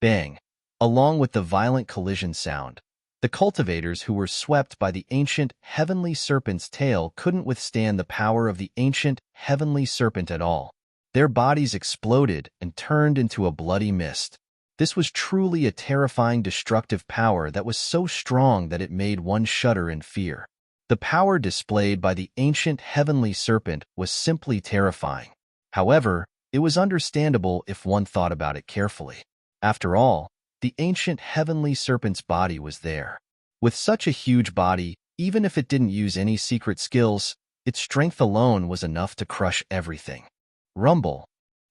Bang! Along with the violent collision sound, the cultivators who were swept by the ancient heavenly serpent's tail couldn't withstand the power of the ancient heavenly serpent at all. Their bodies exploded and turned into a bloody mist. This was truly a terrifying destructive power that was so strong that it made one shudder in fear. The power displayed by the ancient heavenly serpent was simply terrifying. However, it was understandable if one thought about it carefully. After all, the ancient heavenly serpent's body was there. With such a huge body, even if it didn't use any secret skills, its strength alone was enough to crush everything. Rumble.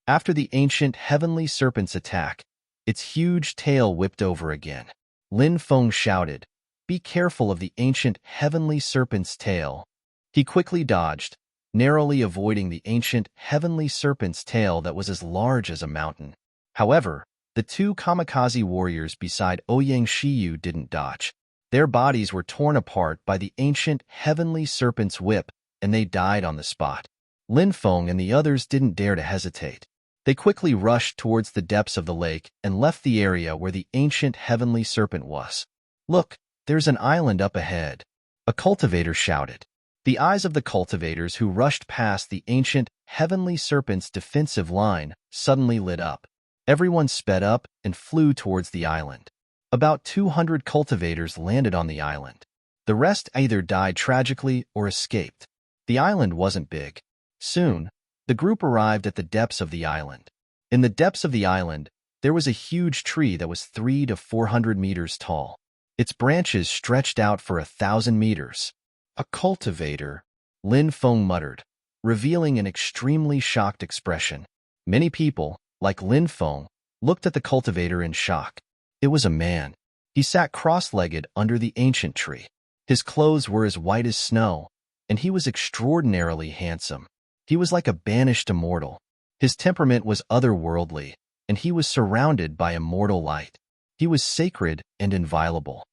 After the ancient heavenly serpent's attack, its huge tail whipped over again. Lin Feng shouted, "Be careful of the ancient heavenly serpent's tail." He quickly dodged, narrowly avoiding the ancient heavenly serpent's tail that was as large as a mountain. However, the 2 kamikaze warriors beside Ouyang Shiyu didn't dodge. Their bodies were torn apart by the ancient heavenly serpent's whip, and they died on the spot. Lin Feng and the others didn't dare to hesitate. They quickly rushed towards the depths of the lake and left the area where the ancient heavenly serpent was. "Look, there's an island up ahead," a cultivator shouted. The eyes of the cultivators who rushed past the ancient heavenly serpent's defensive line suddenly lit up. Everyone sped up and flew towards the island. About 200 cultivators landed on the island. The rest either died tragically or escaped. The island wasn't big. Soon, the group arrived at the depths of the island. In the depths of the island, there was a huge tree that was 300 to 400 meters tall. Its branches stretched out for 1,000 meters. "A cultivator," Lin Feng muttered, revealing an extremely shocked expression. Many people, like Lin Feng, looked at the cultivator in shock. It was a man. He sat cross-legged under the ancient tree. His clothes were as white as snow, and he was extraordinarily handsome. He was like a banished immortal. His temperament was otherworldly, and he was surrounded by immortal light. He was sacred and inviolable.